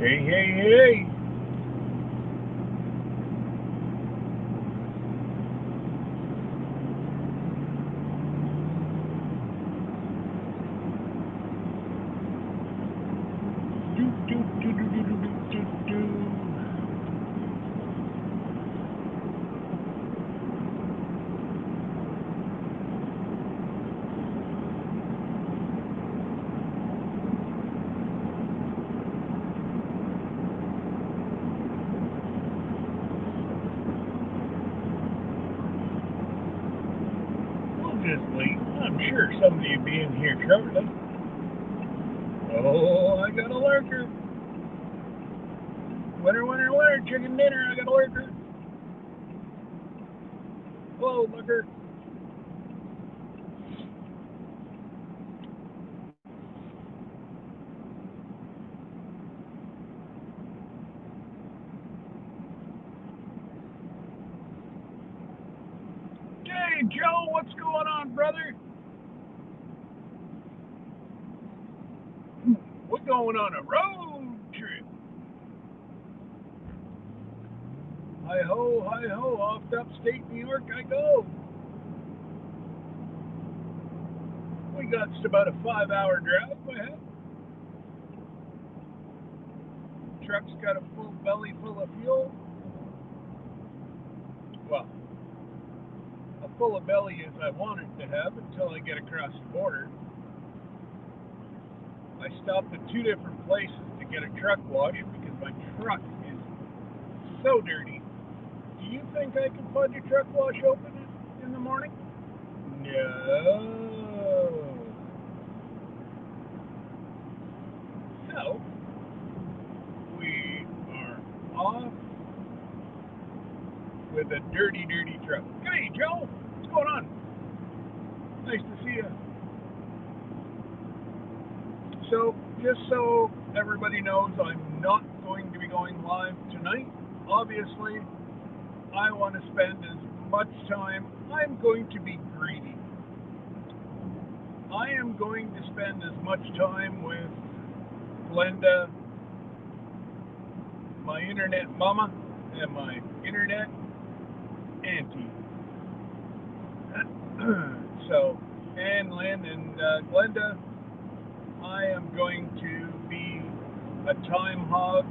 Hey, hey, hey. Do, do, do, do, do, do, do, do. We'll just wait. I'm sure somebody will be in here shortly. Oh, I got a lurker. Winner, winner, winner, chicken dinner. I got a lurker. Hello, lurker. Hey, Joe, what's going on, brother? We're going on a road trip. Hi ho, off to upstate New York I go. We got just about a 5-hour drive ahead. Truck's got a full belly full of fuel. Well, a full of belly as I want it to have until I get across the border. I stopped at 2 different places to get a truck wash because my truck is so dirty. Do you think I can find a truck wash open in the morning? No. So, we are off with a dirty, dirty truck. Hey, Joe, what's going on? Nice to see you. So, just so everybody knows, I'm not going to be going live tonight. Obviously, I want to spend as much time. I'm going to be greedy. I am going to spend as much time with Glenda, my internet mama, and my internet auntie. So, Ann, Lynn, and Glenda, I am going to be a time hog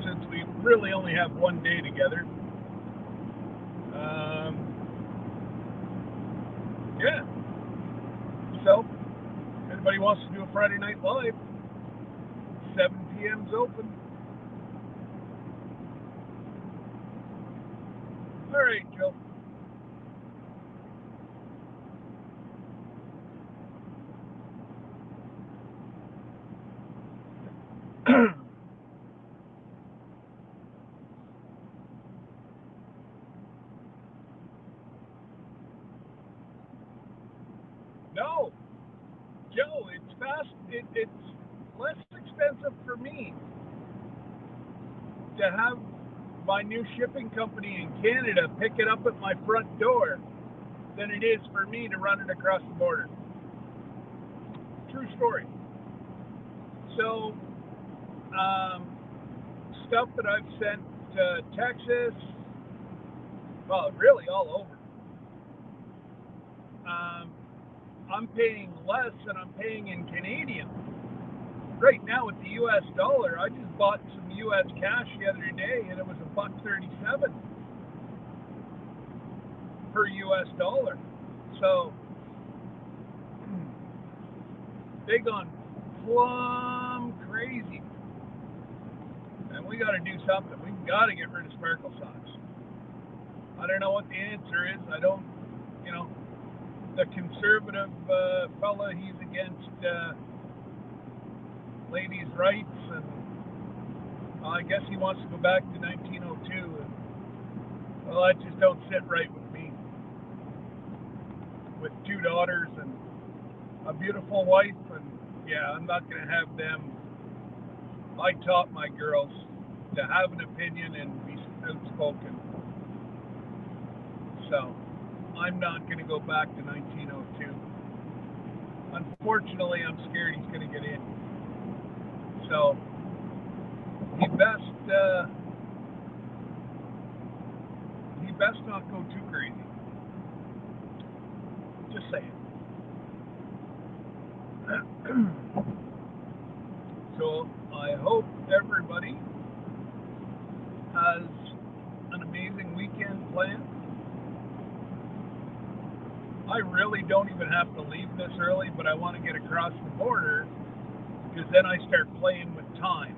since we really only have one day together. Yeah. So, if anybody wants to do a Friday Night Live, 7 p.m.'s open. All right, Joe. No, Joe, it's fast. It's less expensive for me to have my new shipping company in Canada pick it up at my front door than it is for me to run it across the border. True story. So, stuff that I've sent to Texas, well, really all over. I'm paying less than I'm paying in Canadian. Right now with the U.S. dollar, I just bought some U.S. cash the other day, and it was $1.37 per U.S. dollar. So they gone plumb crazy, and we got to do something. We got to get rid of sparkle socks. I don't know what the answer is. I don't, the conservative fella, he's against ladies' rights, and I guess he wants to go back to 1902. And, well, that just don't sit right with me. With 2 daughters and a beautiful wife, and yeah, I'm not going to have them. I taught my girls to have an opinion and be outspoken. So, I'm not going to go back to 1902. Unfortunately, I'm scared he's going to get in. So, he best not go too crazy. Just saying. So I hope everybody has an amazing weekend planned. I really don't even have to leave this early, but I want to get across the border because then I start playing with time.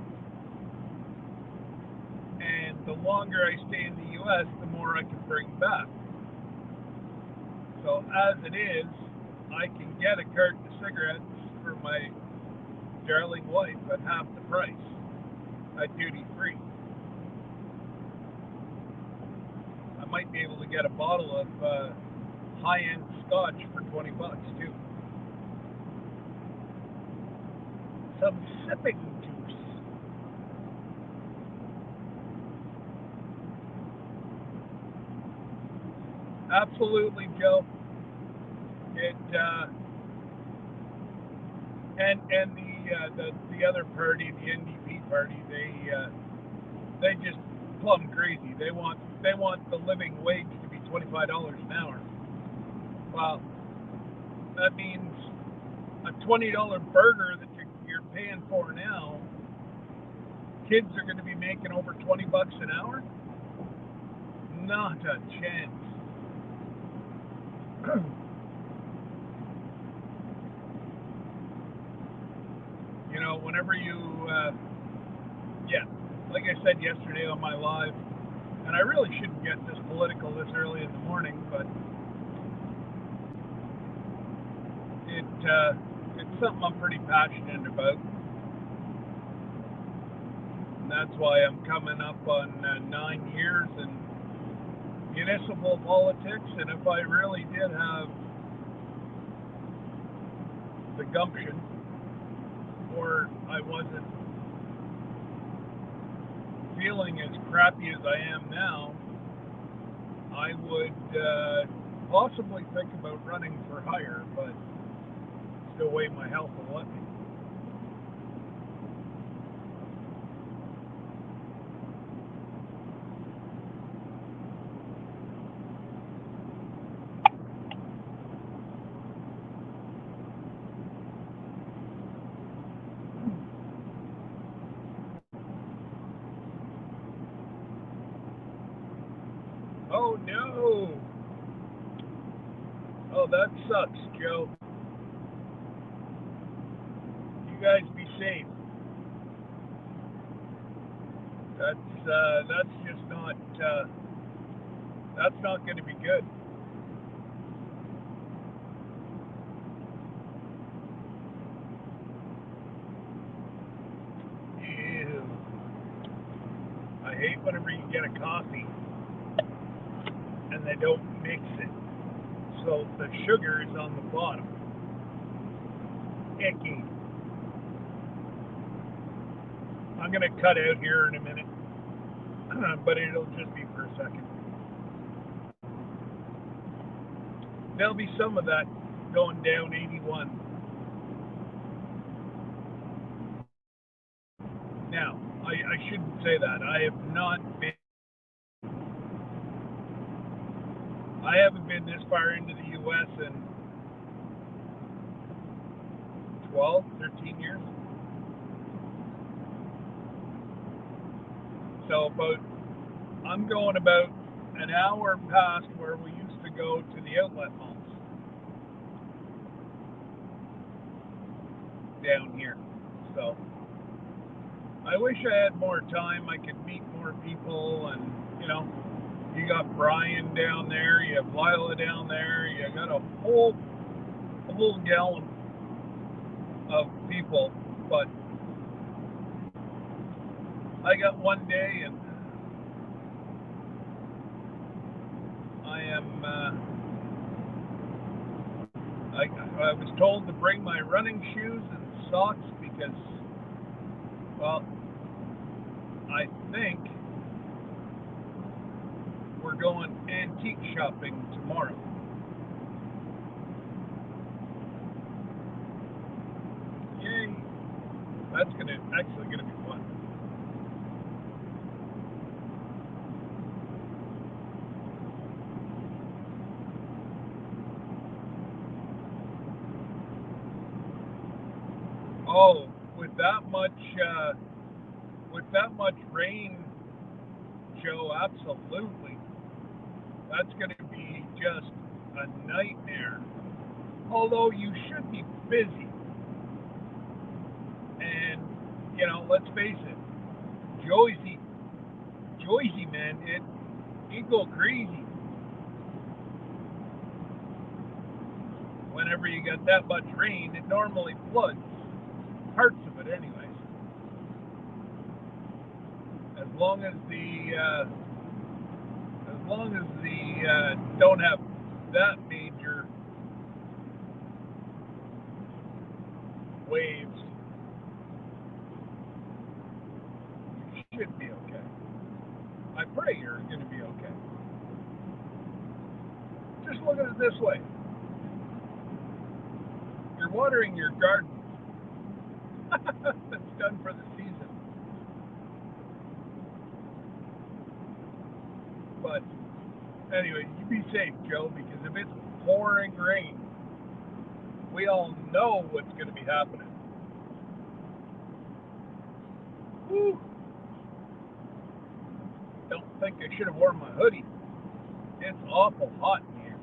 And the longer I stay in the U.S., the more I can bring back. So as it is, I can get a carton of cigarettes for my darling wife at half the price at duty free. I might be able to get a bottle of high-end scotch for $20 too. Some sipping juice. Absolutely, Joe. It and the other party, the NDP party, they just plumb crazy. They want the living wage to be $25 an hour. Well, that means a $20 burger that you're paying for now. Kids are going to be making over $20 an hour. Not a chance. You know, whenever yeah, like I said yesterday on my live, and I really shouldn't get this political this early in the morning, but it's something I'm pretty passionate about, and that's why I'm coming up on 9 years in municipal politics. And if I really did have the gumption, or I wasn't feeling as crappy as I am now, I would possibly think about running for higher, but the way my health will let me. Oh no! Oh, that sucks, Joe. You guys be safe. That's just not that's not going to be good. Ew. I hate whenever you get a coffee and they don't mix it, so the sugar is on the bottom. Icky. I'm going to cut out here in a minute, but it'll just be for a second. There'll be some of that going down 81. Now, I shouldn't say that. I haven't been this far into the U.S. in 12, 13 years. So I'm going about an hour past where we used to go to the outlet malls down here. So I wish I had more time. I could meet more people, and you got Brian down there, you have Lila down there, you got a whole gallon of people, but I got one day, and I am I was told to bring my running shoes and socks because, well, I think we're going antique shopping tomorrow. Yay! That's actually gonna be fun. Oh, with that much rain, Joe, absolutely. That's going to be just a nightmare. Although you should be busy, and let's face it, Joycey, Joycey, man, it go crazy whenever you get that much rain. It normally floods parts of it, anyways. As long as the don't have that major waves, you should be okay. I pray you're going to be okay. Just look at it this way: you're watering your garden. That's done for the season. But anyway, you be safe, Joe, because if it's pouring rain, we all know what's going to be happening. Woo. Don't think I should have worn my hoodie. It's awful hot in here.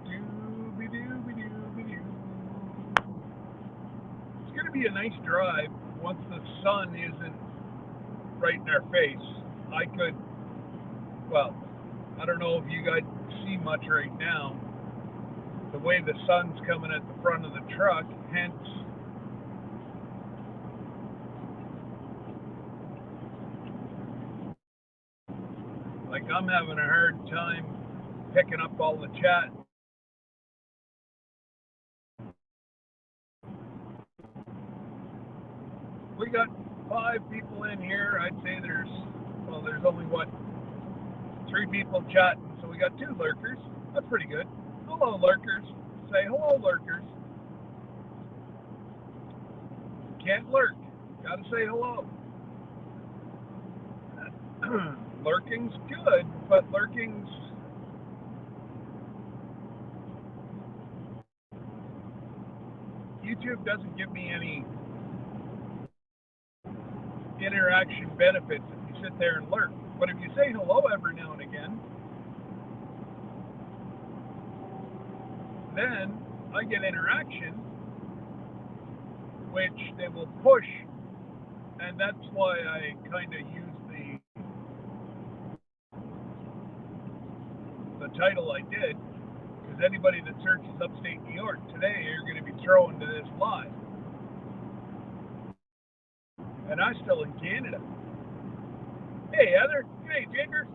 Dooby dooby dooby doo. It's going to be a nice drive once the sun isn't right in our face. I could, well, I don't know if you guys see much right now, the way the sun's coming at the front of the truck, hence, like, I'm having a hard time picking up all the chat. We got 5 people in here. I'd say there's only, 3 people chatting, so we got 2 lurkers. That's pretty good. Hello, lurkers. Say hello, lurkers. Can't lurk. Gotta say hello. Lurking's good, but YouTube doesn't give me any interaction benefits if you sit there and lurk. But if you say hello every now and again, then I get interaction, which they will push, and that's why I kind of use the title I did, because anybody that searches Upstate New York today are going to be thrown to this live. And I'm still in Canada. Hey, Heather. Hey, Jigger.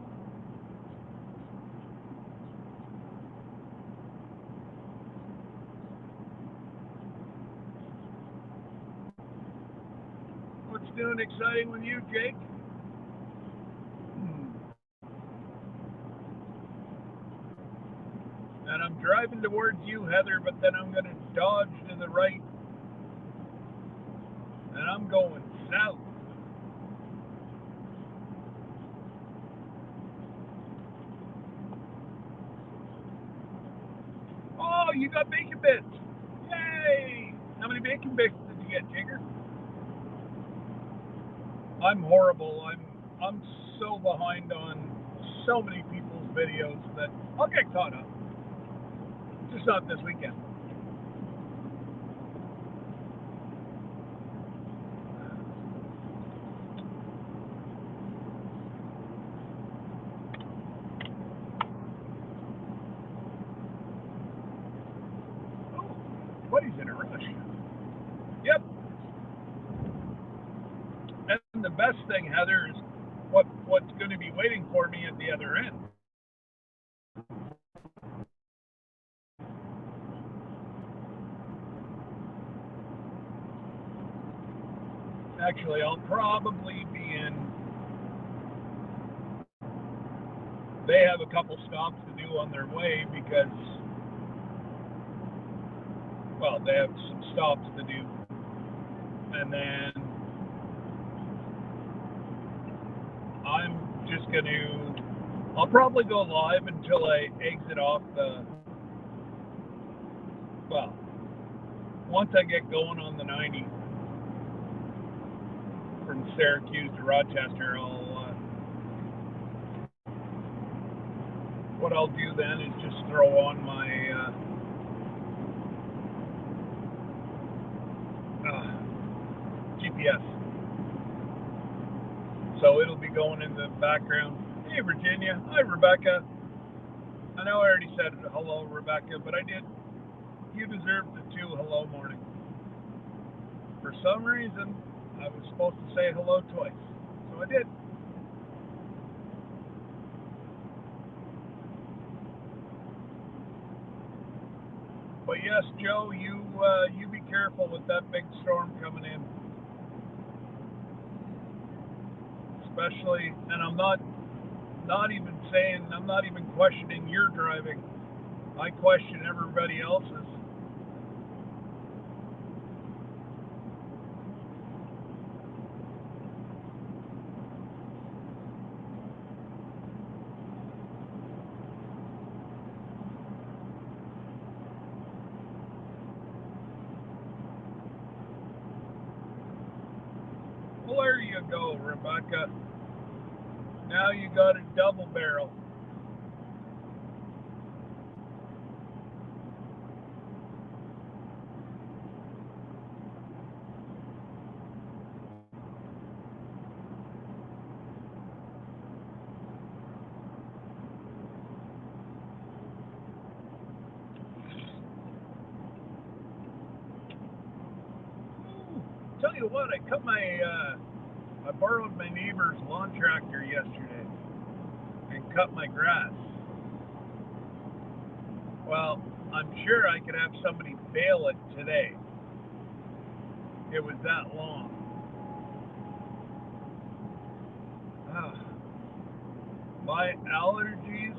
What's new and exciting with you, Jake? And I'm driving towards you, Heather, but then I'm going to dodge to the right. And I'm going south. Oh, you got bacon bits. Yay! How many bacon bits did you get, Jigger? I'm horrible. I'm so behind on so many people's videos that I'll get caught up. Just not this weekend. Oh, buddy's in a rush. Yep. And the best thing, Heather, is what's going to be waiting for me at the other end. Actually, I'll probably be in. They have a couple stops to do on their way because, well, they have some stops to do, and then I'm just going to, I'll probably go live until I exit off the, well, once I get going on the 90 from Syracuse to Rochester, what I'll do then is just throw on my GPS. So it'll be going in the background. Hey, Virginia. Hi, Rebecca. I know I already said hello, Rebecca, but I did. You deserve the two hello morning. For some reason, I was supposed to say hello twice, so I did. But yes, Joe, you be careful with that big storm coming in. Especially, and I'm not even saying, I'm not even questioning your driving. I question everybody else's. Well, there you go, Rebecca. Now you got a double barrel. Tell you what, I borrowed my neighbor's lawn tractor yesterday and cut my grass. Well, I'm sure I could have somebody bale it today. It was that long. My allergies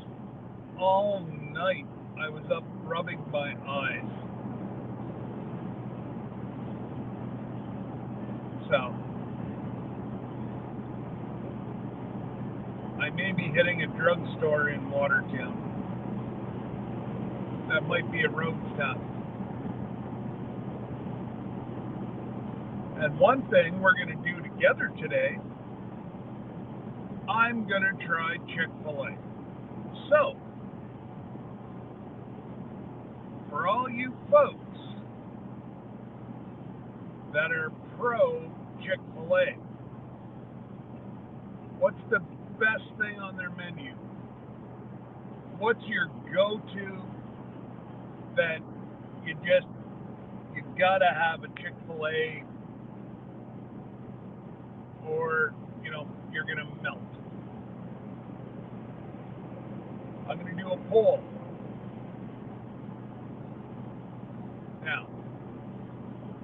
all night. I was up rubbing my eyes. So I may be hitting a drugstore in Watertown. That might be a road stop. And one thing we're going to do together today, I'm going to try Chick-fil-A. So, for all you folks that are pro Chick-fil-A, what's the best thing on their menu? What's your go-to that you gotta have a Chick-fil-A, or you're gonna melt? I'm gonna do a poll. Now,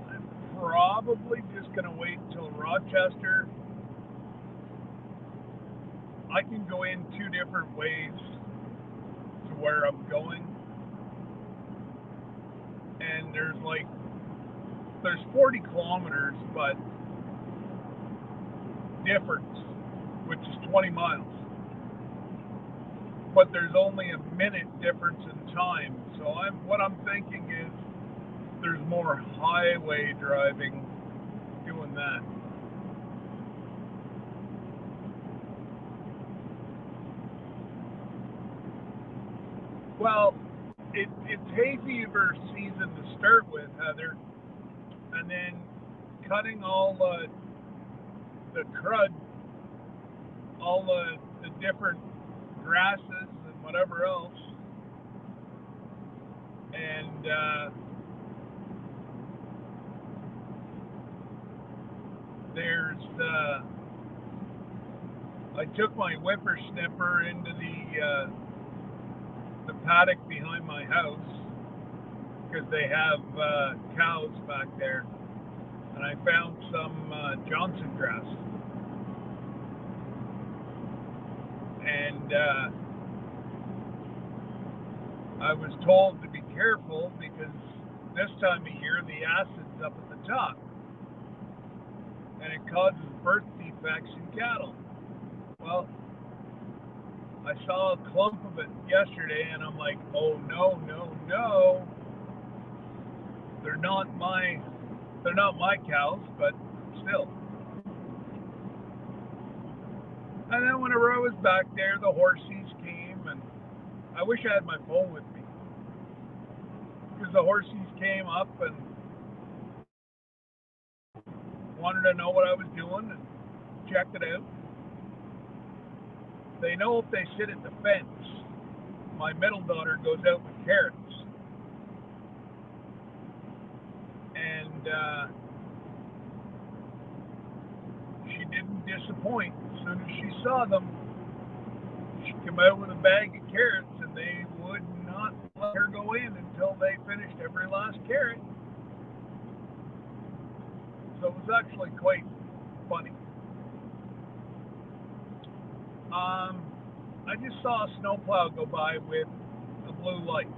I'm probably just gonna wait until Rochester. I can go in two different ways to where I'm going, and there's 40 kilometers, but difference, which is 20 miles. But there's only a minute difference in time. So what I'm thinking is there's more highway driving doing that. Well, it's hay fever season to start with, Heather, and then cutting all the crud, all the different grasses and whatever else, and I took my whippersnapper into the paddock behind my house because they have cows back there, and I found some Johnson grass, and I was told to be careful because this time of year, the acid's up at the top, and it causes birth defects in cattle. Well, I saw a clump of it yesterday, and I'm like, oh no, no, no! They're not my cows, but still. And then whenever I was back there, the horses came, and I wish I had my phone with me because the horses came up and wanted to know what I was doing and checked it out. They know if they sit at the fence, my middle daughter goes out with carrots. And she didn't disappoint. As soon as she saw them, she came out with a bag of carrots, and they would not let her go in until they finished every last carrot. So it was actually quite funny. I just saw a snowplow go by with a blue light.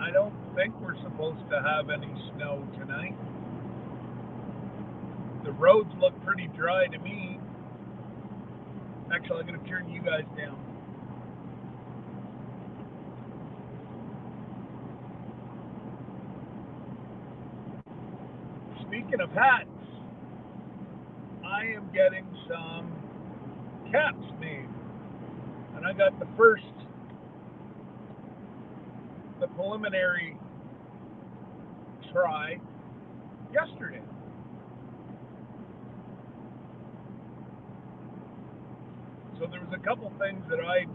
I don't think we're supposed to have any snow tonight. The roads look pretty dry to me. Actually, I'm going to turn you guys down. Speaking of hats, I am getting some caps made. And I got the preliminary try yesterday. So there was a couple things that I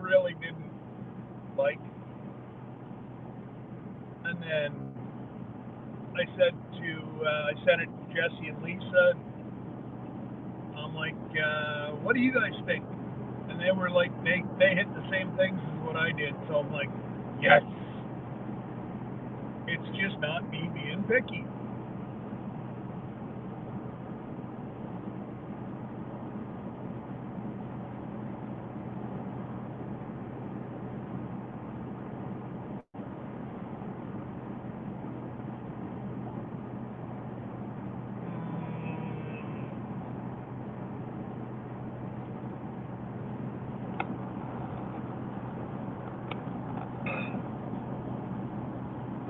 really didn't like. And then I sent it to Jesse and Lisa. I'm like, what do you guys think? And they were like, they hit the same things as what I did. So I'm like, yes. It's just not me being picky.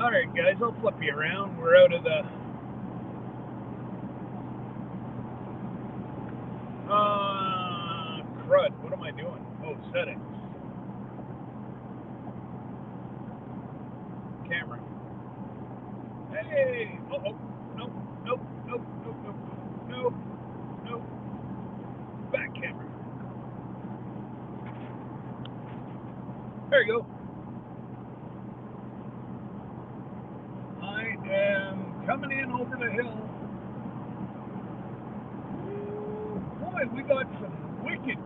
All right, guys, I'll flip you around. We're out of the crud. What am I doing? Oh, settings. Camera. Hey! Uh-oh. Nope, nope, nope, nope, nope, nope, nope. Back camera. There you go. I am coming in over the hill. Ooh, boy, we got some wicked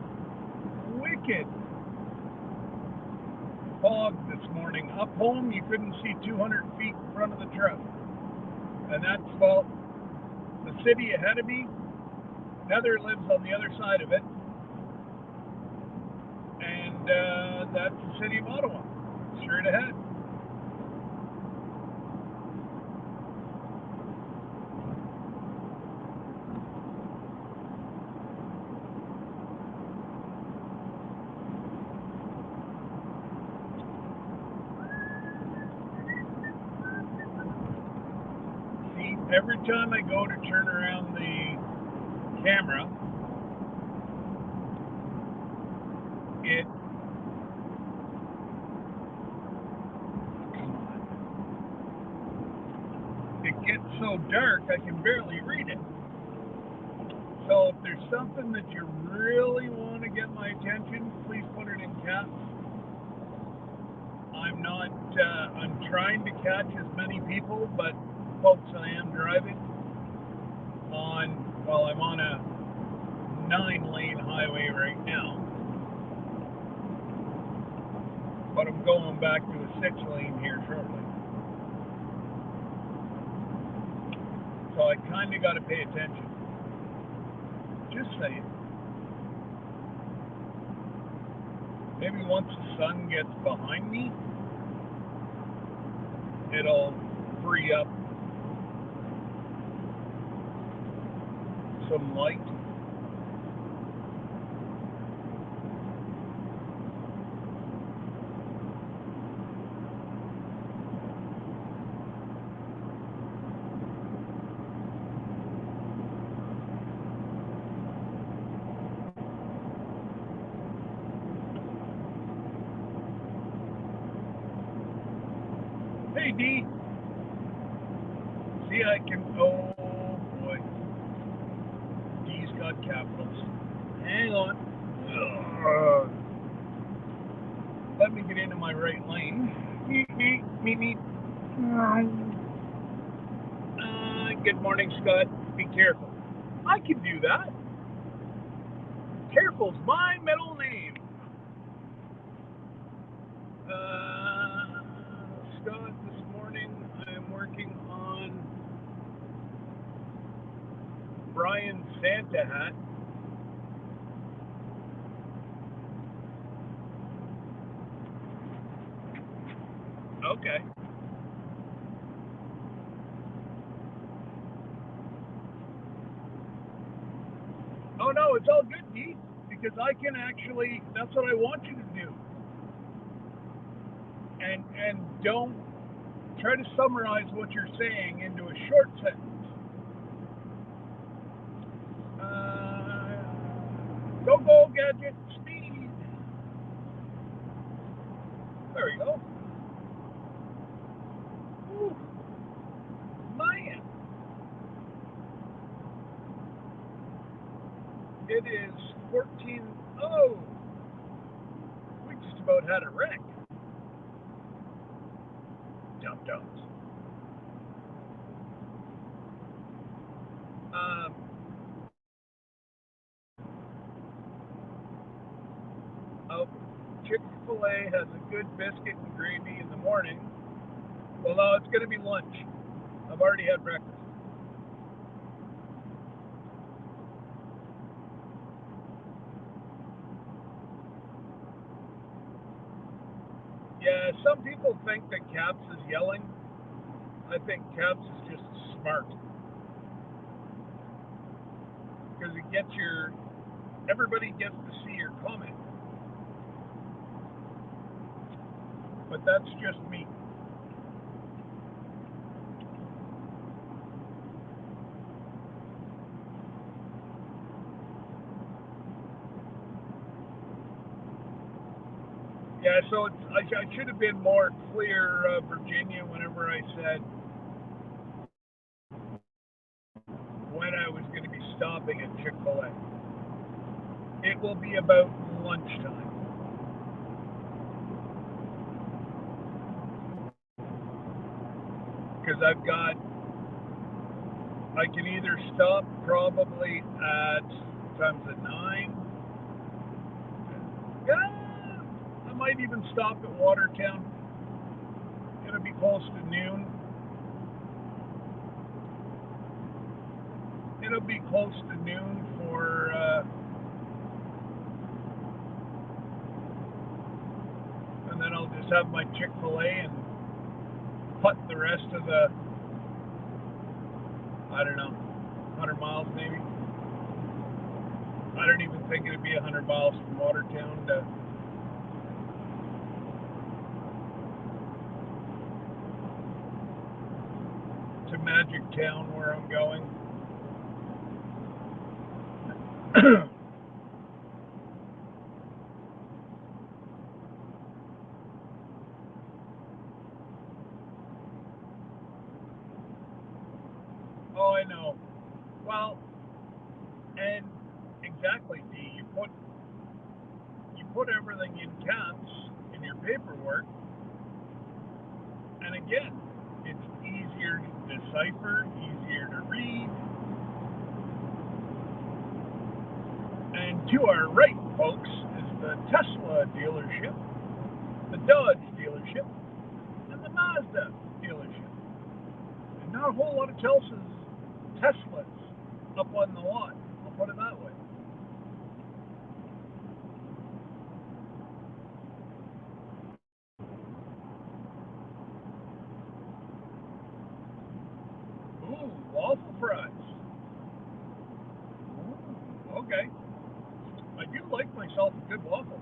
fog this morning. Up home, you couldn't see 200 feet in front of the truck. And that's, well, the city ahead of me. Heather lives on the other side of it. And that's the city of Ottawa, straight ahead. See, every time I go to turn around the camera, it gets so dark I can barely read it. So if there's something that you really want to get my attention, please put it in caps. I'm trying to catch as many people, but folks, I am driving I'm on a 9-lane highway right now. But I'm going back to a 6-lane here shortly. So I kind of got to pay attention. Just saying. Maybe once the sun gets behind me, it'll free up some light. Hey D, see I can, oh boy, D's got capitals. Hang on. Let me get into my right lane. Meet. Good morning, Scott. Be careful. I can do that. Careful's my middle name. Scott, this morning I'm working on Brian's Santa hat. Okay. Oh no, it's all good, D, because I can actually, that's what I want you to do. And don't try to summarize what you're saying into a short sentence. Go, gadget, speed. There we go. Ooh, man. It is 14. Oh, we just about had a wreck. Dum-dums. Oh, Chick-fil-A has a good biscuit and gravy in the morning. Well, no, it's going to be lunch. I've already had breakfast. Yeah, some people think that Caps is yelling. I think Caps is just smart. Because it gets everybody gets to see your comment. But that's just me. Yeah, so I should have been more clear, Virginia, whenever I said when I was going to be stopping at Chick-fil-A. It will be about lunchtime. Because I can either stop probably at, time's at 9. Yeah, I might even stop at Watertown. It'll be close to noon. It'll be close to noon for, and then I'll just have my Chick-fil-A and putt the rest of the, I don't know, 100 miles maybe. I don't even think it'd be 100 miles from Watertown to Magic Town where I'm going. Oh, I know. Well, and exactly, D. You put everything in caps in your paperwork, and again, it's easier to decipher, easier to read. And to our right, folks, is the Tesla dealership, the Dodge dealership, and the Mazda dealership. And not a whole lot of Teslas up on the lot. I'll put it that way. waffle fries. Ooh, okay. I do like myself a good waffle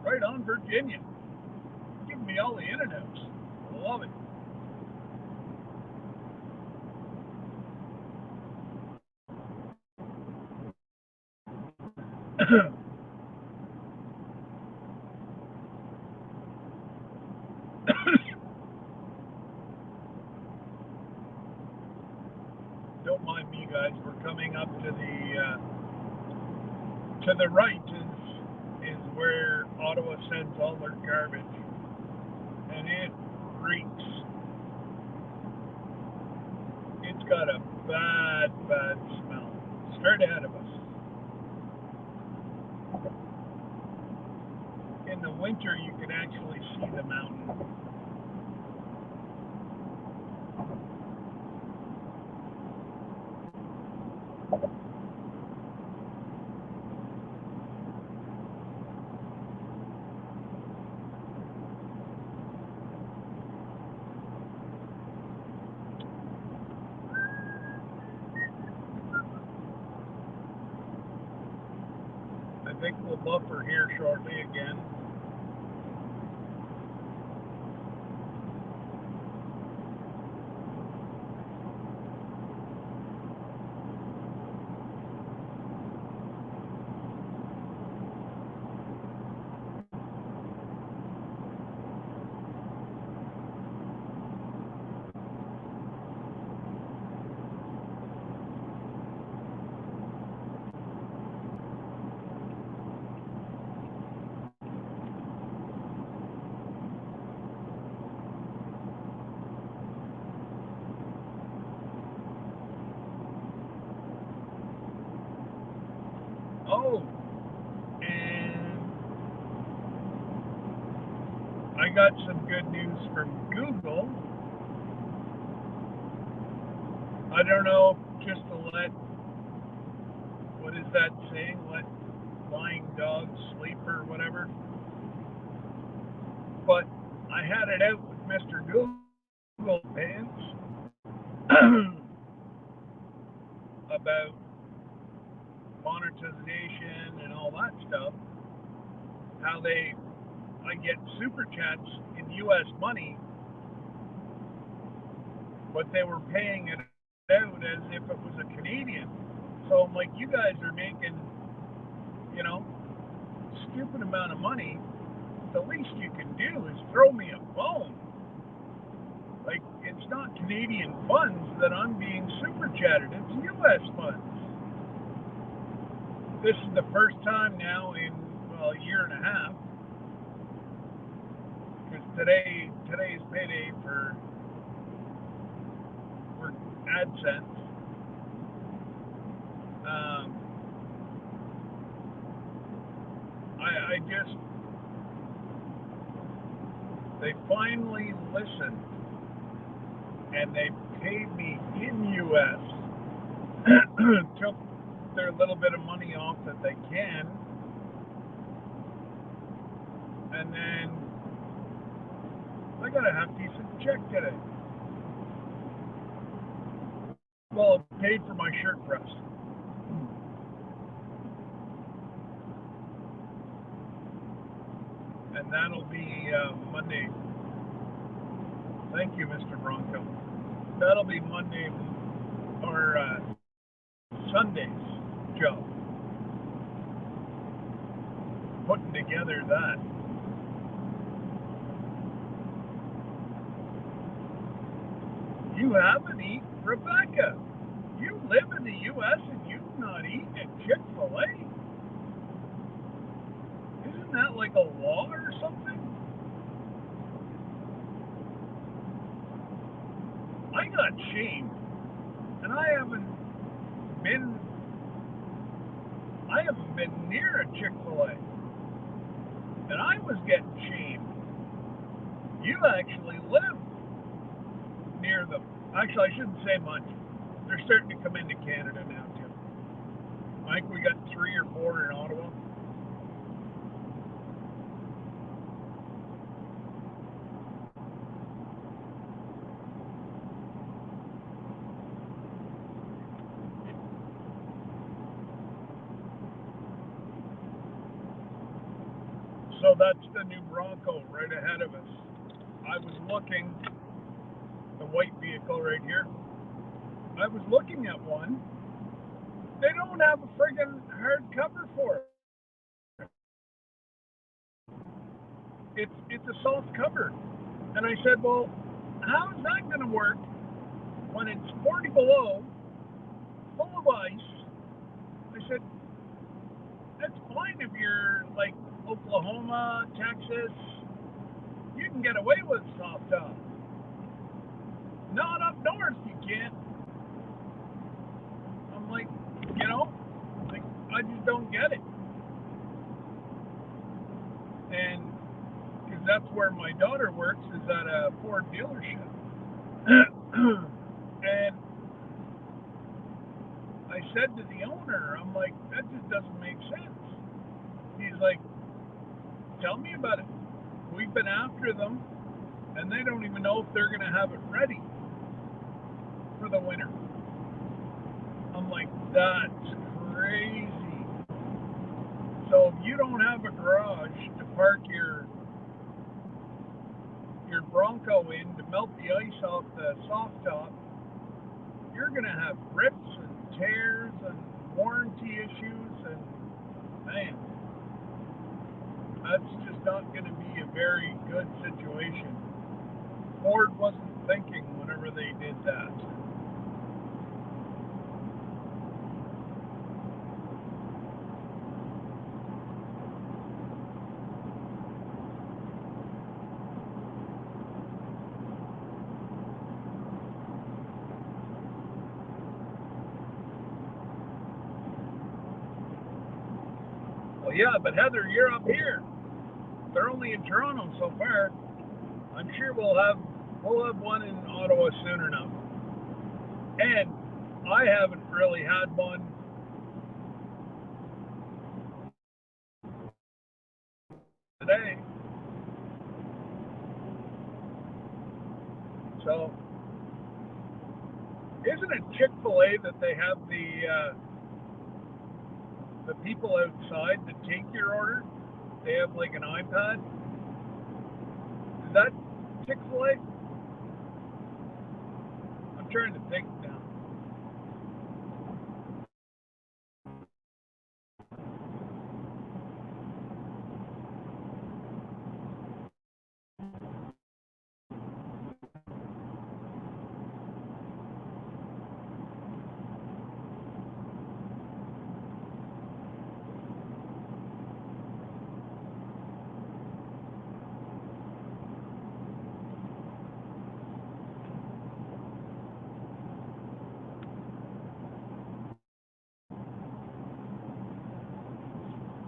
fry. Right on, Virginia. Giving me all the in and outs. Love it. Don't mind me, guys. We're coming up to the right is where Ottawa sends all their garbage, and it reeks. It's got a bad smell straight ahead of us. In the winter, you can actually see the mountain. I think we'll buffer here shortly again. Oh, and I got some good news from Google. I don't know, just to let, what is that saying? Let lying dogs sleep or whatever. But I had it out with Mr. Google Pants about monetization and all that stuff. How I get super chats in U.S. money, but they were paying it out as if it was a Canadian. So I'm like, you guys are making, stupid amount of money. The least you can do is throw me a bone. Like, it's not Canadian funds that I'm being super chatted, it's U.S. funds. This is the first time now in, a year and a half, because today's payday for AdSense. They finally listened, and they paid me in U.S., took their little bit of money off that they can, and then I got a half decent check today. Well, it paid for my shirt press. And that'll be Monday. Thank you, Mr. Bronco. That'll be Monday or Sunday's job. Putting together that. You haven't eaten, Rebecca. You live in the U.S. and you've not eaten at Chick-fil-A? Isn't that like a law or something? I got shamed, and I haven't been near a Chick-fil-A, and I was getting shamed. You actually live near them. Actually, I shouldn't say much. They're starting to come into Canada now, too. I think we got 3 or 4 in Ottawa. So that's the new Bronco right ahead of us. I was looking, the white vehicle right here. I was looking at one. They don't have a friggin' hard cover for it. It's a soft cover. And I said, well, how is that going to work when it's 40 below, full of ice? I said, that's fine if you're like Oklahoma, Texas. You can get away with soft top. Not up north, you can't. I'm like, like I just don't get it. And because that's where my daughter works, is at a Ford dealership. And I said to the owner, I'm like, that just doesn't make sense. He's like, tell me about it. We've been after them, and they don't even know if they're going to have it ready for the winter. I'm like, that's crazy. So if you don't have a garage to park your Bronco in to melt the ice off the soft top, you're going to have rips and tears and warranty issues, and man, that's just not going to be a very good situation. Ford wasn't thinking whenever they did that. Well, yeah, but Heather, you're up here. They're only in Toronto so far. I'm sure we'll have one in Ottawa soon enough. And I haven't really had one today. So, isn't it Chick-fil-A that they have the people outside that take your order? They have like an iPad. Is that Chick-fil-A? I'm trying to think now.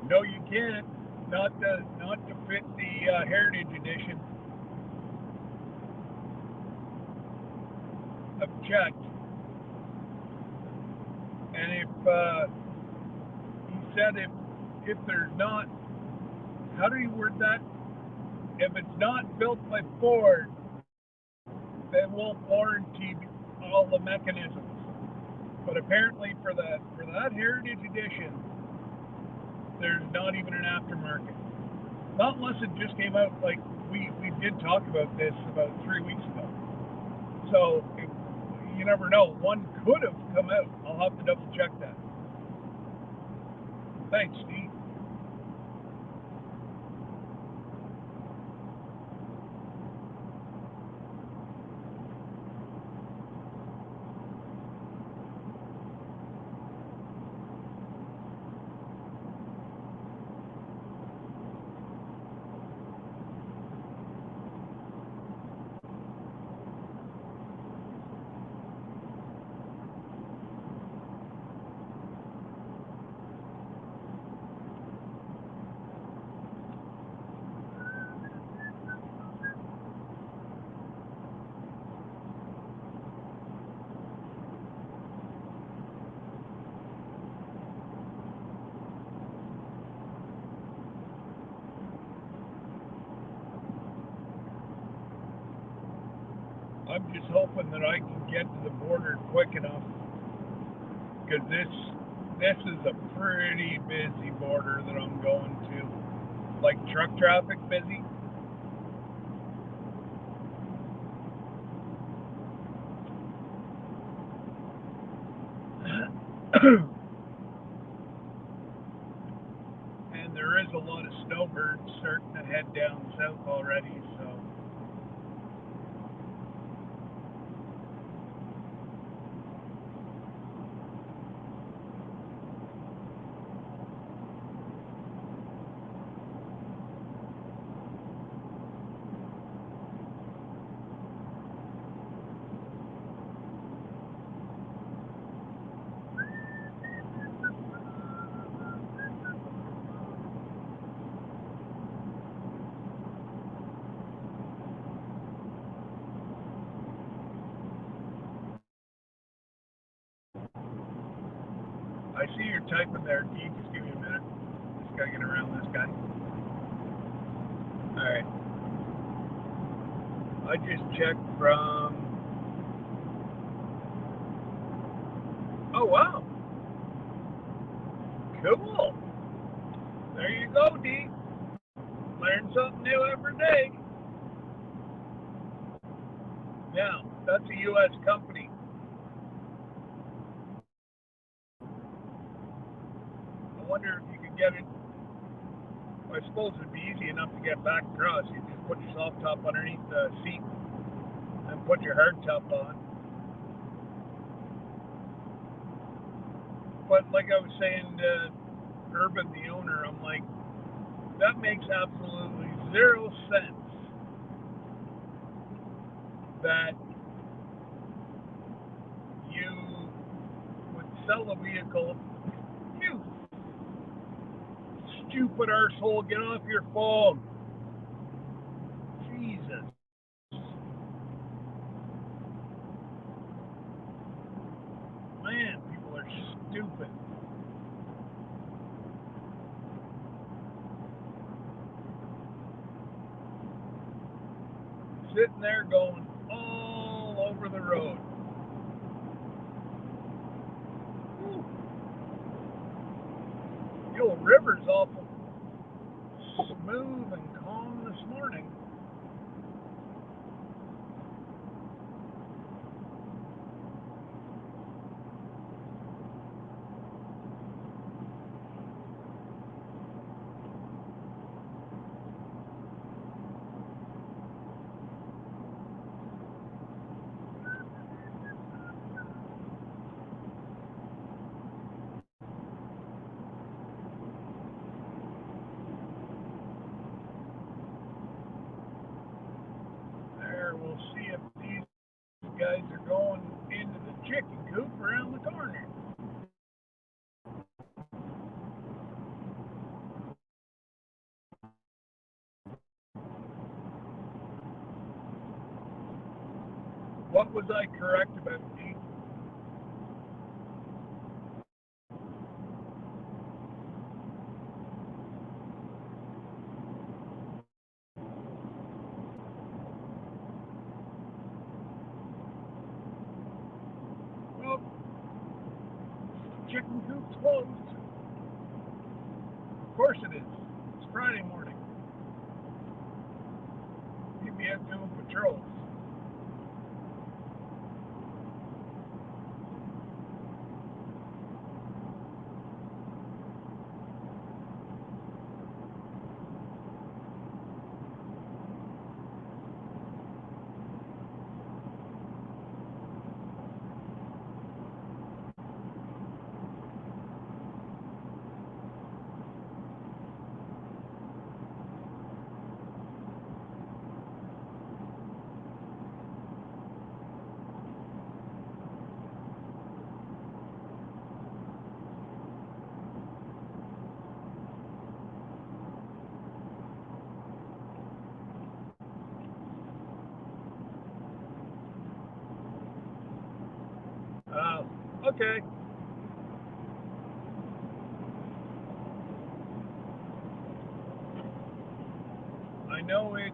No, you can't. Not to fit the Heritage Edition. I've checked, and he said if there's not, how do you word that? If it's not built by Ford, they won't warranty all the mechanisms. But apparently for that Heritage Edition, there's not even an aftermarket. Not unless it just came out, like we did talk about this about 3 weeks ago. So you never know. One could have come out. I'll have to double check that. Thanks, Steve. I'm just hoping that I can get to the border quick enough, because this is a pretty busy border that I'm going to. Like truck traffic busy? And there is a lot of snowbirds starting to head down south already, so I see you're typing there, D. Just give me a minute. Just gotta get around this guy. Alright. I just checked from. Oh, wow. Cool. There you go, D. Learn something new every day. Now, that's a U.S. company. I wonder if you could get it. I suppose it'd be easy enough to get back across. You just put your soft top underneath the seat and put your hard top on. But like I was saying to Urban, the owner, I'm like, that makes absolutely zero sense that you would sell a vehicle. You stupid arsehole, get off your phone. Jesus. Man, people are stupid. Sitting there going all over the road. Whew. The old river's awful smooth and calm this morning. There, we'll see if these guys are going into the chicken coop around the corner. What was I correct about, D? Well, chicken coop's closed. Of course it is. It's Friday morning. You'd be out doing patrols. Okay. I know it,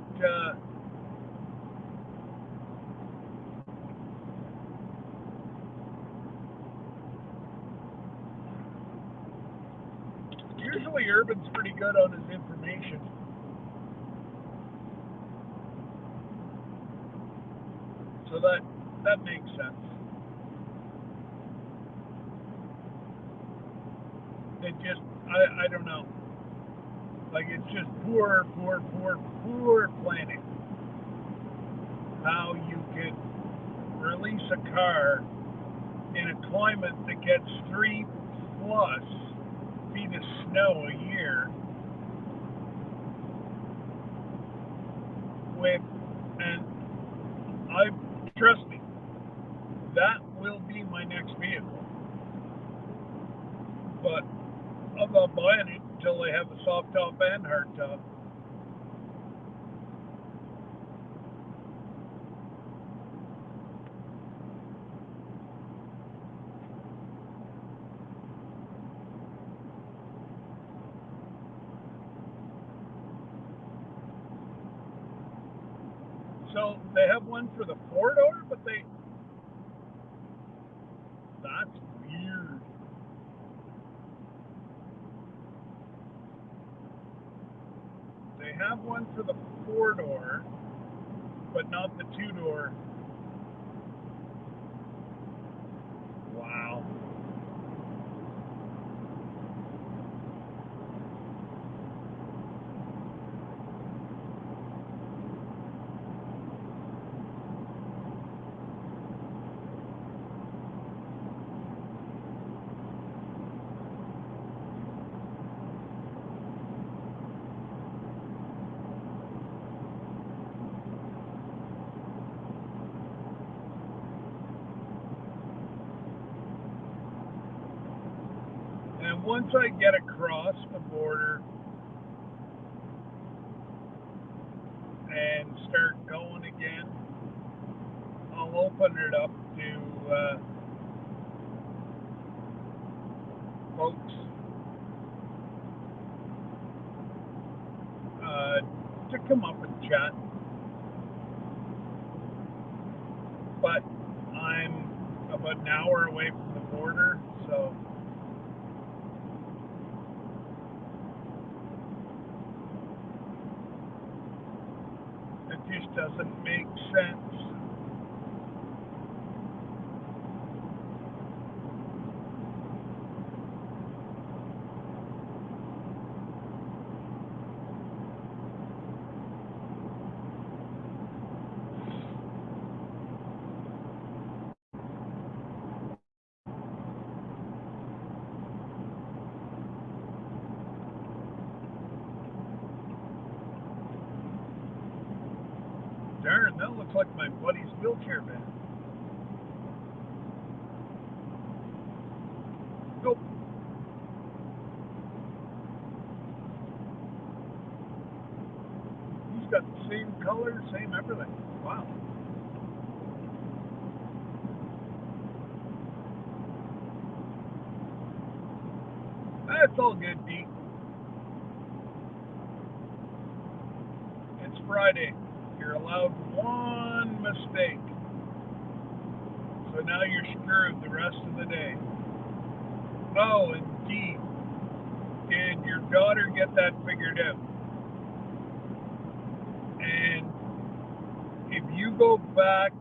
Usually Urban's pretty good on his information. So that makes sense. It just, I don't know. Like, it's just poor planning. How you can release a car in a climate that gets 3+ feet of snow a year with, and I, trust me, that will be my next vehicle. But I'm not buying it until they have a soft top and hard top. So they have one for the 4-door, but that's weird. They have one for the 4-door, but not the 2-door. Wow. And once I get across the border and start going again, I'll open it up to folks to come up and chat. But I'm about an hour away from the border, so it just doesn't make sense. Darn, that looks like my buddy's wheelchair van. Nope. He's got the same color, same everything. Wow. That's all good, Deke. It's Friday. You're allowed one mistake. So now you're screwed the rest of the day. Oh, indeed. Did your daughter get that figured out? And if you go back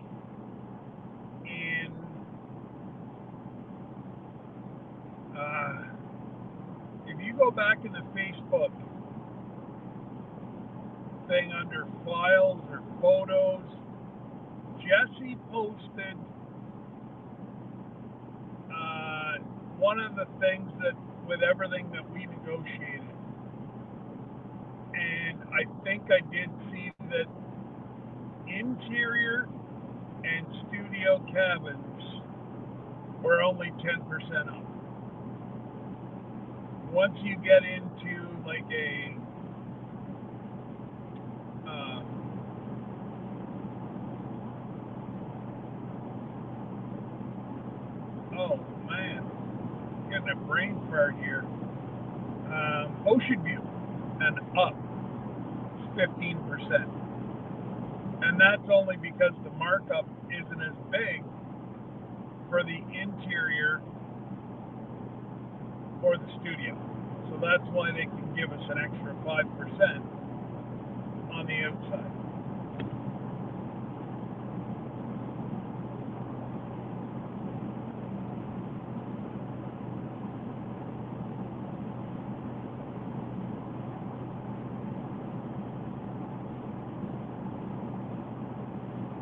in the Facebook thing under files or photos, Jesse posted one of the things that with everything that we negotiated. And I think I did see that interior and studio cabins were only 10% off. Once you get into like a oh man, getting a brain fart here. Ocean View and up 15%. And that's only because the markup isn't as big for the interior or the studio. So that's why they can give us an extra 5% on the outside.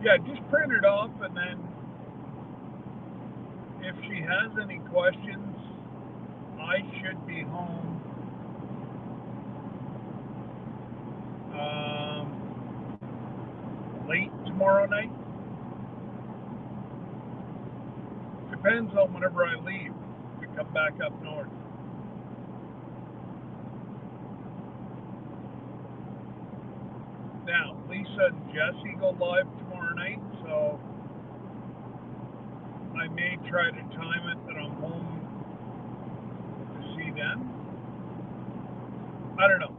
Yeah, just print it off, and then if she has any questions, I should be home late tomorrow night. Depends on whenever I leave to come back up north. Now, Lisa and Jesse go live tomorrow night, so I may try to time it that I'm home to see them. I don't know.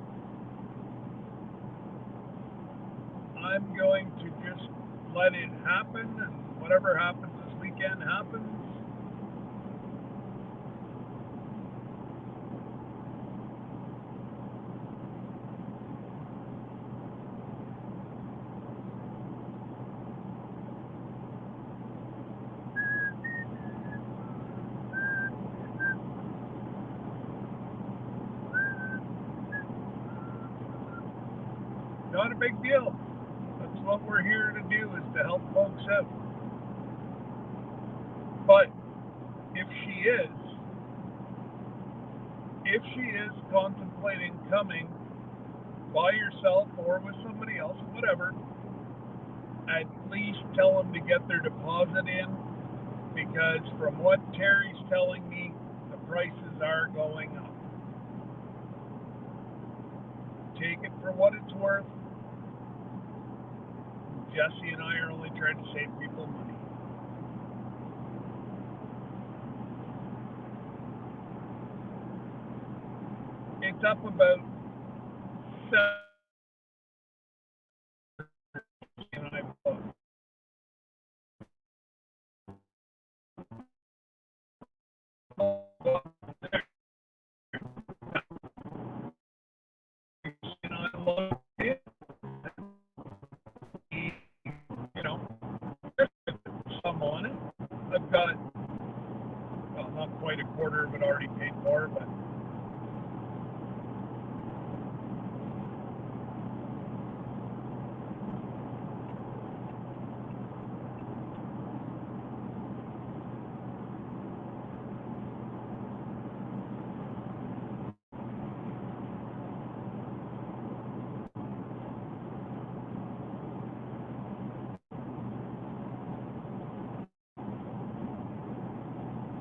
I'm going to just let it happen, and whatever happens this weekend happens. Not a big deal. That's what we're here to do, is to help folks out. But if she is contemplating coming by yourself or with somebody else, whatever, at least tell them to get their deposit in, because from what Terry's telling me, the prices are going up. Take it for what it's worth. Jesse and I are only trying to save people money. It's up about 7. Some on it. I've got, well, not quite a quarter of it already paid for, but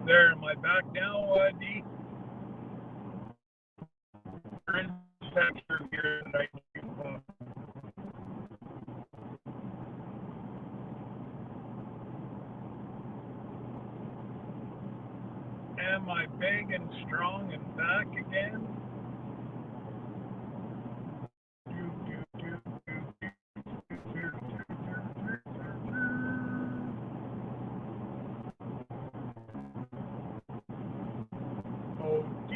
there. Am I back now, D? There is a sector here that I can am I big and strong and back again? Oh, D,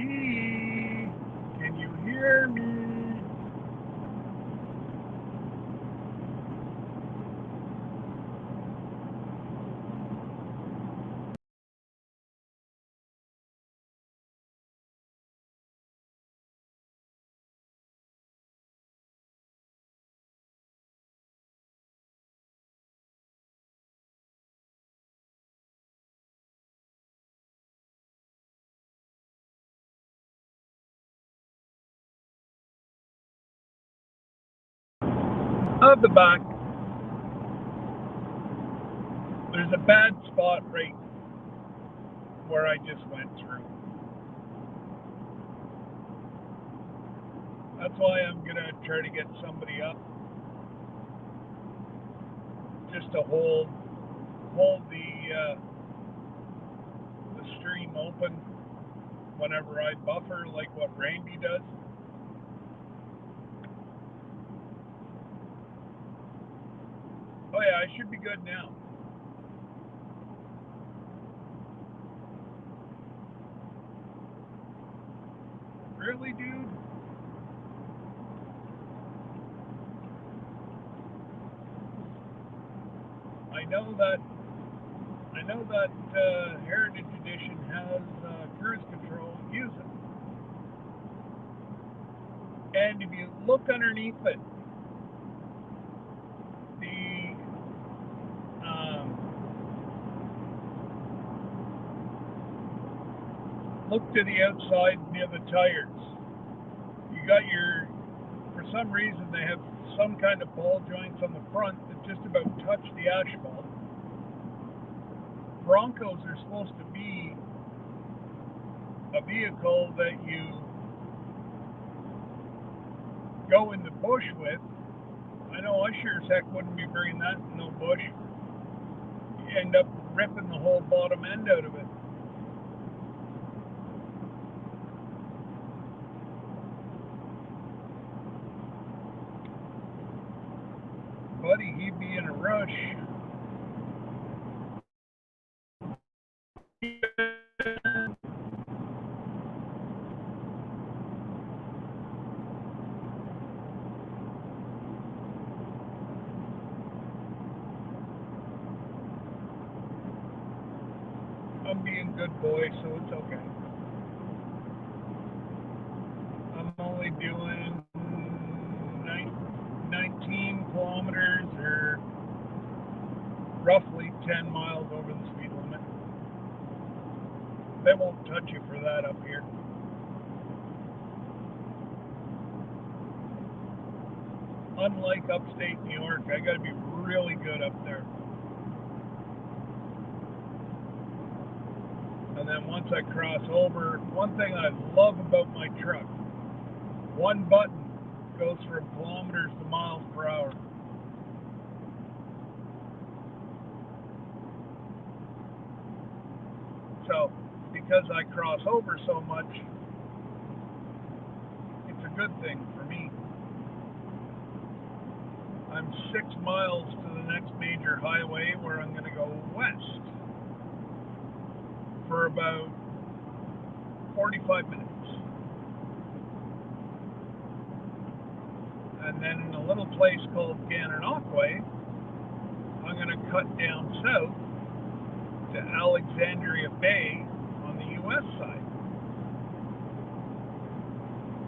can you hear me? Of the back, there's a bad spot right where I just went through. That's why I'm gonna try to get somebody up just to hold the stream open whenever I buffer, like what Randy does. Oh yeah, I should be good now. Really, dude? I know that Heritage Edition has cruise control. Use it. And if you look underneath it, the look to the outside near the tires. You got for some reason they have some kind of ball joints on the front that just about touch the asphalt. Broncos are supposed to be a vehicle that you go in the bush with. I know I sure as heck wouldn't be bringing that in no bush. You end up ripping the whole bottom end out of it. Buddy, he'd be in a rush. I'm being good boy, so it's okay. I'm only doing 19 kilometers or roughly 10 miles over the speed limit. They won't touch you for that up here. Unlike upstate New York, I gotta be really good up there. And then once I cross over, one thing I love about my truck, one button goes from kilometers to miles per hour. So, because I cross over so much, it's a good thing for me. I'm 6 miles to the next major highway where I'm going to go west for about 45 minutes. And then in a little place called Gananoque, I'm going to cut down south to Alexandria Bay on the U.S. side.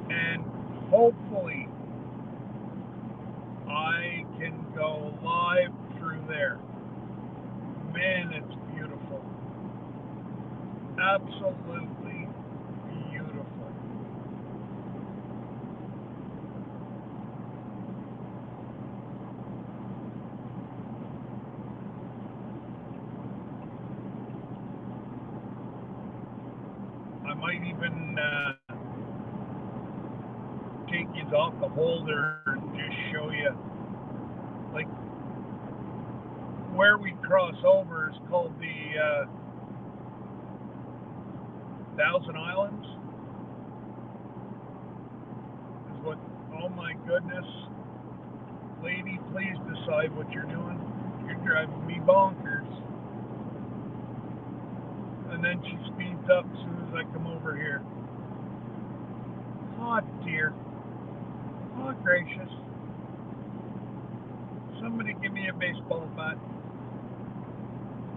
And hopefully I can go live through there. Man, it's beautiful. Absolutely beautiful. I might even take you off the holder and just show you, like, where we cross over is called the Thousand Islands. Is what, oh my goodness. Lady, please decide what you're doing. You're driving me bonkers. And then she speeds up as soon as I come over here. Oh dear. Oh gracious. Somebody give me a baseball bat.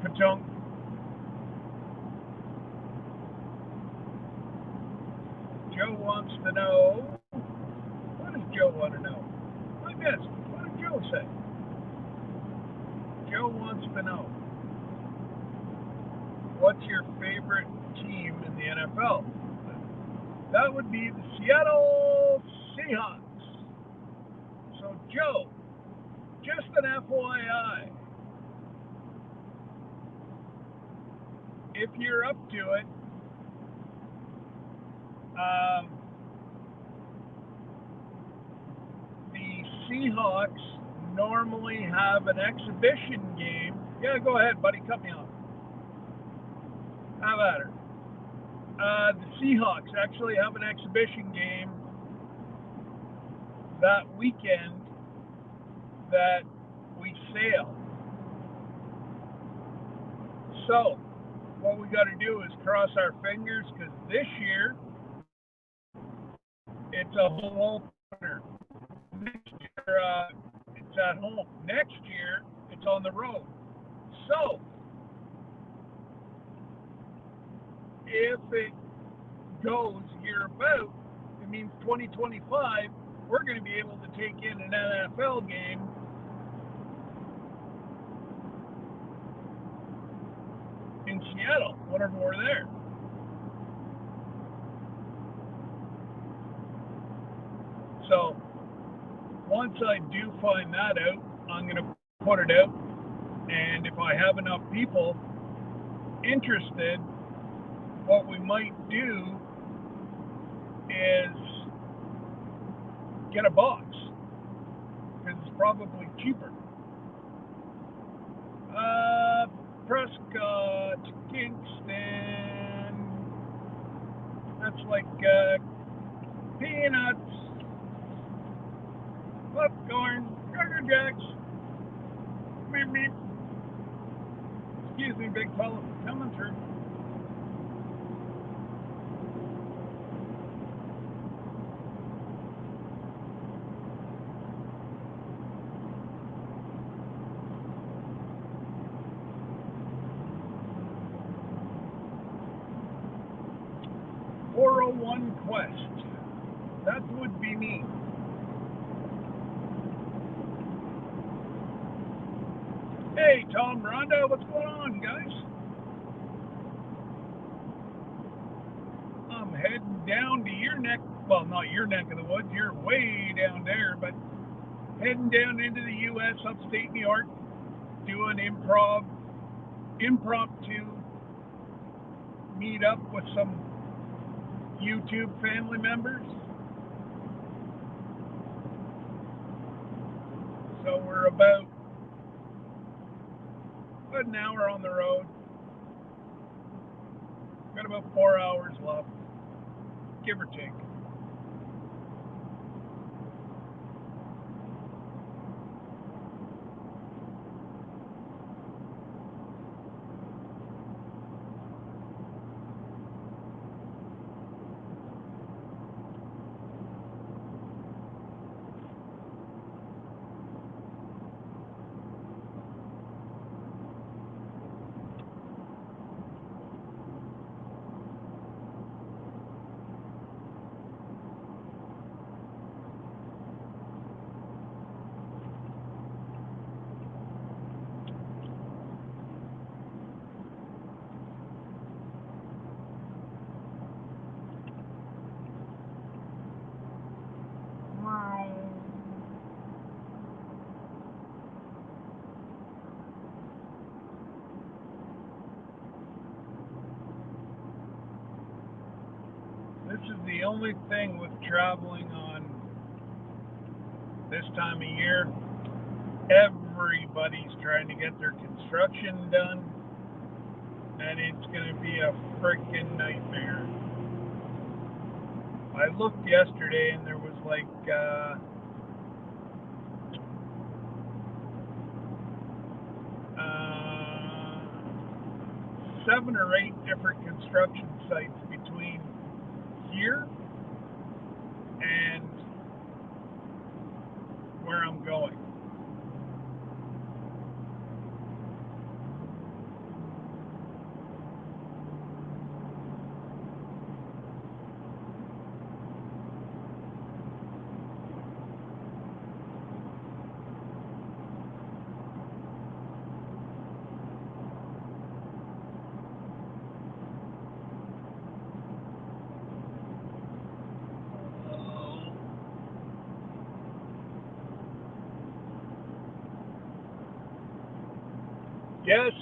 Ka-chunk. Joe wants to know. What does Joe want to know? I missed. What did Joe say? Joe wants to know. What's your favorite team in the NFL? That would be the Seattle Seahawks. So, Joe, just an FYI, if you're up to it, the Seahawks normally have an exhibition game. Yeah, go ahead, buddy, cut me off. Have at her. The Seahawks actually have an exhibition game that weekend that we sail. So, what we got to do is cross our fingers, because this year It's a home opener. Next year, it's at home. Next year, it's on the road. So, if it goes year about, it means 2025, we're going to be able to take in an NFL game in Seattle whenever we're there. So, once I do find that out, I'm going to put it out. And if I have enough people interested, what we might do is get a box, because it's probably cheaper. Prescott, Kingston, that's like peanuts, popcorn, Cracker Jacks, meep meep. Excuse me, big fella, coming through. One Quest. That would be me. Hey, Tom Ronda, what's going on, guys? I'm heading down to your neck, well, not your neck of the woods, you're way down there, but heading down into the U.S., upstate New York, doing impromptu meet up with some YouTube family members. So we're about an hour on the road. Got about 4 hours left, give or take. This is the only thing with traveling on this time of year. Everybody's trying to get their construction done, and it's going to be a freaking nightmare. I looked yesterday, and there was like 7 or 8 different construction sites between here and where I'm going. Yes,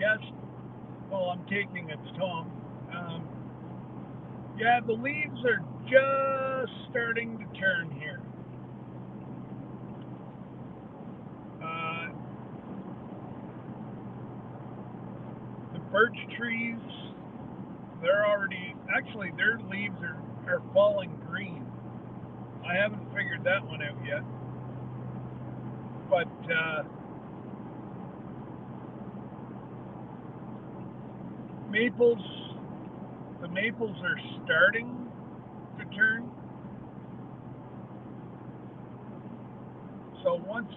yes. Well, I'm taking its Tom. Yeah, the leaves are just starting to turn here. The birch trees, they're already, actually their leaves are falling green. I haven't figured that one out yet. But the maples are starting to turn. So once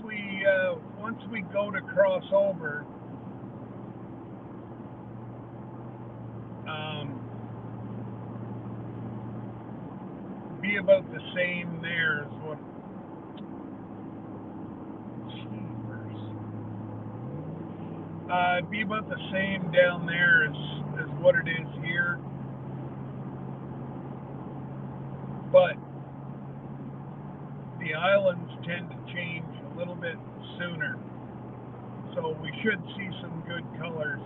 we go to cross over, um, be about the same there as what. Be about the same down there as what it is here, but the islands tend to change a little bit sooner, so we should see some good colors.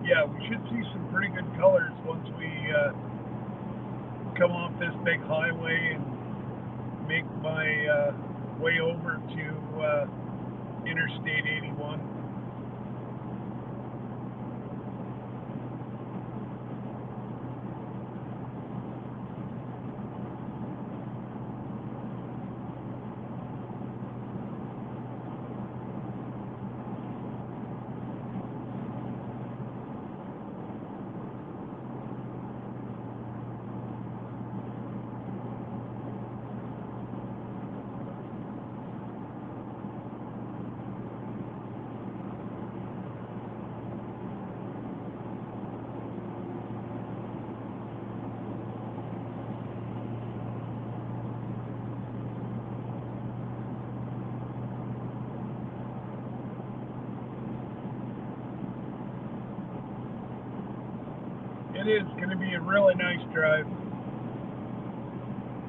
Yeah, we should see some pretty good colors once we come off this big highway and make my way over to Interstate 81. It is going to be a really nice drive.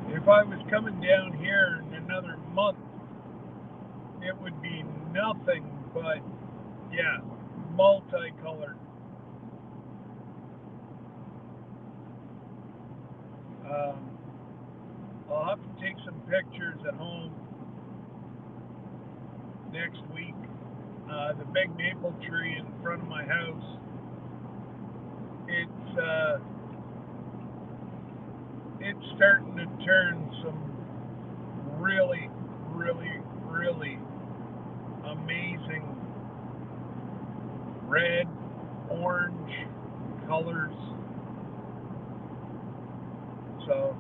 If I was coming down here in another month, it would be nothing but, yeah, multicolored. Um, I'll have to take some pictures at home next week. The big maple tree in front of my house, it's starting to turn some really, really, really amazing red, orange colors. So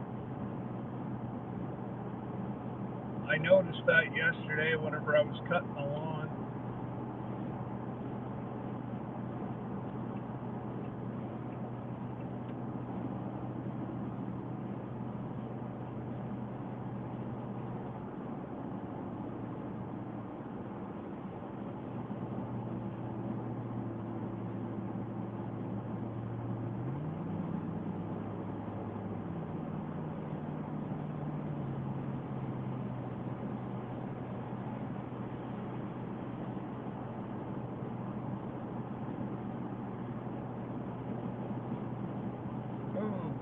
I noticed that yesterday whenever I was cutting the lawn.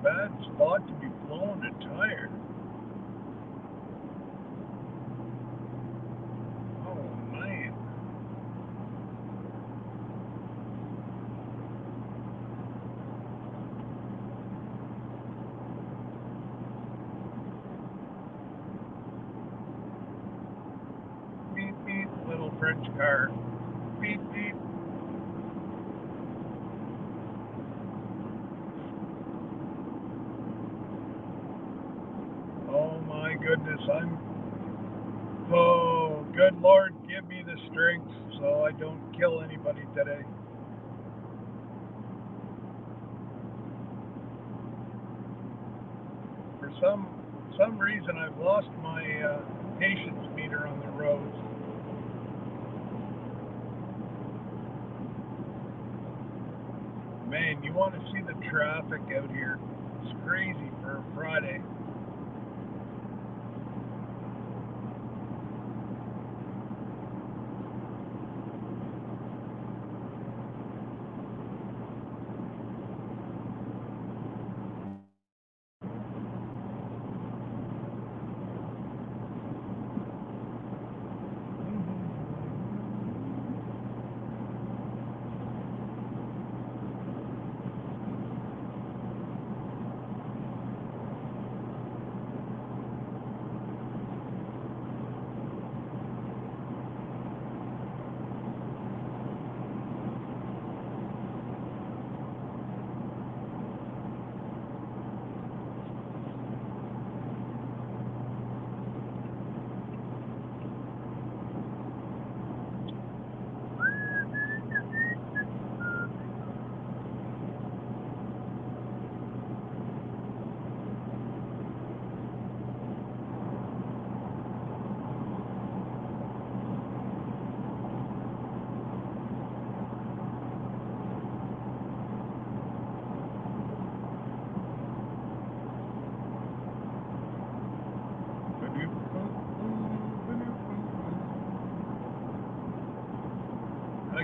Bad spot to be blowing a tire. Oh man. Beep beep, little French car. Beep beep. Oh my goodness, oh, good Lord, give me the strength so I don't kill anybody today. For some reason, I've lost my patience meter on the roads. Man, you want to see the traffic out here. It's crazy for a Friday.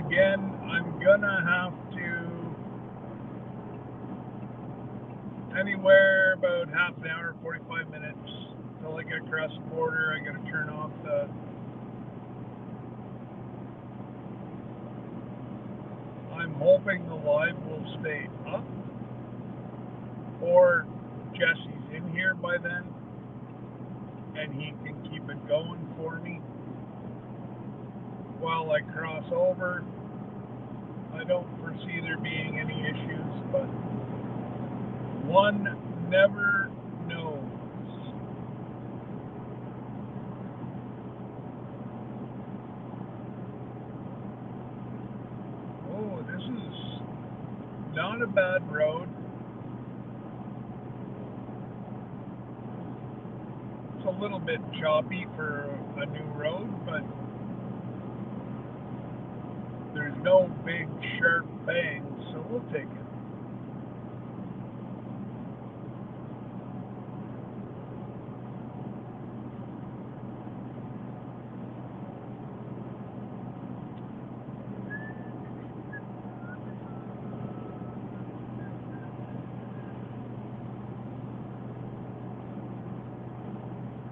again, I'm gonna have to anywhere about half an hour, 45 minutes until I get across the border. I gotta turn off the. I'm hoping the live will stay up, or Jesse's in here by then, and he can keep it going for me while I cross over. I don't foresee there being any issues, but one never knows. Oh, this is not a bad road. It's a little bit choppy for a new road, but there's no big sharp bangs, so we'll take it.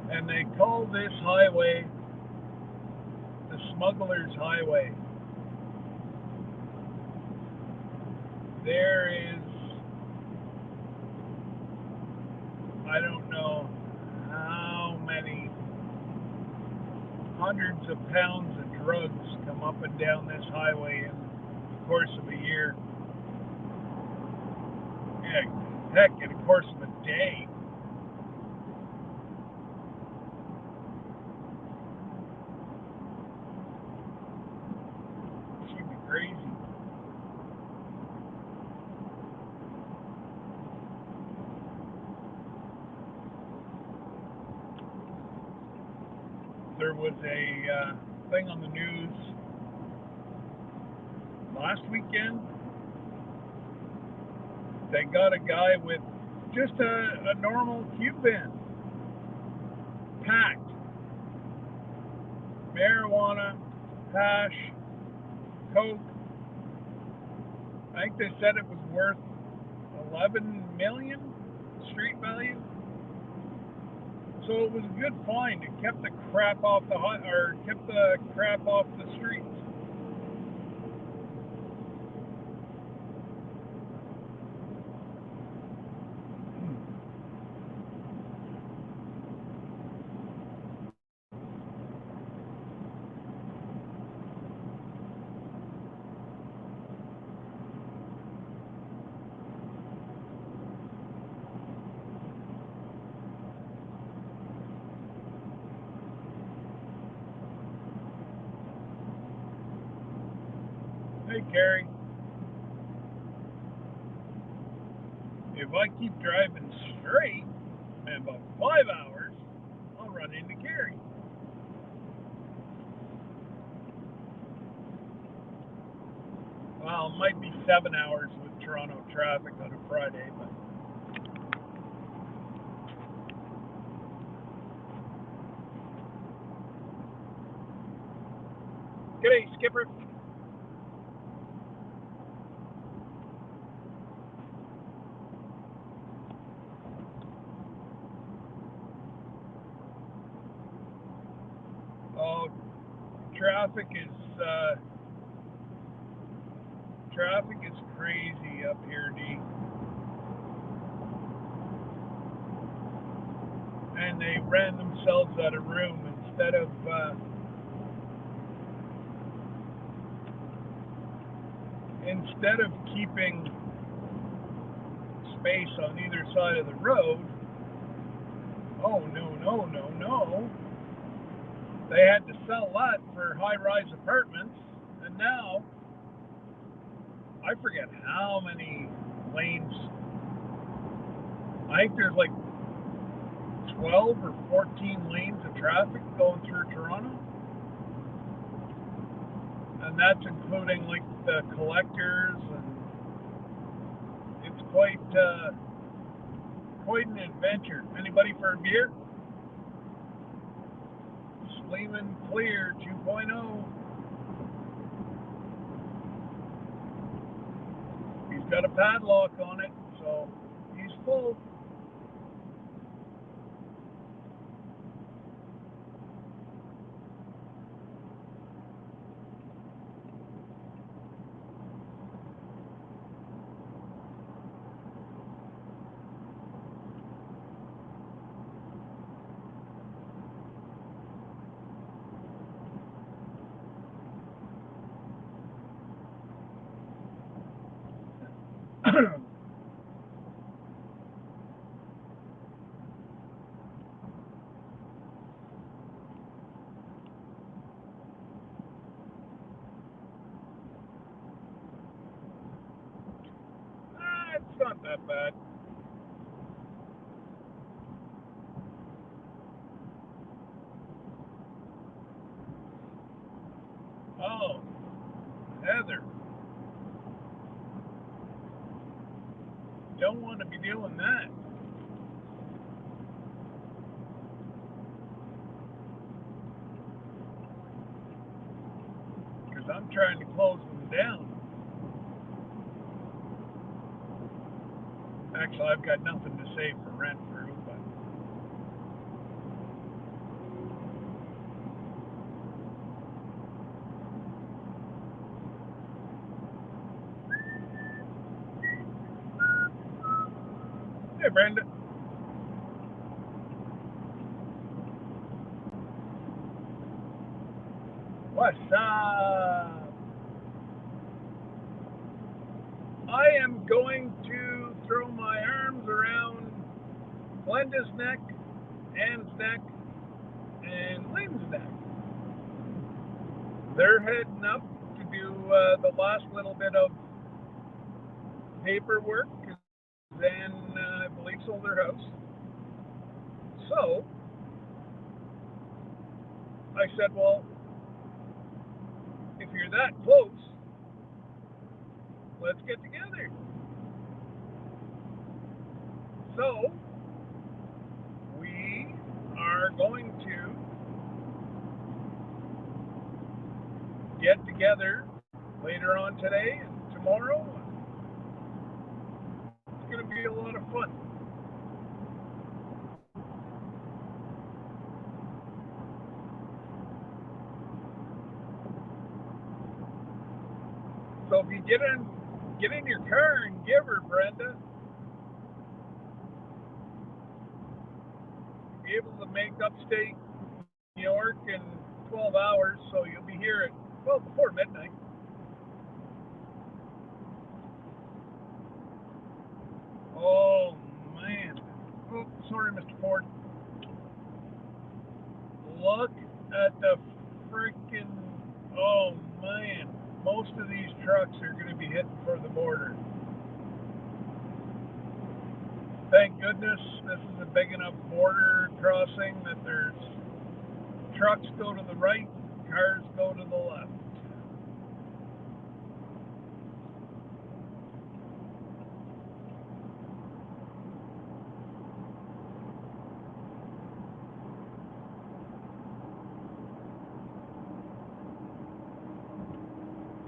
And they call this highway the Smuggler's Highway. There is, I don't know how many hundreds of pounds of drugs come up and down this highway in the course of a year. Heck, in the course of a day. Should be crazy. There was a thing on the news last weekend. They got a guy with just a normal Cuban packed marijuana, hash, coke. I think they said it was worth 11 million street value. So it was a good find. It kept the crap off the streets. Hey, Carrie, if I keep driving straight in about 5 hours, I'll run into Carrie. Well, it might be 7 hours with Toronto traffic on a Friday, but g'day, Skipper. Oh, traffic is crazy up here, D. And they ran themselves out of room instead of keeping space on either side of the road. Oh, no. They had to sell that for high-rise apartments, and now I forget how many lanes. I think there's like 12 or 14 lanes of traffic going through Toronto, and that's including like the collectors, and it's quite an adventure. Anybody for a beer? Sleeman Clear 2.0. got a padlock on it, so he's full. It's not that bad. Oh, Heather, don't want to be doing that. Because I'm trying to close them down. Actually, I've got nothing to say for rent through, but hey, Brenda. What's up? I am going to throw my arms around Glenda's neck, Ann's neck, and Lynn's neck. They're heading up to do the last little bit of paperwork, then I believe sold their house. So I said, well, if you're that close, let's get together. So we are going to get together later on today and tomorrow. It's going to be a lot of fun. So if you get in your car and give her, Brenda, be able to make upstate New York in 12 hours, so you'll be here at, well, before midnight. Oh, man. Oh, sorry, Mr. Ford. Look at the freaking, oh, man. Most of these trucks are going to be heading for the border. Thank goodness this is a big enough border crossing that there's trucks go to the right, cars go to the left.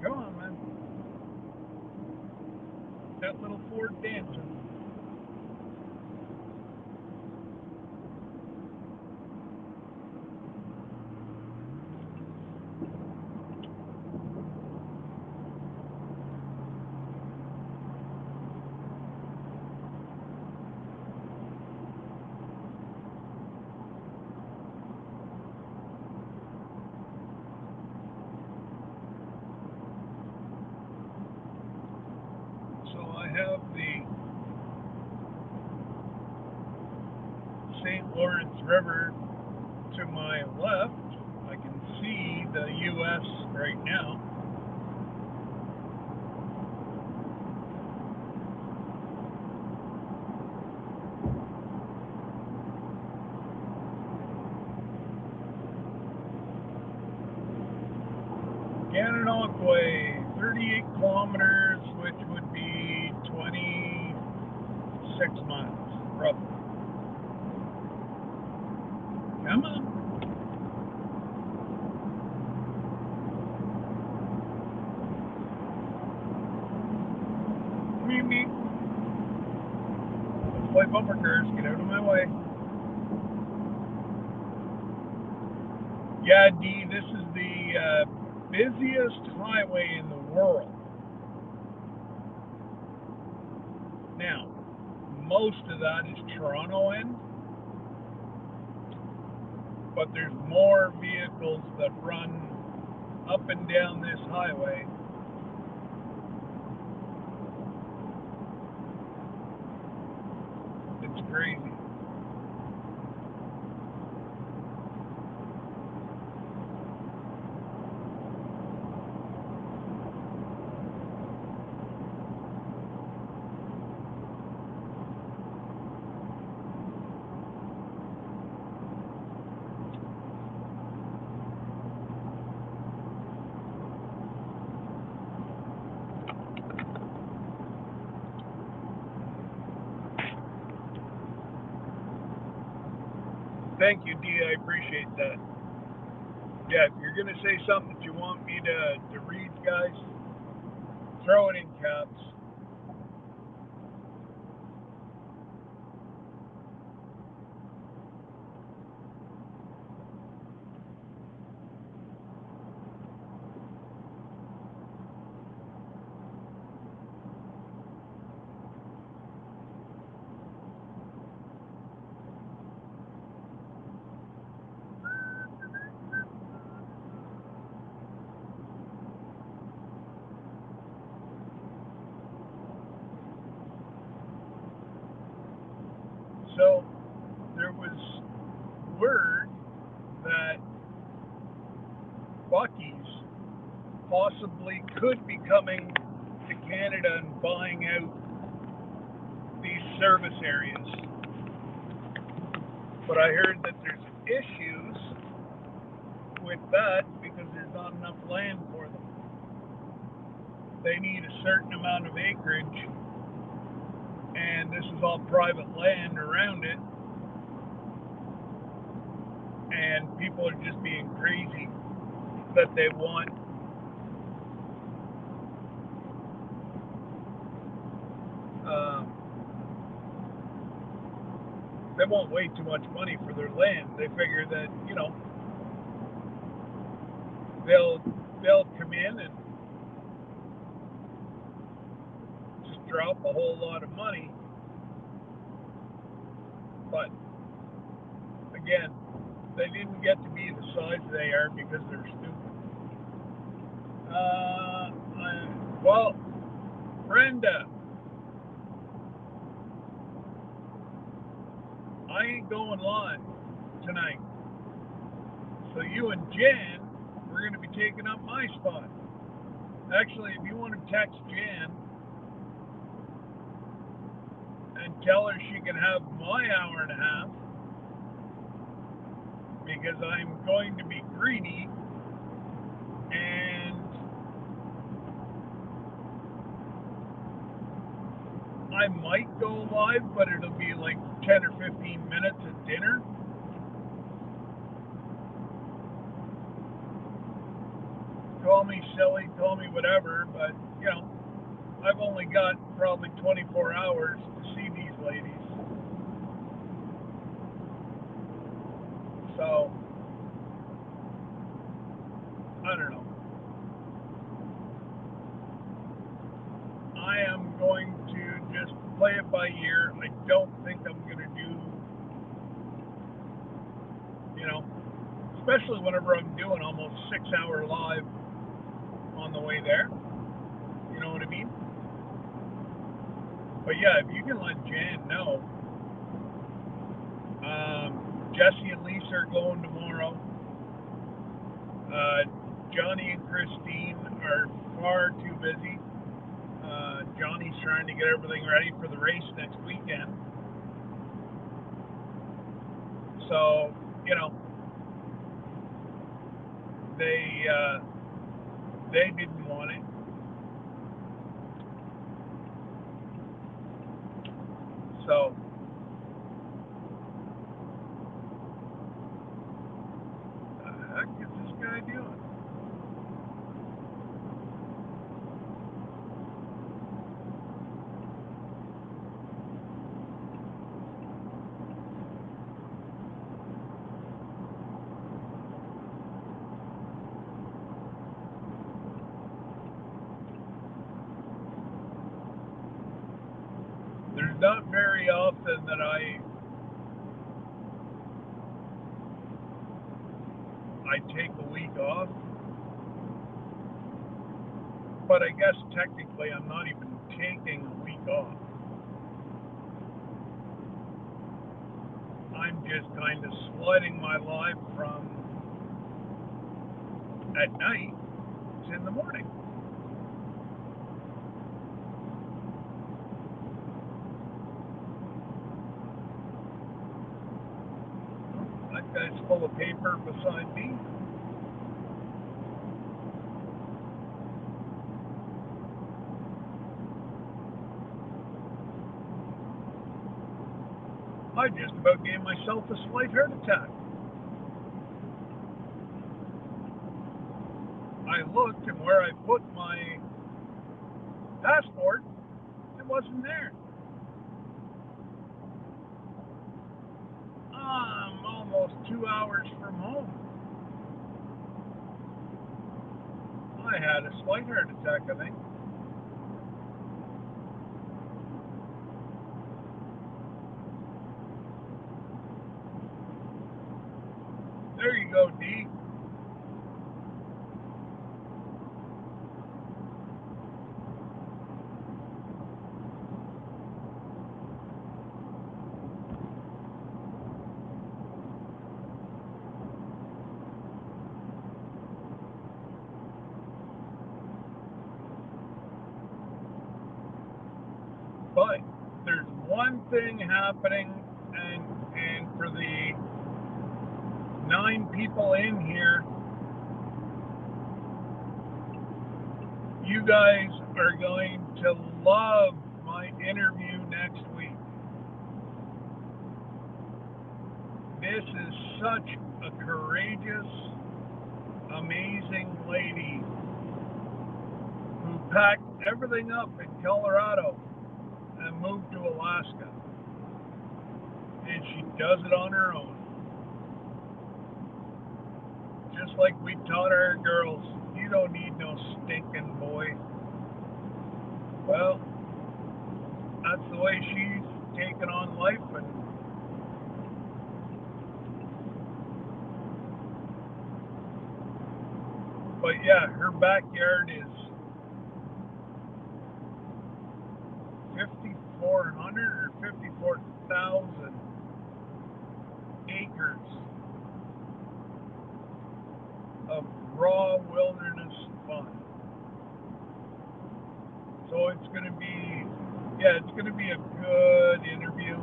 Come on, man. That little Ford dancing. So I have the St. Lawrence River to my left. I can see the U.S. right now. Gananoque Way, 38 kilometers, which would be 26 miles, roughly. Come on. Yeah, D, this is the busiest highway in the world. Now, most of that is Toronto end, but there's more vehicles that run up and down this highway. It's crazy. Thank you, D. I appreciate that. Yeah, if you're going to say something that you want me to read, guys, throw it in caps. So there was word that Buc-ee's possibly could be coming to Canada and buying out these service areas. But I heard that there's issues with that because there's not enough land for them. They need a certain amount of acreage, and this is all private land around it, and people are just being crazy that they want they want way too much money for their land. They figure that, they'll come in and just drop a whole lot of money. But again, they didn't get to be the size they are because they're stupid. Well, Brenda, I ain't going live tonight. So you and Jan, we're going to be taking up my spot. Actually, if you want to text Jan and tell her she can have my hour and a half, because I'm going to be greedy and I might go live, but it'll be like 10 or 15 minutes at dinner. Call me silly, call me whatever, but I've only got probably 24 hours to see these ladies. So, I don't know. I am going to just play it by ear. I don't think I'm going to do, especially whenever I'm doing almost 6-hour live on the way there. You know what I mean? But yeah, if you can let Jan know. Jesse and Lisa are going tomorrow. Johnny and Christine are far too busy. Johnny's trying to get everything ready for the race next weekend. So, they didn't want it. So, what the heck is this guy doing? not very often that I take a week off, but I guess technically I'm not even taking a week off. I'm just kind of splitting my life from at night to in the morning. That guy's full of paper beside me. I just about gave myself a slight heart attack. I looked, and where I put my passport, it wasn't there. I'm almost 2 hours from home. I had a slight heart attack, I think. There you go, D. But there's one thing happening, and for the 9 people in here, you guys are going to love my interview next week. This is such a courageous, amazing lady who packed everything up in Colorado and moved to Alaska. And she does it on her own. Just like we taught our girls, you don't need no stinking boy. Well, that's the way she's taken on life. But yeah, her backyard is 5,400 or 54,000 acres of raw wilderness fun. So it's going to be, it's going to be a good interview.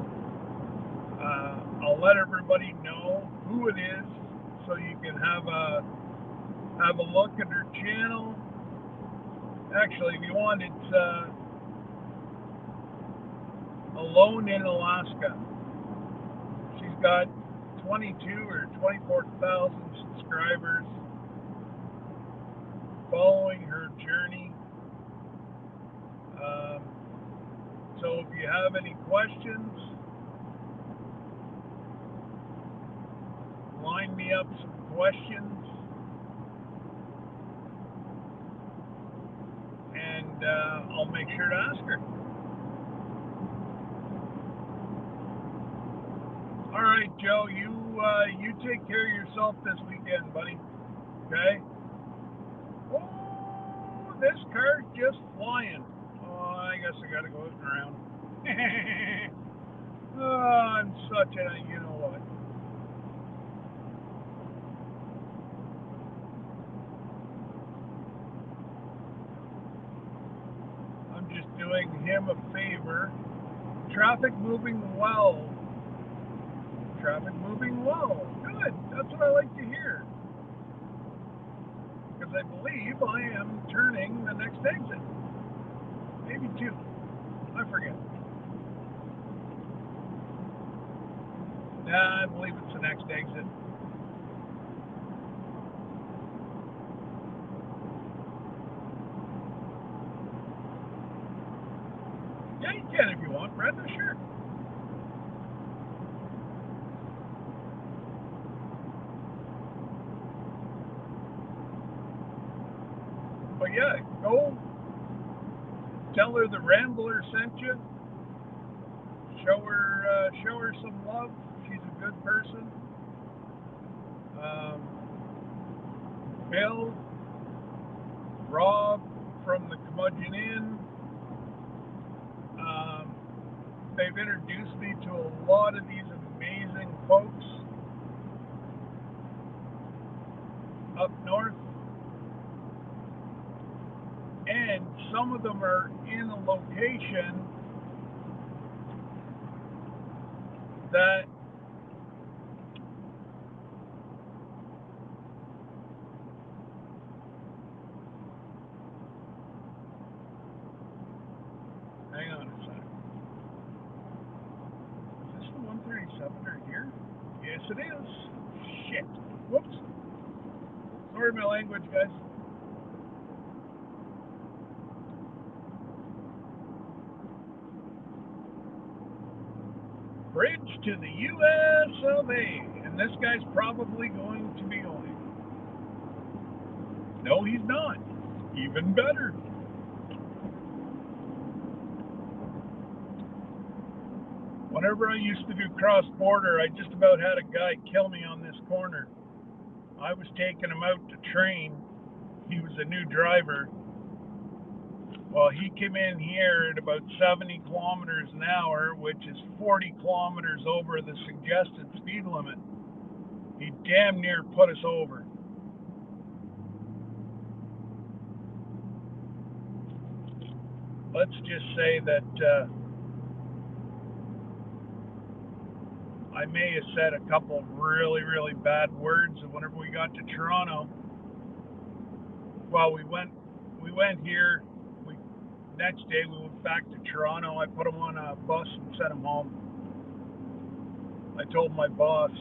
I'll let everybody know who it is, so you can have a look at her channel. Actually, if you want, it's Alone in Alaska. She's got 22 or 24,000 subscribers following her journey. So if you have any questions, line me up some questions, and I'll make sure to ask her. All right, Joe, you take care of yourself this weekend, buddy. Okay? Oh, this car's just flying. Oh, I guess I gotta go looking around. Oh, I'm such a, you know what. I'm just doing him a favor. Traffic moving well. Traffic moving well. Good. That's what I like to hear. Because I believe I am turning the next exit. Maybe 2. I forget. Nah, I believe it's the next exit. Yeah, you can if you want, Brenda, sure. But yeah, go tell her the Rambler sent you. show her some love. She's a good person. Um, Bill, Rob from the Curmudgeon Inn. They've introduced me to a lot of these amazing folks up north, and some of them are in a location that hang on a second. Is this the 137 right here? Yes, it is. Shit. Whoops. Sorry, my language, guys. Bridge to the U.S. of A. And this guy's probably going to be going. No, he's not. Even better. Whenever I used to do cross-border, I just about had a guy kill me on this corner. I was taking him out to train. He was a new driver. Well, he came in here at about 70 kilometers an hour, which is 40 kilometers over the suggested speed limit. He damn near put us over. Let's just say that I may have said a couple of really, really bad words. And whenever we got to Toronto, well, we went here. Next day we went back to Toronto. I put him on a bus and sent him home. I told my boss,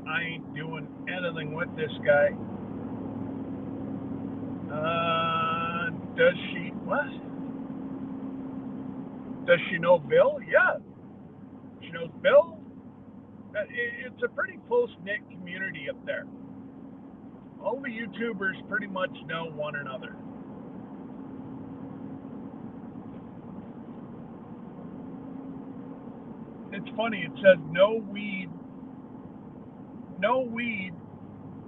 I ain't doing anything with this guy. Does she, what? Does she know Bill? Yeah. She knows Bill. It's a pretty close-knit community up there. All the YouTubers pretty much know one another. It's funny, it says no weed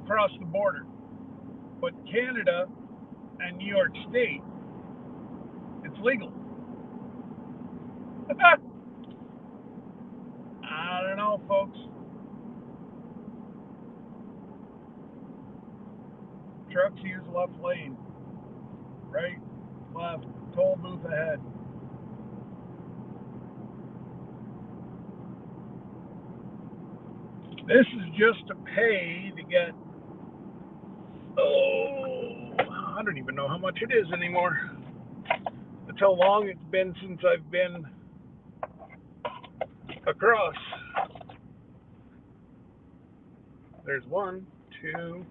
across the border. But Canada and New York State, it's legal. I don't know, folks. Trucks use left lane. Right, left, toll booth ahead. This is just to pay to get, I don't even know how much it is anymore. That's how long it's been since I've been across. There's 1, 2,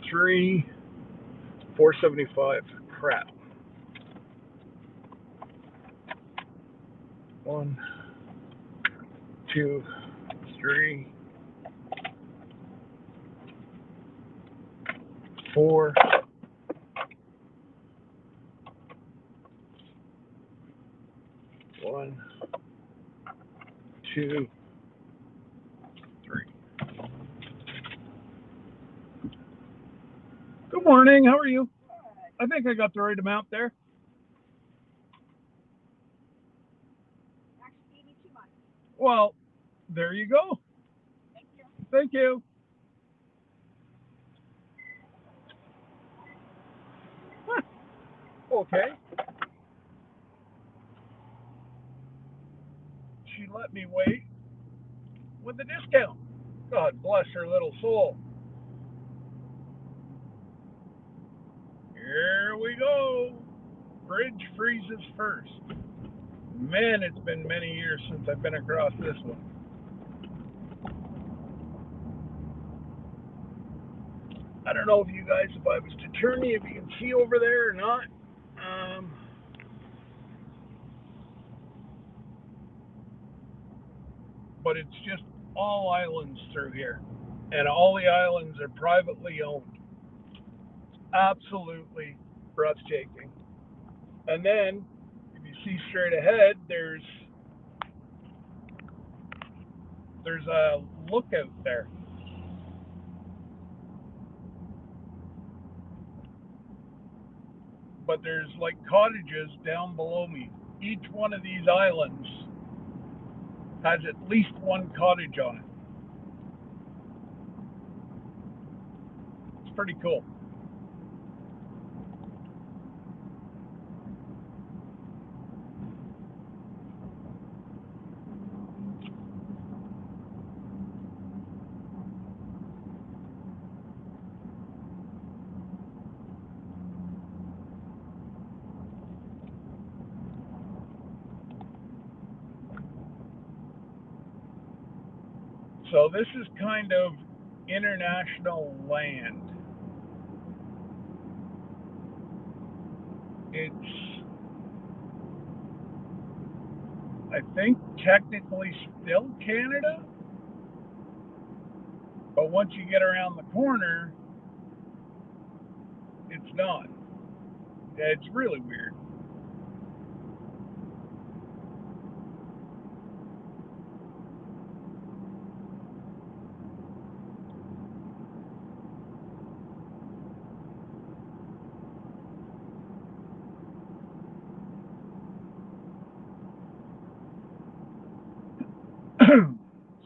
3, 475. Crap. 1, 2, 3, 4. 1, 2, 3. Good morning. How are you? I think I got the right amount there. Well, there you go. Thank you. Huh. Okay. She let me wait with the discount. God bless her little soul. Here we go. Bridge freezes first. Man, it's been many years since I've been across this one. I don't know if you guys, if I was to turn you, if you can see over there or not. But it's just all islands through here. And all the islands are privately owned. Absolutely breathtaking. And then, if you see straight ahead, there's a lookout there. But there's like cottages down below me. Each one of these islands has at least one cottage on it. It's pretty cool. So this is kind of international land. It's, I think, technically still Canada, but once you get around the corner, it's not. It's really weird.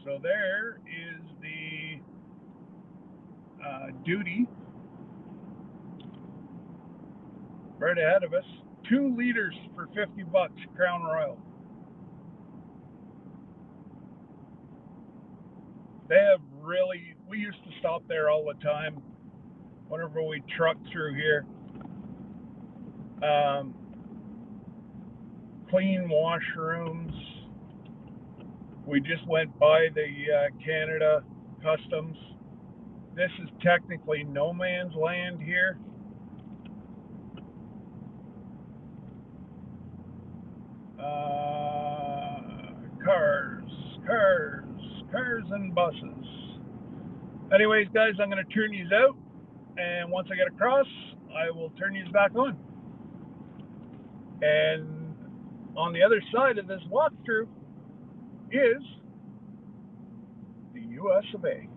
So there is the duty right ahead of us. 2 liters for $50, Crown Royal. They have really, we used to stop there all the time whenever we trucked through here. Clean washrooms. We just went by the Canada Customs. This is technically no man's land here. Cars and buses. Anyways, guys, I'm going to turn these out, and once I get across, I will turn these back on. And on the other side of this walkthrough is the US of A.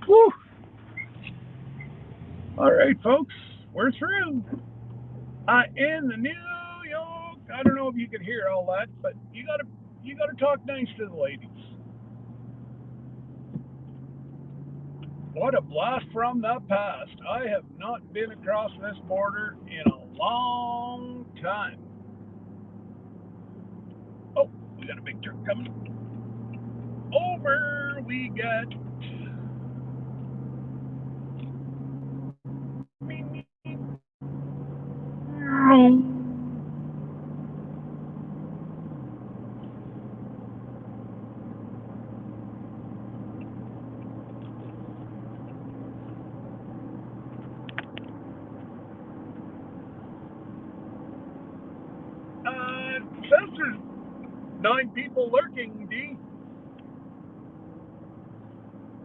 Whew. All right, folks, we're through. In the New York, I don't know if you could hear all that, but you gotta talk nice to the ladies. What a blast from the past! I have not been across this border in a long time. Oh, we got a big truck coming. Over we get. Says there's 9 people lurking, D.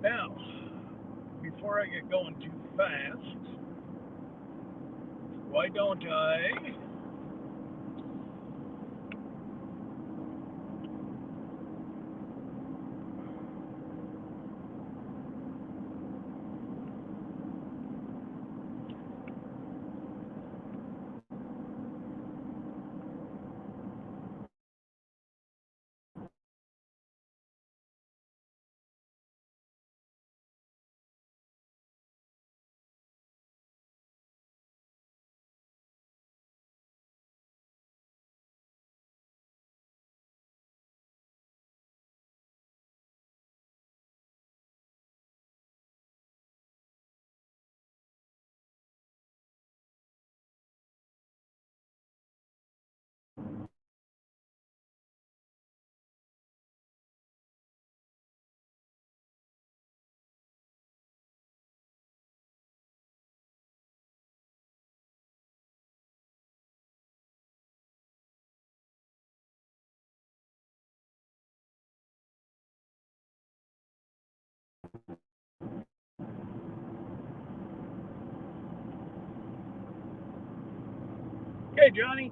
Now, before I get going too fast, why don't I Okay, Johnny.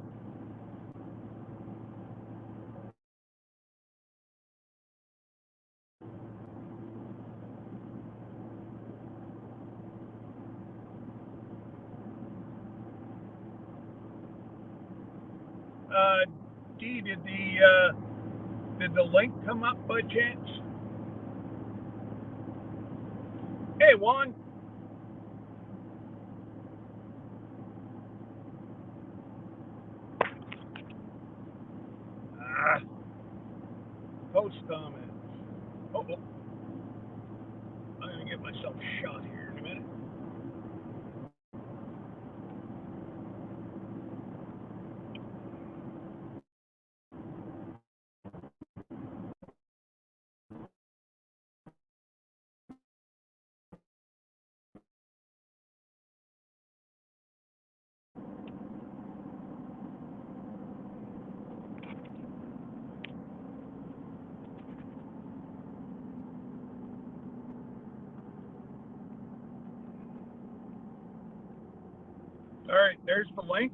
D, did the link come up by chance? Hey, Juan. Post comments. Oh, I'm gonna get myself shot here in a minute. All right, there's the link.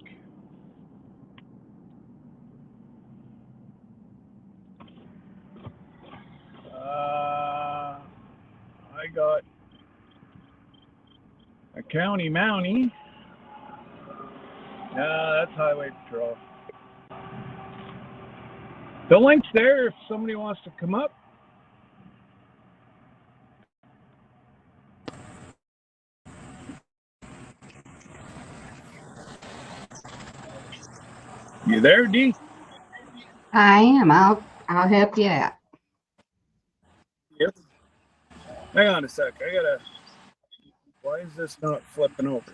I got a county mountie. That's Highway Patrol. The link's there if somebody wants to come up. You there, D? I am. I'll help you out. Yep. Hang on a sec. I gotta. Why is this not flipping over?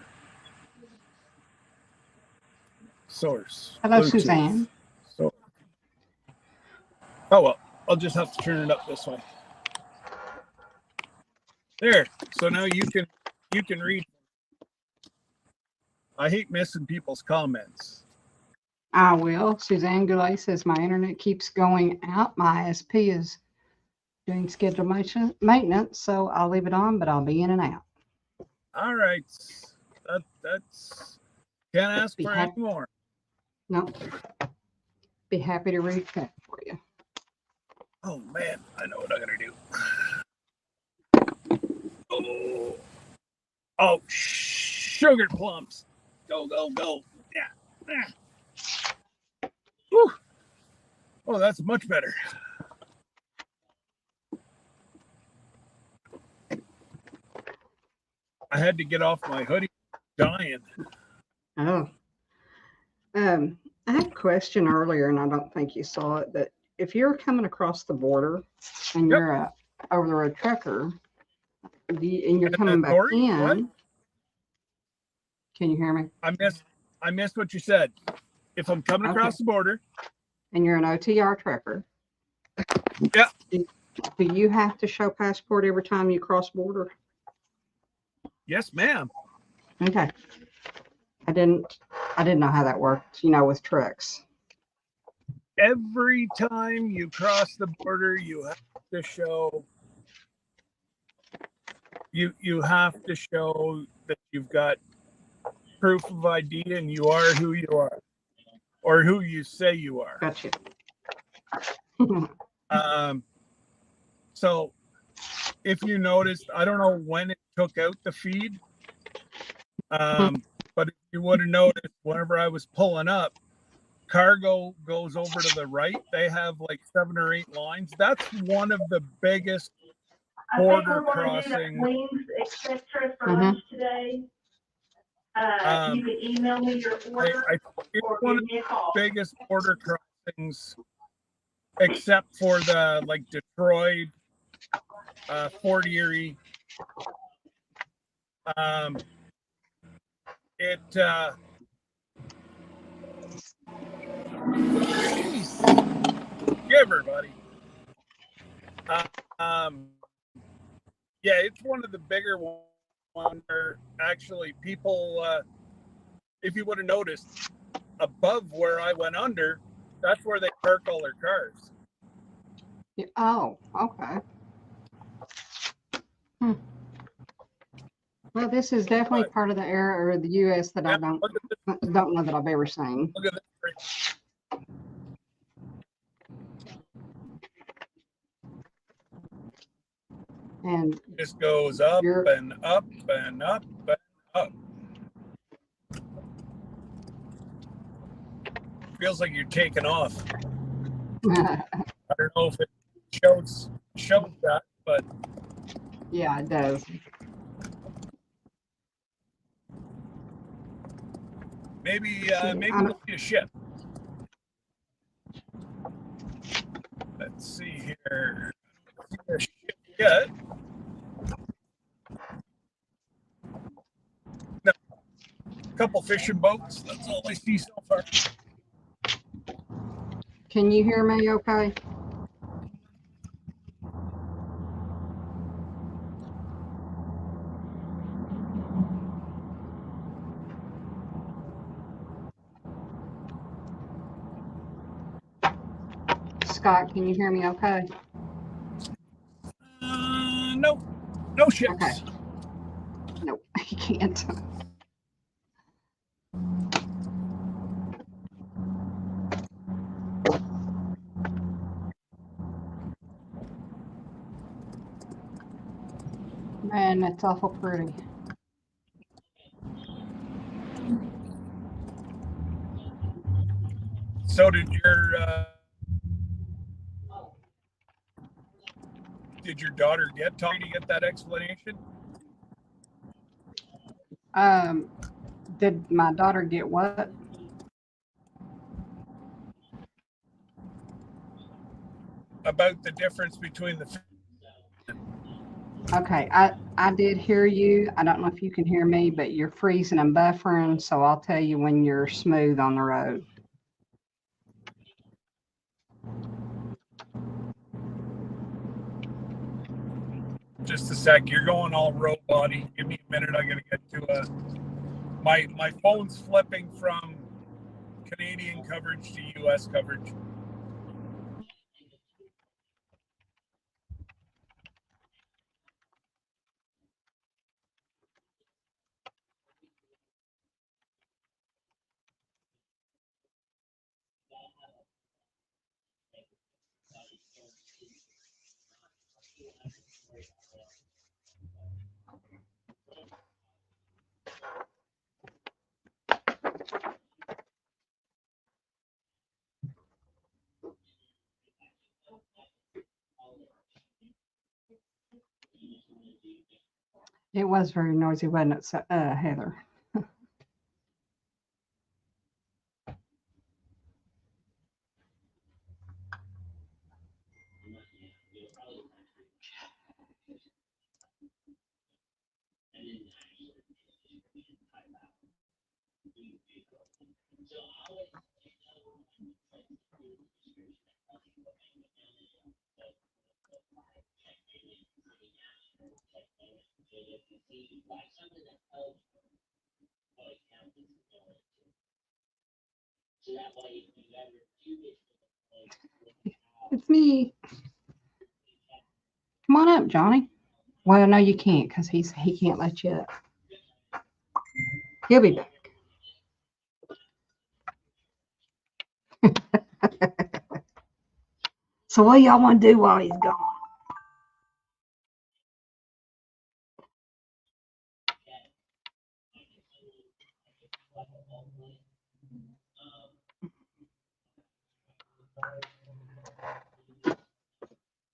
Source. Hello, Bluetooth. Suzanne. So. Oh well, I'll just have to turn it up this way. There. So now you can read. I hate missing people's comments. I will. Suzanne Goulet says my internet keeps going out. My ISP is doing scheduled maintenance, so I'll leave it on, but I'll be in and out. All right. That's can't ask for any more. No. Be happy to read that for you. Oh man, I know what I'm gonna do. Oh, Oh, oh, sugar plums. Go, go, go. Yeah. Whew. Oh, that's much better. I had to get off my hoodie. Dying. Oh. I had a question earlier, and I don't think you saw it, but if you're coming across the border and Yep. you're a over the road trucker, and you're And coming back Tori, in, what? can you hear me? I missed what you said. If I'm coming across the border, and you're an OTR trucker, yeah. do you have to show passport every time you cross border? Yes, ma'am. Okay. I didn't know how that worked, with trucks. Every time you cross the border, you have to show you have to show that you've got proof of ID and you are who you are, or who you say you are. Gotcha. So if you noticed, I don't know when it took out the feed, but if you would have noticed, whenever I was pulling up, cargo goes over to the right. They have like 7 or 8 lines. That's one of the biggest border crossings. For lunch today. You can email me your order it's or one give of me a call. the biggest border crossings, except for the like Detroit, Fort Erie. Give her, buddy. Yeah, it's one of the bigger ones where actually people, if you would have noticed, above where I went under, that's where they park all their cars. Oh, okay. Well, this is definitely part of the area or the U.S. that I don't know that I've ever seen. Look at this. And this goes up and up and up and up. Feels like you're taking off. I don't know if it shows that, but yeah, it does. Maybe we'll see a ship. Let's see here. I don't see a ship yet. No. A couple fishing boats. That's all I see so far. Can you hear me okay? Scott, can you hear me okay? No. No ships. Okay. Nope, you can't. Man, that's awful pretty. So did your daughter get Tommy to get that explanation? Did my daughter get what? About the difference between the. Okay, I did hear you. I don't know if you can hear me, but you're freezing and buffering, so I'll tell you when you're smooth on the road. Just a sec. You're going all robot-y. Give me a minute. I gotta get to my phone's flipping from Canadian coverage to U.S. coverage. It was very noisy, wasn't it, Heather? It's me. Come on up, Johnny. Well, no, you can't because he can't let you up. He'll be back. So what y'all want to do while he's gone?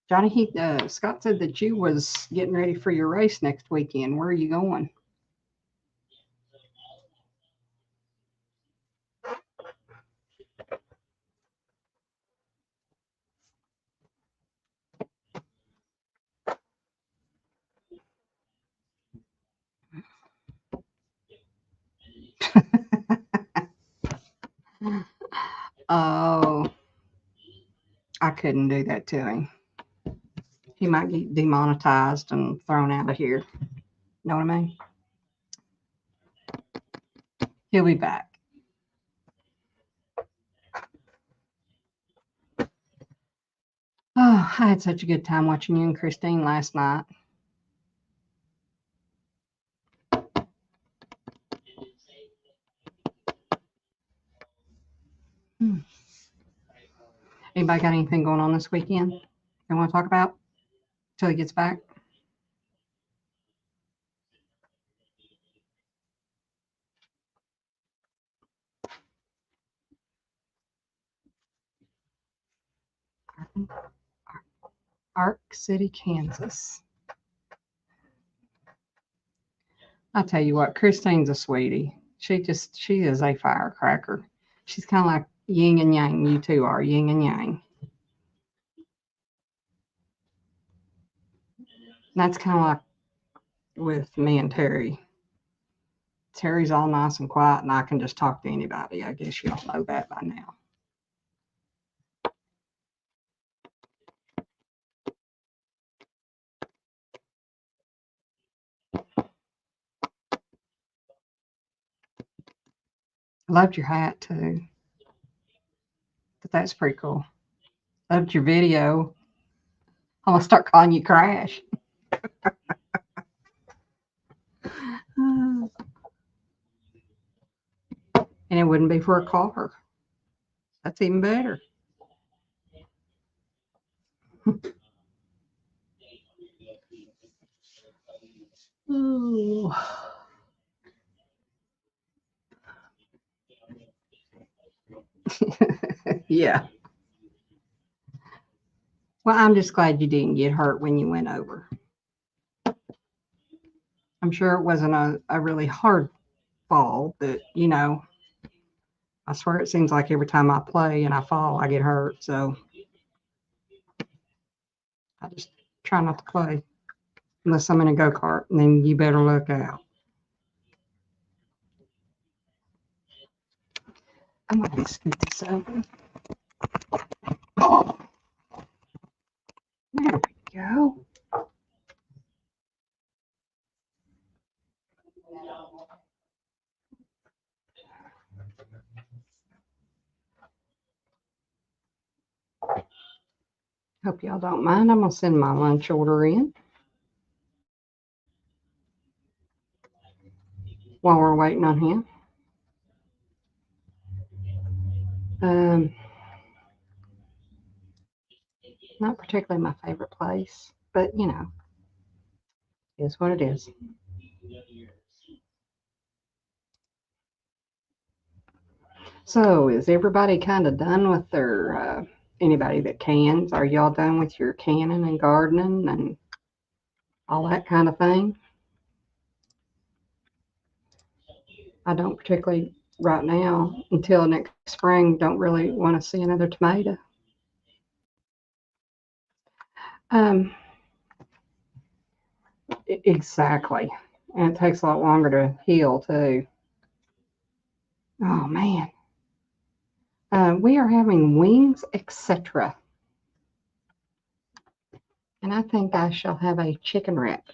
Johnny, Scott said that you was getting ready for your race next weekend. Where are you going? Oh, I couldn't do that to him. He might get demonetized and thrown out of here. Know what I mean? He'll be back. Oh, I had such a good time watching you and Christine last night. Anybody got anything going on this weekend they want to talk about till he gets back? Ark City, Kansas. I tell you what, Christine's a sweetie. She is a firecracker. She's kind of like yin and yang. You two are yin and yang. And that's kind of like with me and Terry. Terry's all nice and quiet, and I can just talk to anybody. I guess you all know that by now. Loved your hat too. But that's pretty cool. Loved your video. I'm gonna start calling you Crash. And it wouldn't be for a car. That's even better. Ooh. Yeah. Well, I'm just glad you didn't get hurt when you went over. I'm sure it wasn't a really hard fall, but I swear it seems like every time I play and I fall, I get hurt. So I just try not to play unless I'm in a go-kart, and then you better look out. I'm going to scoot this over. Oh, there we go. Hope y'all don't mind. I'm going to send my lunch order in while we're waiting on him. Not particularly my favorite place, but it is what it is. So is everybody kind of done with their, anybody that cans? Are y'all done with your canning and gardening and all that kind of thing? I don't particularly right now until next spring. Don't really want to see another tomato. Exactly, and it takes a lot longer to heal too. Oh man, we are having wings, etc. And I think I shall have a chicken wrap.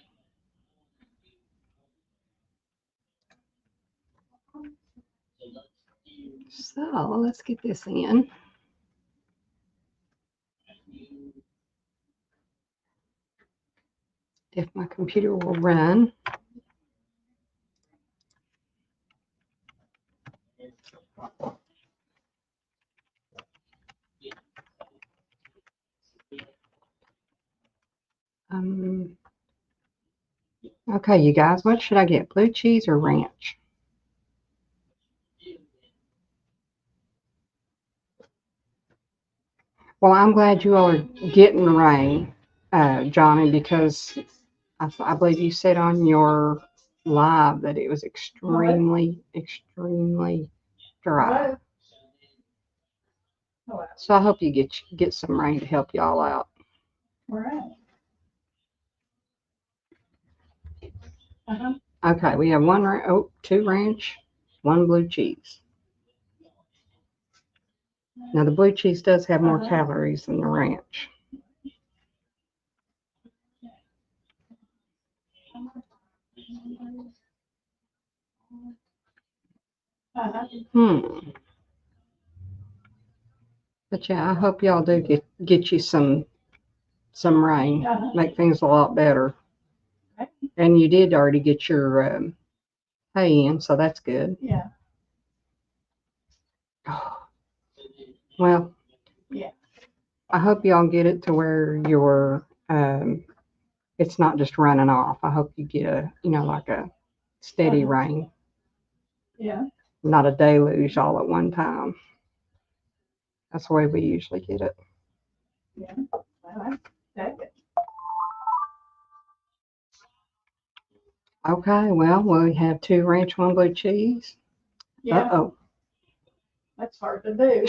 So let's get this in. If my computer will run. Okay, you guys, what should I get? Blue cheese or ranch? Well, I'm glad you all are getting rain, Johnny, because I believe you said on your live that it was extremely, extremely dry. So I hope you get some rain to help y'all out. All right. Okay, we have two ranch, one blue cheese. Now the blue cheese does have more calories than the ranch. But yeah, I hope y'all do get you some rain, make things a lot better. And you did already get your hay in, so that's good. Yeah. Well, yeah. I hope y'all get it to where your it's not just running off. I hope you get a like a steady rain. Yeah. Not a deluge all at one time. That's the way we usually get it. Yeah. I like it. Okay, well, we have two ranch, one blue cheese. Yeah. Uh-oh. That's hard to do.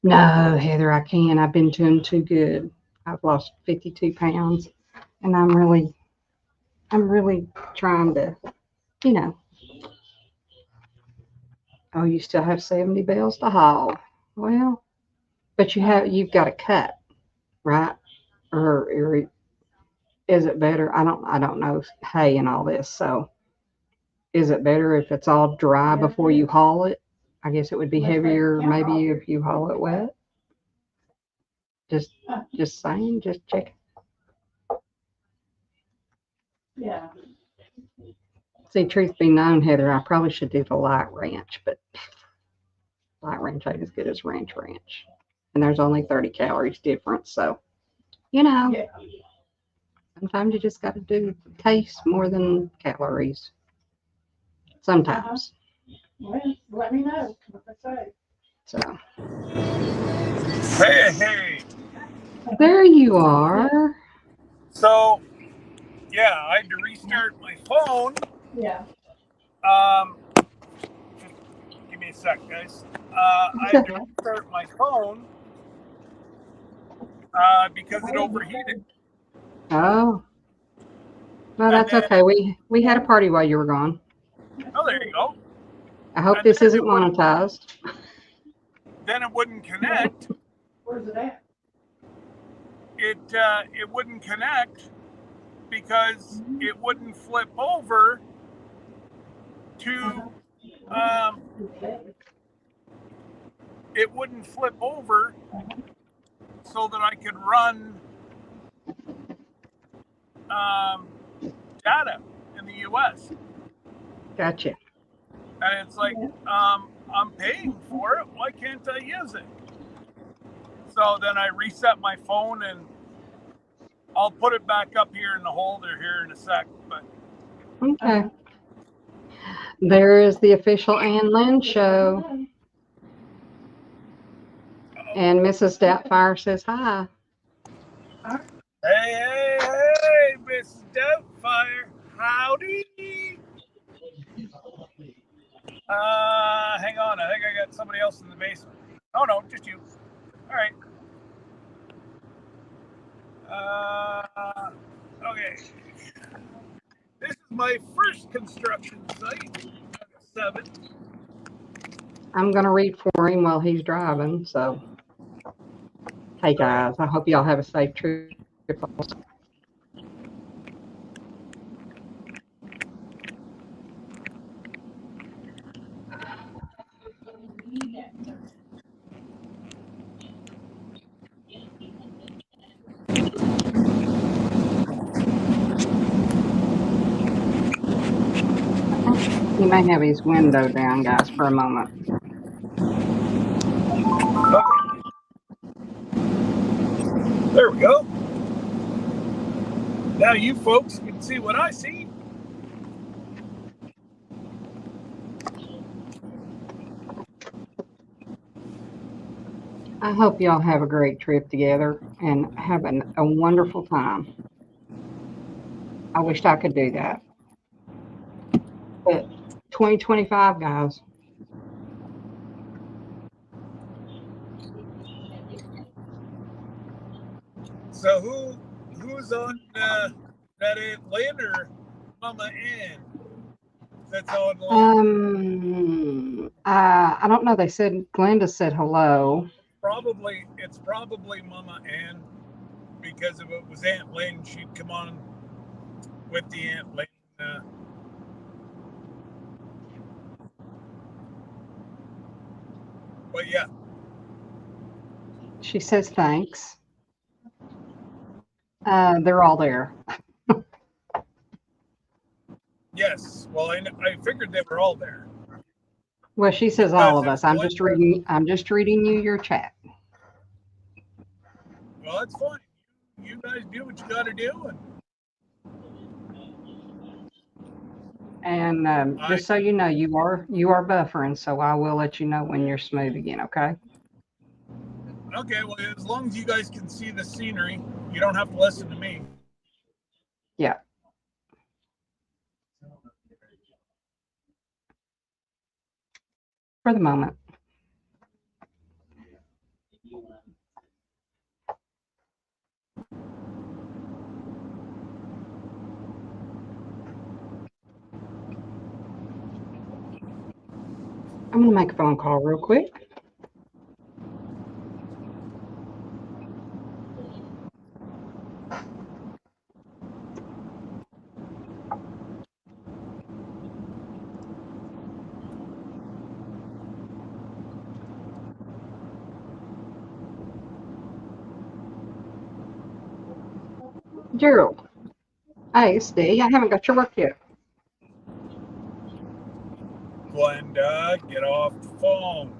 No, Heather, I can't. I've been doing too good. I've lost 52 pounds, and I'm really trying to, Oh, you still have 70 bales to haul. Well, but you've got to cut, right? Or is it better? I don't know hay and all this. So is it better if it's all dry before you haul it? I guess it would be heavier maybe if you haul it wet. Just saying, just check. Yeah. See, truth be known, Heather, I probably should do the light ranch, but light ranch ain't as good as ranch. And there's only 30 calories difference. So, Yeah. sometimes you just got to do taste more than calories. Sometimes. Well, let me know what I say. So. Hey. There you are. So, yeah, I had to restart my phone. Yeah. Give me a sec, guys. I had to restart my phone because it overheated. Oh. Well, that's okay. We had a party while you were gone. Oh, there you go. I hope this isn't monetized. Then it wouldn't connect. Where's it at? It wouldn't connect because it wouldn't flip over to it wouldn't flip over so that I could run data in the US. Gotcha. And it's like, I'm paying for it. Why can't I use it? So then I reset my phone, and I'll put it back up here in the holder here in a sec. But okay. There is the official Ann Lynn show. And Mrs. Doubtfire says hi. Hey, Mrs. Doubtfire. Howdy. Hang on. I think I got somebody else in the basement. Oh, no, just you. All right. Okay. This is my first construction site. 7. I'm going to read for him while he's driving. So, hey guys, I hope y'all have a safe trip. He may have his window down, guys, for a moment. Okay. There we go. Now you folks can see what I see. I hope y'all have a great trip together and have a wonderful time. I wished I could do that. But 2025, guys. So who's on that Lynn or Mama Ann? That's on Lynn. I don't know. They said Glenda said hello. It's probably Mama Ann, because if it was Aunt Lynn, she'd come on with the Aunt Lynn. But yeah. She says thanks. They're all there. Yes. Well, I figured they were all there. Well, she says all of us. I'm just reading you your chat. Well, that's fine. You guys do what you got to do. And just so you know, you are buffering, so I will let you know when you're smooth again. Okay. Okay. Well, as long as you guys can see the scenery, you don't have to listen to me. Yeah. For the moment. I'm going to make a phone call real quick. Gerald. Hey, it's Dee. I haven't got your work yet. Glenda, get off the phone.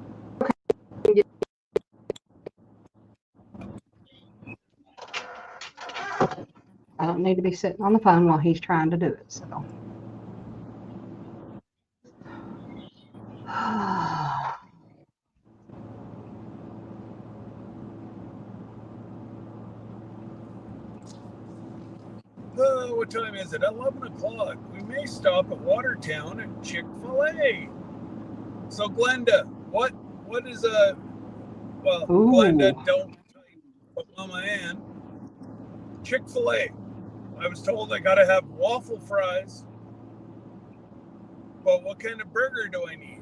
I don't need to be sitting on the phone while he's trying to do it. So. What time is it? 11 o'clock. We may stop at Watertown and Chick-fil-A. So, Glenda, what is well, Ooh. Glenda, don't type, but Mama Ann. Chick-fil-A. I was told I got to have waffle fries. But what kind of burger do I need?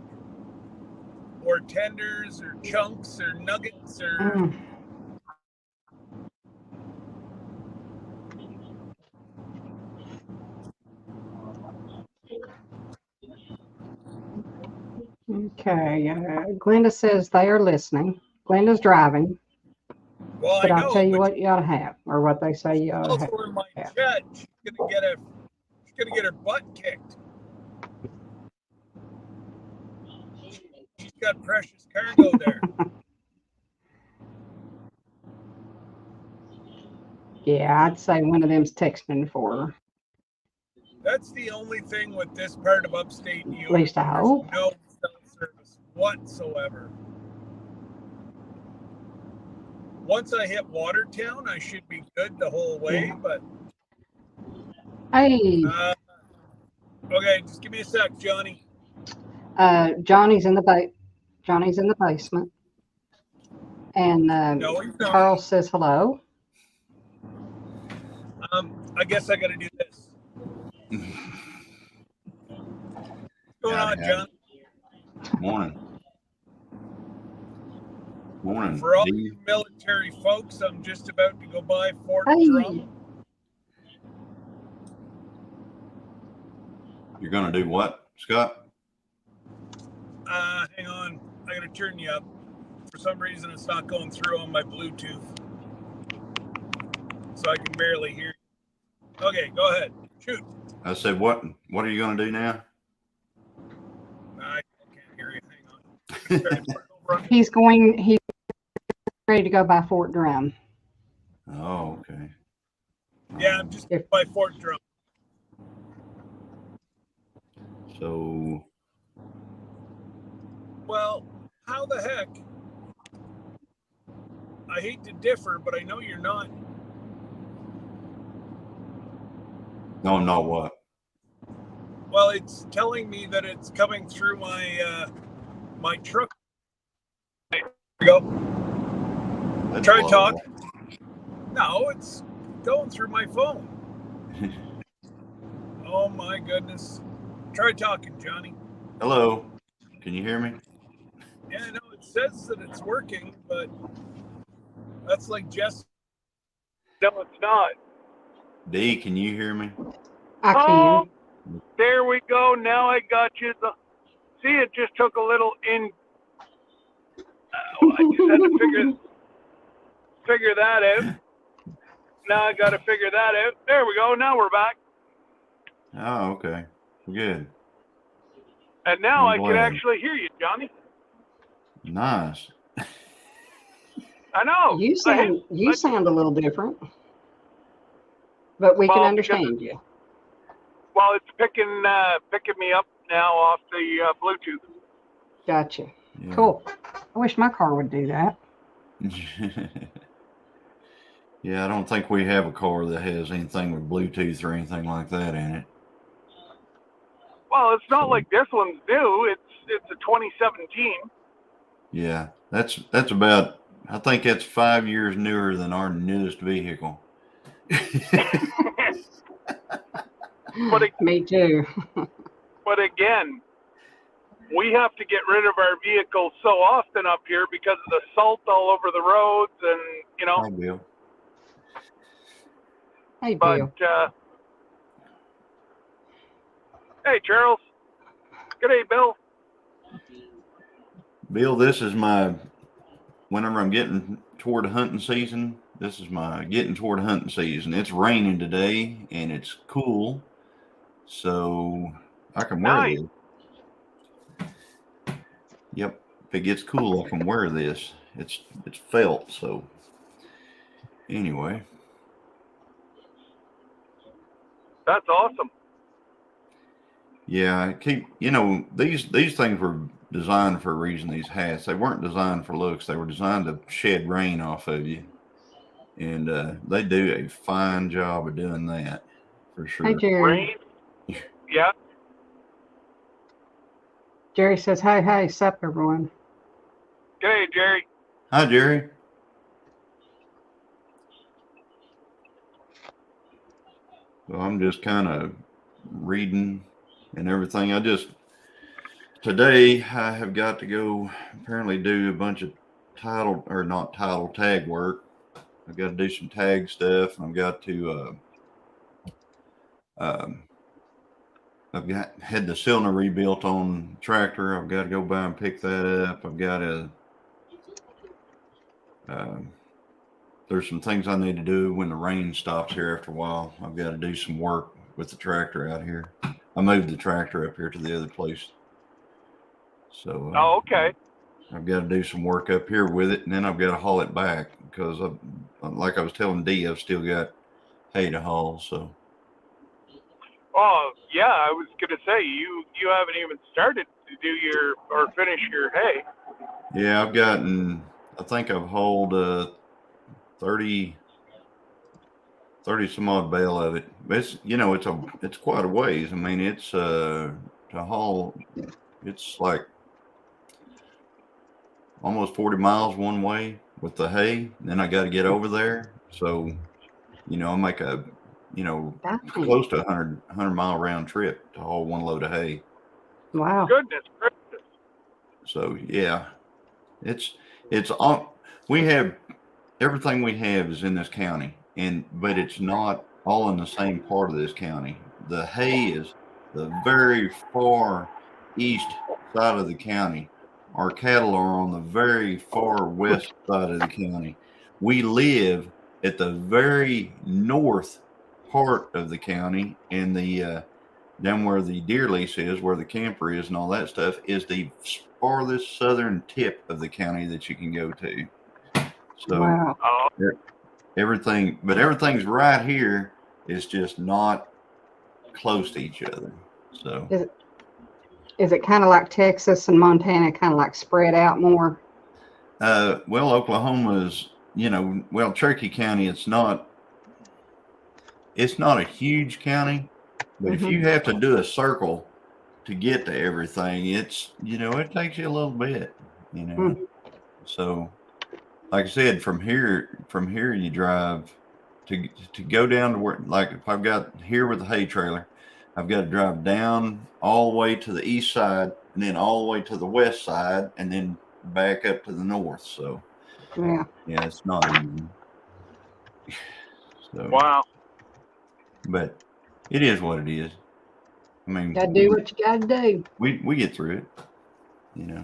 Or tenders, or chunks, or nuggets, or... Okay. Glenda says they are listening. Glenda's driving. Well, but I I'll know, tell you what you ought to have, or what they say you ought to have. Also in my chat, she's gonna get her butt kicked. She's got precious cargo there. Yeah, I'd say one of them's texting for her. That's the only thing with this part of upstate New York. At least I hope. No cell service whatsoever. Once I hit Watertown, I should be good the whole way, Yeah. but... Hey. Okay, just give me a sec, Johnny. Johnny's in the Johnny's in the basement, and No, he's not. Charles says hello. I guess I got to do this. What's going on, John? Morning. Morning. For all you military folks, I'm just about to go by Fort Hey. Drum. You're going to do what, Scott? Hang on. I got to turn you up. For some reason, it's not going through on my Bluetooth. So I can barely hear you. Okay, go ahead. Shoot. I said, what are you going to do now? I can't hear you. Hang on. He's ready to go by Fort Drum. Oh, okay. Yeah, I'm just by Fort Drum. So, well, how the heck? I hate to differ, but I know you're not. no, not what? Well, it's telling me that it's coming through my my truck. There we go. That's Try low. talk. No, it's going through my phone. Oh my goodness. Try talking, Johnny. Hello. Can you hear me? Yeah, no, it says that it's working, but that's like Jess. No, it's not. D, can you hear me? I can. There we go. Now I got you. See, it just took a little in. I just had to figure that out. Now I got to figure that out. There we go. Now we're back. Oh, okay. Good. And now I'm I can glad. actually hear you, Johnny. Nice. I know. You sound a little different, but we can understand you. Well, it's picking me up now off the Bluetooth. Gotcha. Yeah. Cool. I wish my car would do that. Yeah, I don't think we have a car that has anything with Bluetooth or anything like that in it. Well, it's not like this one's new. It's a 2017. Yeah, that's about. I think that's 5 years newer than our newest vehicle. Me too. But again, we have to get rid of our vehicles so often up here because of the salt all over the roads, and you know. Hi, Bill. Hey, Bill. But hey, Charles. Good day, Bill. Bill, this is my. Whenever I'm getting toward hunting season, this is my getting toward hunting season. It's raining today and it's cool, so I can wear Nice. this. Yep, if it gets cool, I can wear this. It's felt, so anyway. That's awesome. Yeah, these things were designed for a reason. These hats, they weren't designed for looks. They were designed to shed rain off of you, and they do a fine job of doing that for sure. Hey, Jerry. Rain? Yeah. Jerry says, hey, sup, everyone. Hey, Jerry. Hi, Jerry. So I'm just kind of reading and everything. Today I have got to go apparently do a bunch of tag work. I've got to do some tag stuff. I've got to had the cylinder rebuilt on tractor. I've got to go by and pick that up. I've got to there's some things I need to do when the rain stops here after a while. I've got to do some work with the tractor out here. I moved the tractor up here to the other place. So Oh, okay. I've got to do some work up here with it, and then I've got to haul it back because, like I was telling Dee, I've still got hay to haul. So. Oh yeah, I was gonna say you haven't even started to do or finish your hay. Yeah, I think I've hauled 30 some odd bale of it. It's it's quite a ways. I mean, it's to haul It's like almost 40 miles one way with the hay. Then I got to get over there. So, I make a, Dang. close to 100 mile round trip to haul one load of hay. Wow. Goodness gracious. So yeah, it's all we have. Everything we have is in this county, but it's not all in the same part of this county. The hay is the very far east side of the county. Our cattle are on the very far west side of the county. We live at the very north part of the county, and the down where the deer lease is, where the camper is, and all that stuff is the farthest southern tip of the county that you can go to. So Wow. Oh, everything's right here. It's just not close to each other. So Is it kind of like Texas and Montana, kind of like spread out more? well, Oklahoma's, Cherokee County, it's not a huge county, but if you have to do a circle to get to everything, it's, it takes you a little bit, So like I said, from here you drive to go down to where, like if I've got here with the hay trailer, I've got to drive down all the way to the east side and then all the way to the west side and then back up to the north. So Yeah. it's not easy. So wow. but it is what it is. I mean, Gotta do what you gotta do. we get through it, Yeah.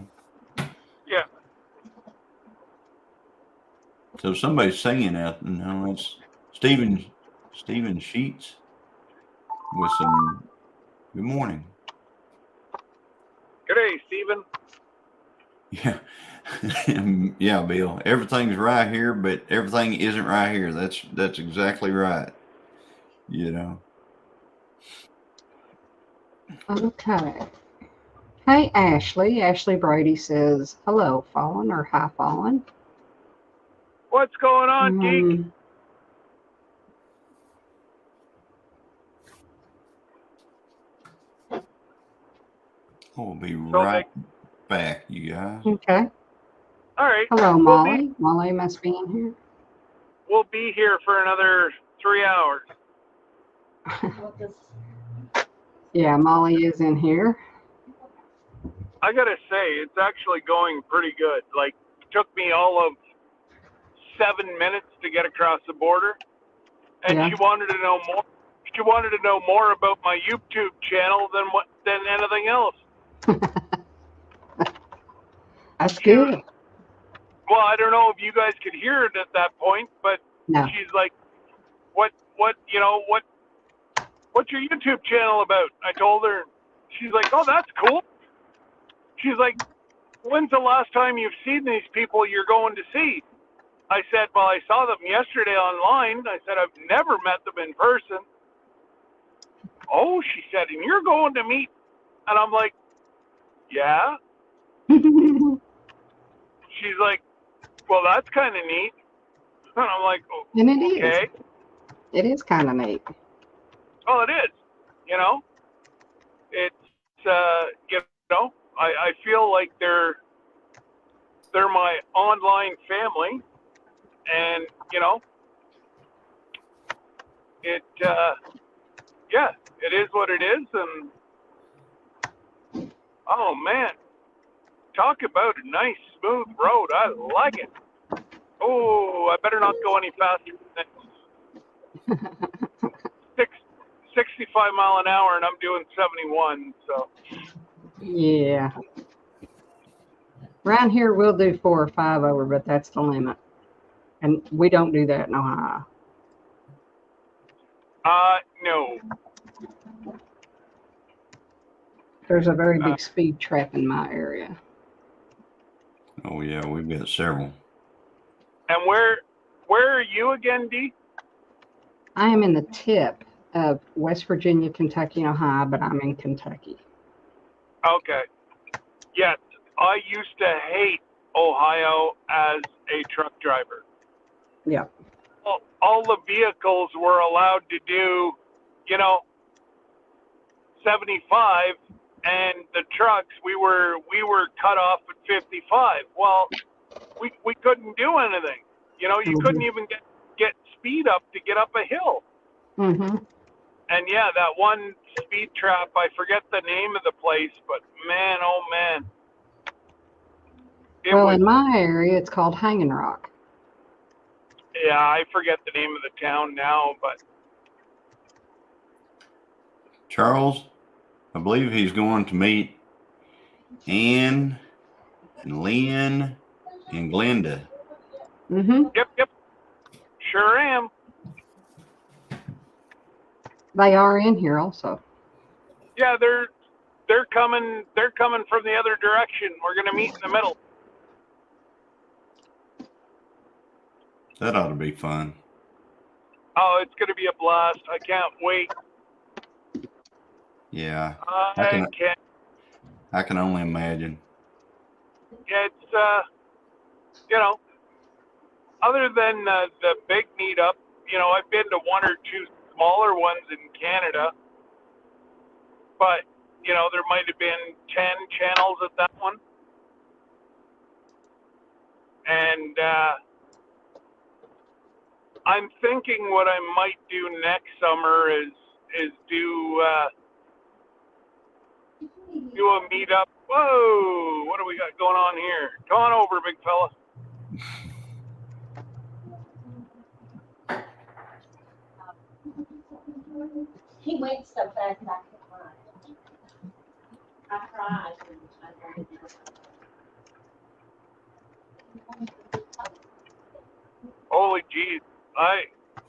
So somebody's singing out, it's Stephen Sheets with some good morning. Good day, Stephen. Yeah. Yeah, Bill. Everything's right here, but everything isn't right here. That's exactly right. Okay. Hey, Ashley. Ashley Brady says, hello, Fallen, or hi, Fallen. What's going on, geek? We'll be right back, you guys. Okay. All right. Hello, Molly. Molly must be in here. We'll be here for another 3 hours. Yeah, Molly is in here. I gotta say, it's actually going pretty good. Like, it took me all of 7 minutes to get across the border, and Yeah. she wanted to know more. She wanted to know more about my YouTube channel than anything else. That's good. Well, I don't know if you guys could hear it at that point, but No. she's like, what's your YouTube channel about? I told her. She's like, oh, that's cool. She's like, when's the last time you've seen these people you're going to see? I said, well, I saw them yesterday online. I said, I've never met them in person. Oh, she said, and you're going to meet? And I'm like, yeah. She's like, well, that's kind of neat. And I'm like, oh, And it okay. is. It is kind of neat. Well, it is. It's I feel like they're my online family, and it it is what it is. And oh man, talk about a nice smooth road. I like it. Oh, I better not go any faster than 65 mile an hour, and I'm doing 71. So Yeah. Around here, we'll do 4 or 5 over, but that's the limit. And we don't do that in Ohio. no. There's a very big speed trap in my area. Oh yeah, we've got several. And where are you again, Dee? I am in the tip of West Virginia, Kentucky, and Ohio, but I'm in Kentucky. Okay. Yes, I used to hate Ohio as a truck driver. Yeah. All the vehicles were allowed to do, 75, and the trucks, we were cut off at 55. Well, we couldn't do anything. You couldn't even get speed up to get up a hill. Mm-hmm. And yeah, that one speed trap, I forget the name of the place, but man, oh man. Well, in my area, it's called Hanging Rock. Yeah, I forget the name of the town now, but. Charles, I believe he's going to meet Ann and Lynn and Glenda. Mm-hmm. Yep. Sure am. They are in here also. Yeah, they're coming from the other direction. We're gonna meet in the middle. That ought to be fun. Oh, it's gonna be a blast. I can't wait. Yeah. I can't. I can only imagine. Yeah, it's other than the big meetup, I've been to one or two smaller ones in Canada, but there might have been 10 channels at that one, and I'm thinking what I might do next summer is do a meetup. Whoa, what do we got going on here? Come on over, big fella. He went so fast I tried. Holy jeez.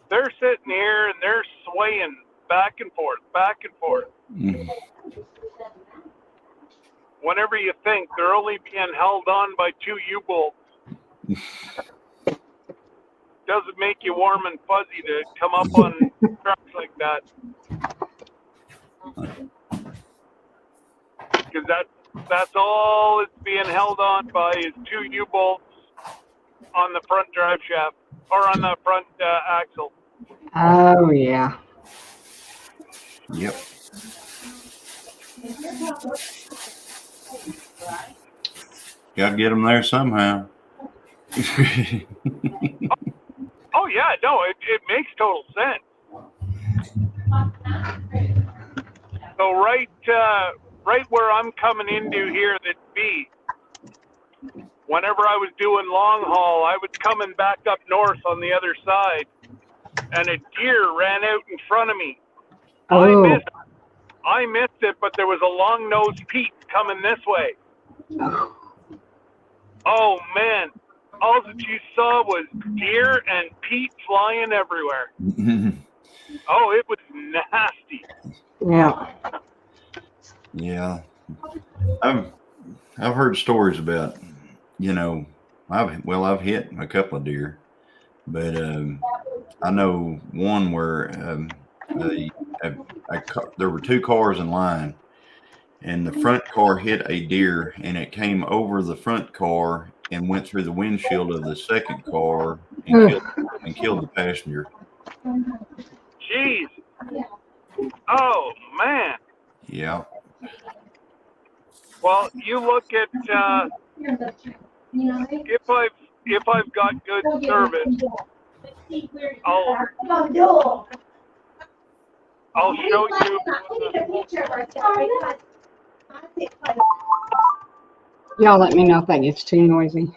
They're sitting here and they're swaying back and forth. Mm. Whenever you think they're only being held on by 2 U-bolts, doesn't make you warm and fuzzy to come up on trucks like that. Because that's all it's being held on by is 2 U-bolts on the front drive shaft or on the front axle. Oh, yeah. Yep. Got to get them there somehow. Oh yeah, no, it makes total sense. So right where I'm coming into here, that B. Whenever I was doing long haul, I was coming back up north on the other side, and a deer ran out in front of me. Oh. I missed it, but there was a long-nosed Pete coming this way. Oh man, all that you saw was deer and Pete flying everywhere. Oh, it was nasty. Yeah. Yeah. I've heard stories about, I've hit a couple of deer, but I know one where there were 2 cars in line, and the front car hit a deer, and it came over the front car and went through the windshield of the second car and killed the passenger. Jeez. Oh man. Yeah. Well, you look at if I've got good service, I'll show you. Y'all let me know if that gets too noisy.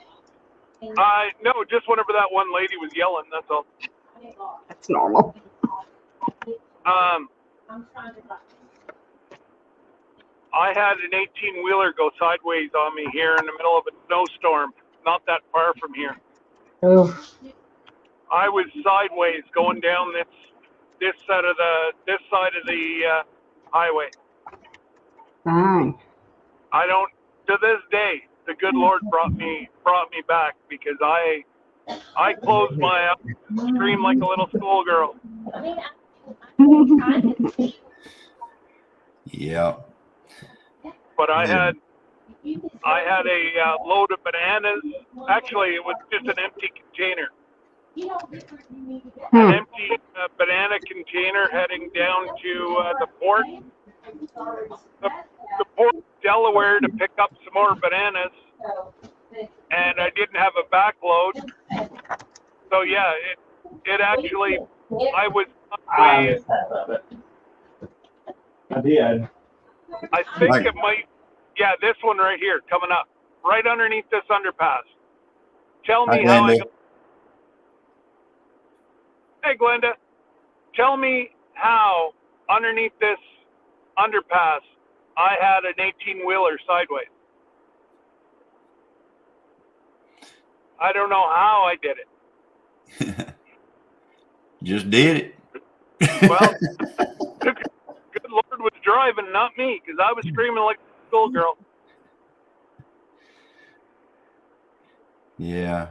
No, just whenever that one lady was yelling, that's all. That's normal. I had an 18-wheeler go sideways on me here in the middle of a snowstorm, not that far from here. Oh. I was sideways going down this side of the highway. Fine. To this day, the good Lord brought me back, because I closed my eyes and screamed like a little schoolgirl. Yeah. But I had a load of bananas. Actually, it was just an empty container. An empty banana container heading down to the port. the port of Delaware to pick up some more bananas, and I didn't have a back load. So yeah, it actually, I was on I way. missed half of it. I did. I think Right. it might. Yeah, this one right here coming up, right underneath this underpass. Tell Hi, me how I Glenda. got. Hey, Glenda, tell me how underneath this underpass I had an 18-wheeler sideways. I don't know how I did it. Just did it. Well, the good Lord was driving, not me, because I was screaming like a schoolgirl. Yeah,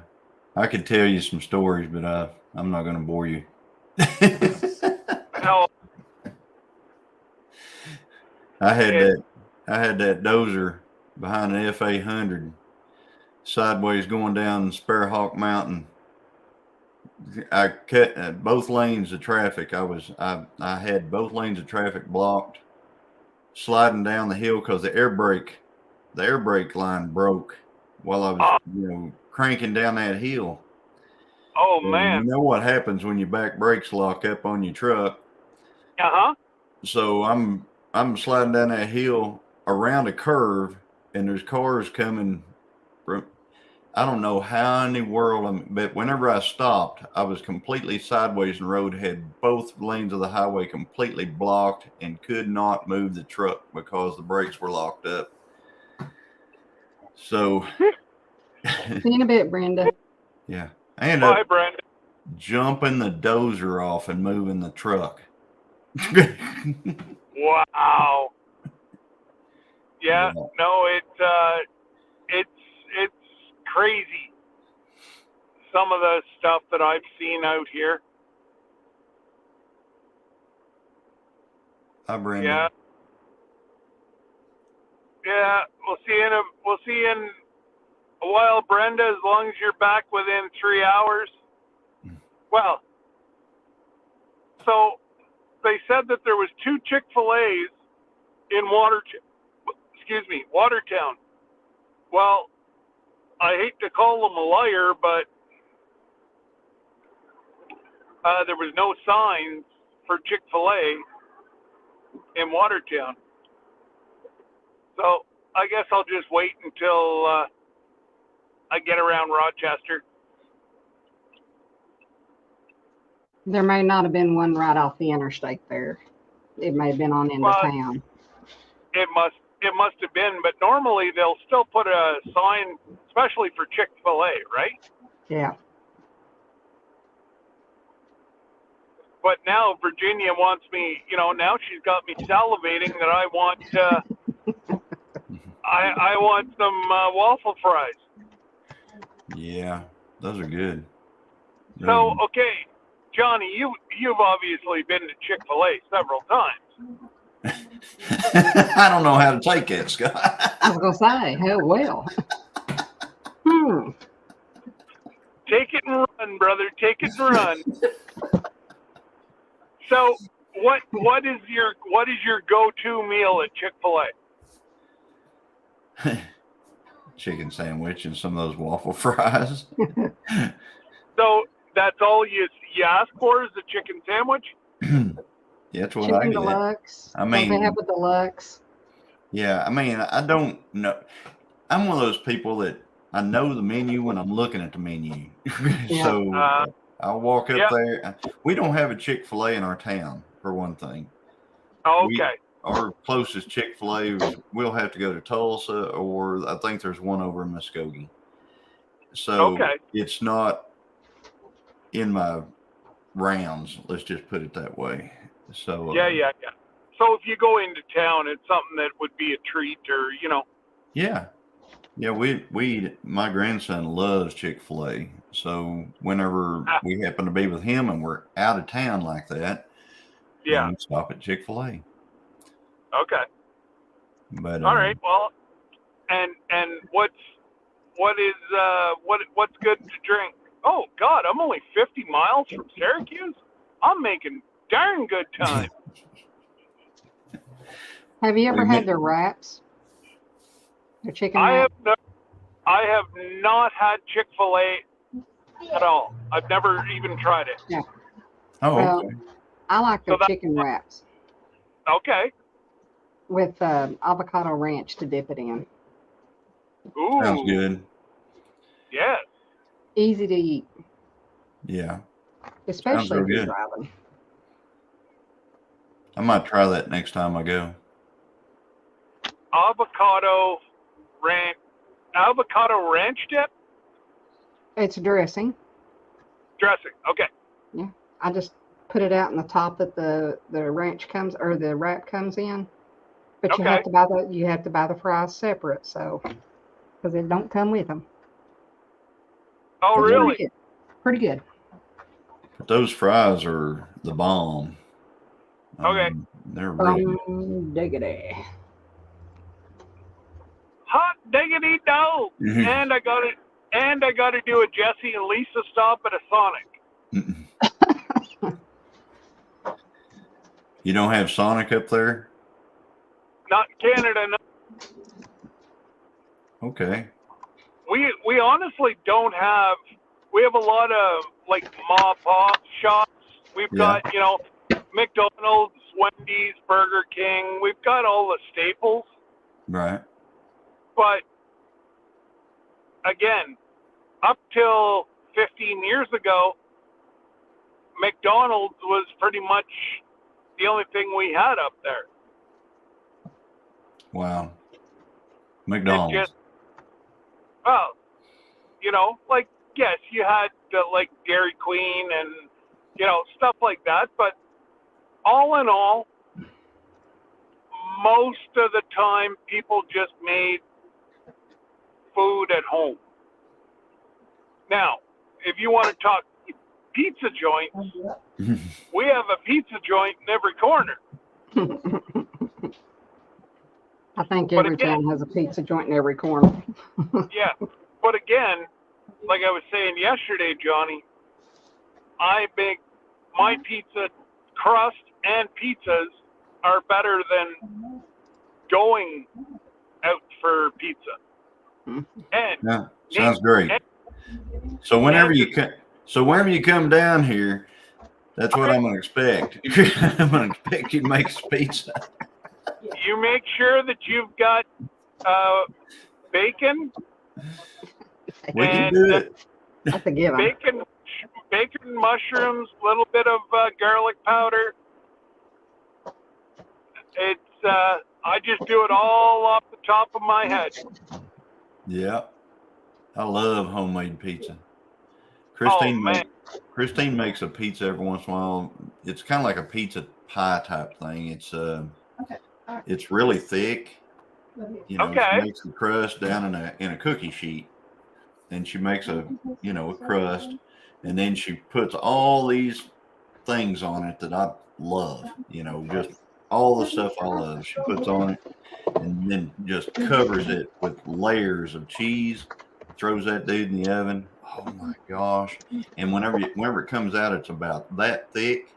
I could tell you some stories, but I'm not going to bore you. Hell, I had that dozer behind the F800 sideways going down Sparrowhawk Mountain. I cut both lanes of traffic. I had both lanes of traffic blocked, sliding down the hill because the air brake line broke while I was cranking down that hill. oh And man. you know what happens when your back brakes lock up on your truck? Uh-huh. So I'm sliding down that hill around a curve, and there's cars coming from, I don't know how in the world, but whenever I stopped, I was completely sideways in the road, had both lanes of the highway completely blocked, and could not move the truck because the brakes were locked up. So, See you in a bit, Brenda. yeah, I ended Bye, up Brandon. jumping the dozer off and moving the truck. Wow. Yeah, Yeah. no, it's crazy. Some of the stuff that I've seen out here. Hi, Brenda. Yeah. Yeah, we'll see you in a while, Brenda, as long as you're back within 3 hours. Well, so they said that there was 2 Chick-fil-A's in Watertown. Well, I hate to call them a liar, but there was no signs for Chick-fil-A in Watertown. So I guess I'll just wait until I get around Rochester. There may not have been one right off the interstate there. It may have been on into town. It must have been, but normally they'll still put a sign, especially for Chick-fil-A, right? Yeah. But now Virginia wants me, now she's got me salivating that I want I want some waffle fries. Yeah, those are good. So, okay, Johnny, you've obviously been to Chick-fil-A several times. I don't know how to take it, Scott. I was gonna say, hell well. Take it and run, brother. Take it and run. So, what is your go-to meal at Chick-fil-A? Chicken sandwich and some of those waffle fries. So that's all you ask for is a chicken sandwich? Yeah, that's what Chicken I get. deluxe. I mean, don't they have a deluxe? Yeah, I mean, I don't know. I'm one of those people that I know the menu when I'm looking at the menu. So I'll walk up there. We don't have a Chick-fil-A in our town, for one thing. Okay. Our closest Chick-fil-A we'll have to go to Tulsa, or I think there's one over in Muskogee. So it's not in my rounds. Let's just put it that way. So yeah. So if you go into town, it's something that would be a treat, or Yeah, my grandson loves Chick-fil-A. So whenever we happen to be with him and we're out of town like that, we stop at Chick-fil-A. Okay. But all right. Well, and what's good to drink? Oh God, I'm only 50 miles from Syracuse. I'm making darn good time. Have you ever We had met- their wraps? Their chicken I wraps? I have not had Chick-fil-A at all. I've never even tried it. Yeah. Oh, Well, okay. I like their So that- chicken wraps Okay. with avocado ranch to dip it in. Ooh. Sounds good. Yes. Easy to eat, Yeah. especially real if you're good. driving. I might try that next time I go. Avocado ranch dip It's dressing. dressing. Okay. I just put it out in the top that the ranch comes or the wrap comes in. But you Okay. have to buy the fries separate, so because it don't come with them. Oh, It's really? Pretty good. But those fries are the bomb. Okay. They're really good. Diggity. Hot diggity dog. And I got it. And I got to do a Jesse and Lisa stop at a Sonic. You don't have Sonic up there? Not in Canada. No. Okay. We honestly don't have. We have a lot of like mom pop shops. We've Yeah. got McDonald's, Wendy's, Burger King. We've got all the staples. Right. But again, up till 15 years ago, McDonald's was pretty much the only thing we had up there. Wow. McDonald's. It just, well, like, yes, you had like Dairy Queen and, stuff like that. But all in all, most of the time people just made food at home. Now, if you want to talk pizza joints, we have a pizza joint in every corner. I think But every again- town has a pizza joint in every corner. Yeah, but again, like I was saying yesterday, Johnny, I make my pizza crust and pizzas are better than going out for pizza. And Yeah, sounds great. So whenever you come down here, that's what I'm gonna expect. I'm gonna expect you to make some pizza. you make sure that you've got bacon, We can And, do it. That's a given. bacon, mushrooms, a little bit of garlic powder. It's I just do it all off the top of my head. Yeah. I love homemade pizza. Oh, man. Christine makes a pizza every once in a while. It's kind of like a pizza pie type thing. It's really thick. Okay. She makes the crust down in a cookie sheet, and she makes a crust, and then she puts all these things on it that I love. Just all the stuff I love. She puts on it, and then just covers it with layers of cheese. Throws that dude in the oven. Oh my gosh! And whenever it comes out, it's about that thick,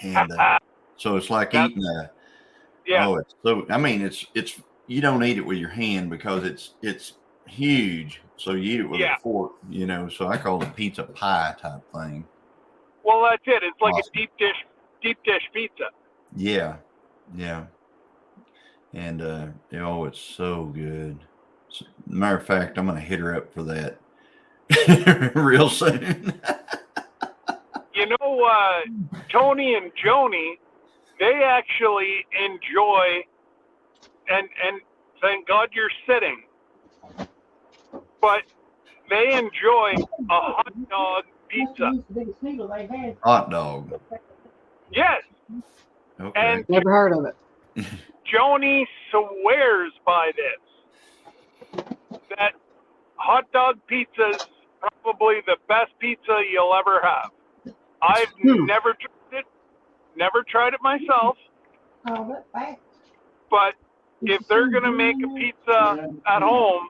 and so it's like eating a. Yeah. Oh, it's so. I mean, it's you don't eat it with your hand because it's huge. So you eat it with a fork. So I call it pizza pie type thing. Well, that's it. It's like Awesome. a deep dish pizza. Yeah, yeah. And it's so good. Matter of fact, I'm gonna hit her up for that real soon. Tony and Joni, they actually enjoy, and thank God you're sitting, but they enjoy a hot dog pizza. Hot dog. Yes, Okay. and Never heard of it. Joni swears by this, that hot dog pizza is probably the best pizza you'll ever have. I've never tried it myself, but if they're going to make a pizza at home,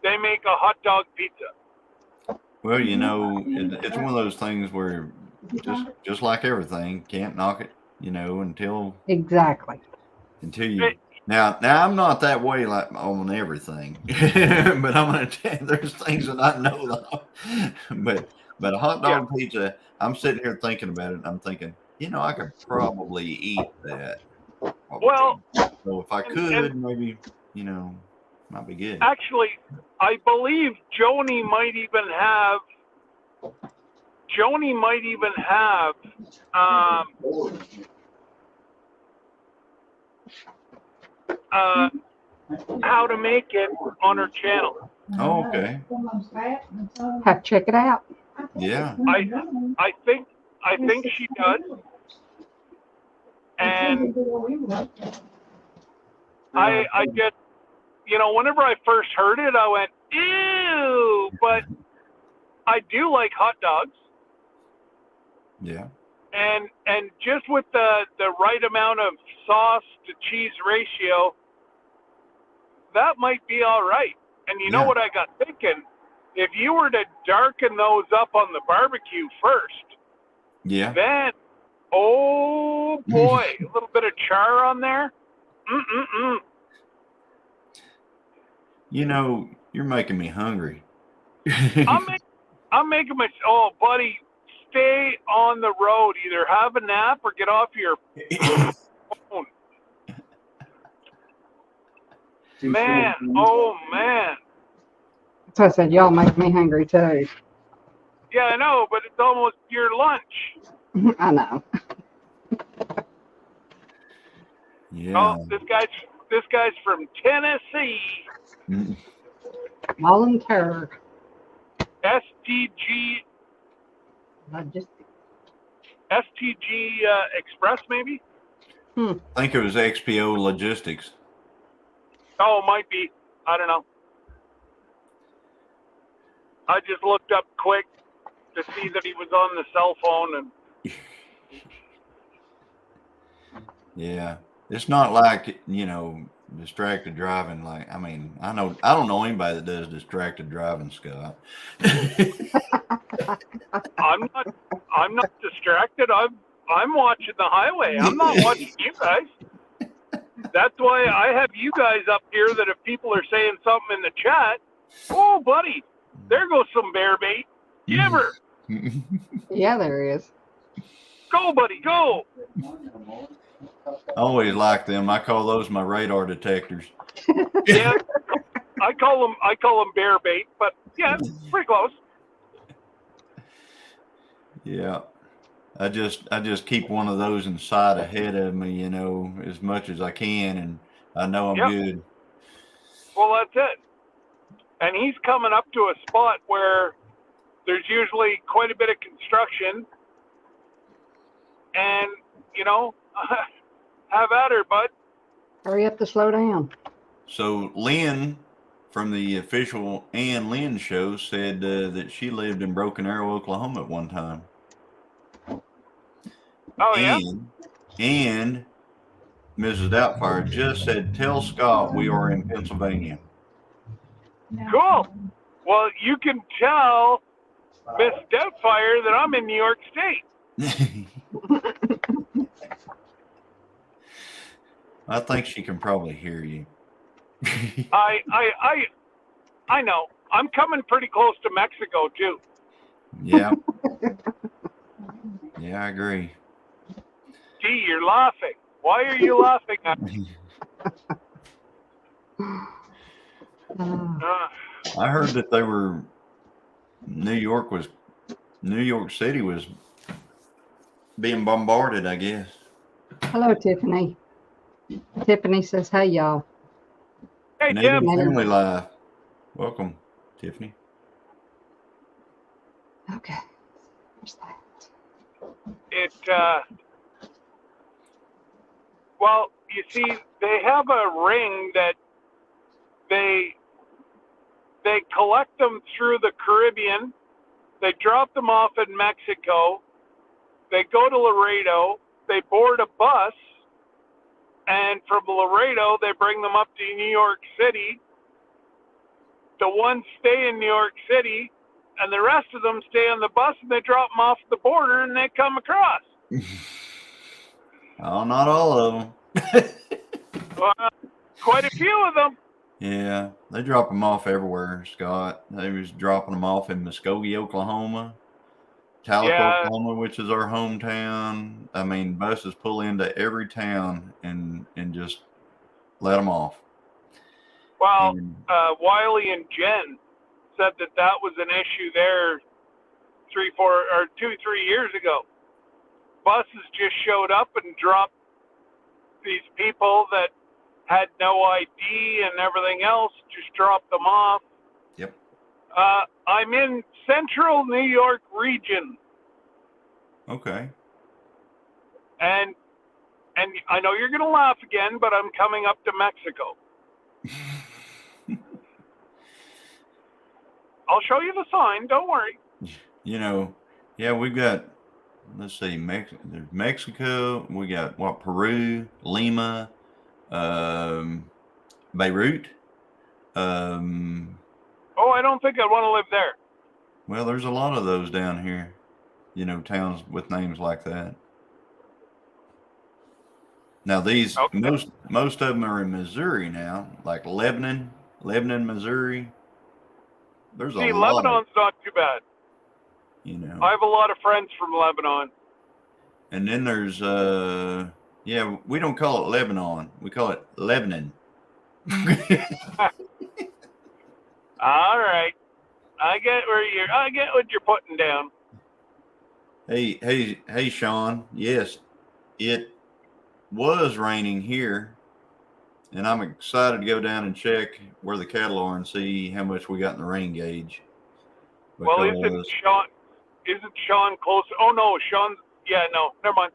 they make a hot dog pizza. Well, it's one of those things where just like everything, can't knock it, until Exactly. until you. Now I'm not that way like on everything, but I'm gonna tell you, there's things that I know that, but a hot dog pizza, I'm sitting here thinking about it, and I'm thinking, I could probably eat that. Well, so if I could, maybe, might be good. Actually, I believe Joni might even have how to make it on her channel. Oh, okay. Have to check it out. Yeah. I think she does. And I just, whenever I first heard it, I went, ew, but I do like hot dogs. Yeah. And just with the right amount of sauce to cheese ratio, that might be all right. And you know what I got thinking? If you were to darken those up on the barbecue first, then, oh boy, a little bit of char on there. You're making me hungry. I'm making my, oh, buddy, stay on the road. Either have a nap or get off your phone. Man, oh, man. So I said, y'all make me hungry too. Yeah, I know, but it's almost your lunch. I know. Yeah. Oh, this guy's from Tennessee. Volunteer. STG Express, maybe? I think it was XPO Logistics. Oh, it might be. I don't know. I just looked up quick to see that he was on the cell phone. And yeah. It's not like, distracted driving. Like, I don't know anybody that does distracted driving, Scott. I'm not distracted. I'm watching the highway. I'm not watching you guys. That's why I have you guys up here, that if people are saying something in the chat, oh, buddy, there goes some bear bait. Giver. Yeah, there is. Go, buddy, go. I always like them. I call those my radar detectors. Yeah, I call them bear bait, but yeah, pretty close. Yeah. I just keep one of those inside ahead of me, as much as I can, and I know I'm good. Well, that's it. And he's coming up to a spot where there's usually quite a bit of construction, and have at her, bud. Hurry up to slow down. So Lynn from the official Ann Lynn show said that she lived in Broken Arrow, Oklahoma at one time. Oh, yeah? And Mrs. Doubtfire just said, tell Scott we are in Pennsylvania. Cool. Well, you can tell Miss Doubtfire that I'm in New York State. I think she can probably hear you. I know. I'm coming pretty close to Mexico, too. Yeah. Yeah, I agree. Gee, you're laughing. Why are you laughing at me? I heard that New York City was being bombarded, I guess. Hello, Tiffany. Tiffany says, hey, y'all. Hey, Native Tim. Family Life. Welcome, Tiffany. Okay. Where's that? Well, you see, they have a ring that they collect them through the Caribbean. They drop them off in Mexico. They go to Laredo. They board a bus. And from Laredo, they bring them up to New York City. The ones stay in New York City, and the rest of them stay on the bus, and they drop them off at the border, and they come across. Oh, not all of them. Quite a few of them. Yeah, they drop them off everywhere, Scott. They was dropping them off in Muskogee, Oklahoma, Talco, Yeah. Oklahoma, which is our hometown. I mean, buses pull into every town and just let them off. Well, And, Wiley and Jen said that was an issue there 2-3 years ago. Buses just showed up and dropped these people that had no ID and everything else, just dropped them off. Yep. I'm in central New York region, Okay. and I know you're going to laugh again, but I'm coming up to Mexico. I'll show you the sign. Don't worry. You know, yeah, we've got, let's see, there's Mexico. We got Peru, Lima, Beirut. Oh, I don't think I'd want to live there. Well, there's a lot of those down here, you know, towns with names like that. Now these most of them are in Missouri now, like Lebanon, Missouri. There's a lot. Lebanon's not too bad. You know. I have a lot of friends from Lebanon. And then there's yeah, we don't call it Lebanon. We call it Lebanon. All right. I get what you're putting down. Hey, Sean. Yes, it was raining here, and I'm excited to go down and check where the cattle are and see how much we got in the rain gauge. Well, isn't Sean close? Oh no, never mind.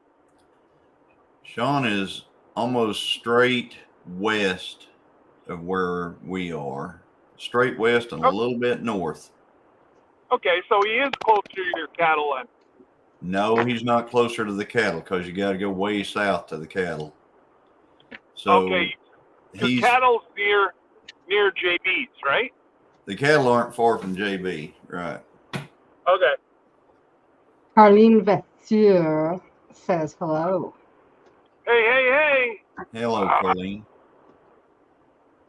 Sean is almost straight west of where we are. Straight west and a little bit north. Okay, so he is close to your cattle then. No, he's not closer to the cattle because you got to go way south to the cattle. So okay, your cattle's near JB's, right? The cattle aren't far from JB, right? Okay. Arlene Vessier says hello. Hey. Hello, Colleen.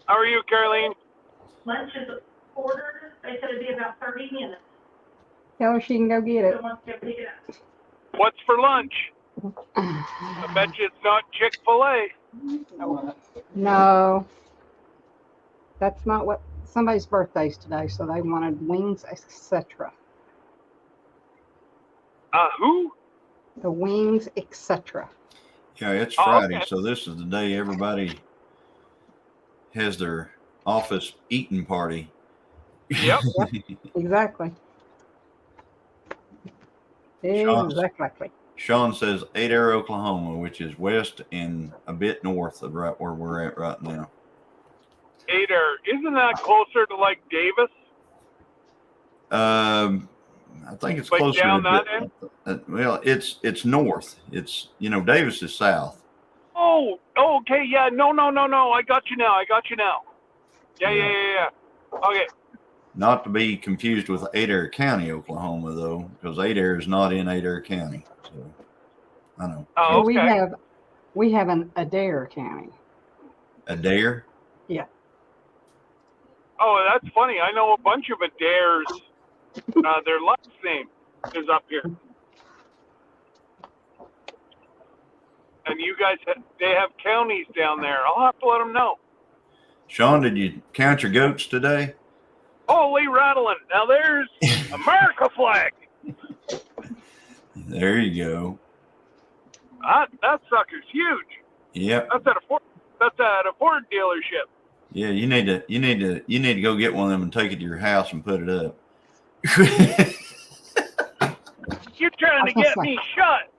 How are you, Caroline? Lunch is ordered. They said it'd be about 30 minutes. Tell her she can go get it. So once you pick it up. What's for lunch? I bet you it's not Chick-fil-A. No. That's not what somebody's birthday's today, so they wanted wings, etc. Who? The wings, etc. Yeah, it's Friday, okay. so this is the day everybody has their office eating party. Yep. Exactly. Exactly. Sean says Adair, Oklahoma, which is west and a bit north of right where we're at right now. Adair, isn't that closer to like Davis? I think it's like closer down to that end? Well, it's north. It's Davis is south. Oh, okay, yeah, no. I got you now. Yeah. Okay. Not to be confused with Adair County, Oklahoma, though, because Adair is not in Adair County. So I know. Oh, okay. We have an Adair County. Adair? Yeah. Oh, that's funny. I know a bunch of Adairs. Their last name is up here. And you guys, they have counties down there. I'll have to let them know. Sean, did you count your goats today? Holy rattling. Now there's America flag. There you go. That sucker's huge. Yep. That's at a Ford dealership. Yeah, you need to go get one of them and take it to your house and put it up. You're trying to get me shut.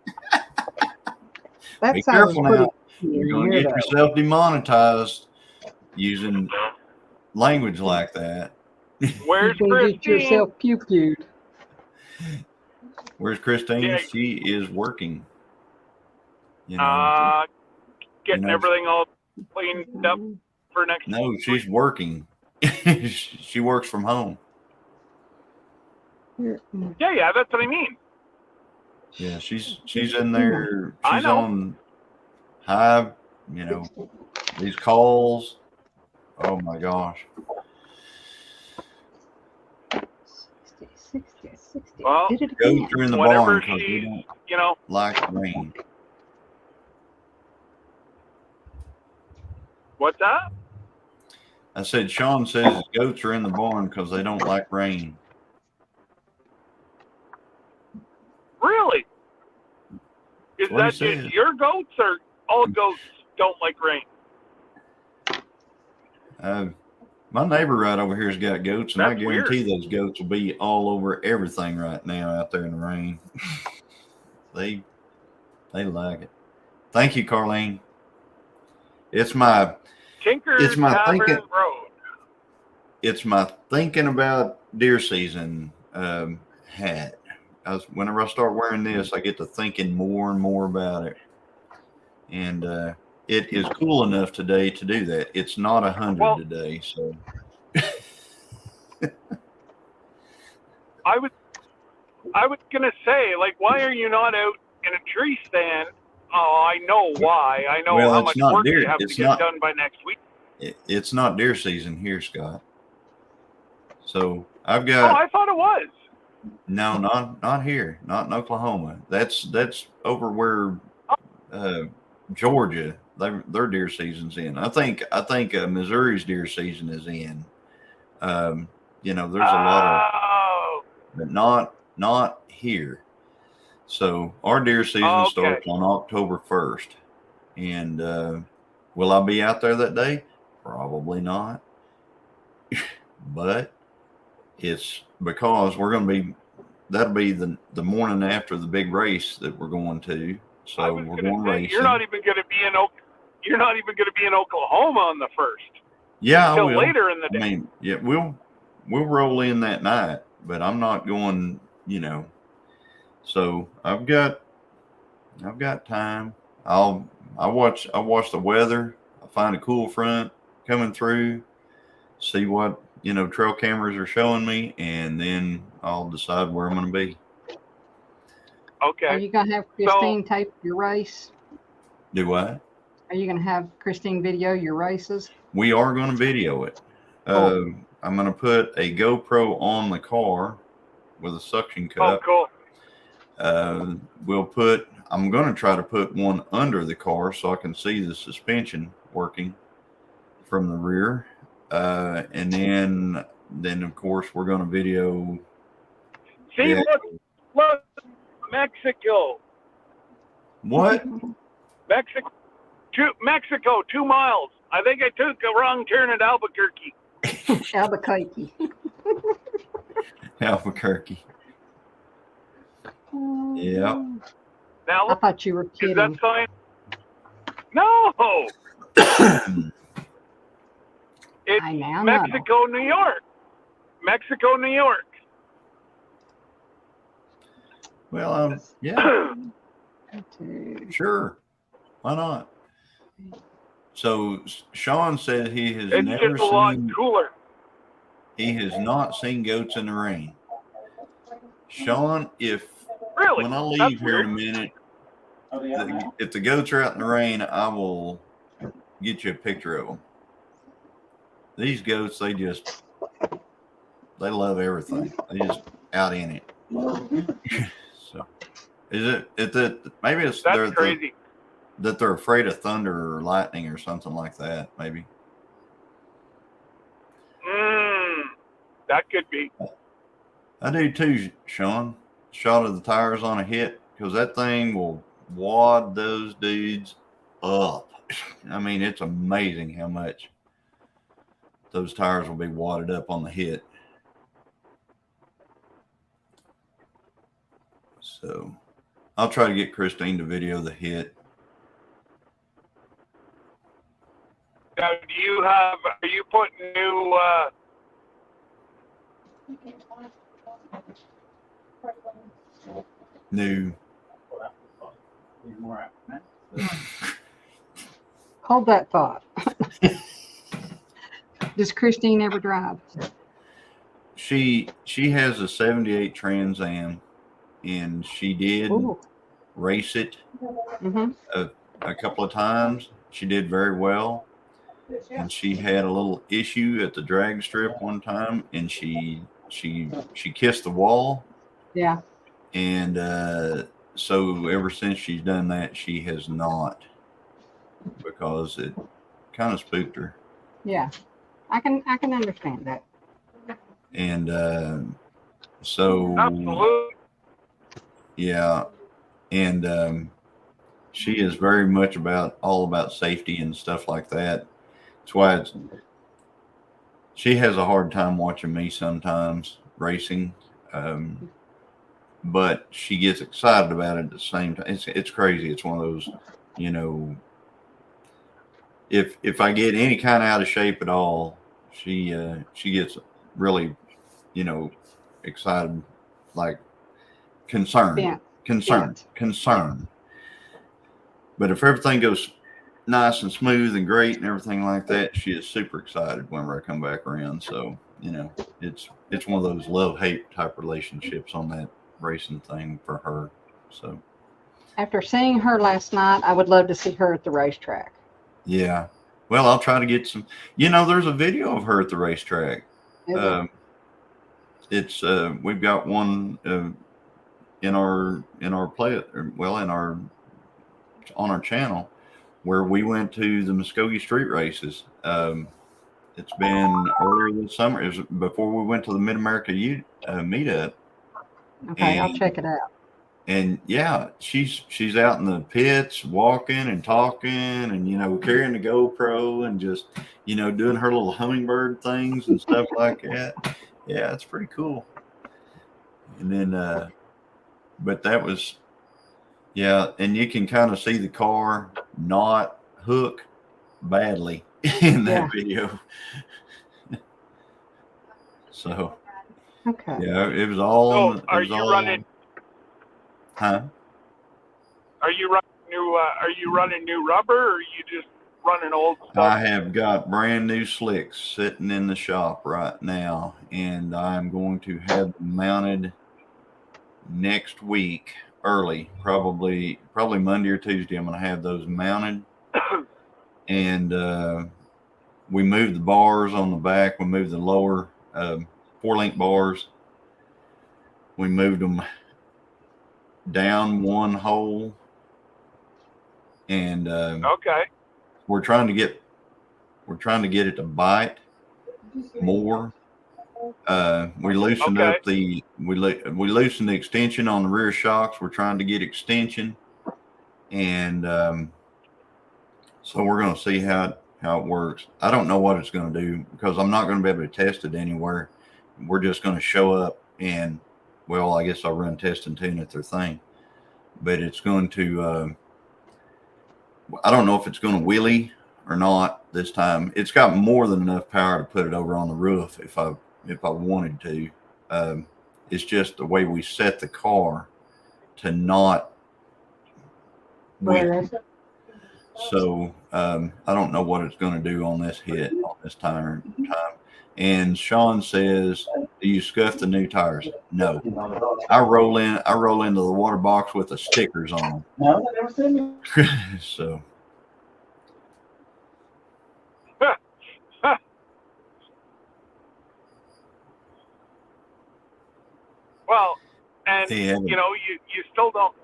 Be careful now. You're going to get yourself demonetized using language like that. Where's you Christine? Get yourself pew-pewed. Where's Christine? Yeah. She is working. You know, getting everything all cleaned up for next No, week. she's working. She works from home. Yeah, that's what I mean. Yeah, she's in there. I She's know. on high you know, these calls. Oh my gosh. 60. Well, Did it again. Goats are in the whenever barn because we she's, don't you know, like rain. what's that? I said, Sean says his goats are in the barn because they don't like rain. Really? Is what he that just said. your goats, or all goats don't like rain? My neighbor right over here's got goats, and I That's guarantee those goats will be all over everything right now out there in the rain. They like it. Thank you, Carlene. It's my Tinker's Tavern thinking. Road. It's my thinking about deer season hat. Whenever I start wearing this, I get to thinking more and more about it. And it is cool enough today to do that. It's not 100 today, so. I was gonna say, like, why are you not out in a tree stand? Oh, I know why. I know Well, how it's much not work deer. you have to It's get not. done by next week. It's not deer season here, Scott. So I've Oh, got I thought it was. no, not here, not in Oklahoma. That's over where Georgia. Their deer season's in. I think Missouri's deer season is in. You know, there's a lot of, Oh, but not here. So our deer season okay. starts on October 1st, and will I be out there that day? Probably not. But it's because we're going to be. That'll be the morning after the big race that we're going to. So I was we're gonna going say, racing. you're not even gonna be in Oklahoma on the 1st. Yeah, I Till will. later in the day. I mean, yeah, we'll roll in that night, but I'm not going. You know, so I've got time. I watch the weather. I find a cool front coming through, see what trail cameras are showing me, and then I'll decide where I'm going to be. Okay. Are you going to have Christine tape your race? Do what? Are you going to have Christine video your races? We are going to video it. Cool. I'm going to put a GoPro on the car with a suction cup. Oh, cool. I'm going to try to put one under the car so I can see the suspension working from the rear. And then of course we're going to video. See, look, Mexico. What? Mexico, 2 miles. I think I took a wrong turn at Albuquerque. Albuquerque. Albuquerque. Yeah. Now, I thought you were is kidding. that sign? No. It's I now Mexico, New York. Mexico, New York. Well, yeah, sure. Why not? So Sean said he has It's never just a lot seen. cooler. He has not seen goats in the rain. Sean, Really? when I leave That's here in a weird. minute, if the goats are out in the rain, I will get you a picture of them. These goats, they love everything. They just out in it. So, is it that maybe it's That's crazy. that they're afraid of thunder or lightning or something like that? Maybe. That could be. I do too, Sean. Shot of the tires on a hit, because that thing will wad those dudes up. I mean, it's amazing how much those tires will be wadded up on the hit. So I'll try to get Christine to video the hit. Now, are you putting new, New. Hold that thought. Does Christine ever drive? She has a 78 Trans Am, and she did Ooh. race it Mm-hmm. a couple of times, did very well. And she had a little issue at the drag strip one time, and she kissed the wall. Yeah. And so ever since she's done that, she has not, because it kind of spooked her. Yeah. I can understand that. And so Absolutely. yeah, and she is very much all about safety and stuff like that. That's why she has a hard time watching me sometimes racing, but she gets excited about it at the same time. It's crazy. It's one of those, you know, if I get any kind of out of shape at all, she gets really, you know, excited, like concerned, Yeah. concerned, Yeah. concerned. But if everything goes nice and smooth and great and everything like that, she is super excited whenever I come back around. So, you know, it's one of those love-hate type relationships on that racing thing for her. So After seeing her last night, I would love to see her at the racetrack. yeah. Well, I'll try to get some, there's a video of her at the racetrack. It's we've got one in our play, well, on our channel, where we went to the Muskogee Street races. It's been earlier this summer. It was before we went to the Mid America meetup. Okay, I'll check it out. And yeah, she's out in the pits walking and talking and carrying the GoPro and just doing her little hummingbird things and stuff like that. Yeah, it's pretty cool. And then but that was, yeah, and you can kind of see the car not hook badly in that video. So Okay. yeah, it was all So on. are you running? Huh? Are you running new rubber, or are you just running old stuff? I have got brand new slicks sitting in the shop right now, and I'm going to have them mounted next week early, probably Monday or Tuesday. I'm going to have those mounted, and we moved the bars on the back. We moved the lower 4-link bars. We moved them down one hole, and okay. we're trying to get it to bite more. We loosened up we loosened the extension on the rear shocks. We're trying to get extension, and so we're going to see how it works. I don't know what it's going to do, because I'm not going to be able to test it anywhere. We're just going to show up and, well, I guess I'll run test and tune at their thing, but it's going to I don't know if it's going to wheelie or not this time. It's got more than enough power to put it over on the roof if I wanted to. It's just the way we set the car to not wheel. So I don't know what it's going to do on this time. And Sean says, "Do you scuff the new tires?" No. I roll into the water box with the stickers on them. No, I never seen you. So. Well, and Yeah. you still don't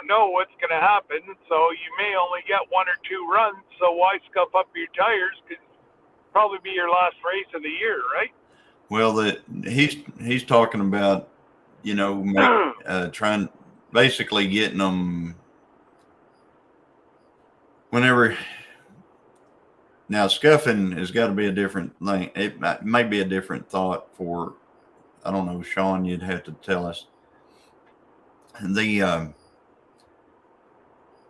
know what's going to happen, so you may only get 1 or 2 runs. So why scuff up your tires? Because it'll probably be your last race of the year, right? Well, he's talking about, trying, basically getting them whenever. Now, scuffing has got to be a different thing. It may be a different thought for, I don't know, Sean, you'd have to tell us. The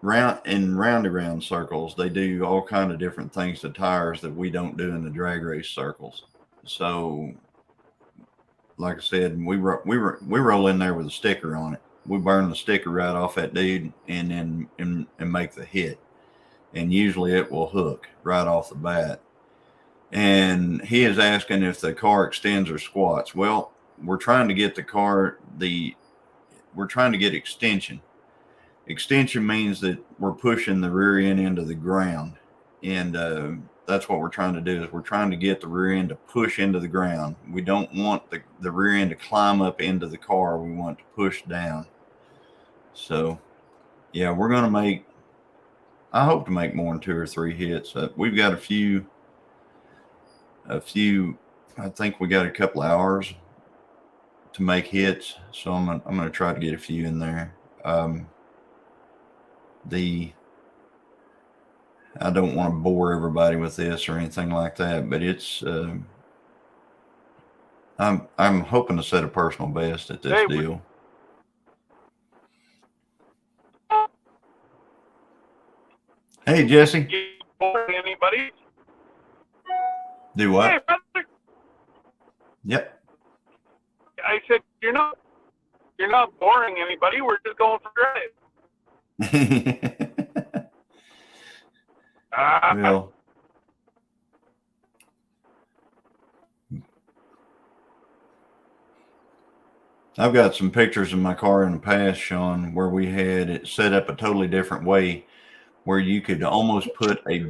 round-around circles, they do all kind of different things to tires that we don't do in the drag race circles. So, like I said, we roll in there with a sticker on it. We burn the sticker right off that dude, and then and make the hit. And usually it will hook right off the bat. And he is asking if the car extends or squats. Well, we're trying to get we're trying to get extension. extension means that we're pushing the rear end into the ground. And that's what we're trying to do, is we're trying to get the rear end to push into the ground. We don't want the rear end to climb up into the car. We want it to push down. So, yeah, we're going to make, I hope to make more than 2 or 3 hits. We've got a few, I think we got a couple of hours to make hits. So I'm going to try to get a few in there. I don't want to bore everybody with this or anything like that, but it's, I'm hoping to set a personal best at this deal. Hey, Jesse. Boring anybody? Do what? Hey, brother. Yep. I said you're not boring anybody. We're just going for drive. Well, I've got some pictures of my car in the past, Sean, where we had it set up a totally different way, where you could almost put a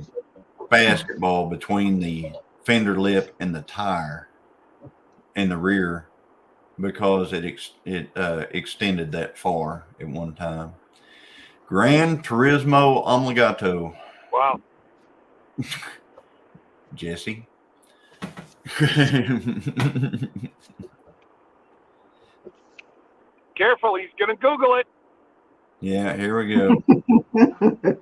basketball between the fender lip and the tire in the rear, because it extended that far at one time. Gran Turismo Omologato. Wow. Jesse. Careful, he's going to Google it. Yeah, here we go.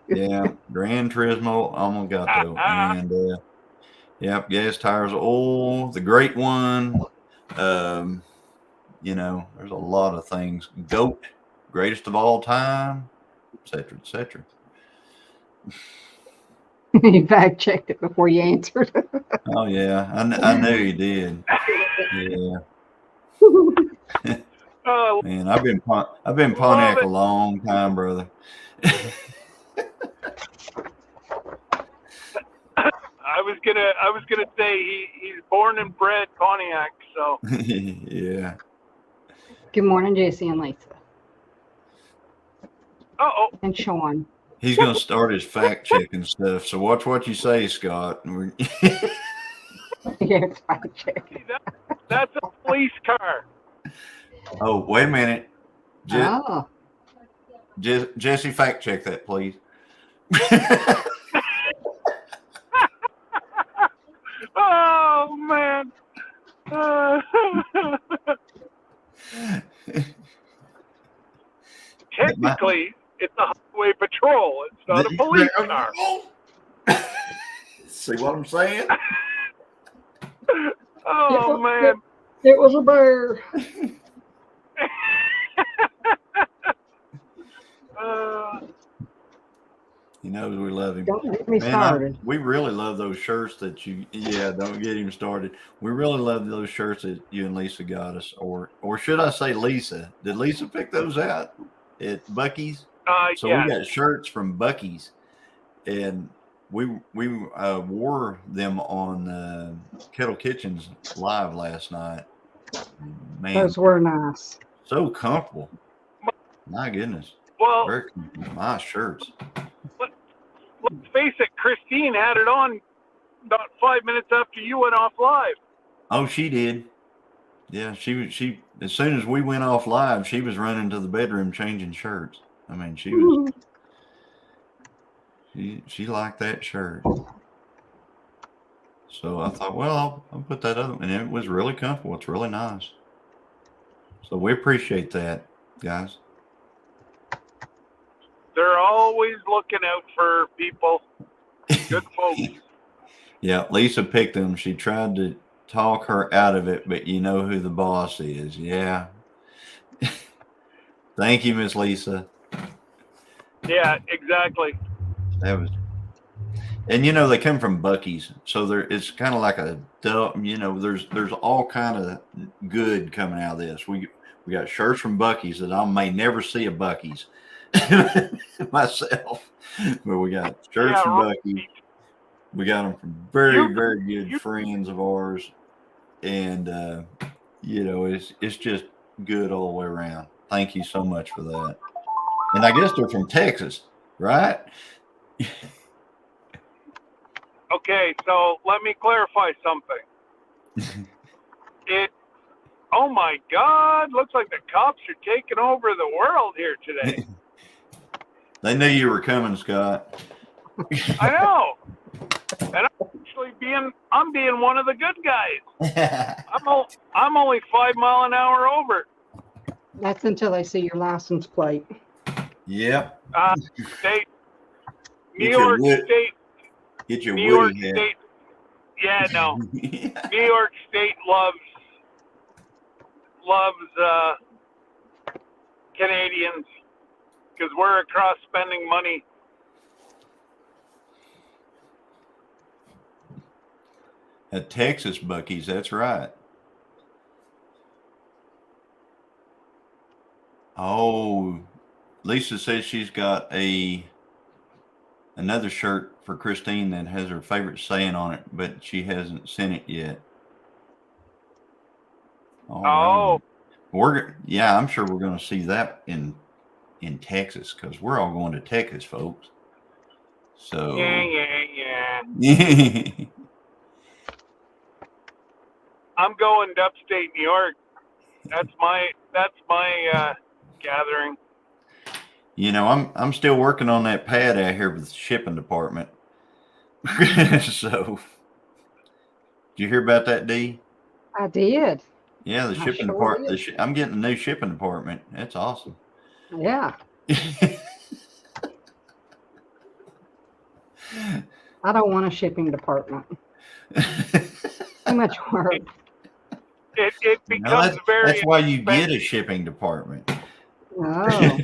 Yeah, Gran Turismo Omologato. And yep, gas tires, oil, the great one. You know, there's a lot of things. GOAT, greatest of all time, etc., etc. You fact checked it before you answered. Oh yeah, I knew you did. Yeah. Man, I've been Pontiac a long time, brother. I was gonna say he's born and bred Pontiac, so. Yeah. Good morning, Jesse and Lisa. Uh-oh. And Sean. He's going to start his fact checking stuff. So watch what you say, Scott. Yeah, fact check. See, that's a police car. Oh, wait a minute. Oh. Jesse, fact check that, please. Oh, man. Technically, it's a highway patrol. It's not a police car. See what I'm saying? Oh, man. It was a bear. He knows we love him. Don't get me started. We really love those shirts that don't get him started. We really love those shirts that you and Lisa got us. Or should I say Lisa? Did Lisa pick those out at Buc-ee's? So yeah. we got shirts from Buc-ee's, and we wore them on Kettle Kitchens live last night. Man, Those were nice. so comfortable. My goodness. Well, very nice shirts. Let's face it, Christine had it on about 5 minutes after you went off live. Oh, she did. Yeah, she as soon as we went off live, she was running to the bedroom changing shirts. I mean, she was she liked that shirt. So I thought, well, I'll put that other, and it was really comfortable. It's really nice. So we appreciate that, guys. They're always looking out for people. Good folks. Yeah, Lisa picked them. She tried to talk her out of it, but you know who the boss is. Yeah. Thank you, Miss Lisa. Yeah, exactly. That was, and you know, they come from Buc-ee's, so it's kind of like there's all kind of good coming out of this. We got shirts from Buc-ee's that I may never see a Buc-ee's myself, but we got shirts from Buc-ee's. We got them from very good friends of ours, and it's just good all the way around. Thank you so much for that. And I guess they're from Texas, right? Okay, so let me clarify something. Oh my God, looks like the cops are taking over the world here today. They knew you were coming, Scott. I know. And I'm being one of the good guys. I'm only 5 mile an hour over. That's until they see your license plate. Yep. State, New Get your York wood- State, Get your New York Woody hat. State. Yeah, no. New York State loves Canadians because we're across spending money. At Texas Buc-ee's, that's right. Oh, Lisa says she's got another shirt for Christine that has her favorite saying on it, but she hasn't sent it yet. Oh. I'm sure we're going to see that in Texas because we're all going to Texas, folks. So Yeah. I'm going to upstate New York. That's my gathering. You know, I'm still working on that pad out here with the shipping department. So, did you hear about that, Dee? I did. Yeah, the shipping sure department. I'm getting a new shipping department. That's awesome. Yeah. I don't want a shipping department. Too much work. It becomes very. That's why you get a shipping department. Oh.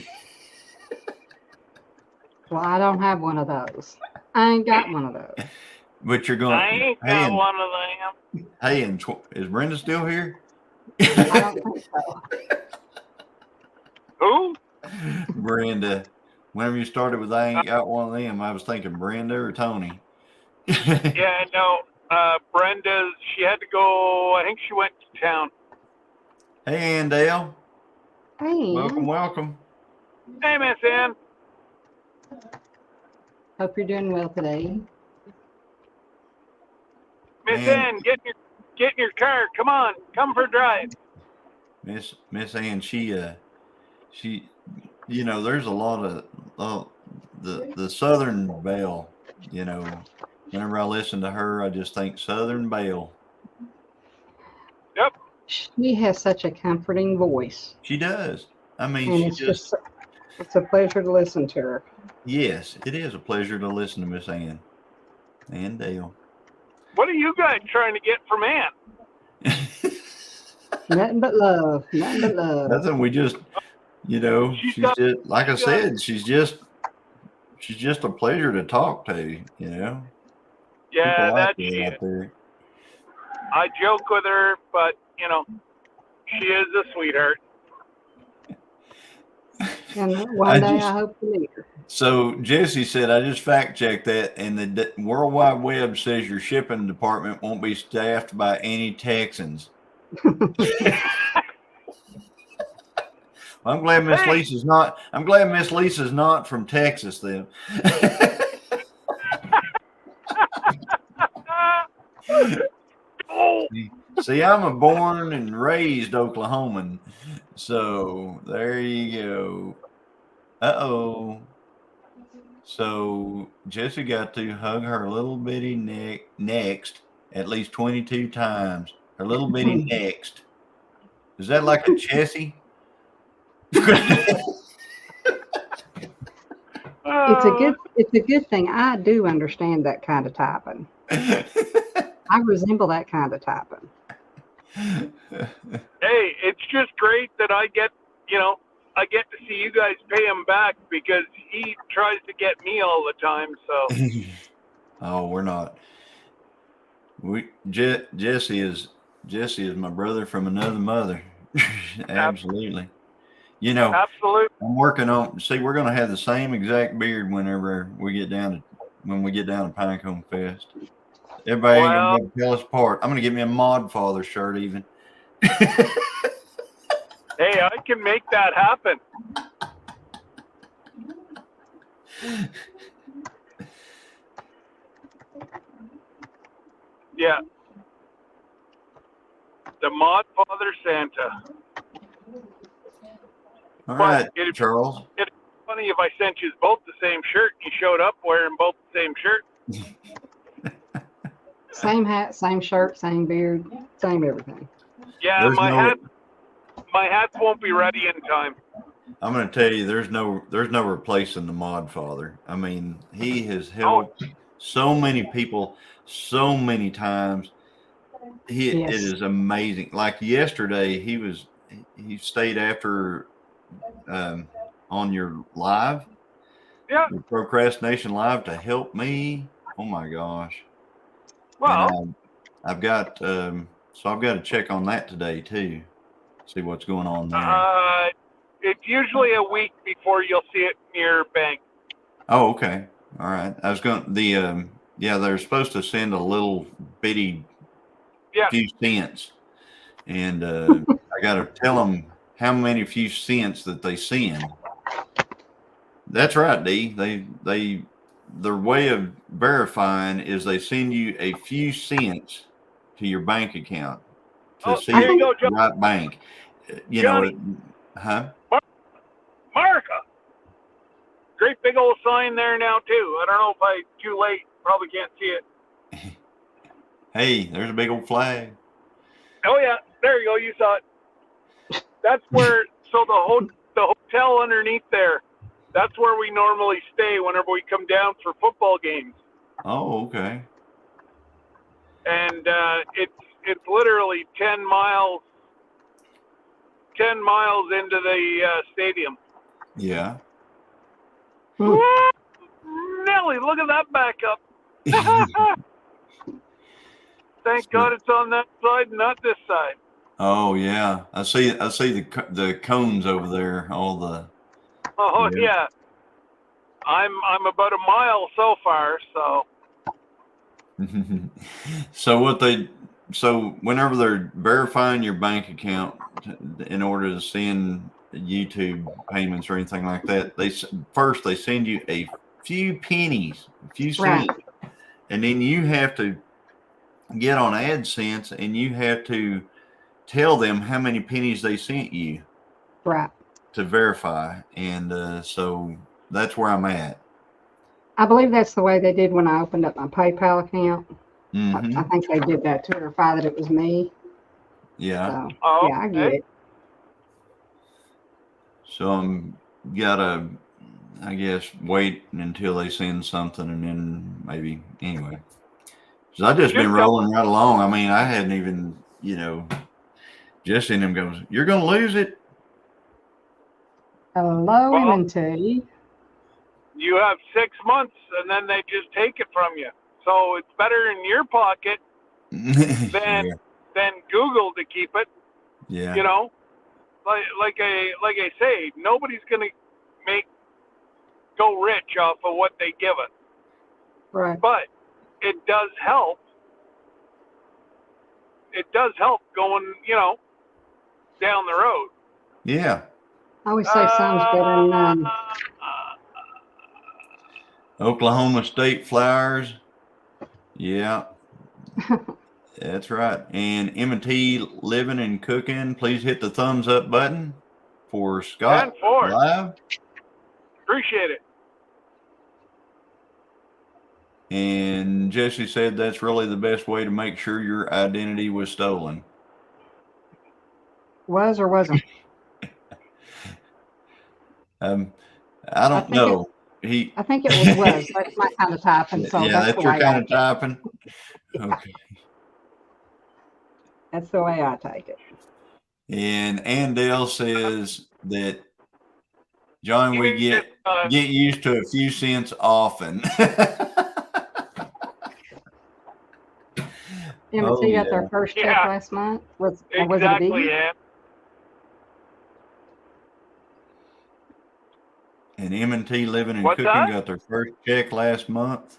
Well, I don't have one of those. I ain't got one of those. But you're going. I ain't got one of them. Hey, is Brenda still here? I don't think so. Who? Brenda. Whenever you started with I ain't got one of them, I was thinking Brenda or Tony. Yeah, no. Brenda, she had to go. I think she went to town. Hey, Andale. Hey. Welcome. Hey, Miss Ann. Hope you're doing well today. Miss Ann, get in your car. Come on, come for a drive. Miss Ann, she, you know, there's a lot of the Southern Belle. You know, whenever I listen to her, I just think Southern Belle. Yep. She has such a comforting voice. She does. I mean, and it's a pleasure to listen to her. Yes, it is a pleasure to listen to Miss Ann and Dale. What are you guys trying to get from Ann? Nothing but love. Nothing but love. Nothing. We just, you know, she's just like I said. She's just a pleasure to talk to. You know. Yeah, like that's she. out there. I joke with her, but you know, she is a sweetheart. And one day I hope to meet her. So Jesse said, I just fact checked that, and the World Wide Web says your shipping department won't be staffed by any Texans. I'm glad Miss Lisa's not. I'm glad Miss Lisa's not from Texas then. See, I'm a born and raised Oklahoman, so there you go. Uh-oh. So Jessie got to hug her little bitty next at least 22 times. Her little bitty next. Is that like a Chessie? It's a good thing. I do understand that kind of typing. I resemble that kind of typing. Hey, it's just great that I get to see you guys pay him back because he tries to get me all the time. So. Oh, we're not. Jesse is my brother from another mother. Absolutely. You know, absolutely. I'm working on. See, we're going to have the same exact beard whenever we get down to Pinecone Fest. Everybody ain't gonna be able to tell us apart. I'm gonna get me a Mod Father shirt even. Hey, I can make that happen. Yeah. The Mod Father Santa. All right, it'd Charles. be funny if I sent you both the same shirt and you showed up wearing both the same shirt. Same hat, same shirt, same beard, same everything. Yeah, There's my no- hats won't be ready in time. I'm going to tell you, there's no replacing the Mod Father. I mean, he has helped so many people so many times. It Yes. is amazing. Like yesterday, he stayed after on your live, Yeah. your procrastination live, to help me. Oh my gosh! Well, And I've got so I've got to check on that today too. See what's going on there. it's usually a week before you'll see it in your bank. Oh, okay. All right. I was going they're supposed to send a little bitty few cents, and I got to tell them how many few cents that they send. That's right, D. Their way of verifying is they send you a few cents to your bank account to see there if you go, it's the right bank. You Johnny. Marika. Great big old sign there now too. I don't know if too late. Probably can't see it. Hey, there's a big old flag. Oh yeah, there you go. You saw it. That's where. So the hotel underneath there. That's where we normally stay whenever we come down for football games. Oh, okay. And it's literally 10 miles into the stadium. Yeah. Woo! Nelly, look at that backup. Thank God it's on that side, not this side. Oh yeah, I see the cones over there. All the. Oh yeah. I'm about a mile so far. So. So whenever they're verifying your bank account in order to send YouTube payments or anything like that, they send you a few pennies, a few cents, and then you have to get on AdSense and you have to tell them how many pennies they sent you, right, to verify. And so that's where I'm at. I believe that's the way they did when I opened up my PayPal account. Mm-hmm. I think they did that to verify that it was me. Yeah. So, yeah, I get it. So I'm gotta, I guess, wait until they send something, and then maybe anyway. So I just been rolling right along. I mean, I hadn't even, Jesse and him goes, "You're gonna lose it." Hello, MT. You have 6 months, and then they just take it from you. So it's better in your pocket than Google to keep it. Yeah. You know, like I say, nobody's gonna go rich off of what they give us. Right. But it does help. It does help going, down the road. Yeah. I always say some's better than none. Oklahoma State Flowers. Yeah. That's right. And M&T Living and Cooking, please hit the thumbs up button for Scott Live. Appreciate it. And Jesse said that's really the best way to make sure your identity was stolen. Was or wasn't? I don't know. I think it was. That's my kind of typing. So yeah, that's your kind of typing. Okay. That's the way I take it. And Andale says that, John, we get used to a few cents often. M&T got their first check last month. Was it a biggie? Yeah. And M&T Living and Cooking got their first check last month.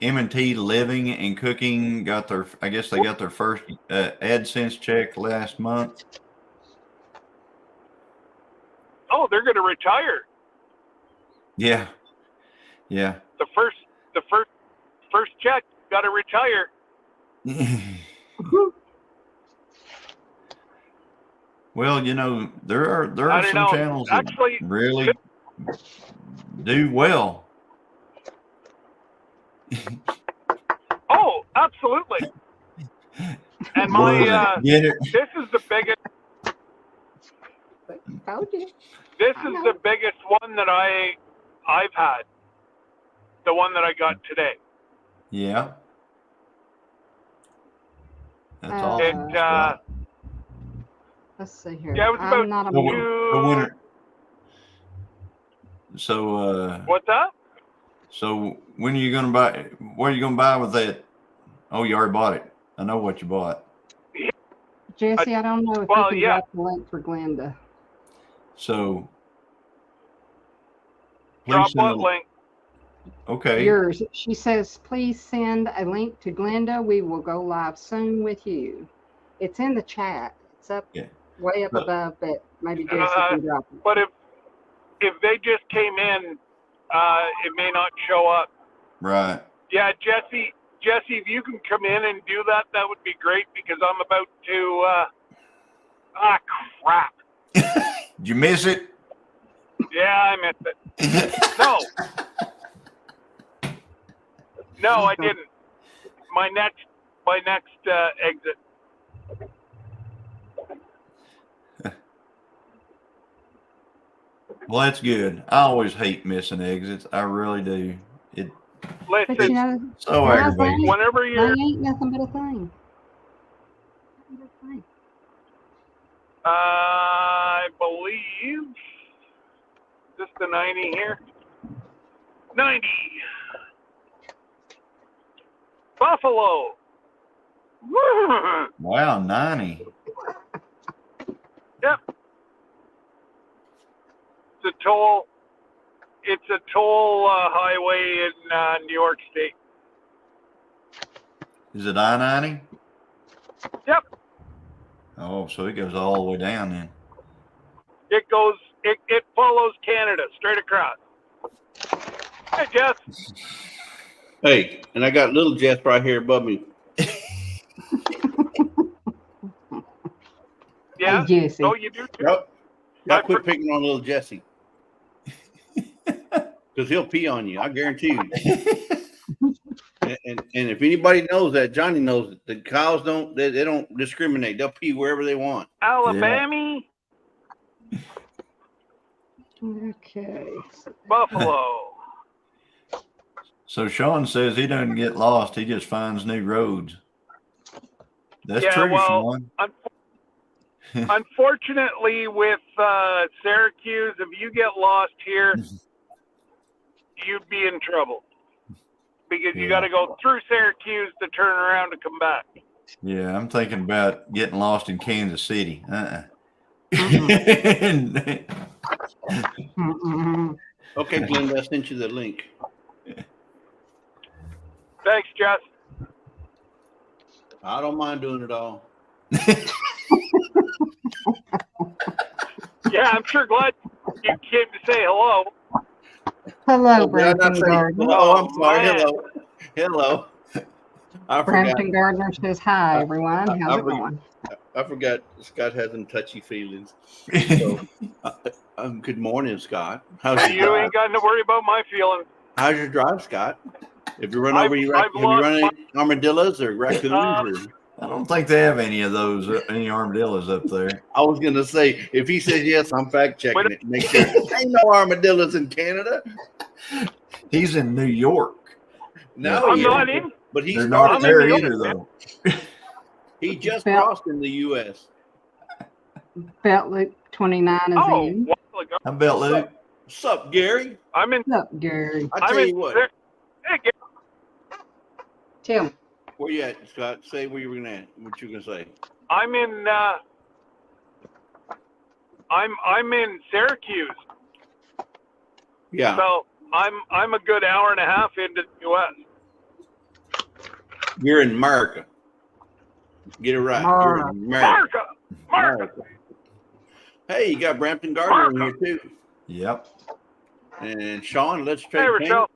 M&T Living and Cooking got their, I guess they got their first AdSense check last month. Oh, they're going to retire. Yeah. Yeah. The first check, got to retire. Well, you know, there I are don't some know. channels that Actually, really do well. oh, absolutely. And What is my it? Get it? this is the biggest. Told you. This I is know. the biggest one that I've had. The one that I got today. Yeah. That's Uh, awesome. Scott. Let's see here. Yeah, it was I'm about not a So, two. so when, so What's that? so when are you gonna buy? What are you gonna buy with that? Oh, you already bought it. I know what you bought. Jesse, I don't know if Well, you can yeah. drop the link for Glenda. So Drop send what a- link? Okay. Yours. She says, please send a link to Glenda. We will go live soon with you. It's in the chat. It's up way up But- above, but maybe Jesse can drop it. But if they just came in, it may not show up. Right. Yeah, Jesse, if you can come in and do that, that would be great because I'm about to. Crap. Did you miss it? Yeah, I missed it. No, I didn't. My next exit. Well, that's good. I always hate missing exits. I really do. It But you Listen, know, so guys, aggravating. whenever they you're, ain't nothing but a thing. I believe, is this the 90 here? 90. Buffalo. Wow, 90. Yep. It's a toll highway in New York State. Is it I-90? Yep. Oh, so it goes all the way down then. It follows Canada straight across. Hey, Jess. Hey, and I got little Jess right here above me. Yeah. Hey, Jesse. Oh, you do too? Yep. Got to quit picking on little Jesse. Because he'll pee on you, I guarantee you. And if anybody knows that, Johnny knows that the cows don't discriminate. They'll pee wherever they want. Alabama. Okay. Buffalo. So Sean says he doesn't get lost. He just finds new roads. That's Yeah, true, well, Sean. Unfortunately, with Syracuse, if you get lost here, you'd be in trouble because you got to go through Syracuse to turn around to come back. Yeah, I'm thinking about getting lost in Kansas City. Okay, Glenda, I sent you the link. Thanks, Jess. I don't mind doing it all. Yeah, I'm sure glad you came to say hello. Hello, Did I not Brampton say- Gardner. Oh, I'm sorry. man. Hello. I forgot. Brampton Gardner says hi, everyone. How's it going? I forgot Scott has some touchy feelings. So, good morning, Scott. How's You your drive? ain't got to worry about my feelings. How's your drive, Scott? Have you run I've- over any I've have you lost run any armadillos or raccoons? Or? I don't think they have any of those, any armadillos up there. I was gonna say, if he says yes, I'm fact checking it. Make sure ain't no armadillos in Canada. He's in New York. No, I'm he not isn't. in. But he They're started. not there New either, York, though. He just Belt- crossed in the U.S. Belt Loop 29 is Oh, in. a while ago. I bet, Luke. What's up, Gary? I'm in. What's up, Gary? I tell I'm you what. Hey, Gary. Tell me. Where you at, Scott? Say where you were gonna. What you gonna say? I'm in. I'm in Syracuse. Yeah, So I'm a good hour and a half into the U.S. you're in America. Get it right. You're in America. Marca. Hey, you got Brampton Gardner in here too. Yep. And Sean, let's Hey, trade. Rochelle.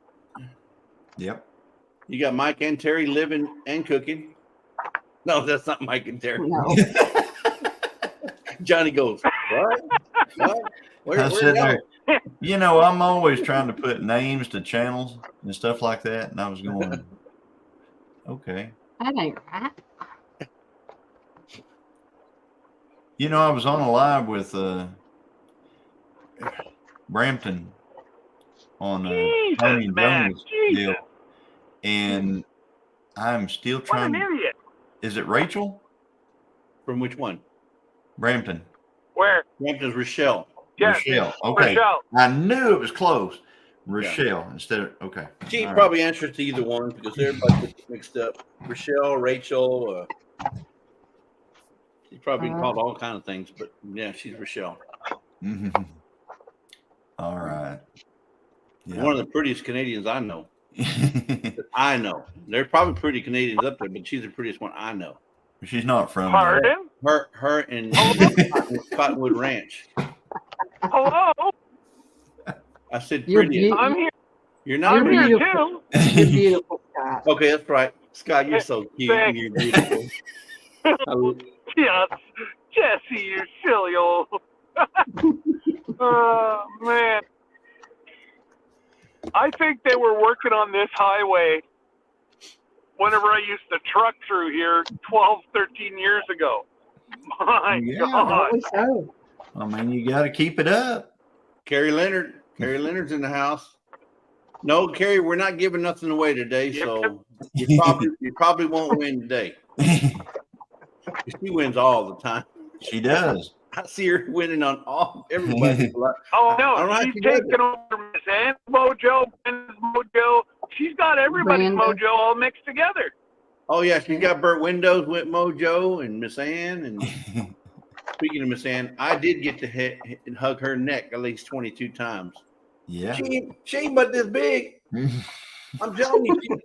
Yep. You got Mike and Terry living and cooking. No, that's not Mike and Terry. No. Johnny goes, what? What? I Where's said that? there, you know, I'm always trying to put names to channels and stuff like that. And I was going, okay. That ain't right. You know, I was on a live with Brampton on Jesus, Tony and man. Jonas Jesus. deal. And I'm still What trying an idiot. Is it Rachel? From which one? Brampton. Where? Brampton's Rochelle. Yes. Rochelle. Okay. Rochelle. I knew it was close. Rochelle instead of okay. She All probably answers to either one because everybody gets mixed up. Rochelle, Rachel. She's probably been called all kind of things, but yeah, she's Rochelle. Mm-hmm. All right. Yeah. One of the prettiest Canadians I know. I know. There's probably pretty Canadians up there, but she's the prettiest one I know. She's not from Pardon? Her and Cottonwood Ranch. Hello? I said You're prettiest. I'm here. You're not I'm pretty. here beautiful. too. You're beautiful, Scott. Okay, that's right. Scott, you're so cute and Thanks. you're beautiful. Yes. Jesse, you silly old. Oh, man. I think they were working on this highway whenever I used to truck through here 12, 13 years ago. My Yeah. God. Probably so. I mean, you got to keep it up. Carrie Leonard's in the house. No, Carrie, we're not giving nothing away today, so you probably won't win today. She wins all the time. She does. I see her winning on everybody. Oh, I don't know no, how she's she does taking over Miss Ann's mojo, Ben's mojo. She's got everybody's Brenda. mojo all mixed together. Oh yeah, she's got Burt Windows with Mojo and Miss Ann. And speaking of Miss Ann, I did get to hug her neck at least 22 times. Yeah. She ain't but this big. I'm telling you,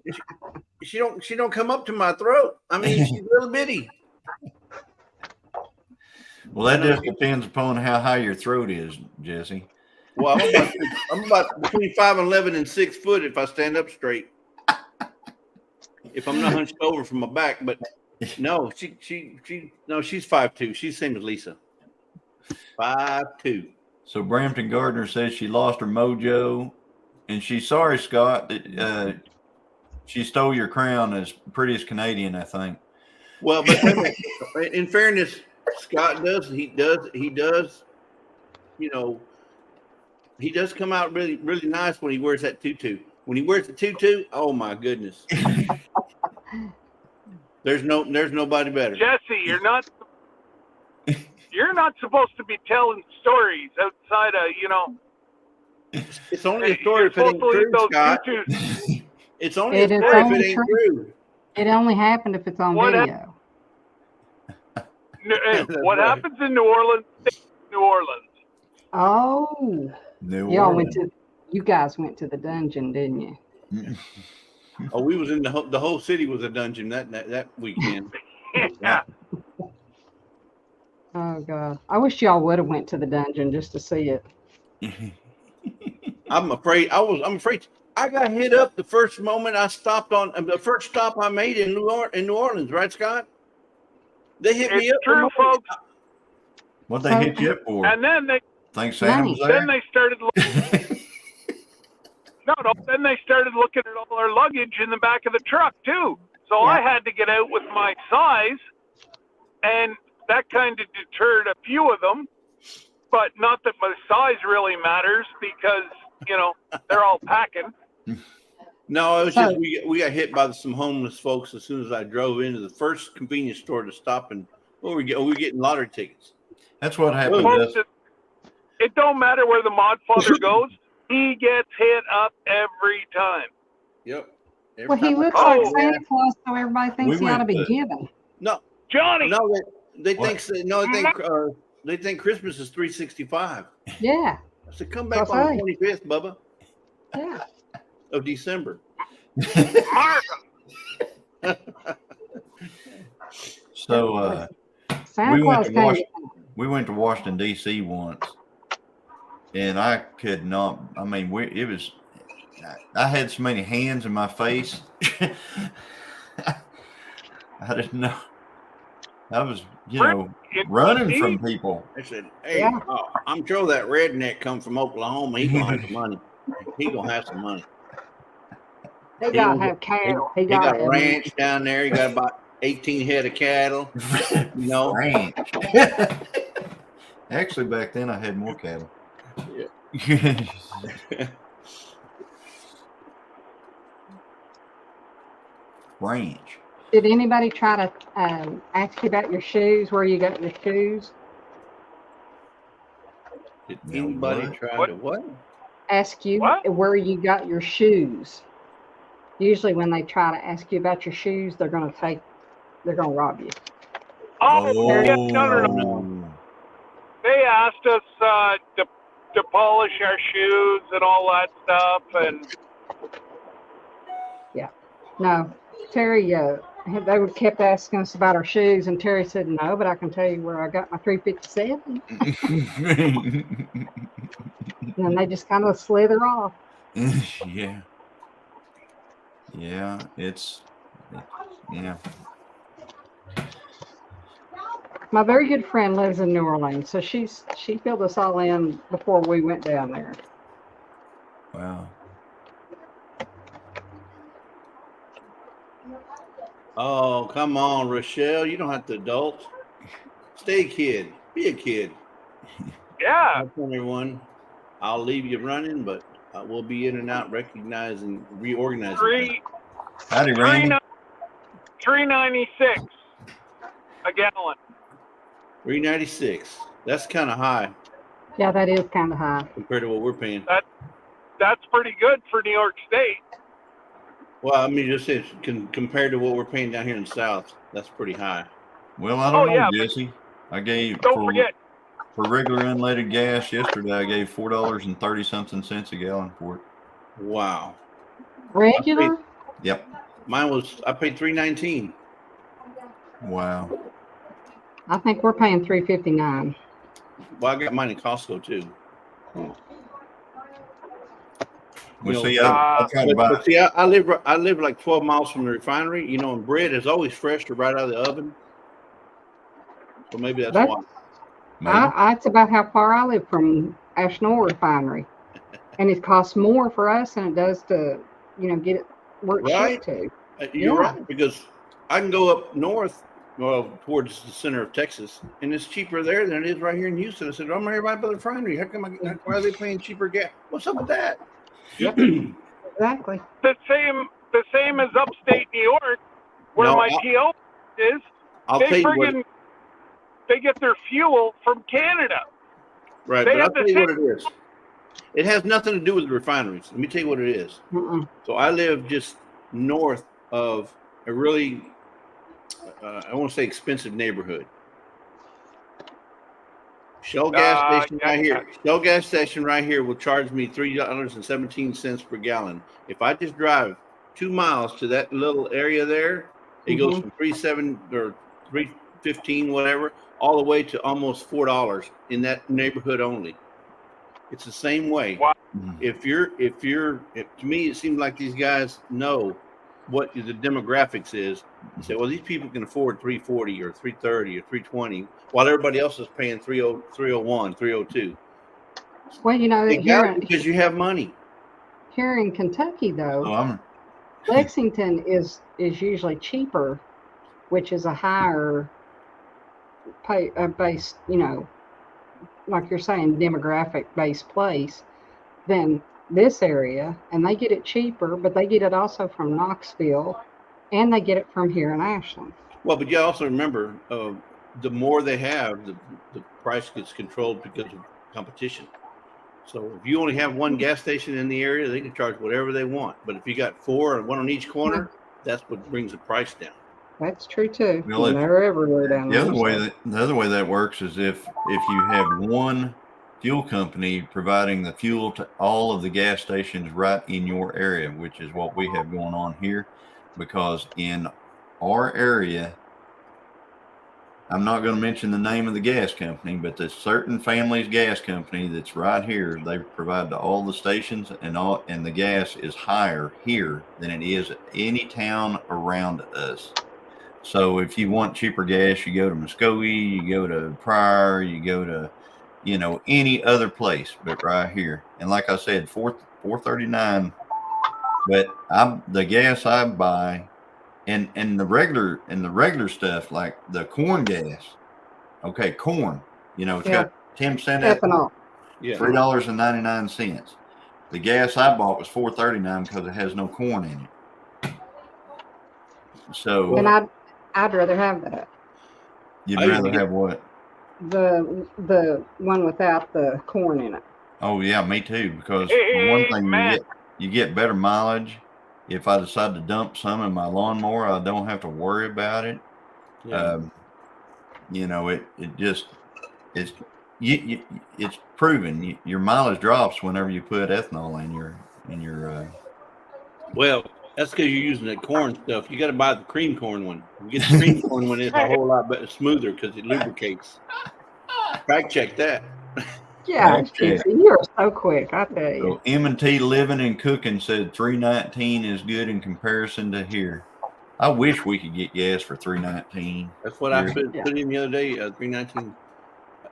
she don't come up to my throat. I mean, she's little bitty. Well, that just depends upon how high your throat is, Jesse. Well, I'm about between 5'11" and 6 foot if I stand up straight. If I'm not hunched over from my back, but no, she's 5'2". She's the same as Lisa. 5'2". So Brampton Gardner says she lost her mojo, and she's sorry, Scott, that she stole your crown as prettiest Canadian, I think. Well, but in fairness, Scott does. He does. You know, he does come out really, really nice when he wears that tutu. When he wears the tutu, oh my goodness. There's nobody better. Jesse, you're not supposed to be telling stories outside of, It's only a story if it ain't true, Scott. It's only a story if it ain't true. It only happened if it's on video. What happens in New Orleans? New Orleans. Oh. You guys went to the dungeon, didn't you? Oh, we was in the whole city was a dungeon that weekend. Yeah. Oh God. I wish y'all would have went to the dungeon just to see it. I'm afraid I got hit up the first moment I stopped on the first stop I made in New Orleans, right, Scott? They hit me up. True, folks. What they hit you up for? And then they Santa was there? Then they started looking. Then they started looking at all our luggage in the back of the truck too. So I had to get out with my size, and that kind of deterred a few of them. But not that my size really matters because they're all packing. No, it was just we got hit by some homeless folks as soon as I drove into the first convenience store to stop, and we're getting lottery tickets. That's what happened. It don't matter where the mod father goes; he gets hit up every time. Yep. Well, he looks like Santa Claus, so everybody thinks he ought to be given. No, Johnny. No, they think they think Christmas is 365. Yeah. I said, come back on the 25th, Bubba. Yeah. Of December. So Santa Claus we went to Washington D.C. once, and I could not. I mean, it was. I had so many hands in my face. I didn't know. I was, running from people. I said, hey, Yeah. I'm sure that redneck come from Oklahoma. He gonna have some money. He gonna have some money. He gotta have cattle. He got gotta a have ranch down there. He got about 18 head of cattle. Ranch. Actually, back then I had more cattle. Yeah. Ranch. Did anybody try to ask you about your shoes? Where you got your shoes? Did No, anybody what? try to what? Ask you What? where you got your shoes. Usually, when they try to ask you about your shoes, they're gonna rob you. Oh, yeah, no. No. They asked us to polish our shoes and all that stuff, and No, Terry. They would kept asking us about our shoes, and Terry said no, but I can tell you where I got my 357. And they just kind of slither off. Yeah. Yeah, yeah. My very good friend lives in New Orleans, so she filled us all in before we went down there. Wow. Oh, come on, Rochelle. You don't have to adult. Stay a kid. Be a kid. yeah. I'll tell everyone, I'll leave you running, but we'll be in and out, recognizing, reorganizing. Howdy, Randy. $3.96 a gallon. $3.96. That's kind of high Yeah, that is kind of high. compared to what we're paying. That's pretty good for New York State. Well, I mean, just compared to what we're paying down here in the South, that's pretty high. Well, I don't know, yeah, Jesse. I gave Don't forget, for regular unleaded gas yesterday. I gave $4.30 cents a gallon for it. Wow. Regular? Yep. I paid $3.19. Wow. I think we're paying $3.59. Well, I got mine in Costco too. Well, see, I try to buy. But see, I live like 12 miles from the refinery, and bread is always fresh right out of the oven. So maybe that's why. That's about how far I live from Ashnor Refinery. And it costs more for us than it does to, get it where it's shipped to. You're right, because I can go up north, towards the center of Texas, and it's cheaper there than it is right here in Houston. I said, I'm right by the refinery. How come why are they paying cheaper gas? What's up with that? Yep. Exactly. the same as upstate New York, where my PO is. They get their fuel from Canada. Right, but I'll tell you what it is. It has nothing to do with the refineries. Let me tell you what it is. So I live just north of a really, I won't say expensive neighborhood. Shell gas station right here. Shell gas station right here will charge me $3.17 per gallon. If I just drive 2 miles to that little area there, it goes from $3.7 or $3.15, whatever, all the way to almost $4 in that neighborhood only. It's the same way. Wow. To me, it seems like these guys know what the demographics is. You say, well, these people can afford $3.40 or $3.30 or $3.20, while everybody else is paying $3.01, $3.02. Well, because you have money. Here in Kentucky, though, Lexington is usually cheaper, which is a higher based, like you're saying, demographic based place than this area, and they get it cheaper, but they get it also from Knoxville, and they get it from here in Ashland. Well, but you also remember, the more they have, the price gets controlled because of competition. So if you only have one gas station in the area, they can charge whatever they want. But if you got 4 and one on each corner, that's what brings the price down. That's true too. Well, they're everywhere down there. The other way that works is if you have one fuel company providing the fuel to all of the gas stations right in your area, which is what we have going on here, because in our area, I'm not going to mention the name of the gas company, but this certain family's gas company that's right here, they provide to all the stations, and the gas is higher here than it is at any town around us. So if you want cheaper gas, you go to Muskogee, you go to Pryor, you go to, any other place, but right here. And like I said, $4.39. But the gas I buy, and the regular stuff, like the corn gas. Okay, corn. It's got 10% ethanol. Yeah. $3.99. The gas I bought was $4.39 because it has no corn in it. So, And I'd rather have that. you'd rather have what? The one without the corn in it. Oh yeah, me too. Because for one thing, Matt. you get better mileage. If I decide to dump some in my lawnmower, I don't have to worry about it. Yeah. It's proven. Your mileage drops whenever you put ethanol in your. Well, that's because you're using that corn stuff. You got to buy the cream corn one. You get the cream corn one, it's a whole lot better, smoother because it lubricates. Fact check that. Yeah, Okay. Casey, you are so quick, I tell you. So M&T Living and Cooking said $3.19 is good in comparison to here. I wish we could get gas for $3.19. That's what I put in the other day. $3.19.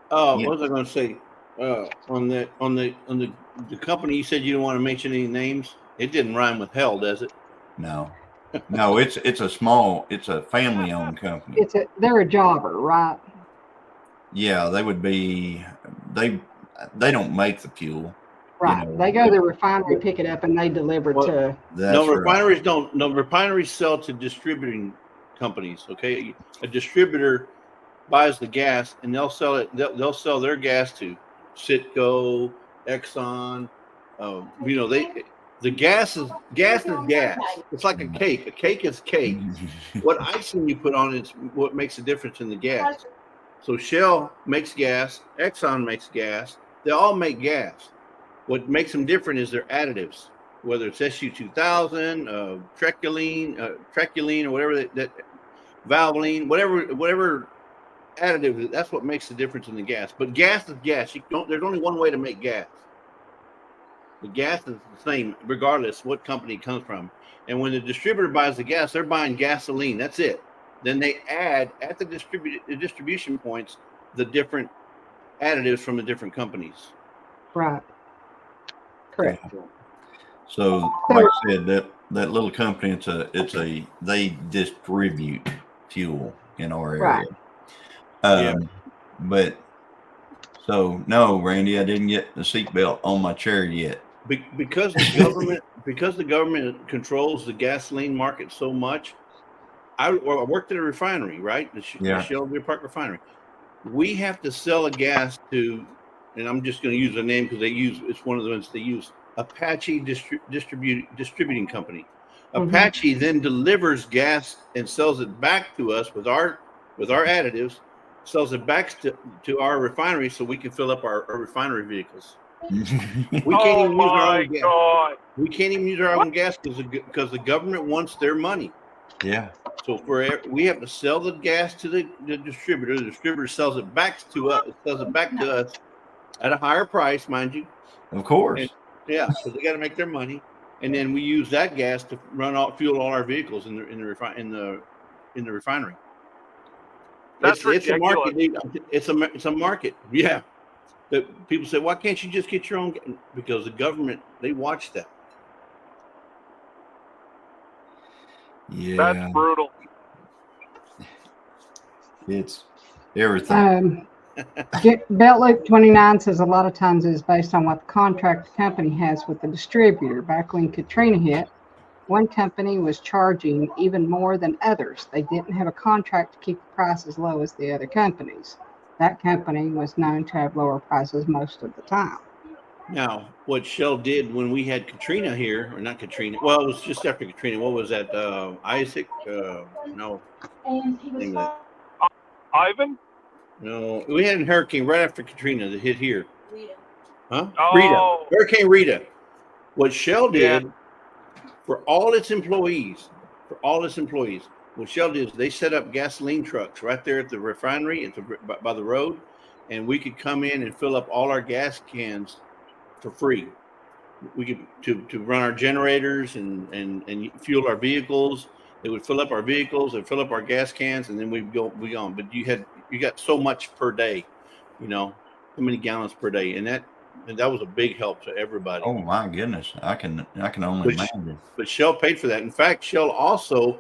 What was I going to say? On the company, you said you don't want to mention any names. It didn't rhyme with hell, does it? No, it's a family-owned company. They're a jobber, right? Yeah, they would be. They don't make the fuel. Right. They go to the refinery, pick it up, and they deliver to. Refineries don't. No, refineries sell to distributing companies. Okay, a distributor buys the gas, and they'll sell it. They'll sell their gas to Citgo, Exxon. The gas is gas. It's like a cake. A cake is cake. What icing you put on it's what makes the difference in the gas. So Shell makes gas, Exxon makes gas. They all make gas. What makes them different is their additives, whether it's SU2000, Treculene, or whatever that Valvoline, whatever additive. That's what makes the difference in the gas. But gas is gas. There's only one way to make gas. The gas is the same regardless what company it comes from. And when the distributor buys the gas, they're buying gasoline. That's it. Then they add at the distribution points the different additives from the different companies. Right. Correct. So, like I said, that little company, they distribute fuel in our area. Right. But so no, Randy, I didn't get the seatbelt on my chair yet. Because the government controls the gasoline market so much. I worked at a refinery, right? The Shell Deer Park refinery. We have to sell a gas to, and I'm just going to use the name because it's one of the ones they use, Apache Distributing Company. Mm-hmm. Apache then delivers gas and sells it back to us with our additives, sells it back to our refinery so we can fill up our refinery vehicles. We can't even use our own gas. We can't even use our own gas because the government wants their money. Yeah. So we have to sell the gas to the distributor. The distributor sells it back to us at a higher price, mind you. Of course. So they got to make their money, and then we use that gas to fuel all our vehicles in the refinery. That's ridiculous. It's a market. Yeah. But people say, why can't you just get your own? Because the government, they watch that. Yeah. That's brutal. It's everything. Belt Loop 29 says a lot of times it is based on what the contract the company has with the distributor. Back when Katrina hit, one company was charging even more than others. They didn't have a contract to keep the price as low as the other companies. That company was known to have lower prices most of the time. Now, what Shell did when we had Katrina here, or not Katrina, well, it was just after Katrina. What was that? Isaac? No. Ivan? No, we had a hurricane right after Katrina that hit here. Rita. Huh? Oh. Rita. Hurricane Rita. What Shell did for all its employees, What Shell did is they set up gasoline trucks right there at the refinery by the road, and we could come in and fill up all our gas cans for free. We could to run our generators and fuel our vehicles. They would fill up our vehicles and fill up our gas cans, and then we on. But you got so much per day, so many gallons per day, and that was a big help to everybody. Oh my goodness, I can only imagine. But Shell paid for that. In fact, Shell also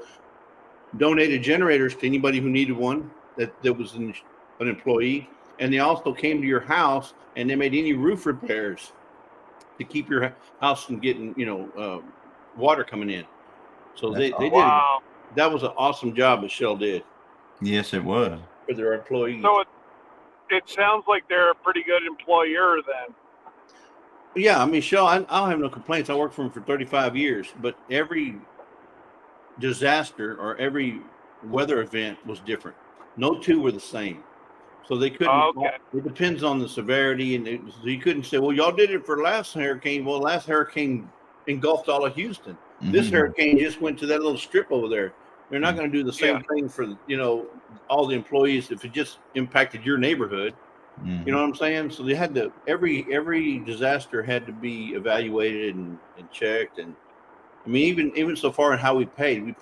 donated generators to anybody who needed one that was an employee, and they also came to your house and they made any roof repairs to keep your house from getting water coming in. So they did. That was an awesome job that Shell did. Yes, it was for their employees. So it sounds like they're a pretty good employer then. Yeah, I mean, Shell, I don't have no complaints. I worked for them for 35 years, but every disaster or every weather event was different. No two were the same. So they couldn't. Okay. It depends on the severity, and so you couldn't say, well, y'all did it for last hurricane. Well, last hurricane engulfed all of Houston. Mm-hmm. This hurricane just went to that little strip over there. They're not going to do the same thing for all the employees if it just impacted your neighborhood. Mm-hmm. You know what I'm saying? So they had to every disaster had to be evaluated and checked. And I mean, even so far in how we paid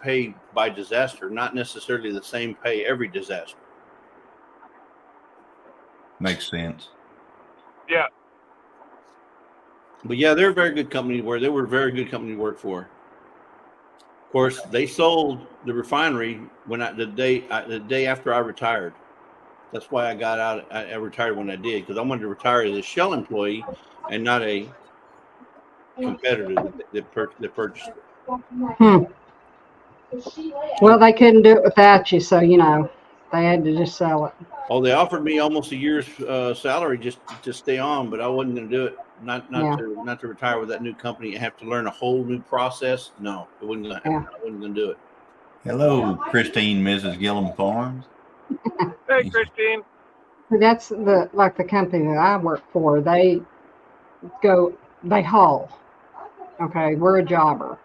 by disaster, not necessarily the same pay every disaster. Makes sense. Yeah. But yeah, they're a very good company they were a very good company to work for. Of course, they sold the refinery the day after I retired. That's why I got out. I retired when I did, because I wanted to retire as a Shell employee and not a competitor that purchased it. Well, they couldn't do it without you, so they had to just sell it. Oh, they offered me almost a year's salary just to stay on, but I wasn't going to do it. Not to retire with that new company and have to learn a whole new process. No, it wasn't going to happen. I wasn't going to do it. Hello, Christine, Mrs. Gillum Farms. Hey, Christine. That's the company that I work for. They haul. Okay, we're a jobber,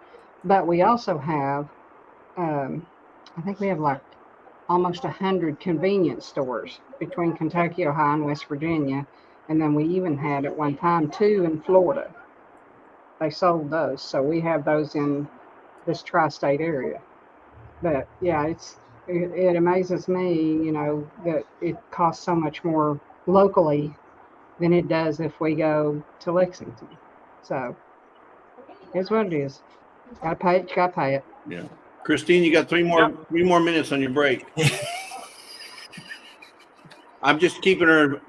but we also have, I think we have almost 100 convenience stores between Kentucky, Ohio, and West Virginia. And then we even had at one time 2 in Florida. They sold those. So we have those in this tri-state area. But yeah, it amazes me, that it costs so much more locally than it does if we go to Lexington. So it's what it is. Gotta pay it, you gotta pay it. Yeah. Christine, you got 3 more minutes on your break. I'm just keeping her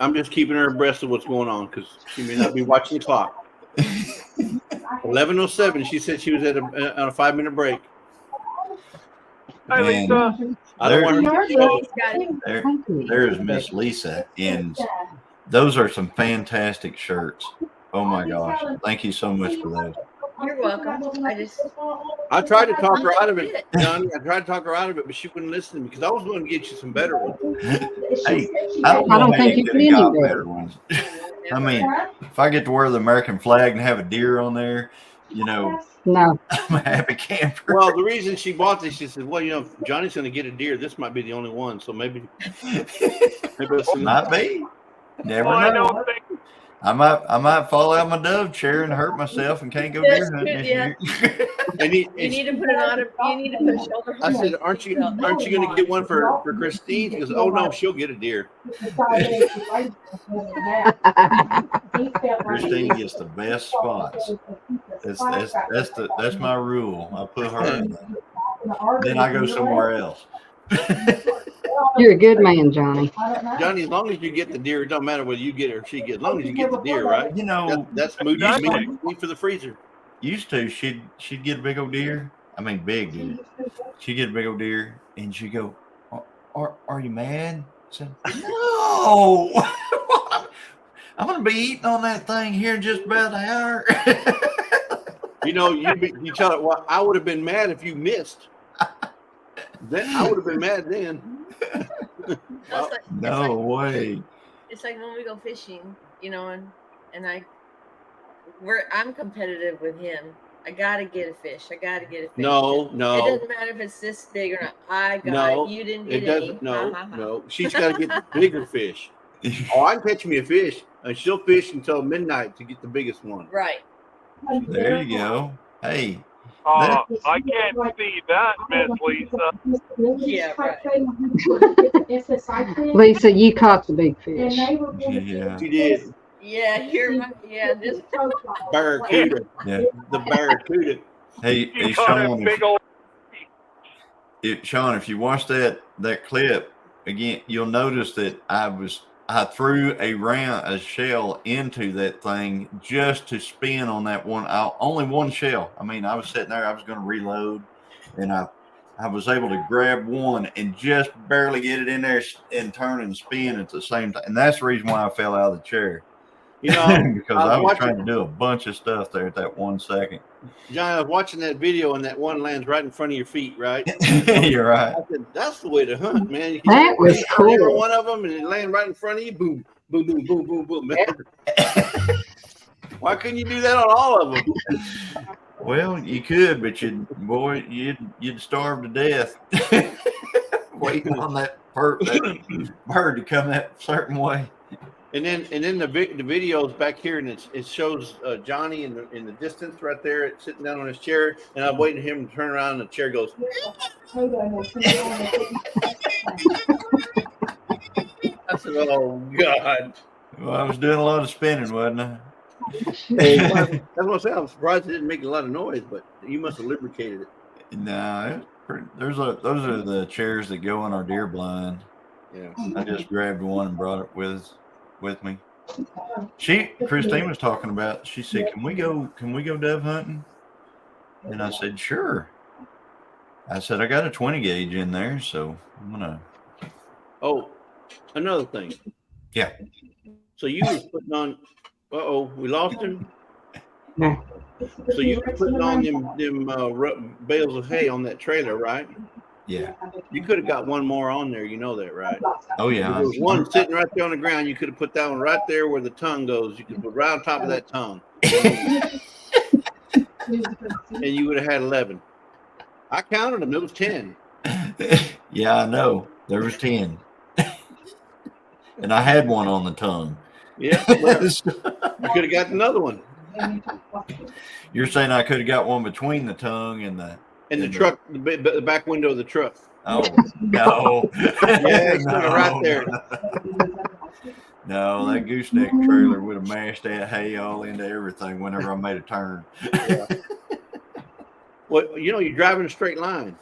abreast of what's going on, because she may not be watching the clock. 11:07. She said she was on a 5-minute break. Hi, Lisa. I don't want her there's Miss Lisa, and those are some fantastic shirts. Oh my gosh! Thank you so much for those. You're welcome. I tried to talk her out of it, Johnny. I tried to talk her out of it, but she wouldn't listen to me, because I was going to get you some better ones. Hey, I don't think you could have got better ones. I mean, if I get to wear the American flag and have a deer on there, no, I'm a happy camper. Well, the reason she bought this, she said, well, if Johnny's going to get a deer, this might be the only one. So maybe might be. Never know. I might fall out my dove chair and hurt myself and can't go deer hunting this year. You need to put a shoulder. I said, aren't you going to get one for Christine? She goes, oh no, she'll get a deer. Christine gets the best spots. That's my rule. I put her in there. Then I go somewhere else. You're a good man, Johnny. Johnny, as long as you get the deer, it don't matter whether you get it or she gets it. As long as you get the deer, right? That's meat for the freezer. Used to, she'd get a big old deer. I mean, big deer. She'd get a big old deer, and she'd go, "Are you mad?" I said, "No, I'm gonna be eating on that thing here in just about an hour." You tell it. Well, I would have been mad if you missed. Then I would have been mad then. No way. It's like when we go fishing, and I'm competitive with him, I gotta get a fish. I gotta get a fish. No, It no, doesn't matter if it's this big or not. I got no. you didn't It get doesn't. any. No, Ha, ha, ha. no. She's got to get the bigger fish. Oh, I can catch me a fish, and she'll fish until midnight to get the biggest one. Right. There you go. Hey, I can't see that, Miss Lisa. Yeah, right. Lisa, you caught the big fish. yeah, She did. Yeah, you're right. Yeah, just Barracuda. yeah. The barracuda. Hey, You caught a Sean, big old. Sean, if you watch that clip again, you'll notice that I threw a shell into that thing just to spin on that one. Only one shell. I mean, I was sitting there. I was going to reload, and I was able to grab one and just barely get it in there and turn and spin at the same time. And that's the reason why I fell out of the chair. You know, because I was trying to do a bunch of stuff there at that 1 second. John, I was watching that video, and that one lands right in front of your feet, right? You're right. I said, that's the way to hunt, man. You That was every cool. one of them, and it land right in front of you. Boom, boom, boom, boom, boom, boom. Man. Why couldn't you do that on all of them? Well, you could, but you'd starve to death waiting on that bird to come that certain way. And then the video's back here, and it shows Johnny in the distance right there, sitting down on his chair, and I'm waiting for him to turn around, and the chair goes. I said, "Oh God!" Well, I was doing a lot of spinning, wasn't I? That's what I said. I'm surprised it didn't make a lot of noise, but you must have lubricated it. No, those are the chairs that go in our deer blind. Yeah, I just grabbed one and brought it with me. Christine was talking about. She said, "Can we go dove hunting?" And I said, "Sure." I said, "I got a 20 gauge in there, so I'm gonna." Oh, another thing. Yeah. So you was putting on. We lost him. No. So you were putting on them bales of hay on that trailer, right? Yeah. You could have got one more on there. You know that, right? Oh yeah. There was one sitting right there on the ground. You could have put that one right there where the tongue goes. You could put right on top of that tongue, and you would have had 11. I counted them. There was 10. Yeah, I know. There was 10. And I had one on the tongue. Yeah. Well, you could have got another one. You're saying I could have got one between the tongue and the truck, the back window of the truck. Oh no! Yeah, it's right there. No, that gooseneck trailer would have mashed that hay all into everything whenever I made a turn. Yeah. Well, you drive in a straight line.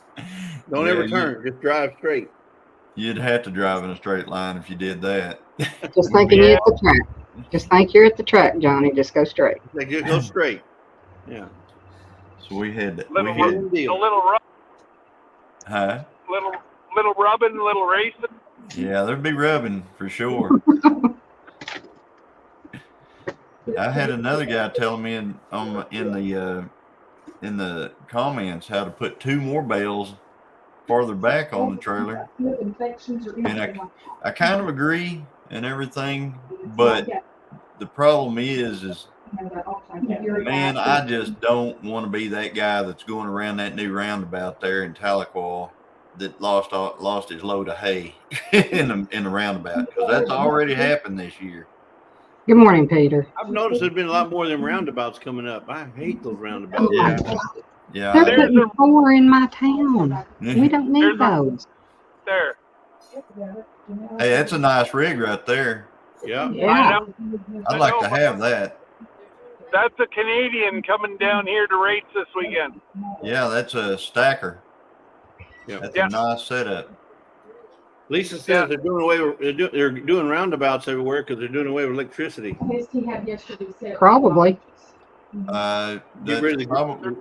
Don't ever turn. Just drive straight. You'd have to drive in a straight line if you did that. Just thinking you're at the track. Just think you're at the track, Johnny. Just go straight. Like, just go straight. Yeah. So we had a little rub. Huh? Little rubbing, little racing. Yeah, there'd be rubbing for sure. I had another guy telling me in the comments how to put 2 more bales farther back on the trailer, and I kind of agree and everything, but the problem is man, I just don't want to be that guy that's going around that new roundabout there in Tahlequah that lost his load of hay in the roundabout, because that's already happened this year. Good morning, Peter. I've noticed there's been a lot more of them roundabouts coming up. I hate those roundabouts. Yeah. They're putting 4 in my town. We don't need those. There. Hey, that's a nice rig right there. Yeah. Yeah. I'd like to have that. That's a Canadian coming down here to race this weekend. Yeah, that's a stacker. Yeah. That's a nice setup. Lisa says they're doing away with they're doing roundabouts everywhere because they're doing away with electricity. Probably. Get rid of probably,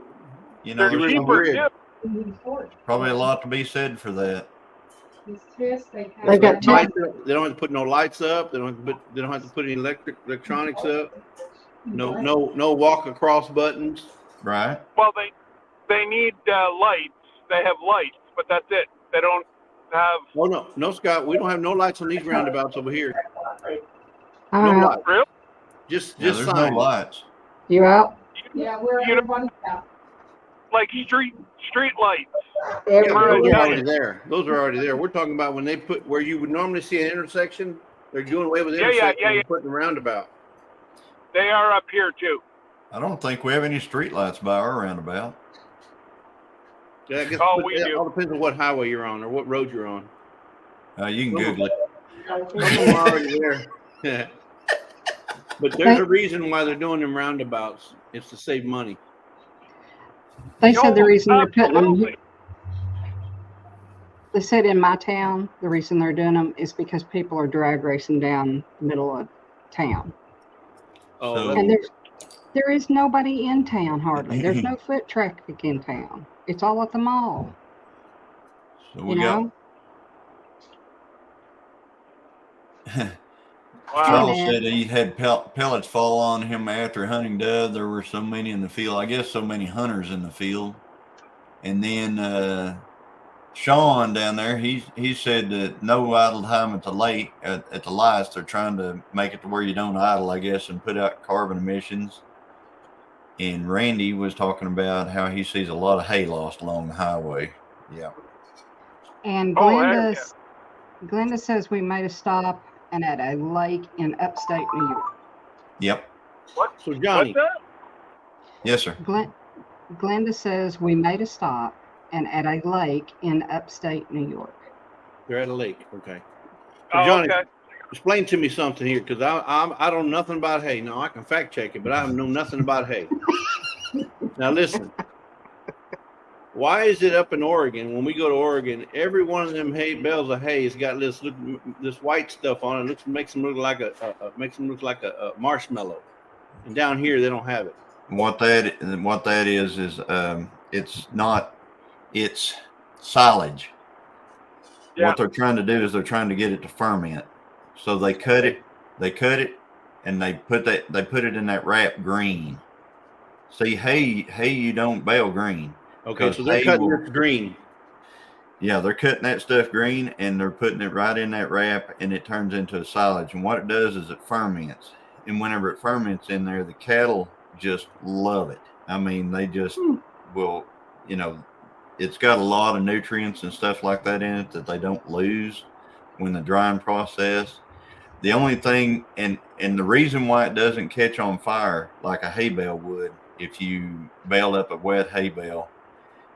they're cheaper too. Probably a lot to be said for that. They got lights, they don't have to put no lights up. They don't have to put any electronics up. No walk across buttons. Right. Well, they need lights. They have lights, but that's it. They don't have. Oh no, Scott. We don't have no lights on these roundabouts over here. No lights. Really? Just there's signs. no lights. You out? Yeah, we're everyone's out. like street lights. Yeah, Every, those are yeah. already there. Those are already there. We're talking about when they put where you would normally see an intersection. They're doing away with intersection and putting a roundabout. They are up here too. I don't think we have any street lights by our roundabout. Yeah, I guess We it do. all depends on what highway you're on or what road you're on. You can Google it. Some of them are already there. But there's a reason why they're doing them roundabouts. It's to save money. They said the reason they're putting them, Absolutely. they said in my town, the reason they're doing them is because people are drag racing down the middle of town. Oh, And there is nobody in town hardly. There's no foot traffic in town. It's all at the mall. So You we know? got. Wow. Charles said he had pellets fall on him after hunting dove. There were so many in the field. I guess so many hunters in the field. And then Sean down there, he said that no idle time at the lake at the lights. They're trying to make it to where you don't idle, I guess, and put out carbon emissions. And Randy was talking about how he sees a lot of hay lost along the highway. Yeah. And Oh, Glenda says we made a stop and at a lake in upstate New York. Yep. What? So Johnny, What's that? Yes, sir. Glenda says we made a stop and at a lake in upstate New York. they're at a lake. Okay. So Oh, Johnny, okay. explain to me something here, because I don't know nothing about hay. Now I can fact check it, but I don't know nothing about hay. Now listen. Why is it up in Oregon, when we go to Oregon, every one of them bales of hay has got this white stuff on it, makes them look like a marshmallow, and down here they don't have it. What that is it's silage. Yeah. What they're trying to do is they're trying to get it to ferment. So they cut it, and they put it in that wrap green. See, hay you don't bale green. Okay, so they're cutting it green. Yeah, they're cutting that stuff green and they're putting it right in that wrap, and it turns into a silage. And what it does is it ferments. And whenever it ferments in there, the cattle just love it. I mean, they just will, it's got a lot of nutrients and stuff like that in it that they don't lose when the drying process. The only thing, and the reason why it doesn't catch on fire like a hay bale would if you baled up a wet hay bale,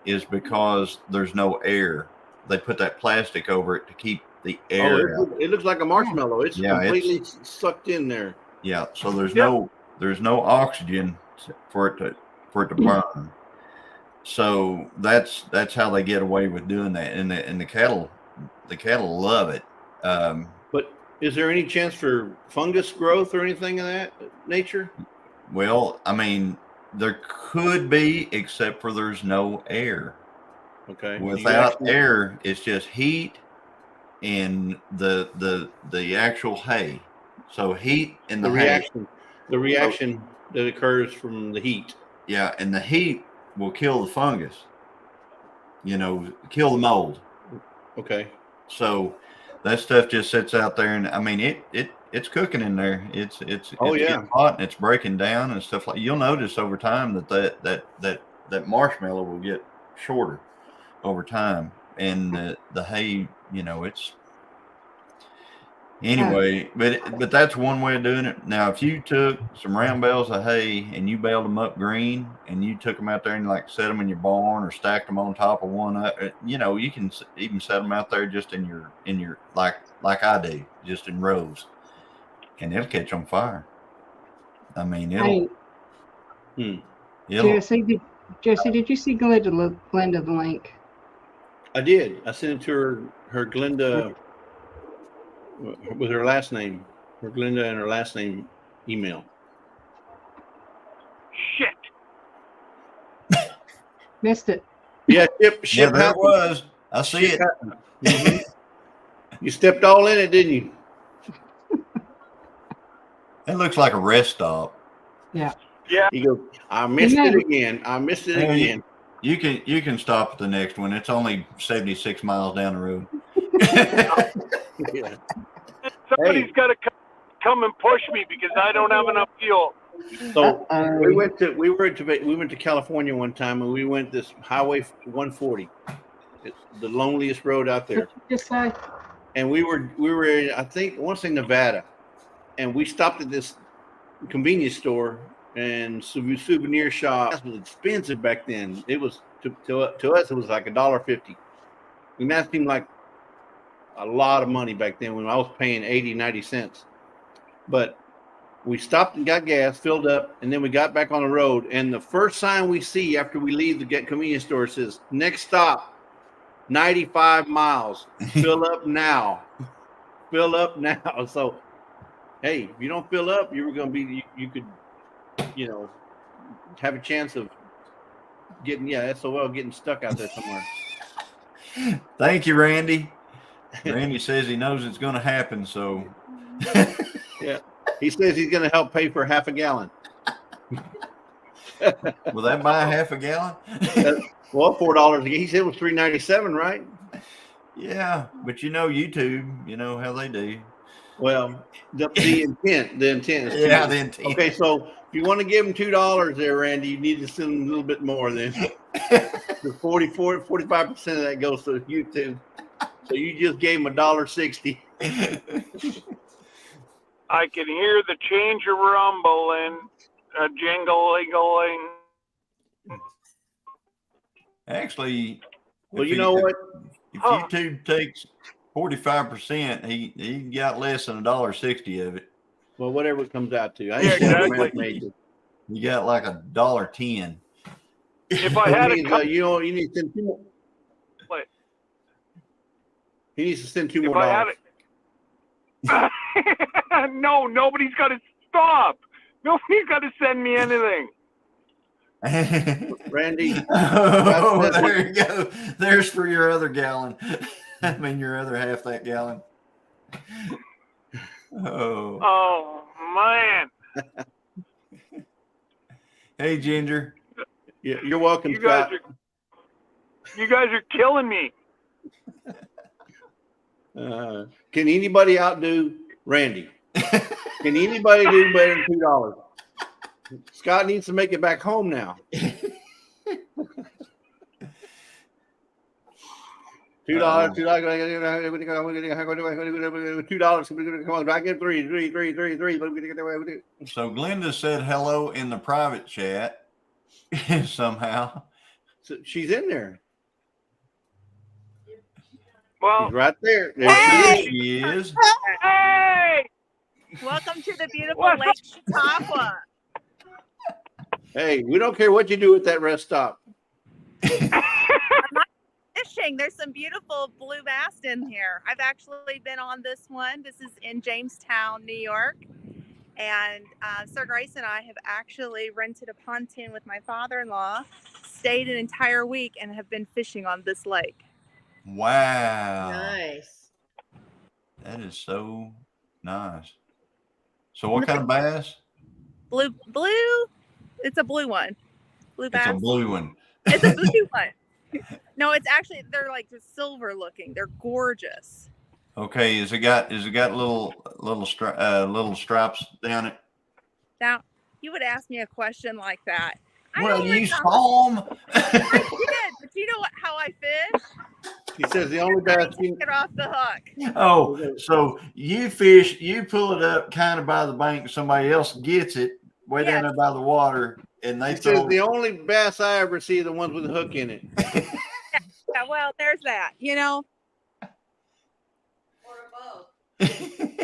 is because there's no air. They put that plastic over it to keep the air out. It looks like a marshmallow. It's completely sucked in there. Yeah, so there's no oxygen for it to burn. So that's how they get away with doing that, and the cattle love it. But is there any chance for fungus growth or anything of that nature? Well, I mean, there could be, except for there's no air. Okay. Without air, it's just heat and the actual hay. So heat and the reaction that occurs from the heat. Yeah, and the heat will kill the fungus. Kill the mold. Okay. So that stuff just sits out there, and I mean it's cooking in there. It's getting hot and it's breaking down and stuff like. You'll notice over time that marshmallow will get shorter over time, and the hay, it's anyway. But that's one way of doing it. Now, if you took some round bales of hay and you baled them up green, and you took them out there and set them in your barn or stacked them on top of one, you can even set them out there just in your like I do, just in rows. And it'll catch on fire. I mean, Jesse, did you see Glenda the link? I did. I sent it to her Glenda with her last name, her Glenda and her last name email. Shit. Missed it. Yeah, there it was. I see it. Mm-hmm. You stepped all in it, didn't you? It looks like a rest stop. Yeah. Yeah. You go, I missed it again. You can stop at the next one. It's only 76 miles down the road. Somebody's got to come and push me because I don't have enough fuel. So Uh-oh. we went to California one time, and we went this Highway 140. It's the loneliest road out there. What'd you just say? And we were in, I want to say Nevada, and we stopped at this convenience store and souvenir shop. It was expensive back then. It was to us it was like $1.50. And that seemed like a lot of money back then when I was paying 80, 90 cents. But we stopped and got gas, filled up, and then we got back on the road. And the first sign we see after we leave the convenience store says, "Next stop, 95 miles. Fill up now." Fill up now. So, hey, if you don't fill up, you were going to be, you could, have a chance of getting stuck out there somewhere. Thank you, Randy. Randy says he knows it's going to happen. So, yeah, he says he's going to help pay for half a gallon. Will that buy half a gallon? Well, $4. He said it was $3.97, right? Yeah, but YouTube, you know how they do. Well, the intent is yeah, the intent. Okay, so if you want to give him $2 there, Randy, you need to send him a little bit more then. 45% of that goes to YouTube. So you just gave him $1.60. I can hear the changer rumbling, a jingling. Actually, well, you know what? If YouTube takes 45%, he got less than $1.60 of it. Well, whatever it comes out to. Yeah, exactly. You got like $1.10. If I had you need to send two more. What? He needs to send $2 more. No, nobody's got to stop. Nobody's got to send me anything. Randy. Oh, there you go. There's for your other gallon. I mean, your other half that gallon. Oh man. Hey, Ginger. Yeah, you're welcome, Scott. You guys are killing me. Can anybody outdo Randy? Can anybody do better than $2? Scott needs to make it back home now. $2. Come on, back in three. So Glenda said hello in the private chat somehow. So she's in there. Well, she's right there. Hey! She is. Hey! Welcome to the beautiful Lake Chautauqua. Hey, we don't care what you do at that rest stop. I'm not fishing. There's some beautiful blue bass in here. I've actually been on this one. This is in Jamestown, New York. And Sir Grace and I have actually rented a pontoon with my father-in-law, stayed an entire week, and have been fishing on this lake. Wow. Nice. That is so nice. So what kind of bass? Blue. It's a blue one. Blue bass. It's a blue one. It's a blue one. No, it's actually, they're like just silver looking. They're gorgeous. Okay, is it got little stripes down it? Now, you would ask me a question like that. Well, you saw them. I did, but you know how I fish? He says the only bass you get off the hook. Oh, so you fish, you pull it up kind of by the bank, somebody else gets it way down there by the water, and they says the only bass I ever see are the ones with a hook in it. Yeah, well, there's that,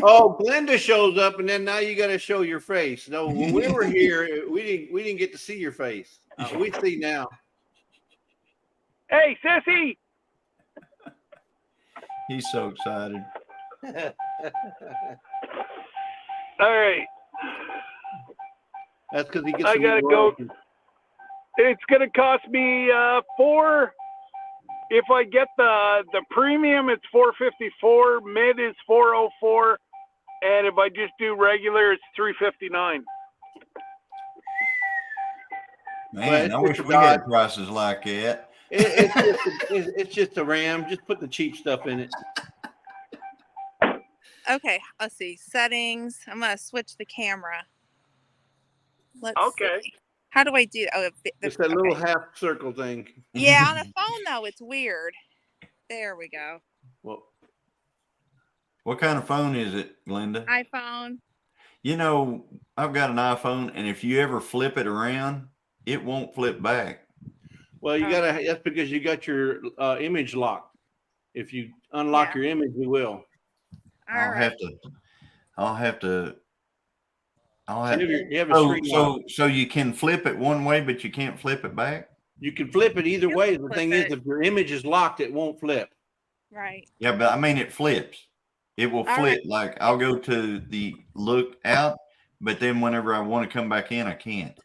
Oh, Glenda shows up, and then now you got to show your face. No, when we were here, we didn't get to see your face. We see now. Hey, sissy! He's so excited. All right. That's because he gets. I gotta go. It's gonna cost me $4. If I get the premium, it's $4.54. Mid is $4.04, and if I just do regular, it's $3.59. Man, I wish we had prices like that. It's just a Ram. Just put the cheap stuff in it. Okay, let's see. Settings. I'm going to switch the camera. Let's Okay. see. How do I do? Oh, It's that little okay. half circle thing. Yeah, on a phone though, it's weird. There we go. Well, What kind of phone is it, Glenda? iPhone. You know, I've got an iPhone, and if you ever flip it around, it won't flip back. well, you gotta. That's because you got your image locked. If you unlock Yeah. your image, you will. All right. I'll have to. You have a screen lock. So you can flip it one way, but you can't flip it back. You can flip it either You way. can The flip thing it. is, if your image is locked, it won't flip. Right. Yeah, but I mean, it flips. It will All flip. right. Like I'll go to the look out, but then whenever I want to come back in, I can't.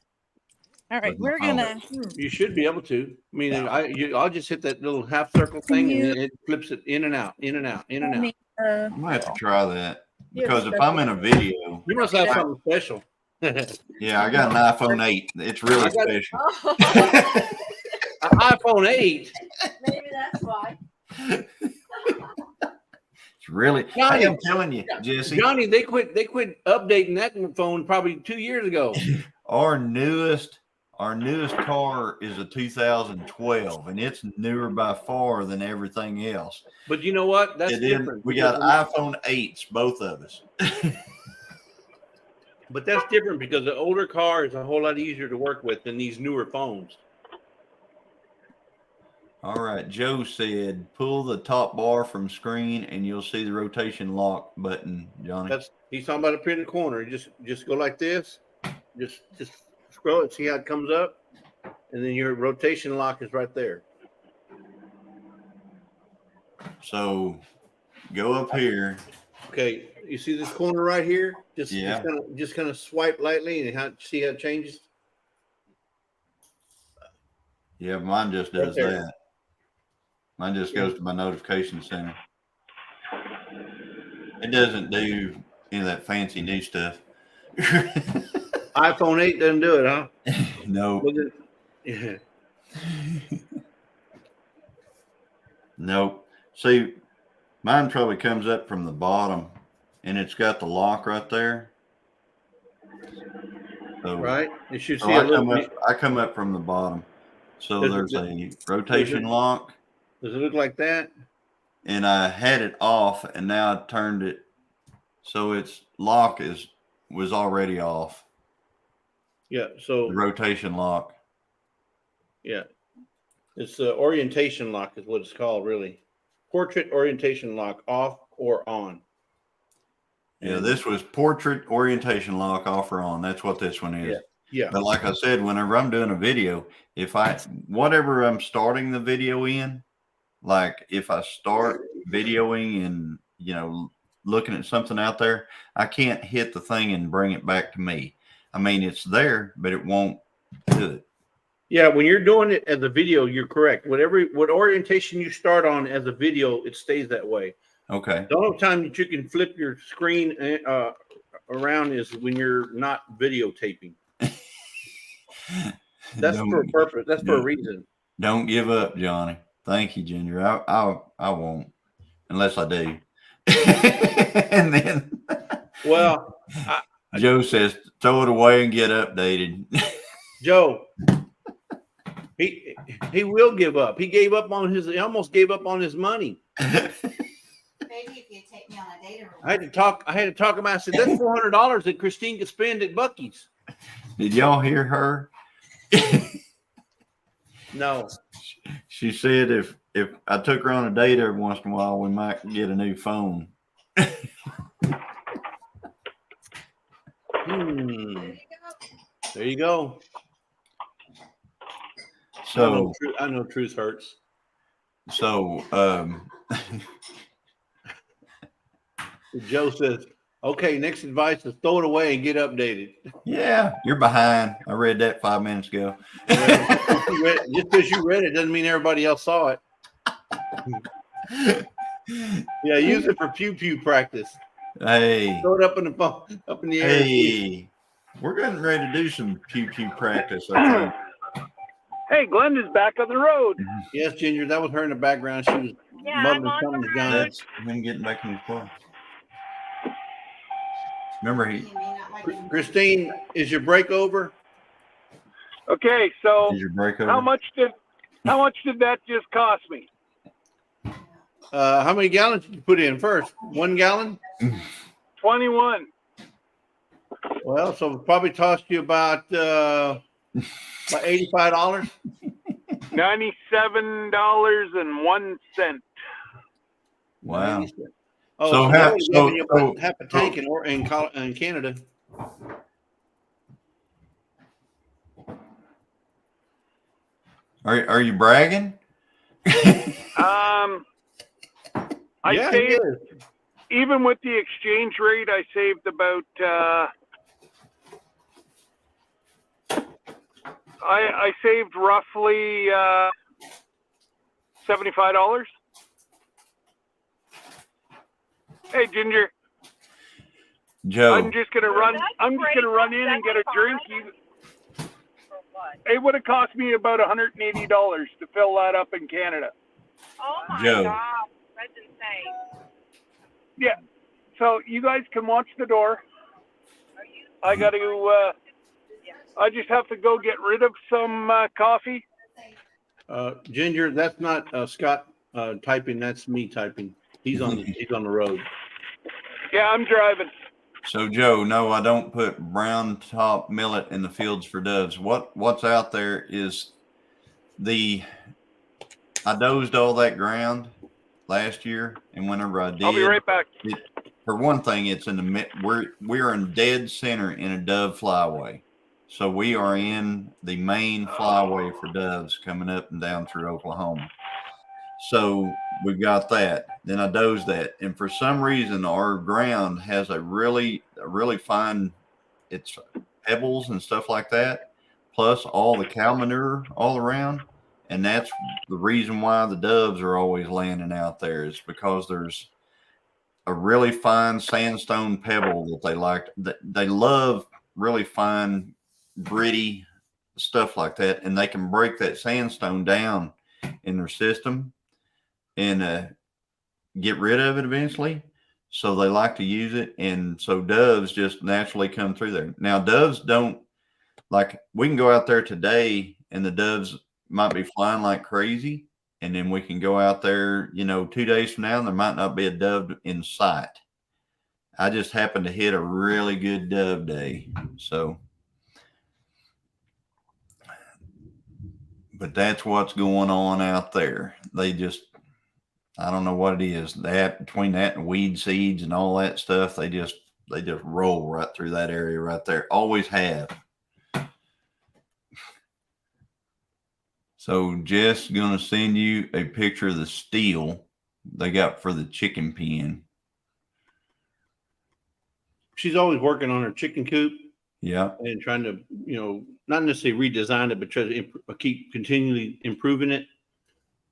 All right. With my We're phone. gonna. You should be able to. I mean, Yeah. I'll just hit that little half circle thing, you- and it flips it in and out, in and out, in and out. I'm gonna have to try that You have because if I'm in a video, You must have something special. yeah, I got an iPhone 8. It's really I got- special. An iPhone 8. Maybe that's why. It's really. Johnny, I'm telling you, Jesse. Johnny, they quit updating that phone probably 2 years ago. Our newest car is a 2012, and it's newer by far than everything else. But you know what? That's And then different. we got iPhone 8s, both of us. But that's different because the older car is a whole lot easier to work with than these newer phones. All right, Joe said, pull the top bar from screen, and you'll see the rotation lock button, Johnny. He's talking about up here in the corner. Just go like this. Just scroll it, see how it comes up, and then your rotation lock is right there. So go up here. Okay, you see this corner right here? Just kind of swipe lightly and see how it changes. Yeah, mine just does Right there. that. Mine just goes to my notification center. It doesn't do any of that fancy new stuff. iPhone 8 doesn't do it, huh? No. Yeah. Nope. See, mine probably comes up from the bottom, and it's got the lock right there. So, Right? You should so see a little bit. I come up from the bottom. So Does there's it- a rotation lock, Does it look like that? and I had it off, and now I turned it so its lock was already off. Yeah. So The rotation lock. yeah, it's orientation lock is what it's called, really. Portrait orientation lock, off or on. Yeah, this was portrait orientation lock, off or on. That's what this one is. Yeah. But like I said, whenever I'm doing a video, whatever I'm starting the video in, like if I start videoing and, looking at something out there, I can't hit the thing and bring it back to me. I mean, it's there, but it won't do it. Yeah, when you're doing it as a video, you're correct. What orientation you start on as a video, it stays that way. Okay. The only time that you can flip your screen around is when you're not videotaping. That's for a purpose. That's for a reason. Don't give up, Johnny. Thank you, Ginger. I won't, unless I do. And then, Well, Joe says, throw it away and get updated. Joe, he will give up. He almost gave up on his money. Maybe if you take me on a date or I had to talk him out. I said, that's $400 that Christine could spend at Buc-ee's. Did y'all hear her? No. She said if I took her on a date every once in a while, we might get a new phone. There you go. So I know truth hurts. So Joe says, okay, next advice is throw it away and get updated. yeah, you're behind. I read that 5 minutes ago. Just because you read it doesn't mean everybody else saw it. Yeah, use it for pew practice. Hey. Throw it up in the air. Hey. We're getting ready to do some pew practice, I think. Hey, Glenda's back on the road. Yes, Ginger, that was her in the background. She was muddling something to Johnny. That's him getting back in his car. Remember, Christine, is your break over? Okay, so Is your brake over? how much did that just cost me? How many gallons did you put in first? 1 gallon? 21. Well, so it probably cost you about $85. $97.01. Wow. Oh, So so how- that would so- give you about so- half a tank in Canada. Are you bragging? I Yeah, saved, it is. even with the exchange rate, I saved about I saved roughly $75. Hey, Ginger, Joe. I'm just gonna run in and get a drink. It would have cost me about $180 to fill that up in Canada. Oh my Joe. God, that's insane. Yeah. So you guys can watch the door. I got to. I just have to go get rid of some coffee. Ginger, that's not Scott typing. That's me typing. He's on the road. Yeah, I'm driving. So Joe, no, I don't put brown top millet in the fields for doves. What's out there is I dozed all that ground last year, and whenever I did, I'll be right back. For one thing, it's in the we're in dead center in a dove flyway, so we are in the main flyway for doves coming up and down through Oklahoma. So we've got that. Then I dozed that, and for some reason, our ground has a really fine. It's pebbles and stuff like that, plus all the cow manure all around, and that's the reason why the doves are always landing out there. Is because there's a really fine sandstone pebble that they like. They love really fine, gritty stuff like that, and they can break that sandstone down in their system and get rid of it eventually. So they like to use it, and so doves just naturally come through there. Now doves don't like. We can go out there today, and the doves might be flying like crazy. And then we can go out there, 2 days from now, and there might not be a dove in sight. I just happened to hit a really good dove day. So, but that's what's going on out there. They just, I don't know what it is. Between that and weed seeds and all that stuff, they just roll right through that area right there. Always have. So Jess going to send you a picture of the steel they got for the chicken pen. She's always working on her chicken coop. Yeah. And trying to, not necessarily redesign it, but try to keep continually improving it.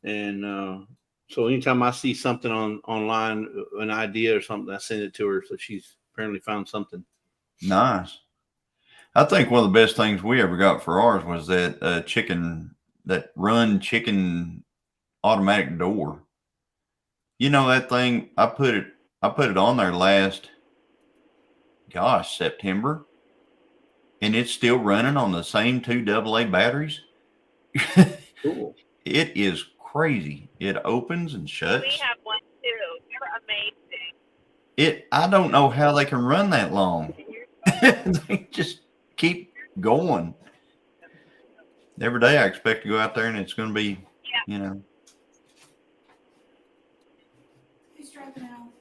And so anytime I see something online, an idea or something, I send it to her. So she's apparently found something. Nice. I think one of the best things we ever got for ours was that that run chicken automatic door. That thing, I put it on there last, September, and it's still running on the same 2 AA batteries. Cool. It is crazy. It opens and shuts. We have one too. They're amazing. I don't know how they can run that long. They just keep going. Every day I expect to go out there and it's going to be, Who's driving out?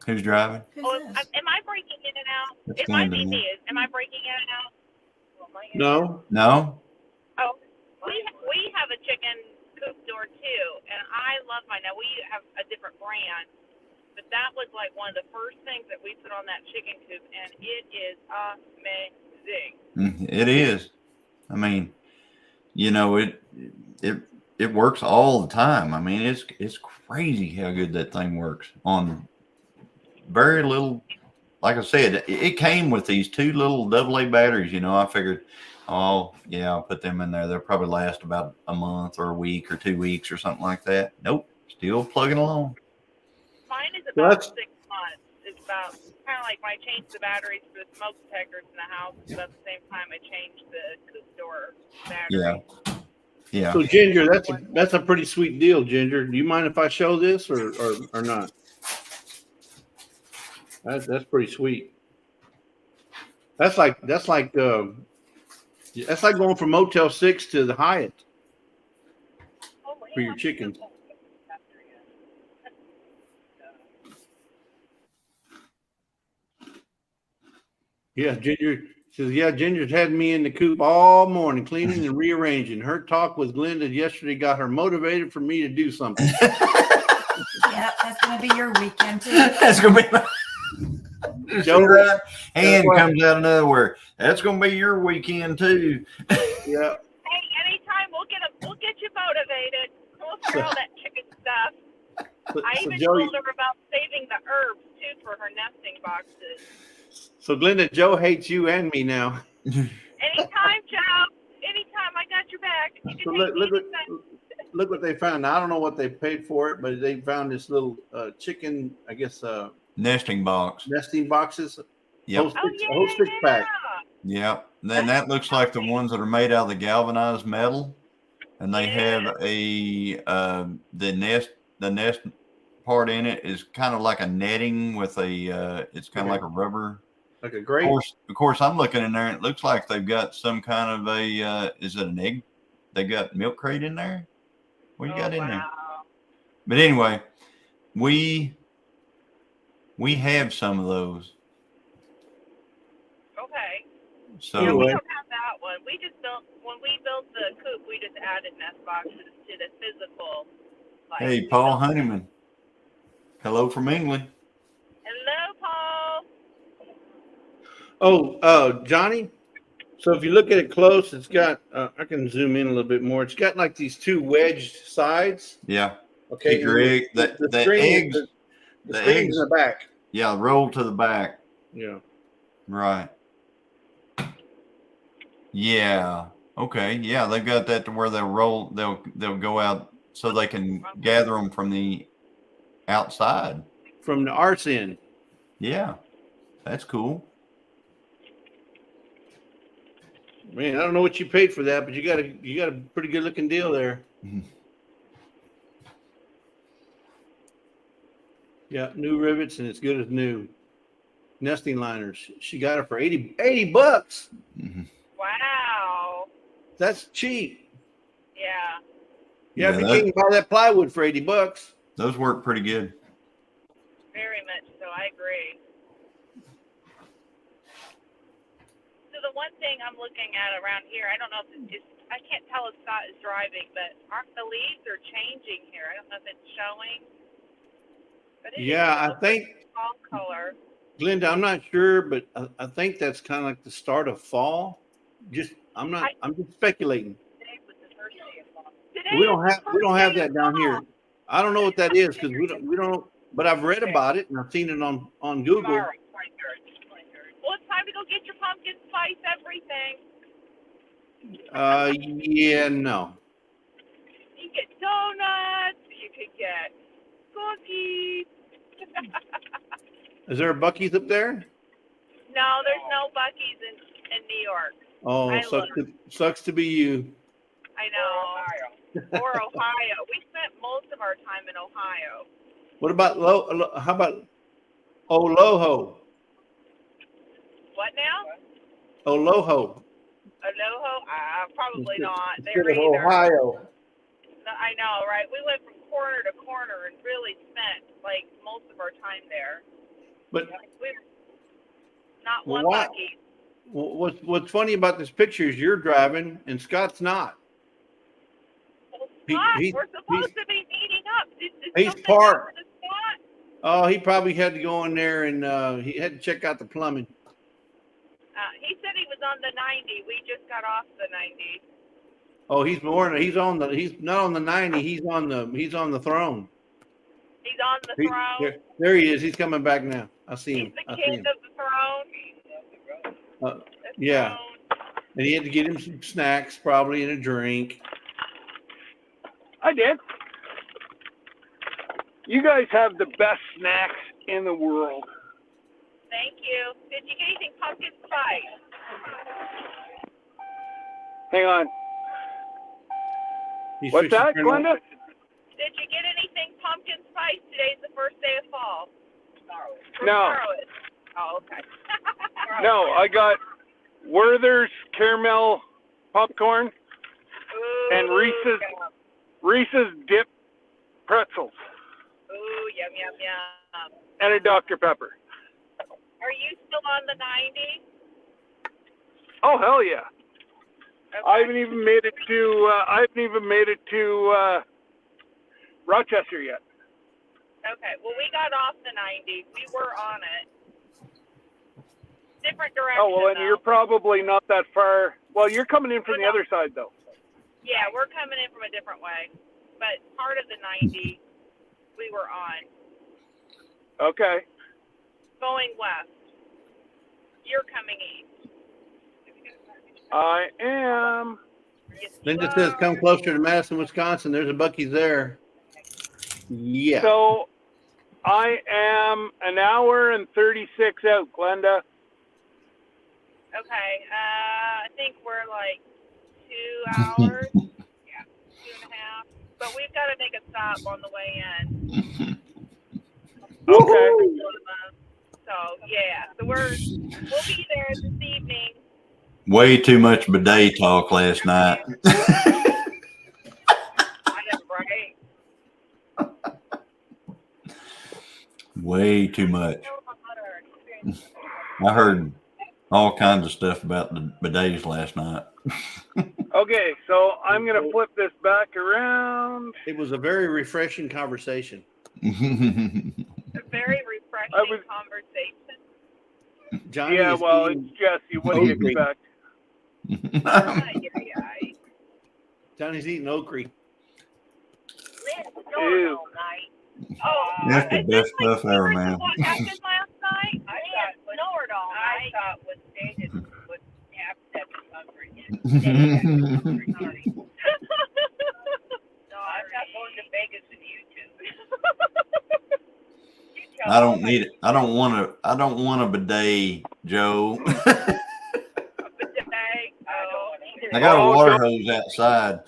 Who's driving? Who's Oh, this? am I breaking in and out? It's It might be Glenda. me. Am I breaking in and out? No. No? Oh, we have a chicken coop door too, and I love mine. Now we have a different brand, but that was like one of the first things that we put on that chicken coop, and it is amazing. It is. I mean, it works all the time. I mean, it's crazy how good that thing works on very little. Like I said, it came with these 2 little AA batteries. I figured, oh yeah, I'll put them in there. They'll probably last about a month or a week or 2 weeks or something like that. Nope, still plugging along. Mine is about 6 months. It's about kind of like when I changed the batteries for the smoke detectors in the house. About the same time I changed the coop door battery. Yeah. So Ginger, that's a pretty sweet deal, Ginger. Do you mind if I show this or not? That's pretty sweet. That's like going from Motel 6 to the Hyatt Oh, for your chickens. Yeah, Ginger says, yeah, Ginger's had me in the coop all morning cleaning and rearranging. Her talk with Glenda yesterday got her motivated for me to do something. Yep, that's gonna be your weekend too. That's gonna be my Joe, that hand comes out of nowhere. That's gonna be your weekend too. Yeah. Hey, anytime we'll get you motivated. We'll throw all that chicken stuff. I even told her about saving the herbs too for her nesting boxes. So Glenda, Joe hates you and me now. Anytime, Joe. Anytime, I got your back. You can So look what they found. Now, I don't know what they paid for it, but they found this little chicken, I guess, nesting box. Nesting boxes. Yep. A whole six pack. Yep. Then that looks like the ones that are made out of the galvanized metal, and they have the nest part in it is kind of like a netting with it's kind of like a rubber. Like a grate. Of course, I'm looking in there and it looks like they've got some kind of is it an egg? They got milk crate in there? What you got in there? But anyway, we have some of those. Okay. So yeah, we don't have that one. We just when we built the coop, we just added nest boxes to the physical. Hey, Paul Honeyman. Hello from England. Hello, Paul. Oh, Johnny. So if you look at it close, it's got, I can zoom in a little bit more. It's got like these two wedged sides. Yeah. Okay. Keep your egg, the eggs in the back. Yeah, roll to the back. Yeah. Right. Yeah. Okay. Yeah, they've got that to where they'll go out so they can gather them from the outside. From the arse end. Yeah. That's cool. Man, I don't know what you paid for that, but you got a pretty good looking deal there. Mm-hmm. Yeah, new rivets and it's good as new. Nesting liners. She got it for $80. Mm-hmm. Wow. That's cheap. Yeah. Yeah, if you can buy that plywood for $80. Those work pretty good. Very much so. I agree. So the one thing I'm looking at around here, I don't know if it's I can't tell if Scott is driving, but the leaves are changing here. I don't know if it's showing. But I think fall color. Glenda, I'm not sure, but I think that's kind of like the start of fall. I'm just speculating. Today was the first day of fall. We don't have that down here. I don't know what that is because we don't. But I've read about it and I've seen it on Google. Tomorrow, 23rd. Well, it's time to go get your pumpkin spice everything. Yeah, no. You get donuts. You could get cookies. Is there a Buc-ee's up there? No, there's no Buc-ee's in New York. Oh, sucks to be you. I know. Or Ohio. We spent most of our time in Ohio. What about how about Oloho? What now? Oloho. Aloho? Probably not. Instead of Ohio. No, I know, right? We went from corner to corner and really spent like most of our time there. But not one Buc-ee's. What's funny about this picture is you're driving and Scott's not. Well, Scott, we're supposed to be meeting up. He's parked. Oh, he probably had to go in there and he had to check out the plumbing. He said he was on the 90. We just got off the 90. Oh, he's not on the 90. He's on the throne. He's on the throne. There he is. He's coming back now. I see him. He's the king of the throne. Yeah. And he had to get him some snacks, probably, and a drink. I did. You guys have the best snacks in the world. Thank you. Did you get anything pumpkin spice? Hang on. You What's switched that, your turn on? Glenda? Did you get anything pumpkin spice? Today's the first day of fall. No. Oh, okay. No, I got Werther's caramel popcorn Ooh, and Reese's dip pretzels Ooh, yum, yum, yum. and a Dr. Pepper. Are you still on the 90? Oh, hell yeah. Okay. I haven't even made it to Rochester yet. Okay, well, we got off the 90. We were on it. Different direction, Oh, well, and though. you're probably not that far. Well, you're coming in from the other side, though. Yeah, we're coming in from a different way. But part of the 90, we were on. Okay. Going west. You're coming east. I am. Yes, Linda you says, are. come closer to Madison, Wisconsin. There's a Buc-ee's there. Yeah. So I am an hour and 36 out, Glenda. Okay, I think we're like 2 hours. Yeah, 2.5. But we've got to make a stop on the way in. Okay. So yeah, so we'll be there this evening. Way too much bidet talk last night. I know, right? Way too much. I heard all kinds of stuff about the bidets last night. Okay, so I'm going to flip this back around. It was a very refreshing conversation. A very refreshing conversation. Johnny Yeah, is well, eating, it's Jesse. What do you expect? Johnny's eating okra. Ew. That's the best stuff ever, man. What happened last night? I snored all night. I thought was dated was half hungry. No, I'm not going to Vegas with you two. I don't need it. I don't want a bidet, Joe. I got a water hose outside.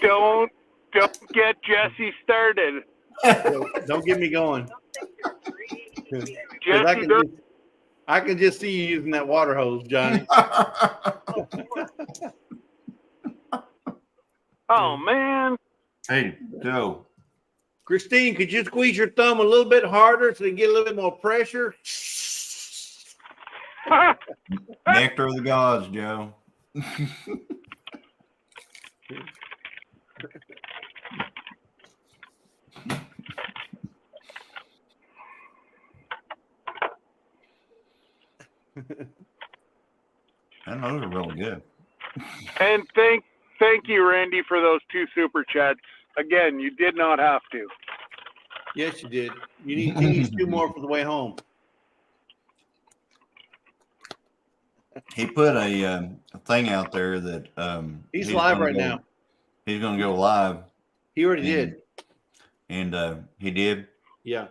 Don't get Jesse started. Don't get me going. Jesse, I can just see you using that water hose, Johnny. Oh man. Hey, Joe. Christine, could you squeeze your thumb a little bit harder so you get a little bit more pressure? Nectar of the gods, Joe. And those are really good. And thank you, Randy, for those 2 super chats. Again, you did not have to. Yes, you did. He needs 2 more for the way home. He put a thing out there that he's live right now. He's going to go live. He already did. And he did? Yeah.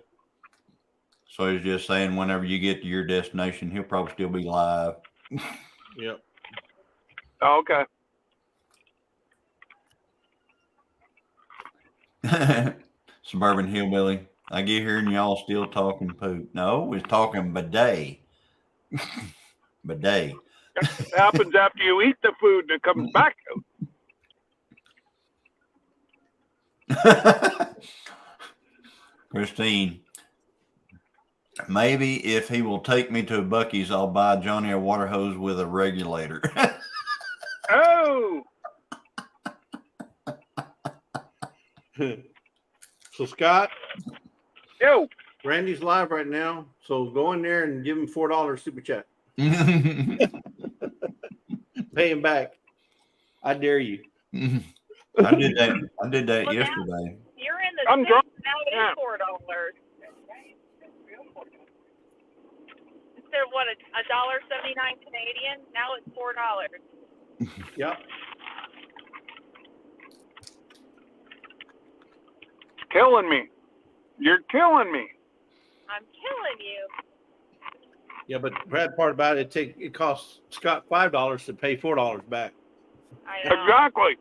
So he's just saying whenever you get to your destination, he'll probably still be live. Yep. Oh, okay. Suburban hillbilly. I get here and y'all still talking poop. No, we're talking bidet. Bidet. It happens after you eat the food and it comes back out. Christine, maybe if he will take me to a Buc-ee's, I'll buy Johnny a water hose with a regulator. Oh! So, Scott? Yo! Randy's live right now, so go in there and give him $4 super chat. Pay him back. I dare you. I did that yesterday. You're in the I'm drunk. now it is $4. Instead of what, $1.79 Canadian, now it's $4. Yep. Killing me. You're killing me. I'm killing you. Yeah, but the bad part about it costs Scott $5 to pay $4 back. I know. Exactly.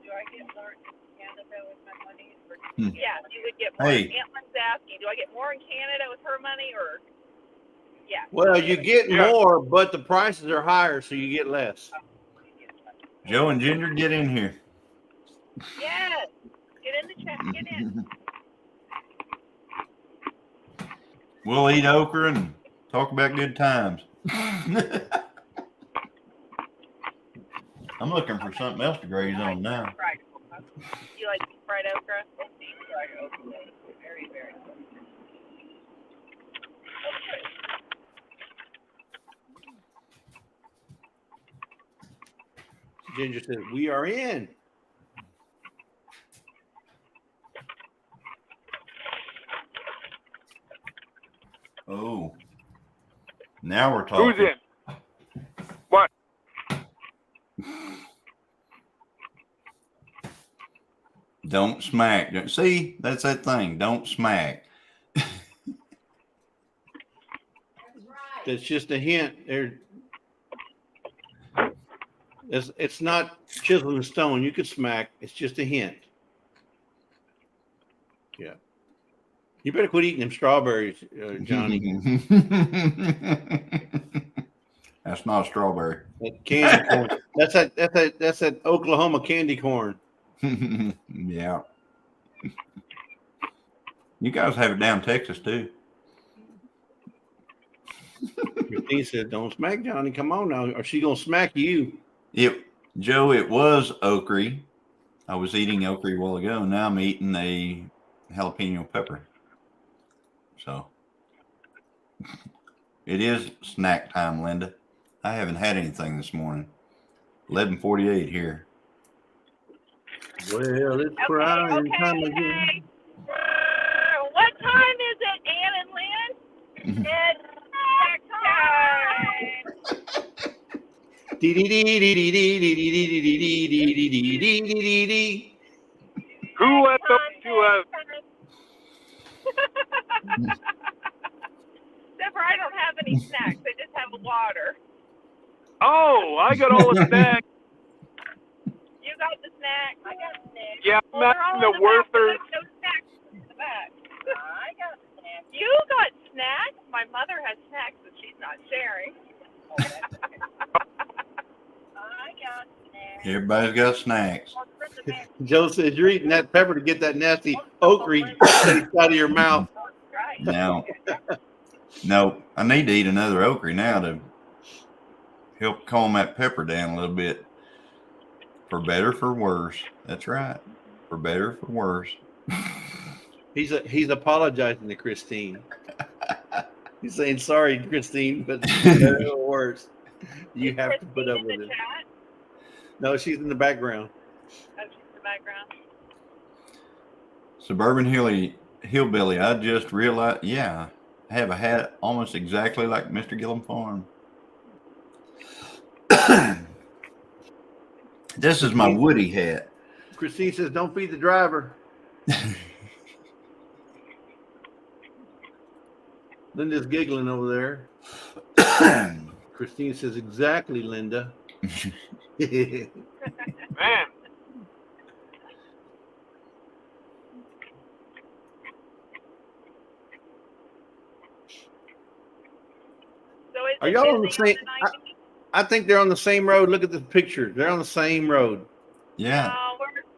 Do I get more in Canada with my money? Or, Hmm. yeah, you would get more. Hey. Antlin's asking, do I get more in Canada with her money or? Yeah. Well, you get Yeah. more, but the prices are higher, so you get less. Joe and Ginger, get in here. Yes. Get in the chat. Get in. We'll eat okra and talk about good times. I'm looking for something else to graze on now. Fried okra. You like fried okra? Deep fried okra. Very, very good. Ginger says, we are in. Oh, now we're talking. Who's in? What? Don't smack. See, that's that thing. Don't smack. That's just a hint. It's not chiseling the stone. You could smack. It's just a hint. Yeah. You better quit eating them strawberries, Johnny. That's not a strawberry. That candy corn. That's that Oklahoma candy corn. Yeah. You guys have it down Texas too. Christine said, don't smack Johnny. Come on now. Or she gonna smack you. Joe, it was okra. I was eating okra a while ago. Now I'm eating a jalapeno pepper. So it is snack time, Linda. I haven't had anything this morning. 11:48 here. Well, it's crying time again. What time is it, Ann and Lynn? It's snack time. Who let them to Except for I don't have any snacks. I just have water. Oh, I got all the snacks. You got the snack. I got snacks. Yeah, Well, they're all the in the back. Werther. There's no snacks in the back. I got snacks. You got snacks? My mother has snacks, but she's not sharing. I got snacks. Everybody's got snacks. Joe says you're eating that pepper to get that nasty okra taste out of your mouth. Now, no, I need to eat another okra now to help calm that pepper down a little bit. For better, for worse. That's right. For better, for worse. He's apologizing to Christine. He's saying sorry, Christine, but better or worse. You have to put up with it. No, she's in the background. Oh, she's in the background. Suburban Hillbilly, I just realized, yeah, I have a hat almost exactly like Mr. Gillum Farm. This is my Woody hat. Christine says, don't feed the driver. Linda's giggling over there. Christine says, exactly, Linda. Man. So is Are it y'all on the busy same? the 90? I think they're on the same road. Look at the picture. They're on the same road. Yeah. No,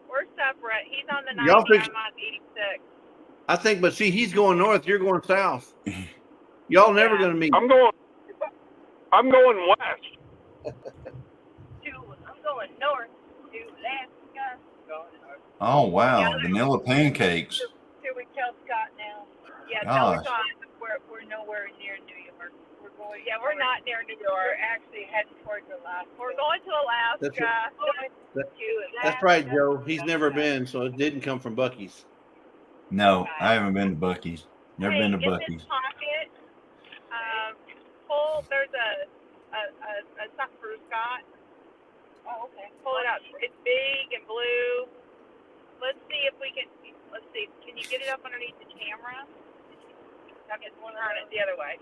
we're separate. He's on the 90, Y'all fix- I'm on 86. I think, but see, he's going north. You're going south. Y'all never going to meet. I'm going west. I'm going north to Alaska. Oh, wow. Vanilla pancakes. Here we tell Scott now. Yeah, Gosh. tell Scott we're nowhere near New York. We're not near New York. We're actually heading towards Alaska. We're going to Alaska. That's right, Joe. He's never been, so it didn't come from Buc-ee's. No, I haven't been to Buc-ee's. Never been to In Buc-ee's. this pocket, there's a something for Scott. Oh, okay. Pull it up. It's big and blue. Let's see if we can. Let's see. Can you get it up underneath the camera? Okay, turn it the other way.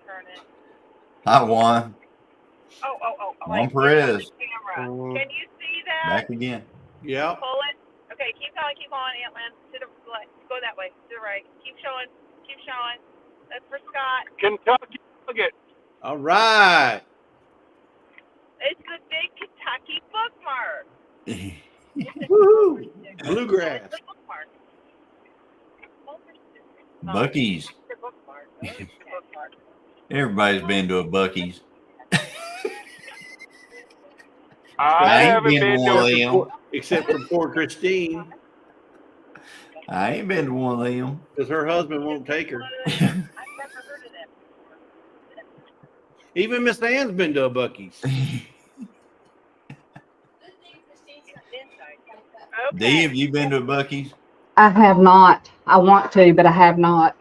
Turn it. Hi, Juan. Oh. Juan Like, Perez. camera. Can you see that? Back again. Yeah. Pull it. Okay, keep going, Antland. To the left. Go that way. To the right. Keep showing. That's for Scott. Kentucky Nugget. All right. It's the big Kentucky bookmark. Woohoo. Bluegrass. It's the bookmark. Buc-ee's. The bookmark. The bookmark. Everybody's been to a Buc-ee's. I ain't haven't been been to to one of a them. Except for poor Christine, I ain't been to one of them. because her husband won't take her. I've never heard of that before. Even Miss Ann's been to a Buc-ee's. Okay. Dee, have you been to a Buc-ee's? I have not. I want to, but I have not.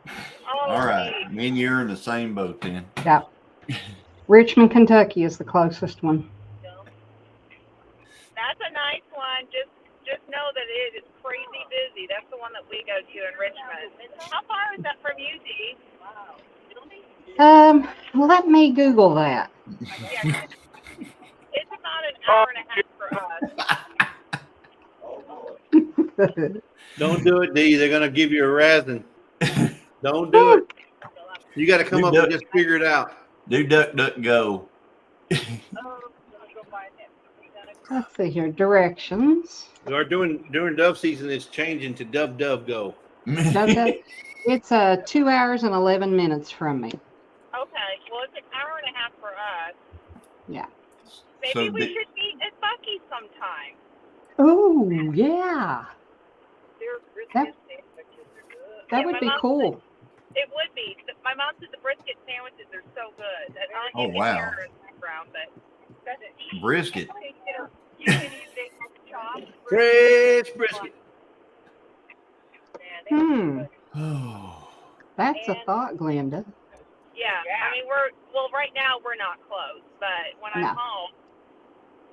Oh, All right. Me and you're in the same boat then. Yeah. Richmond, Kentucky is the closest one. That's a nice one. Just know that it is crazy busy. That's the one that we go to in Richmond. How far is that from you, Dee? Let me Google that. Yeah, it's about an hour and a half for us. Don't do it, Dee. They're gonna give you a razzing. Don't do it. You got to come up and just figure it out. Do duck, duck, go. Let's see here. Directions. Or during dove season, it's changing to dove go. It's 2 hours and 11 minutes from me. Okay, well, it's an hour and a half for us. Yeah. Maybe we should meet at Buc-ee's sometime. Oh, yeah. That Yeah, would my be mom cool. said- It would be. My mom said the brisket sandwiches are so good. That Oh, you can wow. hear her in the background, but Brisket. you can use big chop. Fresh brisket. Oh. That's a thought, Glenda. Yeah, I mean right now we're not close, but when No. I'm home,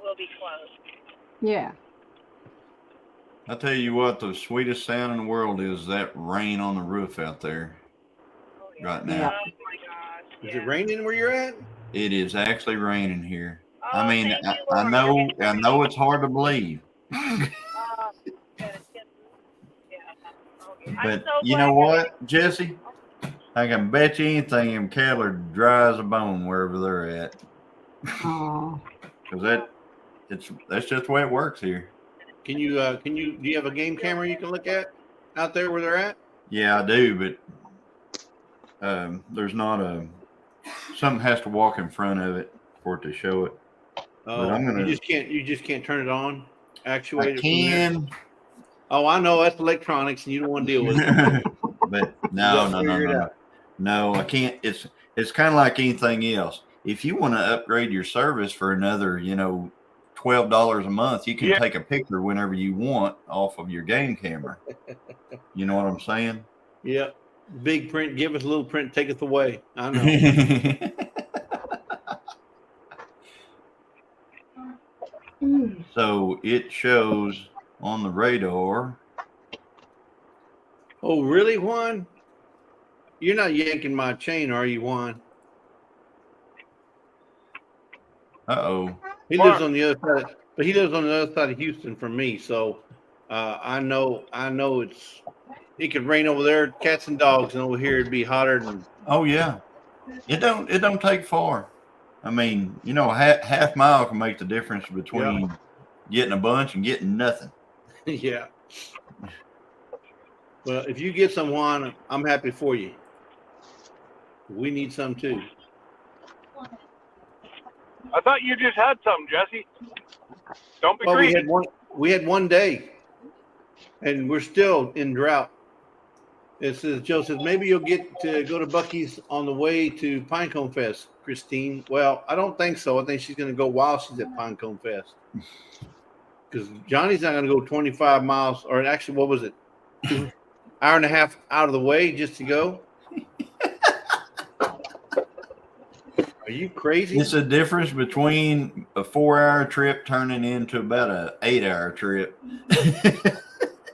we'll be close. Yeah. I tell you what, the sweetest sound in the world is that rain on the roof out there right now. Yeah. Oh my gosh. Is it raining where you're at? It is actually raining here. Oh, I mean, thank you, I Lord. know it's hard to believe, I'm but so you know glad what, Jesse? I can bet you anything them cattle are dry as a bone wherever they're at. Oh. Because that's just the way it works here. Do you have a game camera you can look at out there where they're at? Yeah, I do, but there's not something has to walk in front of it for it to show it. Oh, I'm gonna- you just can't turn it on. Actuate I it from there. can, Oh, I know that's electronics, and you don't want to deal with it. but You gotta figure it no. out. No, I can't. It's kind of like anything else. If you want to upgrade your service for another, $12 a month, you can take a picture whenever you want off of your game camera. You know what I'm saying? Yep. Big print, give us a little print, taketh away. I know. So it shows on the radar. Oh, really, Juan? You're not yanking my chain, are you, Juan? Uh-oh. He lives on the other side, but he lives on the other side of Houston from me. So I know it could rain over there, cats and dogs, and over here it'd be hotter than. Oh yeah. It don't take far. I mean, half mile can make the difference between getting a bunch and getting nothing. Yeah. Well, if you get some, Juan, I'm happy for you. We need some too. I thought you just had some, Jesse. Don't be Well, greedy. we had one day, and we're still in drought. It says, Joe says, maybe you'll get to go to Buc-ee's on the way to Pinecone Fest, Christine. Well, I don't think so. I think she's going to go while she's at Pinecone Fest. Because Johnny's not going to go 25 miles, or actually, what was it? Hour and a half out of the way just to go? Are you crazy? It's a difference between a 4-hour trip turning into about an 8-hour trip.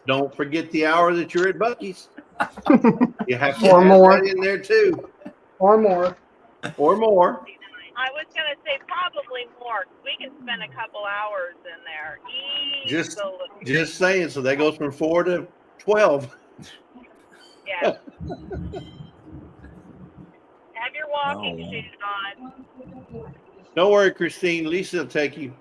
Don't forget the hour that you're at Buc-ee's. You have to Or add more. that in there too, Or more. or more. I was gonna say probably more. 'Cause we can spend a couple hours in there Just, easily. just saying. So that goes from 4 to 12. Yeah. Have your walking Oh. shoes on. Don't worry, Christine. Lisa will take you.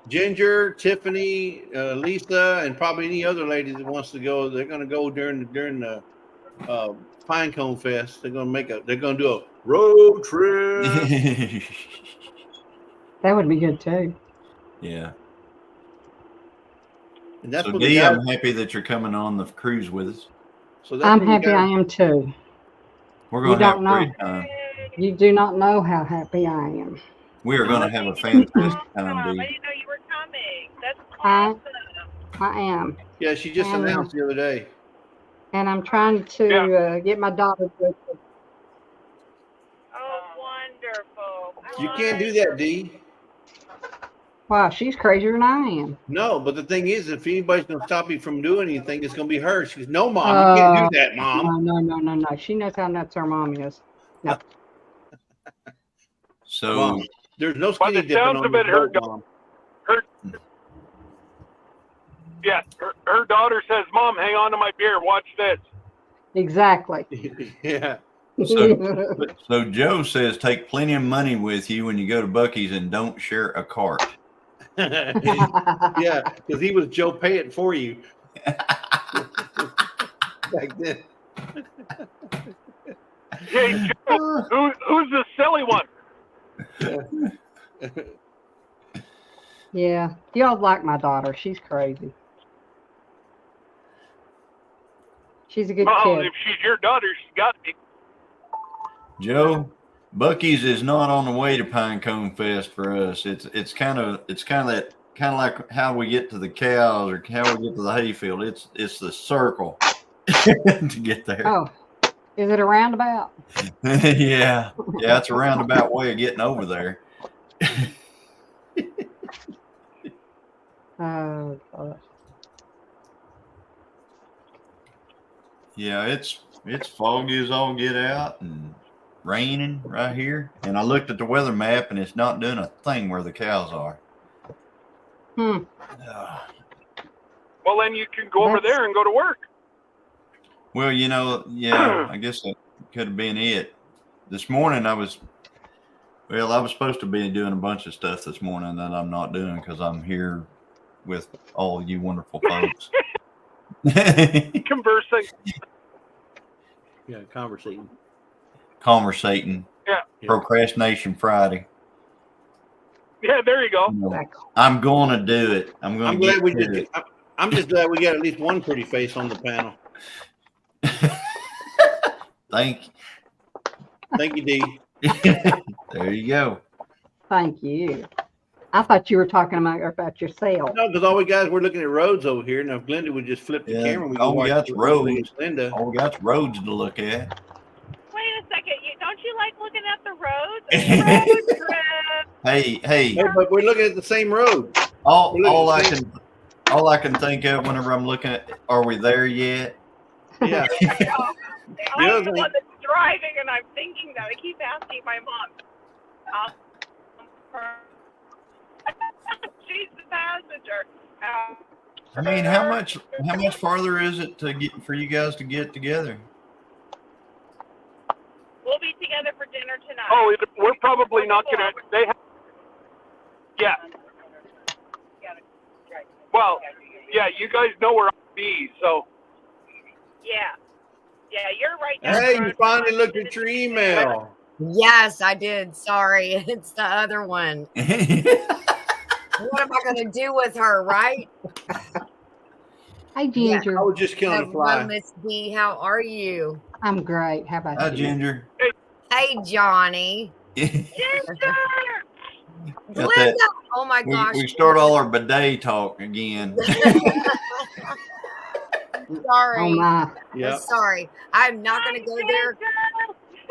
Ginger, Tiffany, Lisa, and probably any other lady that wants to go. They're going to go during the Pinecone Fest. They're going to do a road trip. That would be good too. Yeah. And that's So, what the Dee, guys. I'm happy that you're coming on the cruise with us. So that's I'm what the happy I guys. am too. We're You going to have a don't great know. time. You do not know how happy I am. We are going to have a fantastic time, I Dee. didn't know you were coming. That's I awesome. I am. Yeah, she just And, announced the other day. And I'm trying to get my daughter to. Oh, wonderful. You can't do that, Dee. Wow, she's crazier than I am. No, but the thing is, if anybody's going to stop you from doing anything, it's going to be her. She goes, "No, Mom, you can't do that, Mom." No. She knows how nuts her mom is. No. So, Mom, there's no By skinny the dipping sounds on of the it, her boat, Mom. her daughter says, "Mom, hang on to my beer. Watch this." Exactly. Yeah. so Joe says take plenty of money with you when you go to Buc-ee's and don't share a cart. Yeah, because he was Joe Pay It for you back then. Hey, Joe, who's the silly one? Yeah. Y'all like my daughter. She's crazy. She's a good Well, kid. if she's your daughter, she's got to be. Joe, Buc-ee's is not on the way to Pinecone Fest for us. It's kind of like how we get to the cows or how we get to the hayfield. It's the circle to get there. Oh, is it a roundabout? Yeah, it's a roundabout way of getting over there. Oh, gosh. Yeah, it's foggy as all get out and raining right here. And I looked at the weather map and it's not doing a thing where the cows are. Hmm. Well, then you can go over there and go to work. Well, yeah, I guess that could have been it. This morning I was supposed to be doing a bunch of stuff this morning that I'm not doing because I'm here with all you wonderful folks. Conversing. Yeah, conversating. Conversating. Yeah. Procrastination Friday. Yeah, there you go. I'm going to do it. I'm glad we did. I'm just glad we got at least one pretty face on the panel. Thank you, Dee. There you go. Thank you. I thought you were talking about yourself. No, because all we guys we're looking at roads over here. Now, if Glenda would just flip the camera, we all we got's roads. Glenda. All we got's roads to look at. Wait a second. Don't you like looking at the roads? Road trip. Hey. No, but we're looking at the same road. All I can think of whenever I'm looking at, are we there yet? Yeah. I'm the one that's driving, and I'm thinking that. I keep asking my mom. She's the passenger. I mean, how much farther is it for you guys to get together? We'll be together for dinner tonight. Oh, we're probably not going to. They have. Yeah. Well, yeah, you guys know where I'll be, so. Yeah. Yeah, you're right down Hey, the road. you finally looked at your email. Yes, I did. Sorry. It's the other one. What am I going to do with her, right? Hi, Ginger. I was just killing a fly. Hello, Miss D. How are you? I'm great. How about Hi, you? Ginger. Hey, Johnny. Ginger! Glenda! Oh, my gosh. We start all our bidet talk again. Sorry. Oh, my. Yeah. Sorry. I'm not going to go there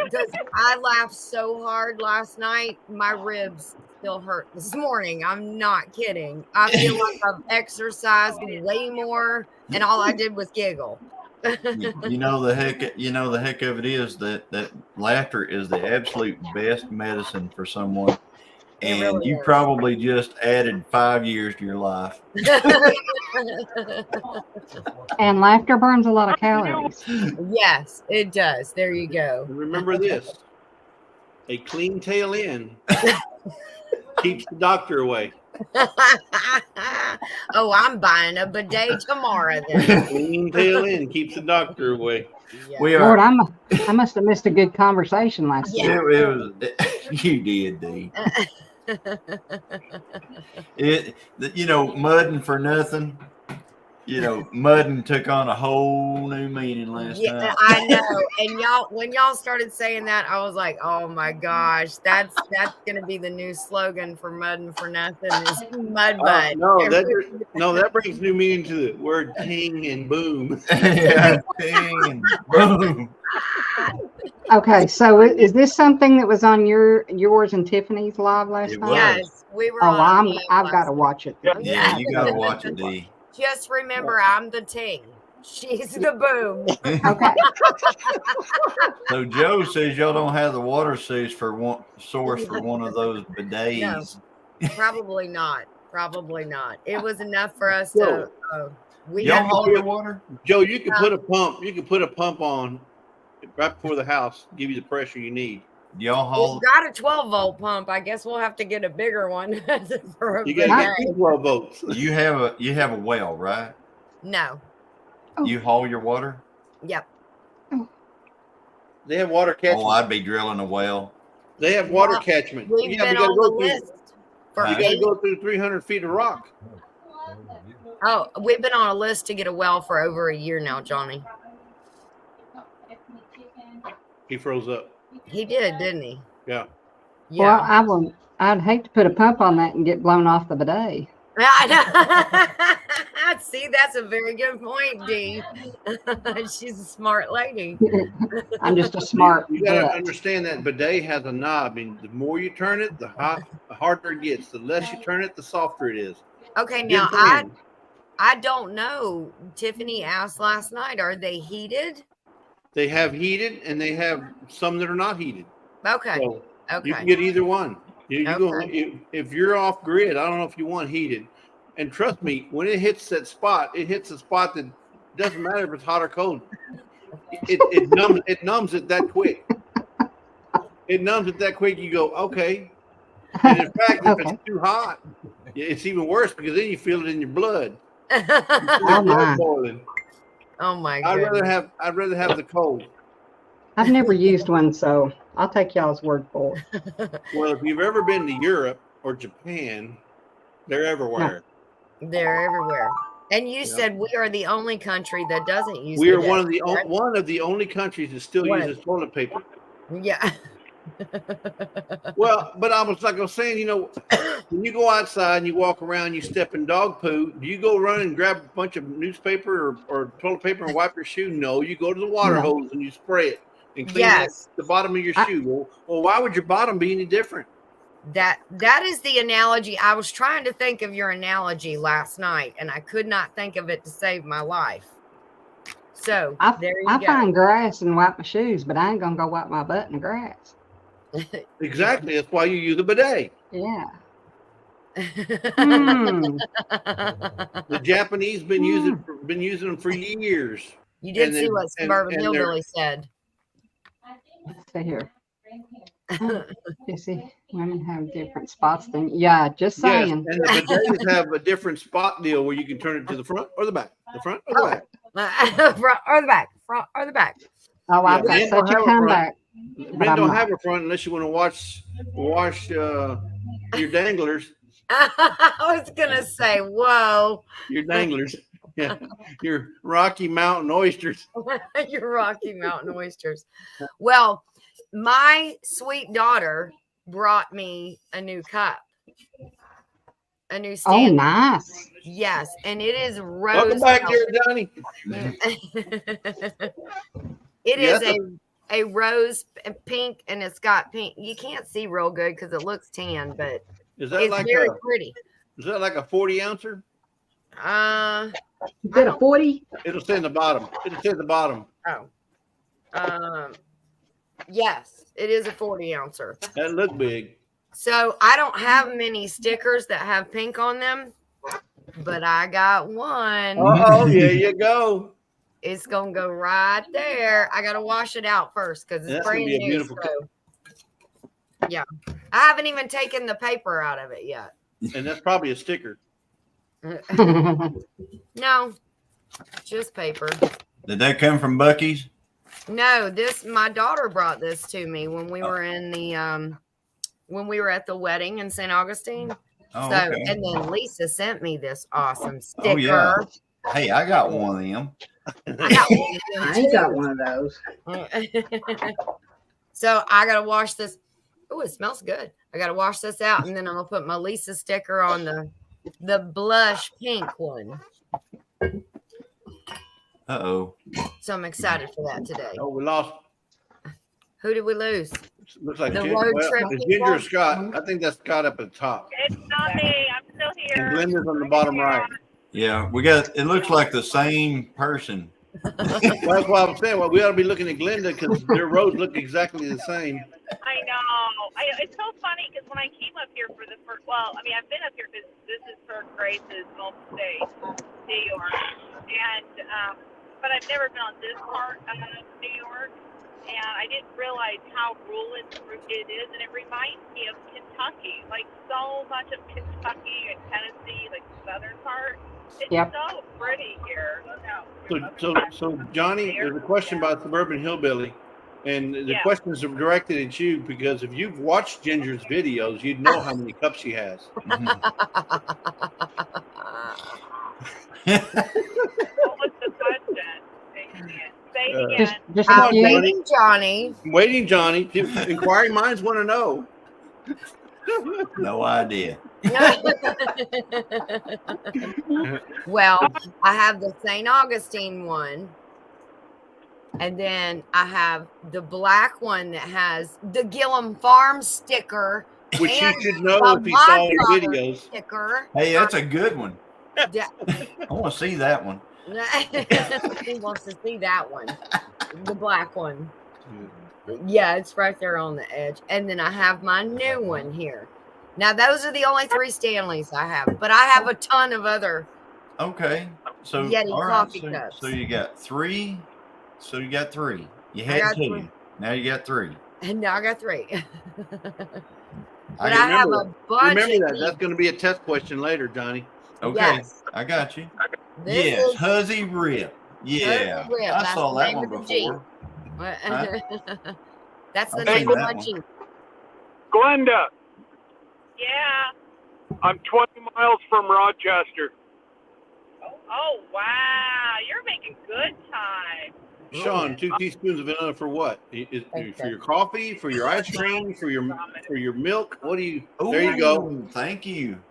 because I laughed so hard last night. My ribs still hurt this morning. I'm not kidding. I feel like I've exercised way more, and all I did was giggle. You know the heck of it is that laughter is the absolute best medicine for someone. It And really you is. probably just added 5 years to your life. And laughter burns a lot of calories. Yes, it does. There you go. And remember this: a clean tail end keeps the doctor away. Oh, I'm buying a bidet tomorrow then. Clean tail end keeps the doctor away. Yeah. We Lord, are. I must have missed a good conversation last Yeah. night. It was. You did, Dee. Mudding for nothing. Mudding took on a whole new meaning last Yeah, night. I know. And when y'all started saying that, I was like, oh my gosh, that's gonna be the new slogan for Mudding for Nothing is Mud Bud. That brings new meaning to the word ting and boom. Yeah, ting and boom. Okay, so is this something that was on yours and Tiffany's live last It night? was. Yes, we were Oh, on. I've got to watch it. Yeah, you got to watch it, Dee. Just remember, I'm the ting. She's the boom. Okay. So Joe says y'all don't have the water source for one of those bidets. No, probably not. Probably not. It was enough for us to. Y'all haul your water, Joe. You can put a pump. You can put a pump on right before the house. Give you the pressure you need. Y'all haul. We've got a 12-volt pump. I guess we'll have to get a bigger one for a You got 12 volts. You have a well, right? No. You haul your water? Yep. They have water catchment. Oh, I'd be drilling a well. They have water catchment. We've been on the list for you got to go through 300 feet of rock. Oh, we've been on a list to get a well for over a year now, Johnny. He froze up. He did, didn't he? Yeah. Well, I'd hate to put a pump on that and get blown off the bidet. I know. See, that's a very good point, Dee. She's a smart lady. I'm just a smart. You got to understand that bidet has a knob. I mean, the more you turn it, the harder it gets. The less you turn it, the softer it is. Okay, now I don't know. Tiffany asked last night, are they heated? They have heated, and they have some that are not heated. Okay. So okay. You can get either one. If you're off grid, I don't know if you want heated. And trust me, when it hits that spot, it hits a spot that doesn't matter if it's hot or cold. It numbs it that quick. It numbs it that quick. You go, okay. And in fact, if it's too hot, it's even worse because then you feel it in your blood. Oh my. Boiling. Oh my I'd goodness. rather have the cold. I've never used one, so I'll take y'all's word for it. Well, if you've ever been to Europe or Japan, they're everywhere. They're everywhere. And you said we are the only country that doesn't use. We are one of the only countries that still What? uses toilet paper. Yeah. Well, but I was saying, when you go outside and you walk around, you step in dog poo. Do you go run and grab a bunch of newspaper or toilet paper and wipe your shoe? No, you go to the water hose and you spray it and clean the bottom of your shoe. Well, why would your bottom be any different? That is the analogy. I was trying to think of your analogy last night, and I could not think of it to save my life. So there you go. I find grass and wipe my shoes, but I ain't gonna go wipe my butt in the grass. Exactly. That's why you use a bidet. Yeah. The Japanese been using them for years. You did see what Suburban Hillbilly said. Let's see here. You see, women have different spots than just saying. Yes, and the bidets have a different spot deal where you can turn it to the front or the back. The front or the back. Front or the back. Front or the back. Oh, I've got such a comeback. Men don't have a front unless you want to wash your danglers. I was gonna say, whoa. Your danglers. Yeah. Your Rocky Mountain oysters. Your Rocky Mountain oysters. Well, my sweet daughter brought me a new cup. A new stand. Oh, nice. Yes, and it is rose. Welcome back here, Johnny. It is a rose pink, and it's got pink. You can't see real good because it looks tan, but Is that It's like very a pretty. is that like a 40 ouncer? Is that a 40? It'll say in the bottom. It'll say at the bottom. Oh. Yes, it is a 40 ouncer. That look big. So I don't have many stickers that have pink on them, but I got one. Oh, there you go. It's gonna go right there. I gotta wash it out first because it's That's gonna brand be a new. beautiful So, yeah, I haven't even taken the paper out of it yet. And that's probably a sticker. No, just paper. Did that come from Bucky's? No, my daughter brought this to me when we were in the when we were at the wedding in St. Augustine. Oh, So okay. and then Lisa sent me this awesome sticker. Oh, yeah. Hey, I got one of them. I got one of them I ain't got too. one of those. So I gotta wash this. Oh, it smells good. I gotta wash this out, and then I'm gonna put my Lisa sticker on the blush pink one. Uh-oh. So I'm excited for that today. Oh, we lost. Who did we lose? Looks like The Ginger, road well, trip it's people? Ginger or Scott. I think that's Scott up at the top. It's not me. I'm still here. And Glenda's on the bottom right. Yeah, it looks like the same person. Well, that's why I'm saying, well, we ought to be looking at Glenda because their roads look exactly the same. I know. It's so funny because when I came up here for the first, well, I mean, I've been up here because this is for Grace's home state, New York, and but I've never been on this part of New York, and I didn't realize how rural it is, and it reminds me of Kentucky, like so much of Kentucky and Tennessee, like the southern part. It's so pretty here. So Johnny, there's a question about Suburban Hillbilly, and the questions are directed at you because if you've watched Ginger's videos, you'd know how many cups she has. What was the question? Say it again. Just I'm waiting, Johnny. Waiting, Johnny. Inquiring minds want to know. No idea. Well, I have the St. Augustine one. And then I have the black one that has the Gillum Farm sticker. Which you and should know the if you saw Mod the Father videos. Sticker. Hey, that's a good one. Yeah. I want to see that one. He wants to see that one. The black one. Yeah, it's right there on the edge. And then I have my new one here. Now, those are the only 3 Stanleys I have, but I have a ton of other. Okay. So, Yeti all right. coffee So, cups. so you got 3. So you got 3. You I had got 2. 3. Now you got 3. And now I got 3. I But I have a bunch remember of that. That's going to be a test question later, Johnny. Okay. Yes. I got you. This Yes. is Huzzy Rip. Yeah. Huzzy Rip. I That's saw the that name one of the before. That's the I've name seen of that my one. Jeep. Glenda, Yeah. I'm 20 miles from Rochester. Oh, wow. You're making good time. Sean, 2 teaspoons of vanilla for what? For your coffee, for your ice cream, for your milk? What do you? There you go. Ooh, thank you.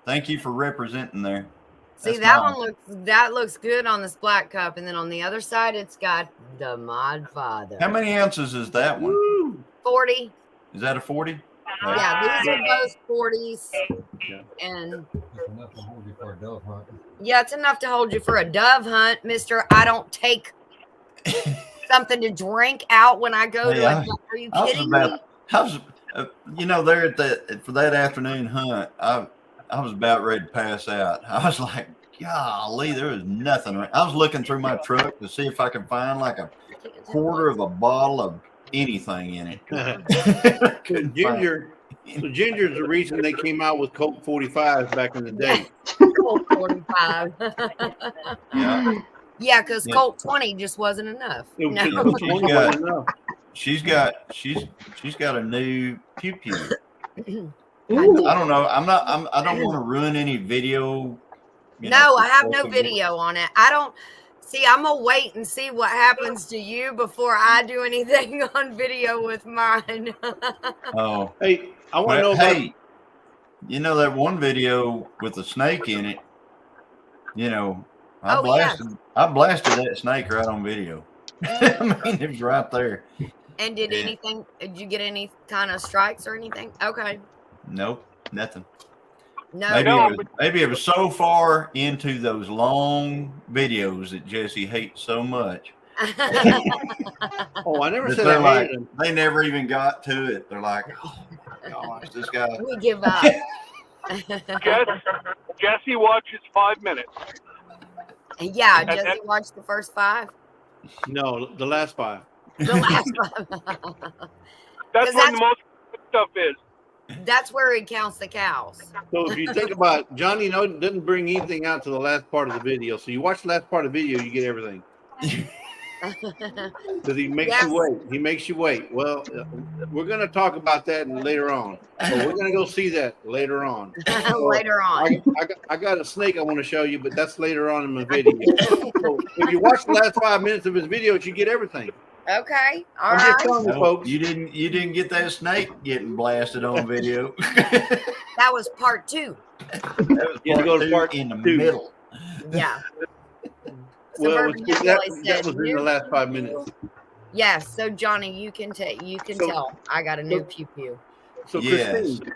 Thank you for representing there. See, That's that looks good on this black cup, and then on the other side, it's got the Mod Father. How many ounces is that one? Woo. 40. Is that a 40? Yeah, these are both 40s. And Enough to hold you for a dove hunt. yeah, it's enough to hold you for a dove hunt, mister. I don't take something to drink out when I go to a are you kidding me? There at that for that afternoon hunt, I was about ready to pass out. I was like, golly, there was nothing. I was looking through my truck to see if I could find like a quarter of a bottle of anything in it. Ginger's the reason they came out with Colt 45 back in the day. Colt 45. Yeah, because Colt 20 just wasn't enough. She's got a new pew pew. I don't know. I don't want to ruin any video. No, I have no video on it. I don't see. I'm gonna wait and see what happens to you before I do anything on video with mine. Oh, hey, I want to know. Hey, you know that one video with the snake in it? I blasted that snake right on video. I mean, it was right there. And did you get any kind of strikes or anything? Okay. Nope. Nothing. No. Maybe it was so far into those long videos that Jesse hates so much. Oh, I never that said they're I like, hated him. they never even got to it. They're like, oh my gosh, this guy. We give up. Jesse watches 5 minutes. Yeah, Jesse watched the first 5. No, the last 5. The last 5. That's when the most stuff is. That's where he counts the cows. So if you think about Johnny, doesn't bring anything out to the last part of the video. So you watch the last part of the video, you get everything. Because he makes you wait. He makes you wait. Well, we're going to talk about that later on. So we're going to go see that later on. So later on. I got a snake I want to show you, but that's later on in my video. So if you watch the last 5 minutes of his video, you get everything. Okay. All I'm right. just telling you, folks. You didn't get that snake getting blasted on video. That was part 2. That was part in the middle. Yeah. Well, Suburban that said was in the last 5 minutes. Yes. So Johnny, you can tell I got a new pew pew. So Christine,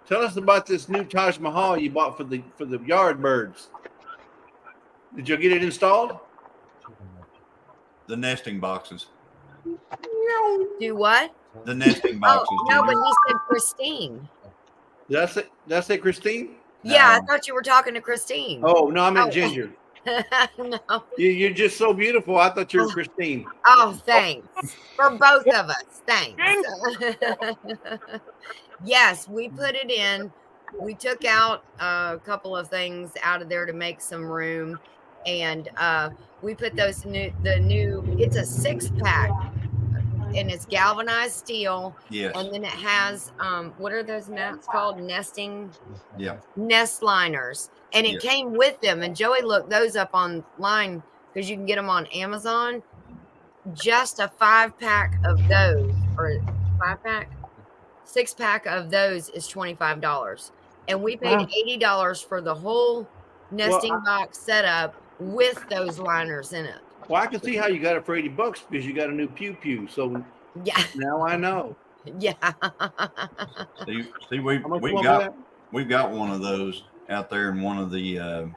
tell us about this new Taj Mahal you bought for the yard birds. Did you get it installed? The nesting boxes. Do what? The nesting boxes. Oh, no, but he said Christine. Did I say Christine? Yeah, I thought you were talking to Christine. Oh, no, I meant Ginger. No. You're just so beautiful. I thought you were Christine. Oh, thanks. For both of us. Thanks. Yes, we put it in. We took out a couple of things out of there to make some room. And we put those it's a 6-pack. And it's galvanized steel. Yes. And then it has what are those mats called? Nesting. Yeah. Nest liners. And it came with them. And Joey looked those up online because you can get them on Amazon. Just a 5-pack of those, or 5-pack, 6-pack of those is $25. And we paid $80 for the whole nesting box setup with those liners in it. Well, I can see how you got it for $80 because you got a new pew pew. So yeah, now I know. Yeah. See, we've got one of those out there in one of the.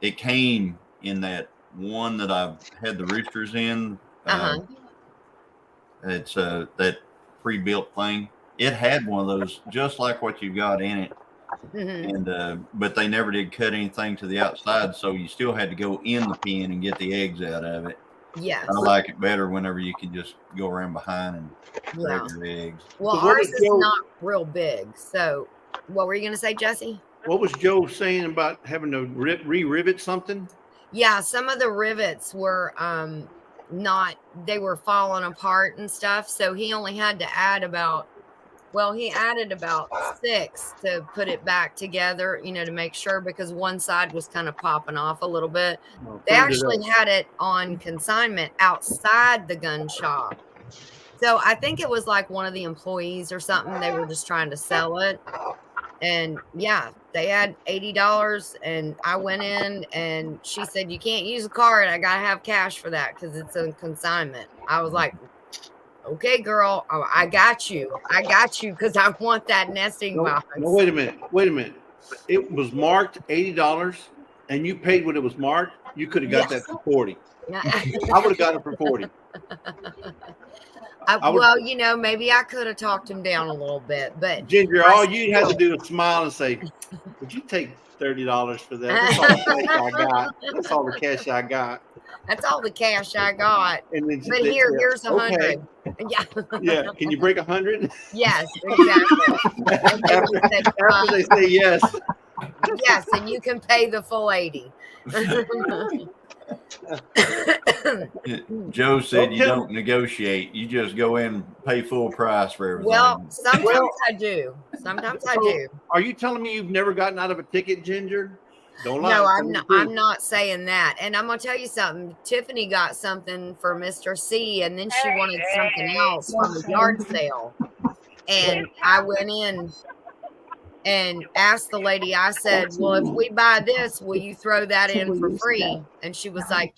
It came in that one that I've had the roosters in. It's that pre-built thing. It had one of those just like what you got in it. Mm-hmm. And but they never did cut anything to the outside, so you still had to go in the pen and get the eggs out of it. Yes. I like it better whenever you can just go around behind and grab your eggs. Well, ours is not real big. So what were you going to say, Jesse? What was Joe saying about having to re-rivet something? Yeah, some of the rivets were they were falling apart and stuff. So he only had to add about 6 to put it back together, to make sure, because one side was kind of popping off a little bit. They actually had it on consignment outside the gun shop. So I think it was like one of the employees or something. They were just trying to sell it. And yeah, they had $80 and I went in and she said, "You can't use a card. I got to have cash for that because it's a consignment." I was like, "Okay, girl, I got you because I want that nesting box." No, wait a minute. It was marked $80 and you paid what it was marked. You could have got that for $40. I would have got it for $40. Well, maybe I could have talked him down a little bit, but Ginger, all you had to do was smile and say, "Would you take $30 for that? That's all the cash I got. That's all the cash I got." And then but here's 100. Yeah. Yeah. Can you break 100? Yes, exactly. after they say yes. Yes, and you can pay the full 80. Joe said you don't negotiate. You just go in and pay full price for everything. Well, sometimes I do. Sometimes I do. Are you telling me you've never gotten out of a ticket, Ginger? Don't lie. No, I'm not saying that. And I'm going to tell you something. Tiffany got something for Mr. C, and then she wanted something else from the yard sale. And I went in and asked the lady, I said, "Well, if we buy this, will you throw that in for free?" And she was like,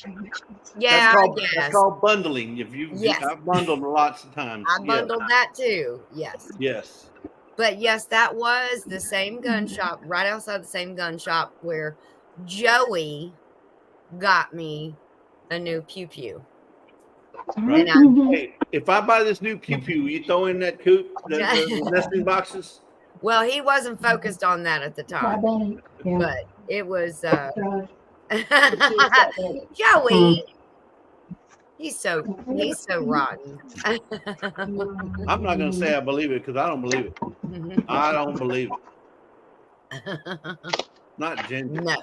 "Yeah, I guess." That's called bundling. I've bundled lots of times. I bundled that too. Yes. Yes. But yes, that was the same gun shop, right outside the same gun shop where Joey got me a new pew pew. Right. And I, Hey, if I buy this new pew pew, you throw in that coop, the nesting boxes. well, he wasn't focused on that at the time, Yeah. but it was Mm. Joey. He's so rotten. I'm not gonna say I believe it because I don't believe it. I don't believe it. Not Ginger.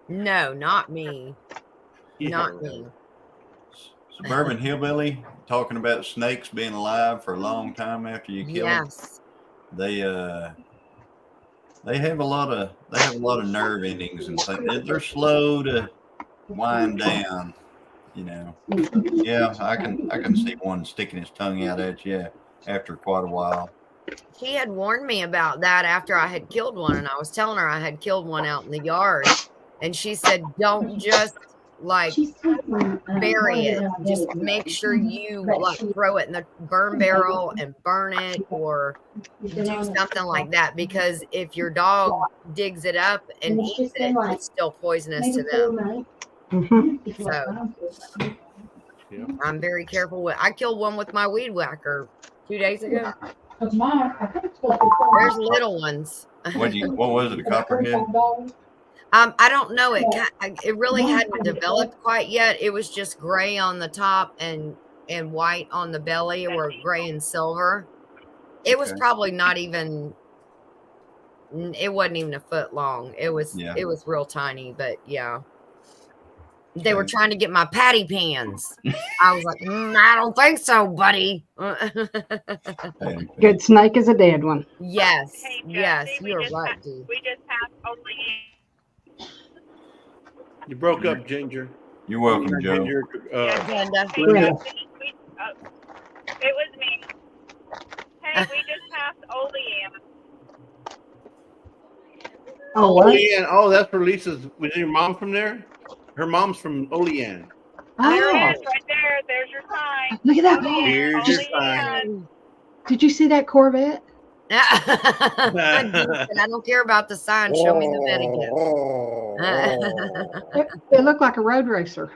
No, not me. Yeah. Not me. Suburban hillbilly talking about snakes being alive for a long time after you kill them. Yes. They have a lot of nerve endings and things. They're slow to wind down, you know. Yeah, I can see one sticking his tongue out at you after quite a while. She had warned me about that after I had killed one, and I was telling her I had killed one out in the yard, and she said, "Don't just like bury it. Just make sure you like throw it in the burn barrel and burn it, or do something like that, because if your dog digs it up and eats it, it's still poisonous to them." So I'm very careful with. I killed one with my weed whacker 2 days ago. There's little ones. What was it? A copperhead? I don't know. It really hadn't developed quite yet. It was just gray on the top and white on the belly, or gray and silver. It was probably not even. It wasn't even a foot long. It was real tiny, but yeah. They were trying to get my patty pans. I was like, I don't think so, buddy. Good snake is a dead one. Yes, Hey, Jesse, yes, you're right, dude. We just passed only. You broke up, Ginger. You're welcome, Joe. Ginger, Glenda. Glenda. It was me. Hey, we just passed Olean. Oh, what? Olean. Oh, that's where Lisa's. Was your mom from there? Her mom's from Olean. There Oh, it is, right there. There's your sign. look at that. Here's your sign. Did you see that Corvette? I don't care about the sign. Show me the Vatican. It looked like a road racer.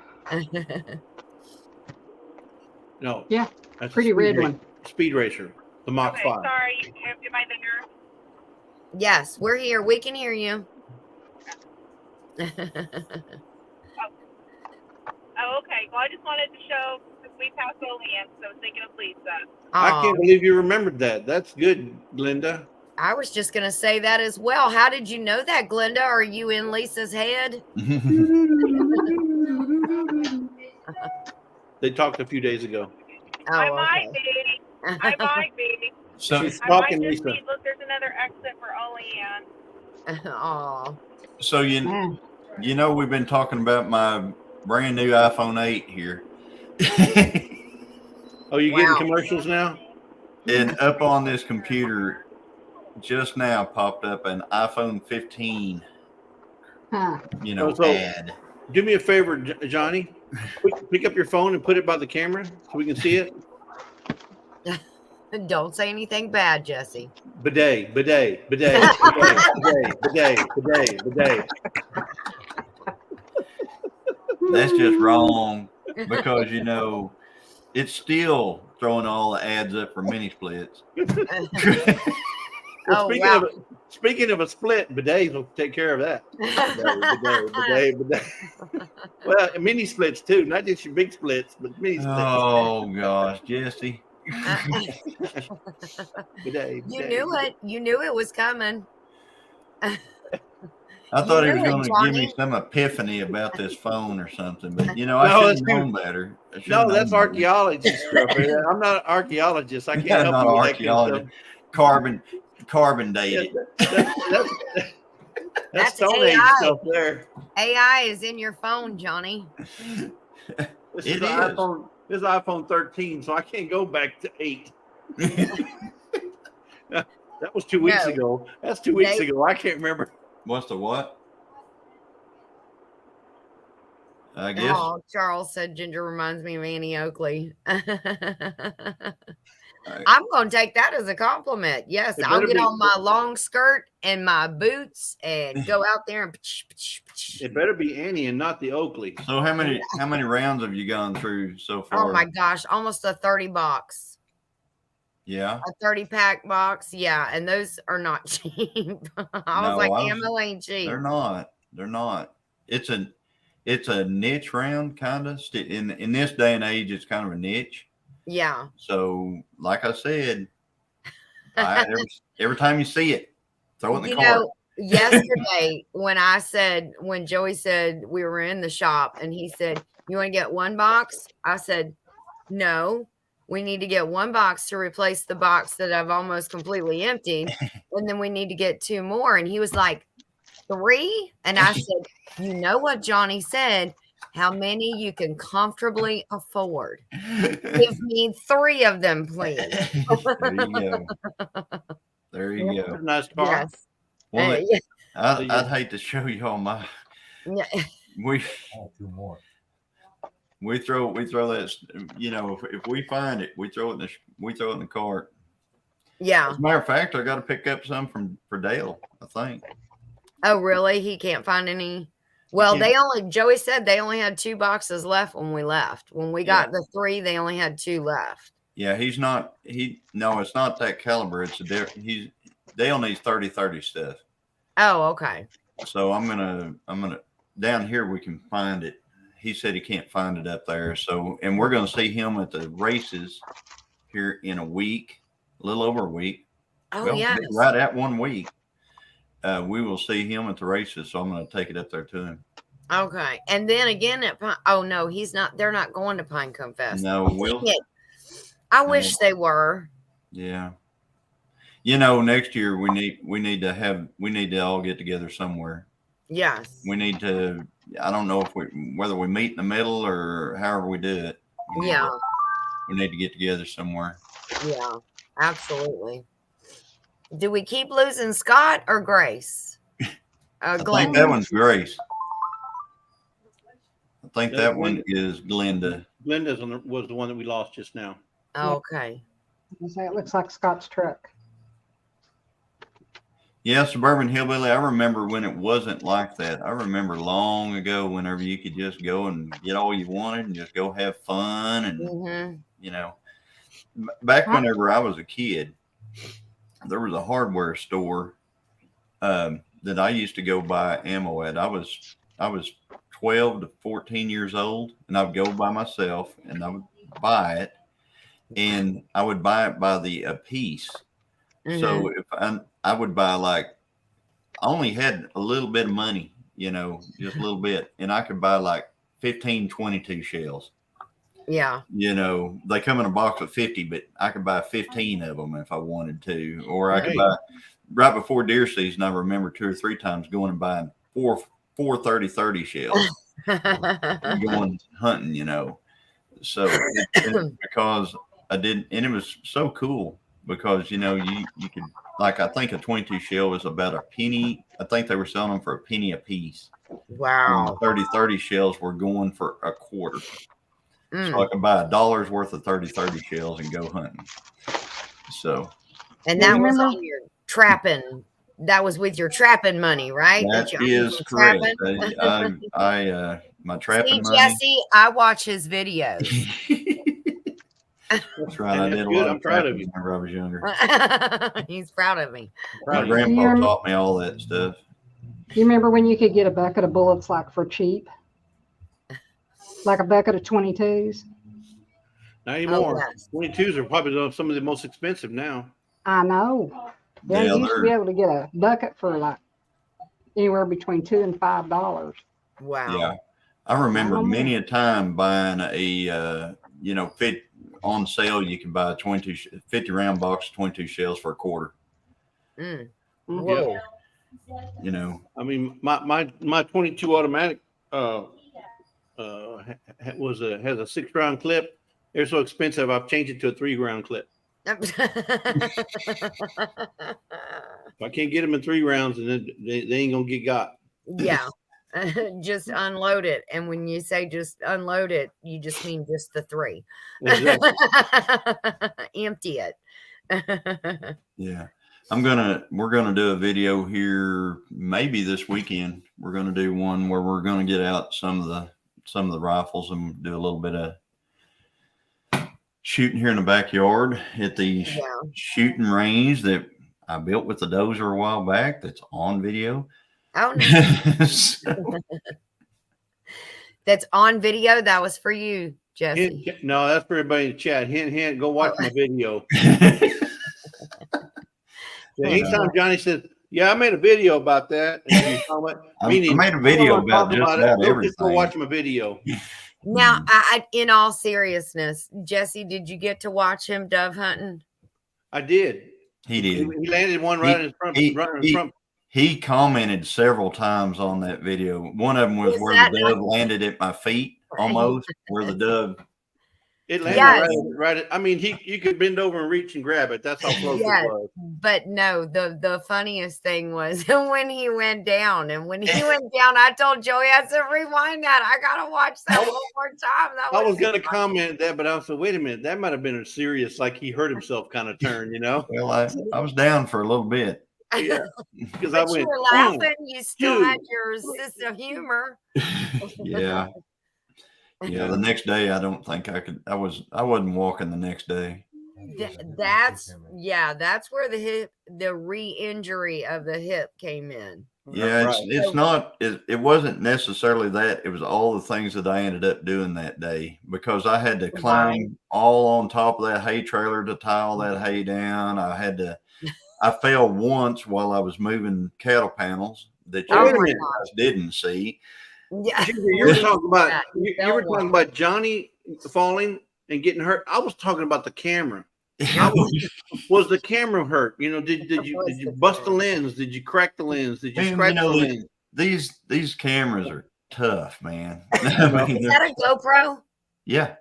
No. Yeah, That's pretty red one. Speed racer. The Mach 5. Sorry, am I there? Yes, we're here. We can hear you. Oh, okay. Well, I just wanted to show because we passed Olean, so I was thinking of Lisa. I can't believe you remembered that. That's good, Glenda. I was just going to say that as well. How did you know that, Glenda? Are you in Lisa's head? They talked a few days ago. Oh, I might be. I might be. So she's I talking, might just Lisa. be. Look, there's another exit for Olean. Aw. So you know we've been talking about my brand new iPhone 8 here. Oh, you getting commercials now? And up on this computer just now popped up an iPhone 15 ad. Do me a favor, Johnny. Pick up your phone and put it by the camera so we can see it. Don't say anything bad, Jesse. Bidet, bidet, bidet, bidet, bidet, bidet, bidet. That's just wrong because it's still throwing all the ads up for mini splits. Well, speaking of a split, bidets will take care of that. Bidet. Well, mini splits too, not just your big splits, but mini splits. Oh gosh, Jesse. Bidet. You knew it. You knew it was coming. I thought he was going to give me some epiphany about this phone or something, but I should have known better. No, that's archaeology stuff. I'm not an archaeologist. I can't help not you with archaeologist. Carbon dated. That's Stone Age stuff there. AI is in your phone, Johnny. This is iPhone 13, so I can't go back to 8. That was 2 weeks ago. That's 2 weeks ago. I can't remember. What's the what? I guess. Oh, Charles said Ginger reminds me of Annie Oakley. I'm going to take that as a compliment. Yes, It I'll better get be- on my long skirt and my boots and go out there and. It better be Annie and not the Oakley. So how many rounds have you gone through so far? Oh my gosh, almost a 30 box. Yeah. A 30 pack box. Yeah. And those are not cheap. I was like, ammo ain't cheap. They're not. They're not. It's a niche round, kind of. In this day and age, it's kind of a niche. Yeah. So, like I said, every time you see it, throw it in the cart. Yesterday, when Joey said we were in the shop and he said, "You want to get one box?" I said, "No, we need to get one box to replace the box that I've almost completely emptied. And then we need to get 2 more." And he was like, 3? And I said, "You know what Johnny said? How many you can comfortably afford? Give me 3 of them, please." There you go. There you go. Nice car. Yes. Well, Yeah. I'd hate to show you all my. Yeah. We 2 more. we throw that. If we find it, we throw it in the cart. Yeah. As a matter of fact, I got to pick up some for Dale, I think. Oh, really? He can't find any. Well, Joey said they only had 2 boxes left when we left. When we got the 3, they only had 2 left. Yeah, it's not that caliber. It's Dale needs 30-30 stuff. Oh, okay. So I'm gonna down here we can find it. He said he can't find it up there. So, and we're gonna see him at the races here in a week, a little over a week. Oh, yes. Right at 1 week. We will see him at the races, so I'm going to take it up there to him. Okay. And then again oh no, he's not. They're not going to Pinecone Fest. No, I wish they were. Yeah. Next year we need to all get together somewhere. Yes. We need to. I don't know whether we meet in the middle or however we do it. We need to get together somewhere. Yeah, absolutely. Do we keep losing Scott or Grace? I think that one's Grace. I think that one is Glenda. Glenda's was the one that we lost just now. Okay. It looks like Scott's truck. Yeah, Suburban Hillbilly. I remember when it wasn't like that. I remember long ago whenever you could just go and get all you wanted and just go have fun. And, back whenever I was a kid, there was a hardware store that I used to go buy ammo at. I was 12 to 14 years old, and I would go by myself, and I would buy it, and I would buy it by a piece. Mm-hmm. So if I would buy I only had a little bit of money, just a little bit, and I could buy 15, 22 shells. Yeah. They come in a box of 50, but I could buy 15 of them if I wanted to, or I could buy right before deer season. I remember 2 or 3 times going and buying four 30-30 shells and going hunting, So because I did, and it was so cool because, you could, I think a 22 shell was about a penny. I think they were selling them for a penny a piece. Wow. 30-30 shells were going for a quarter. So I can buy $1 worth of 30-30 shells and go hunting. So, and that was on your trapping. That was with your trapping money, right? That is correct. My trapping money. Jesse, I watch his videos. That's right. I did a lot. I'm proud of you. Whenever I was younger. He's proud of me. My grandpa taught me all that stuff. You remember when you could get a bucket of bullets for cheap? Like a bucket of 22s? Not anymore. 22s are probably some of the most expensive now. I know. Yeah, you used to be able to get a bucket for anywhere between $2 and $5. Wow. Yeah. I remember many a time buying fit on sale. You can buy a 50 round box of 22 shells for a quarter. Whoa. Yeah. I mean, my 22 automatic has a 6-round clip. They're so expensive. I've changed it to a 3-round clip. If I can't get them in 3 rounds, and then they ain't gonna get got. Yeah. Just unload it. And when you say just unload it, you just mean just the 3. Exactly. Empty it. Yeah. We're gonna do a video here maybe this weekend. We're gonna do one where we're gonna get out some of the rifles and do a little bit of shooting here in the backyard at the shooting range that I built with the dozer a while back. That's on video. Oh, no. That's on video. That was for you, Jesse. No, that's for everybody in the chat. Hint, go watch my video. Anytime Johnny says, "Yeah, I made a video about that," I made a video about just about everything. Just go watch my video. Now, in all seriousness, Jesse, did you get to watch him dove hunting? I did. He did. He landed one right in front. He commented several times on that video. One of them was where the dove landed at my feet, almost where the dove. It landed right. I mean, you could bend over and reach and grab it. That's how close it was. But no, the funniest thing was when he went down. And when he went down, I told Joey, I said, rewind that. I gotta watch that one more time. I was gonna comment that, but I said, wait a minute, that might have been a serious, like he hurt himself kind of turn, you know? Well, I was down for a little bit. Yeah, because you were laughing. You still had your sense of humor. Yeah. Yeah, the next day I don't think I could. I wasn't walking the next day. That's where the re-injury of the hip came in. Yeah, it's not. It wasn't necessarily that. It was all the things that I ended up doing that day because I had to climb all on top of that hay trailer to tie all that hay down. I fell once while I was moving cattle panels that you guys didn't see. Yeah, you were talking about Johnny falling and getting hurt. I was talking about the camera. Was the camera hurt? You know, did you bust the lens? Did you crack the lens? Did you scratch the lens? These cameras are tough, man. Is that a GoPro? Yeah.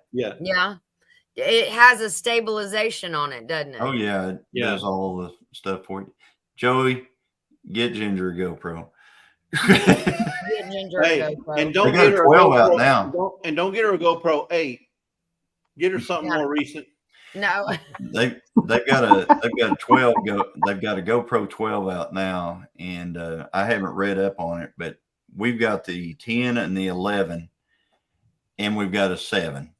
It has a stabilization on it, doesn't it? Oh yeah, it does all the stuff for you. Joey, get Ginger a GoPro. And don't get her a GoPro now. And don't get her a GoPro 8. Get her something more recent. No, they've got a 12 they've got a GoPro 12 out now, and I haven't read up on it, but we've got the 10 and the 11, and we've got a 7.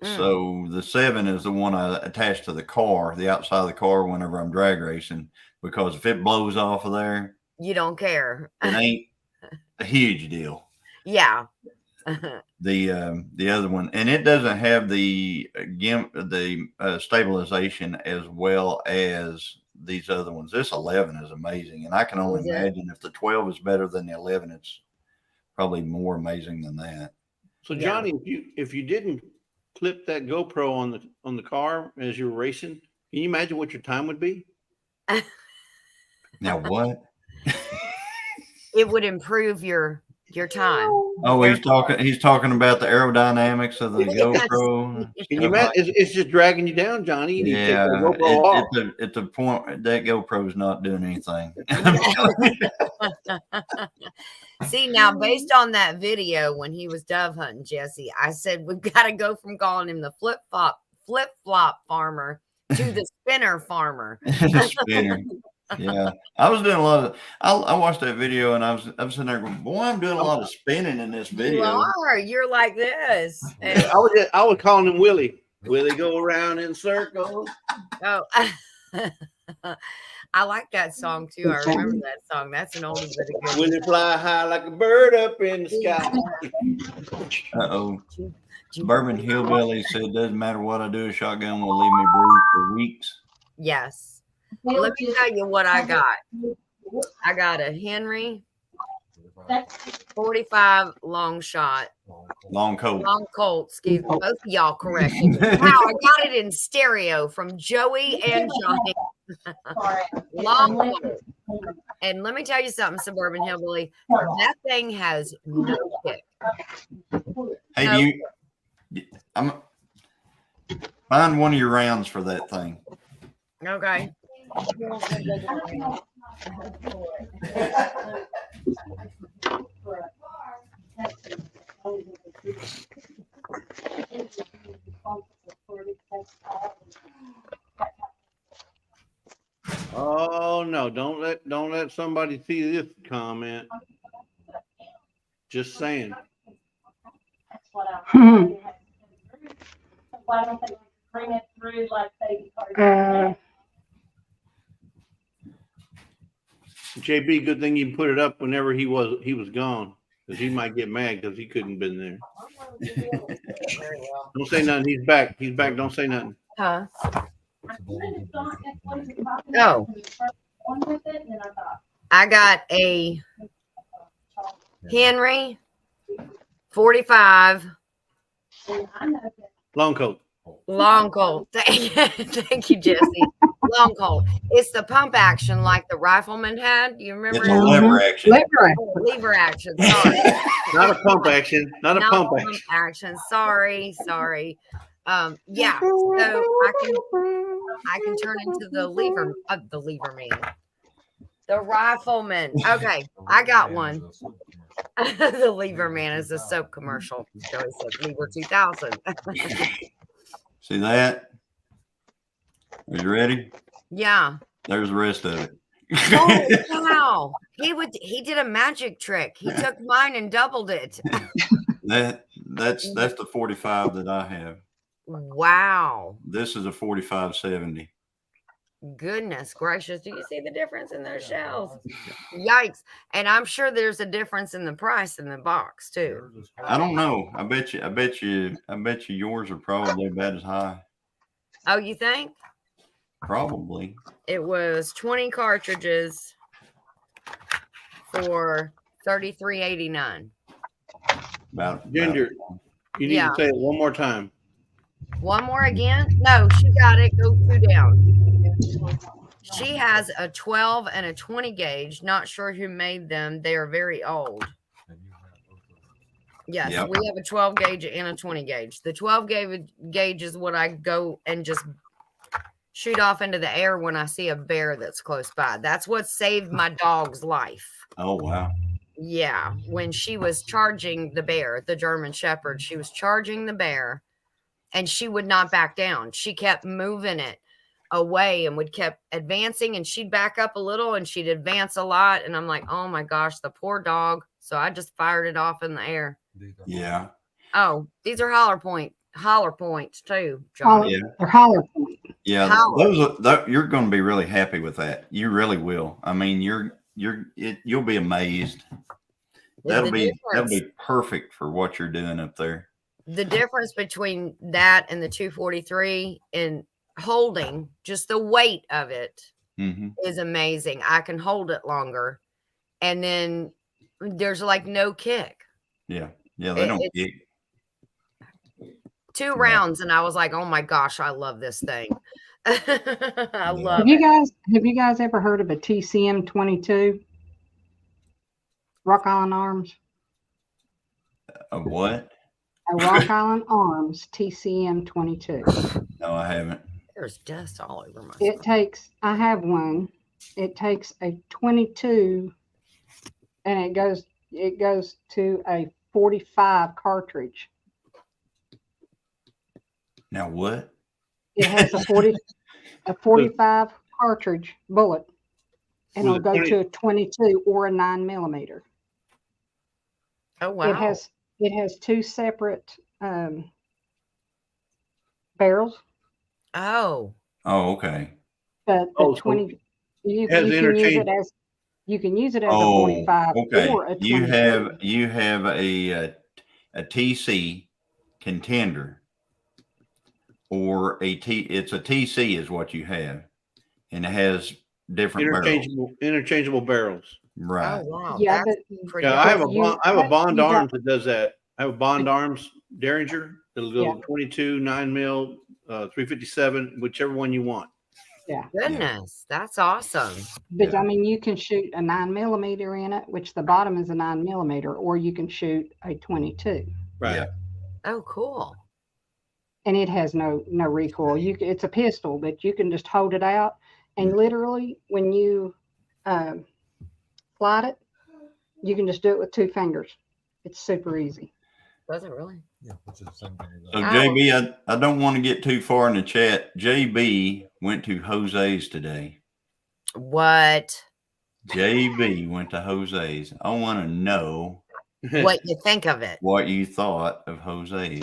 So the 7 is the one I attach to the car, the outside of the car, whenever I'm drag racing, because if it blows off of there, you don't care. It ain't a huge deal. Yeah. The other one, and it doesn't have the stabilization as well as these other ones. This 11 is amazing, and I can only imagine if the 12 is better than the 11, it's probably more amazing than that. So Johnny, if you didn't clip that GoPro on the car as you were racing, can you imagine what your time would be? Now what? It would improve your time. Oh, he's talking about the aerodynamics of the GoPro. Can you imagine? It's just dragging you down, Johnny. You need to take the GoPro off. At the point that GoPro is not doing anything. See, now based on that video when he was dove hunting, Jesse, I said we've got to go from calling him the flip flop farmer to the spinner farmer. Spinner. Yeah, I was doing a lot of. I watched that video and I was sitting there going, "Boy, I'm doing a lot of spinning in this video." You are. You're like this. And I was calling him Willie. Willie go around in circles. Oh, I like that song too. I remember that song. That's an oldie but a good. Willie fly high like a bird up in the sky. Uh-oh. Bourbon Hillbilly said, "Doesn't matter what I do, a shotgun will leave me bruised for weeks." Yes. Let me tell you what I got. I got a Henry 45 long shot. Long Colt. Excuse me. Both of y'all correct me. Wow, I got it in stereo from Joey and Johnny. Long Colt. And let me tell you something, Suburban Hillbilly. That thing has no kick. Hey, I'm find one of your rounds for that thing. Okay. Oh no, don't let somebody see this comment. Just saying. That's what I. Why don't they bring it through like they are? JB, good thing you put it up whenever he was gone, because he might get mad because he couldn't been there. Don't say nothing. He's back. He's back. Don't say nothing. Huh? Oh. I got a Henry 45 Long coat. long colt. Thank you, Jesse. Long colt. It's the pump action like the rifleman had. You remember? It's a lever action. Lever action. Sorry. Not a pump action. Not a pump action. Sorry. Yeah. So I can turn into the lever man. The rifleman. Okay, I got one. The lever man is a soap commercial. So it said Lever 2000. See that? Are you ready? Yeah. There's the rest of it. Oh wow! He did a magic trick. He took mine and doubled it. That's the 45 that I have. Wow. This is a 45-70. Goodness gracious. Do you see the difference in those shells? Yikes. And I'm sure there's a difference in the price in the box too. I don't know. I bet you yours are probably about as high. Oh, you think? Probably. It was 20 cartridges for $33.89. Ginger, you need to say it one more time. One more again? No, she got it. Go 2 down. She has a 12 and a 20 gauge. Not sure who made them. They are very old. Yes, Yep. we have a 12 gauge and a 20 gauge. The 12 gauge is what I go and just shoot off into the air when I see a bear that's close by. That's what saved my dog's life. Oh, wow. Yeah, when she was charging the bear, the German Shepherd, she was charging the bear and she would not back down. She kept moving it away and would kept advancing, and she'd back up a little and she'd advance a lot. And I'm like, oh my gosh, the poor dog. So I just fired it off in the air. Yeah. Oh, these are holler points too, Johnny. Yeah. They're holler point. Yeah, you're going to be really happy with that. You really will. I mean, you'll be amazed. That'll be perfect for what you're doing up there. The difference between that and the 243 in holding, just the weight of it is amazing. I can hold it longer, and then there's like no kick. Yeah, they don't kick. 2 rounds, and I was like, oh my gosh, I love this thing. I love it. Have you guys ever heard of a TCM 22? Rock Island Arms. A what? A Rock Island Arms TCM 22. No, I haven't. There's dust all over my I have one. It takes a 22 and it goes to a 45 cartridge. Now what? It has a 45 cartridge bullet, and it'll go to a 22 or a 9mm. Oh wow! It has 2 separate barrels. Oh. Oh, okay. But the 20, you can use it as a 45 okay. or a 22. You have a TC contender. Or it's a TC is what you have, and it has different interchangeable barrels. Right. Oh, wow. Yeah, I have a Bond Arms that does that. I have a Bond Arms Derringer that'll go 22, 9mm, 357, whichever one you want. Yeah. Goodness, that's awesome. But I mean, you can shoot a 9mm in it, which the bottom is a 9mm, or you can shoot a 22. Right. Yeah. Oh, cool. And it has no recoil. It's a pistol, but you can just hold it out, and literally when you flight it, you can just do it with 2 fingers. It's super easy. Does it really? Yeah, which is the same thing. So Oh. JB, I don't want to get too far in the chat. JB went to Jose's today. What? JB went to Jose's. I want to know What you think of it? what you thought of Jose's.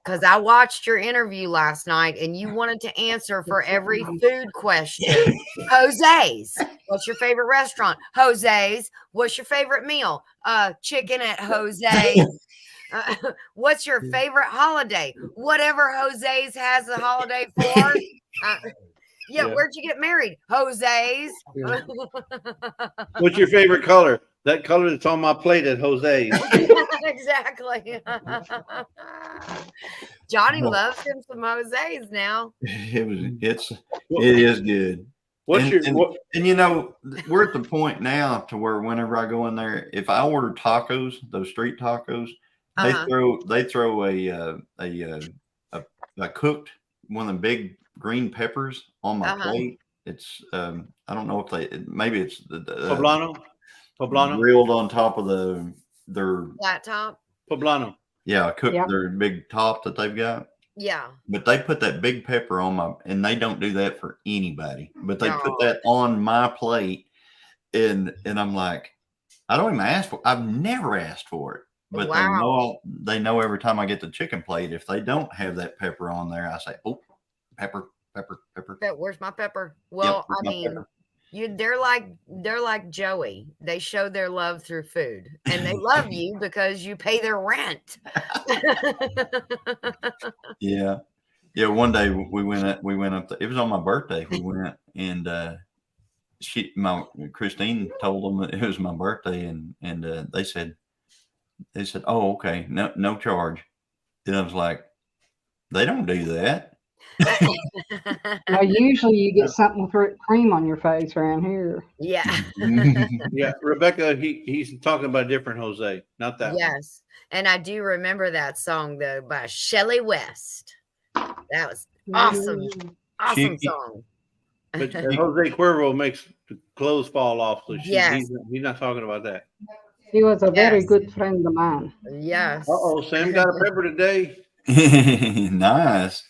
Because I watched your interview last night and you wanted to answer for every food question. Jose's. What's your favorite restaurant? Jose's. What's your favorite meal? Chicken at Jose's. What's your favorite holiday? Whatever Jose's has a holiday for. Yeah, where'd you get married? Jose's. Yeah. What's your favorite color? That color that's on my plate at Jose's. Exactly. Johnny loves him some Jose's now. It is good. What's and you know, we're at the point now to where whenever I go in there, if I order tacos, those street tacos, they throw a cooked one of the big green peppers on my plate. It's I don't know if maybe it's the poblano grilled on top of their flat top. Poblano. Yeah, cooked their big top that they've got. Yeah. But they put that big pepper on and they don't do that for anybody. But they put that on my plate, and I'm like, I don't even ask for. I've never asked for it. But they know every time I get the chicken plate, if they don't have that pepper on there, I say, oh, pepper. Where's my pepper? Well, I mean, they're like Joey. They show their love through food, and they love you because you pay their rent. Yeah. One day we went up. It was on my birthday. We went and Christine told them that it was my birthday, and they said, oh, okay, no charge. And I was like, they don't do that. Usually you get something with cream on your face around here. Yeah. Yeah, Rebecca, he's talking about a different Jose, not that one. Yes. And I do remember that song though by Shelley West. That was awesome. Awesome song. But Jose Cuervo makes the clothes fall off, so he's not talking about that. He was a very good friend of mine. Yes. Sam got a pepper today. Nice.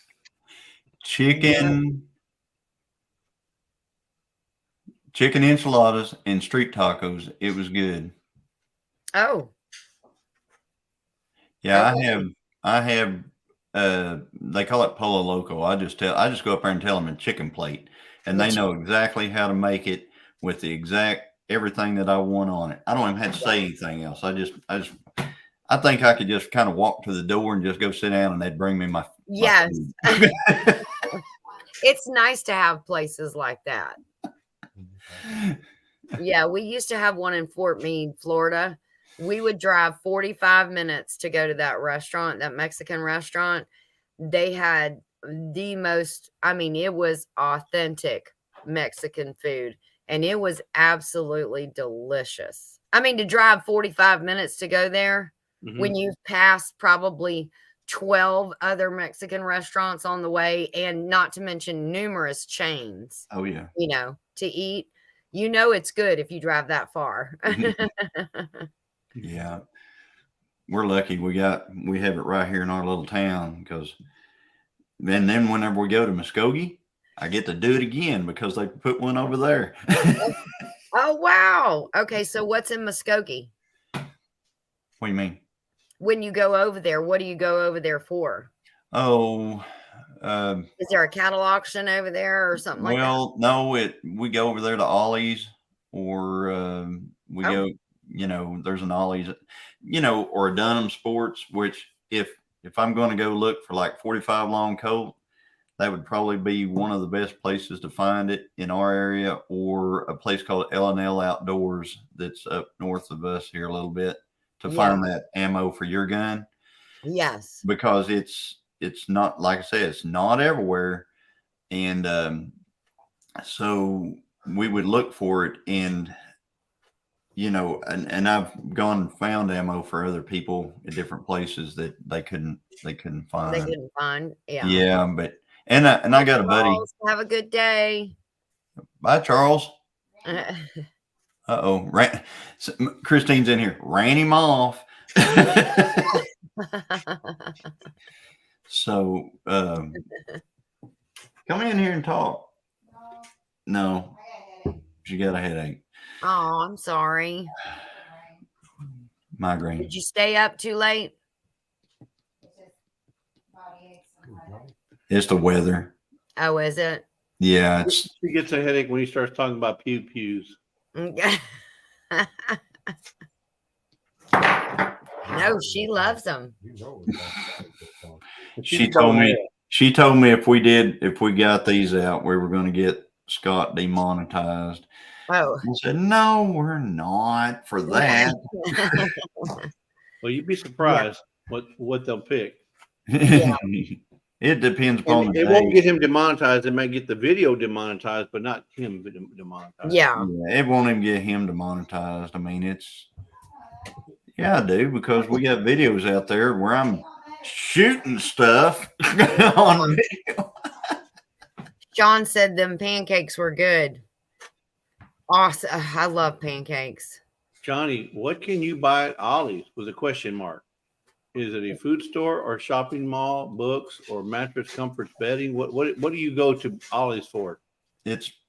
Chicken enchiladas and street tacos. It was good. Oh. Yeah, okay. I have they call it Polo Loco. I just go up there and tell them a chicken plate, and they know exactly how to make it with the exact everything that I want on it. I don't even have to say anything else. I think I could just kind of walk to the door and just go sit down, and they'd bring me my food. It's nice to have places like that. Yeah, we used to have one in Fort Meade, Florida. We would drive 45 minutes to go to that restaurant, that Mexican restaurant. They had the most, it was authentic Mexican food, and it was absolutely delicious. To drive 45 minutes to go there, when you've passed probably 12 other Mexican restaurants on the way, and not to mention numerous chains. Oh yeah. To eat, it's good if you drive that far. Yeah. We're lucky we have it right here in our little town, and then whenever we go to Muskogee, I get to do it again because they put one over there. Oh wow. Okay, so what's in Muskogee? What do you mean? When you go over there, what do you go over there for? Oh, is there a cattle auction over there or something like that? Well, no, we go over there to Ollie's, or go, there's an Ollie's, or a Dunham Sports, which if I'm going to go look for like 45 long colt, that would probably be one of the best places to find it in our area, or a place called L&L Outdoors that's up north of us here a little bit, to find that ammo for your gun. Yes. Because it's not, like I said, it's not everywhere. And so we would look for it, and I've gone and found ammo for other people at different places that they couldn't find. They couldn't find. Yeah. Yeah, but and I got a buddy. Have a good day. Bye, Charles. Uh-oh. Christine's in here. Ran him off. So come in here and talk. No, she got a headache. Oh, I'm sorry. Migraine. Did you stay up too late? It's the weather. Oh, is it? Yeah, it's He gets a headache when he starts talking about pews. No, she loves them. She told me if we got these out, we were going to get Scott demonetized. Oh, I said, no, we're not for that. Well, you'd be surprised what they'll pick. Yeah. It depends upon And the it won't day. get him demonetized. It might get the video demonetized, but not him demonetized. Yeah. Yeah, it won't even get him demonetized. I mean, I do, because we got videos out there where I'm shooting stuff on video. John said them pancakes were good. Awesome. I love pancakes. Johnny, what can you buy at Ollie's with a question mark? Is it a food store or shopping mall, books or mattress comforts bedding? What do you go to Ollie's for?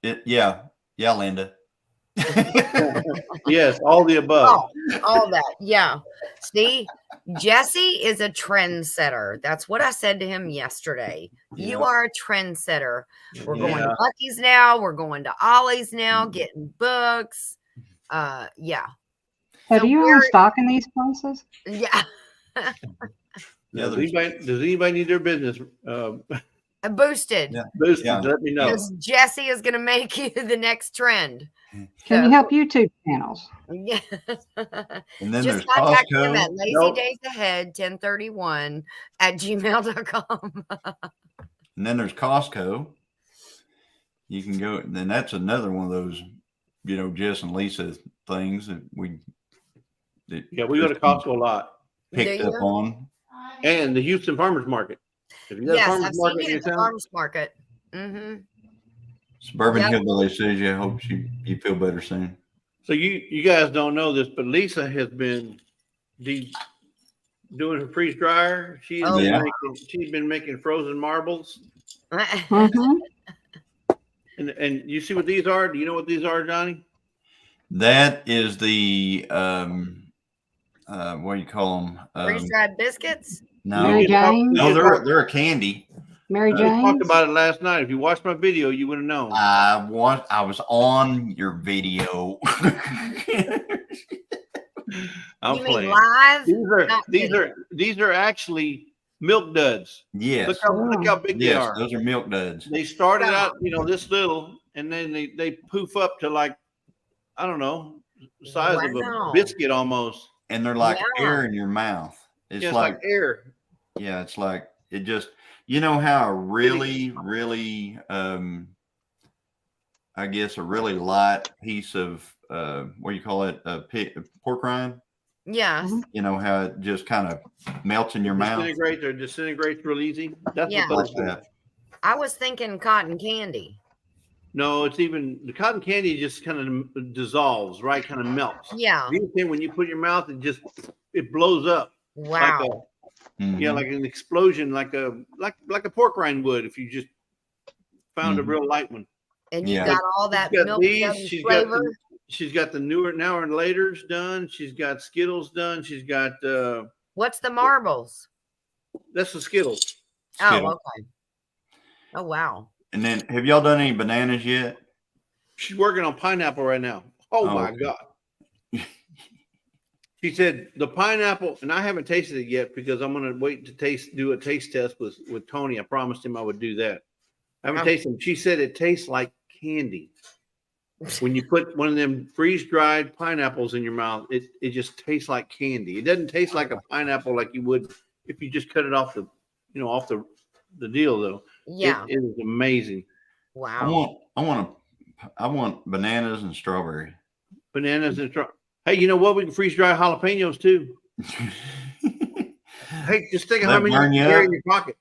Yeah, Linda. Yes, all the above. All that. Yeah. See, Jesse is a trendsetter. That's what I said to him yesterday. Yeah. You are a trendsetter. We're going to Lucky's now. We're going to Ollie's now, getting books. Yeah. Have So you where- owned stock in these places? Yeah. Does anybody need their business Boosted? boosted? Yeah. Let me know. Because Jesse is going to make you the next trend. Can you help YouTube channels? Yeah. And then Just there's contact him Costco. at lazydays1031@gmail.com. And then there's Costco. You can go, and that's another one of those, Jess and Lisa things that we go to Costco a lot. Picked up on. And the Houston Farmers Market. If you got a Yes, farmers I've market seen in you your at the town, farmers market. Mm-hmm. Suburban Yep. Hillbilly says, I hope you feel better soon. so you guys don't know this, but Lisa has been doing her freeze dryer. She's been making frozen marbles. Mm-hmm. And you see what these are? Do you know what these are, Johnny? That is the what do you call them? Freeze-dried biscuits? No, Mary Jane? no, they're a candy. Mary We Jane? talked about it last night. If you watched my video, you would have known. I was on your video. I'm You mean playing. live? These are actually milk duds. Yes. Look how big they Yes, are. those are milk duds. They started out, this little, and then they poof up to like, I don't know, the size of Wow. a biscuit almost. And they're like Yeah. air in your mouth. It's It's like like air. yeah, it's like it just how a really I guess a really light piece of what do you call it? Pork rind. Yes. You know how it just kind of melts in your mouth. Disintegrates real easy. That's Yeah. what Like those are. that. I was thinking cotton candy. No, it's even the cotton candy just kind of dissolves, right? Kind of melts. Yeah. These things, when you put it in your mouth, it blows up. Wow. Yeah, like an explosion, like a pork rind would if you just found a real light one. And you Yeah. got all that She's got milk these, yum she's flavor. She's got the newer now and laters done. She's got Skittles done. She's got What's the marbles? that's the Skittles. Oh, Skittle. okay. Oh, wow. And then have y'all done any bananas yet? She's working on pineapple right now. Oh my okay. God. She said the pineapple, and I haven't tasted it yet because I'm gonna wait to do a taste test with Tony. I promised him I would do that. I haven't tasted it. She said it tastes like candy. When you put one of them freeze-dried pineapples in your mouth, it just tastes like candy. It doesn't taste like a pineapple like you would if you just cut it off the deal though. Yeah. It is amazing. Wow. I want bananas and strawberry. Bananas and hey, you know what? We can freeze dry jalapenos too. Hey, just think of how many you can carry in your pocket.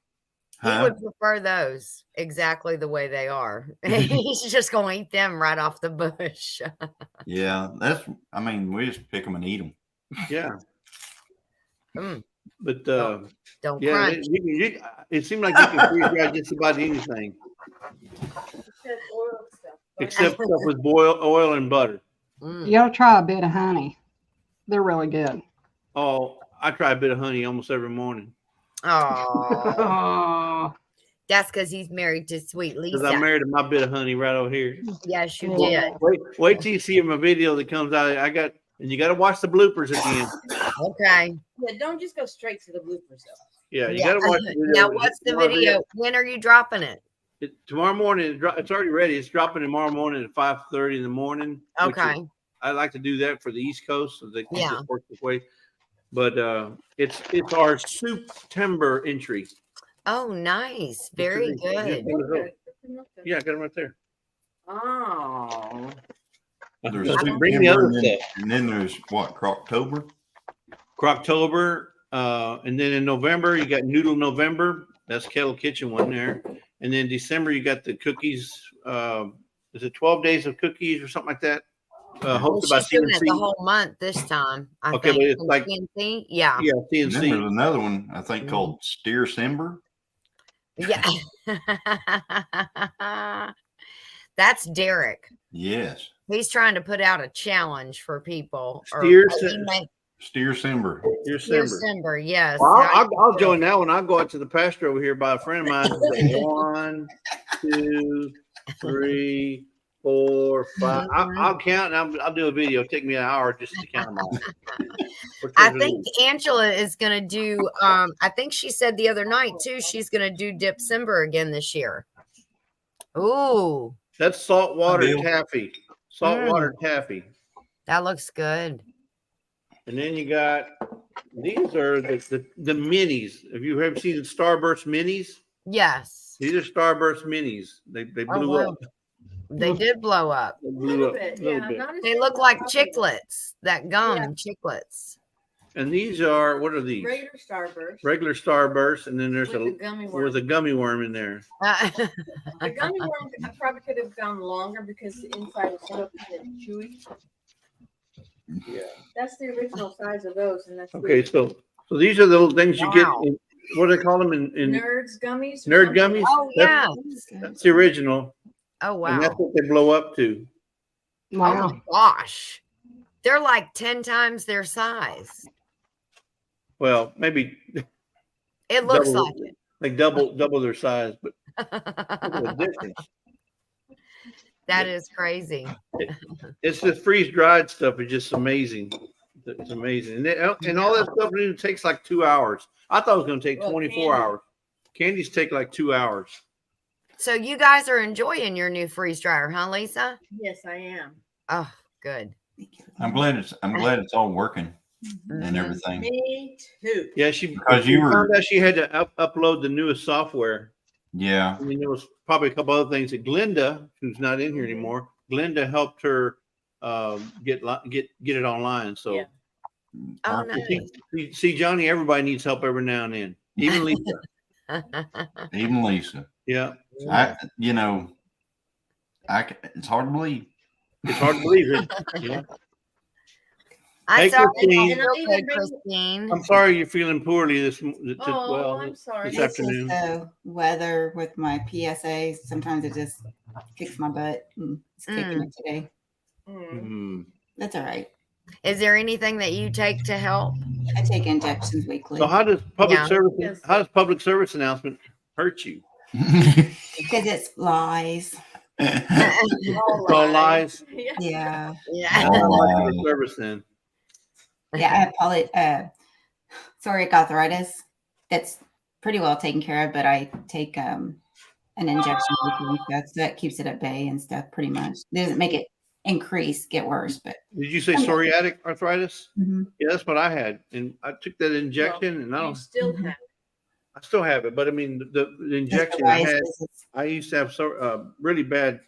He would prefer those exactly the way they are. He's just going to eat them right off the bush. Yeah, we just pick them and eat them. Yeah. But Don't yeah, crunch. it seemed like you can freeze dry just about anything except stuff with oil and butter. You ought to try a bit of honey. They're really good. Oh, I try a bit of honey almost every morning. Oh, that's because he's married to Sweet Because Lisa. I married my bit of honey right over here. Yes, you did. Wait till you see my video that comes out. And you got to watch the bloopers at the end. Okay. Yeah, don't just go straight to the bloopers though. Yeah, you got to watch the video. Now, what's the video? When are you dropping it? Tomorrow morning. It's already ready. It's dropping tomorrow morning at 5:30 in the morning. Okay. I like to do that for the East Coast, so they can Yeah. just work this way. But it's our September entry. Oh, nice. Very good. Yeah, I got them right there. Oh. There's Bring the other September, stuff. and then there's what, Croctober? Croctober, and then in November you got Noodle November. That's Kettle Kitchen one there. And then December you got the cookies. Is it 12 days of cookies or something like that? Hosted by She's doing it CNC. the whole month this time. I Okay, think. but it's like CNC? Yeah. Yeah, And then CNC. there's another one I think called Steer Simber. Yeah. That's Derek. Yes. He's trying to put out a challenge for people. Steer Steer Simber. December, yes. Well, I'll join that one. I'll go out to the pasture over here by a friend of mine. 1, 2, 3, 4, 5. I'll count and I'll do a video. It'll take me an hour just to count them all. I think Angela is going to do, I think she said the other night too, she's going to do December again this year. Ooh. That's saltwater taffy. Saltwater taffy. That looks good. And then you got, these are the minis. Have you ever seen the Starburst minis? Yes. These are Starburst minis. They blew up. They did blow up. They blew up. They look like chiclets, that gum chiclets. And these are, what are these? Regular Starburst. Regular Starburst, and then there's With a gummy worm. with a gummy worm in there. The gummy worm I probably could have gone longer because the inside is so kind of chewy. Yeah. That's the original size of those, and that's Okay, so these are the little things you get. In, what do they call them in Nerds gummies. Nerd gummies? Oh yeah. That's the original. Oh wow. And that's what they blow up to. Wow. Oh my gosh. They're like 10 times their size. Well, maybe It looks double, like it. like double their size, but look at the difference. That is crazy. It's the freeze dried stuff is just amazing. It's amazing, and all that stuff it takes like 2 hours. I thought it was going to take 24 hours. Candies take like 2 hours. So you guys are enjoying your new freeze dryer, huh, Lisa? Yes, I am. Oh, good. I'm glad it's all working and everything. Me too. Yeah, Because you were found out she had to upload the newest software. Yeah. I mean, there was probably a couple other things that Glenda, who's not in here anymore, Glenda helped her get it online. So, Yeah. Oh, nice. see, Johnny, everybody needs help every now and then, even Lisa. Even Lisa. Yeah. It's hard to believe. It's hard to believe it. Yeah. I Hey, saw Christine. Christine. I'm sorry you're feeling poorly this I'm sorry. this It's afternoon. just the weather with my PSA. Sometimes it just kicks my butt, and it's kicking it today. That's all right. Is there anything that you take to help? I take injections weekly. So how does public service announcement hurt you? Because it's lies. It's all lies. Yeah. Yeah. Public service then. Yeah, I have psoriatic arthritis. That's pretty well taken care of, but I take an injection weekly and stuff, so that keeps it at bay and stuff pretty much. It doesn't make it get worse, but Did you say psoriatic arthritis? Mm-hmm. Yeah, that's what I had, and I took that injection, and I don't. Still have. I still have it, but I mean the injection I had. I used to have really bad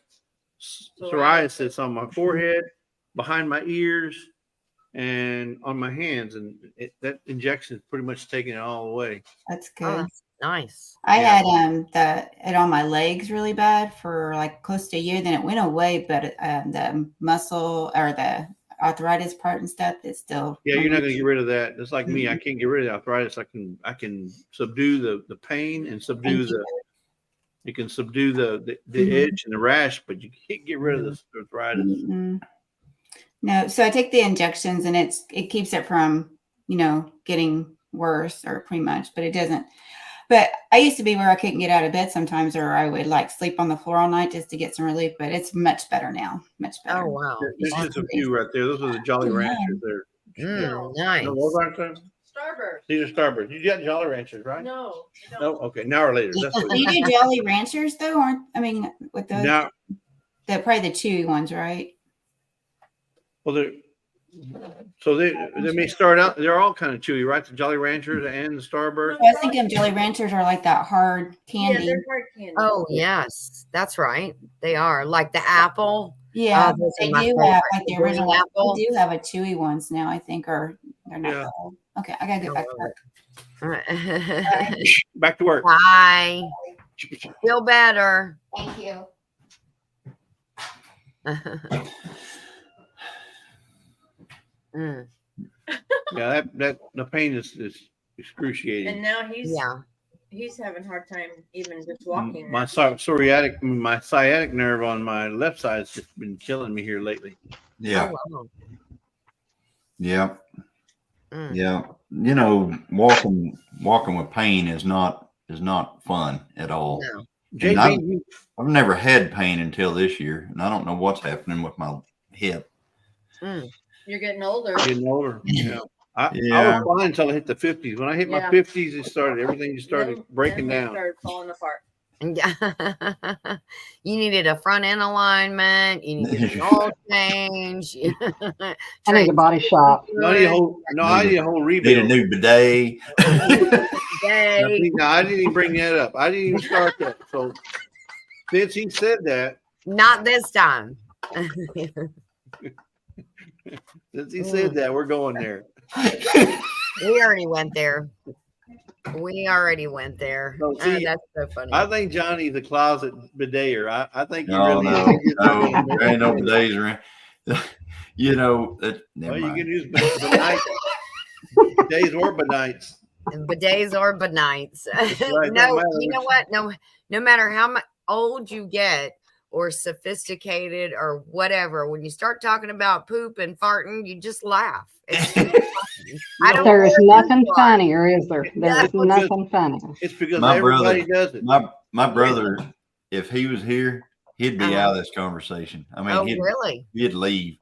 psoriasis on my forehead, behind my ears, and on my hands, and that injection is pretty much taking it all away. That's good. Oh, that's nice. I had it on my legs really bad for like close to a year. Then it went away, but the muscle or the arthritis part and stuff, it's still. Yeah, you're not going to get rid of that. It's like me. I can't get rid of the arthritis. I can subdue the pain and subdue you can subdue the itch and the rash, but you can't get rid of the arthritis. No, so I take the injections and it keeps it from, getting worse or pretty much, but it doesn't. But I used to be where I couldn't get out of bed sometimes, or I would like sleep on the floor all night just to get some relief, but it's much better now. Much better. Oh, wow. There's just a few right there. Those are the Jolly Ranchers there. Nice. No, those aren't them? Starburst. These are Starburst. You got Jolly Ranchers, right? No. No, okay. An hour later. That's what Do you do Jolly Ranchers though? With those? Now, Probably the chewy ones, right? well, they may start out. They're all kind of chewy, right? The Jolly Ranchers and the Starburst. I was thinking Jolly Ranchers are like that hard candy. Yeah, they're hard candy. Oh, yes. That's right. They are. Like the apple. Yeah, those they are my do favorite. have like the green original. apple. They do have a chewy ones now, I think, or they're not. Yeah. that old. Okay, I gotta get back to work. Back to work. Bye. Feel better. Thank you. Yeah, that the pain is excruciating. And now he's Yeah. he's having a hard time even just walking. My now. my sciatic nerve on my left side has just been killing me here lately. Yeah. Oh, wow. Yeah. Mm. Yeah. Walking with pain is not fun at all. No. And JB, I've never had pain until this year, and I don't know what's happening with my hip. Mm. You're getting older. getting older. Yeah. I Yeah. was fine until I hit the 50s. When I hit my Yeah. 50s, everything just started breaking Then it down. started falling apart. You needed a front end alignment. You needed an oil change. I need a body shop. No, I need a whole Need a rebuild. new bidet. No, I didn't even bring that up. I didn't even start that. So since he said that, Not this time. since he said that, we're going there. We already went there. We already went there. So, see, That's so funny. I think Johnny's a closet bideter. I think he No, really no, is. no, there ain't no bidets around. Well, Never you mind. can use bidets or bidets. Bidets or benights. right, No, no matter you know which. what? No matter how old you get or sophisticated or whatever, when you start talking about poop and farting, you just laugh. It's just funny. I don't There is care who nothing you are. funnier, is there? There is because- nothing funnier. It's because My everybody brother- does it. My brother, if he was here, he'd be out of this conversation. I mean, Oh, really? he'd leave.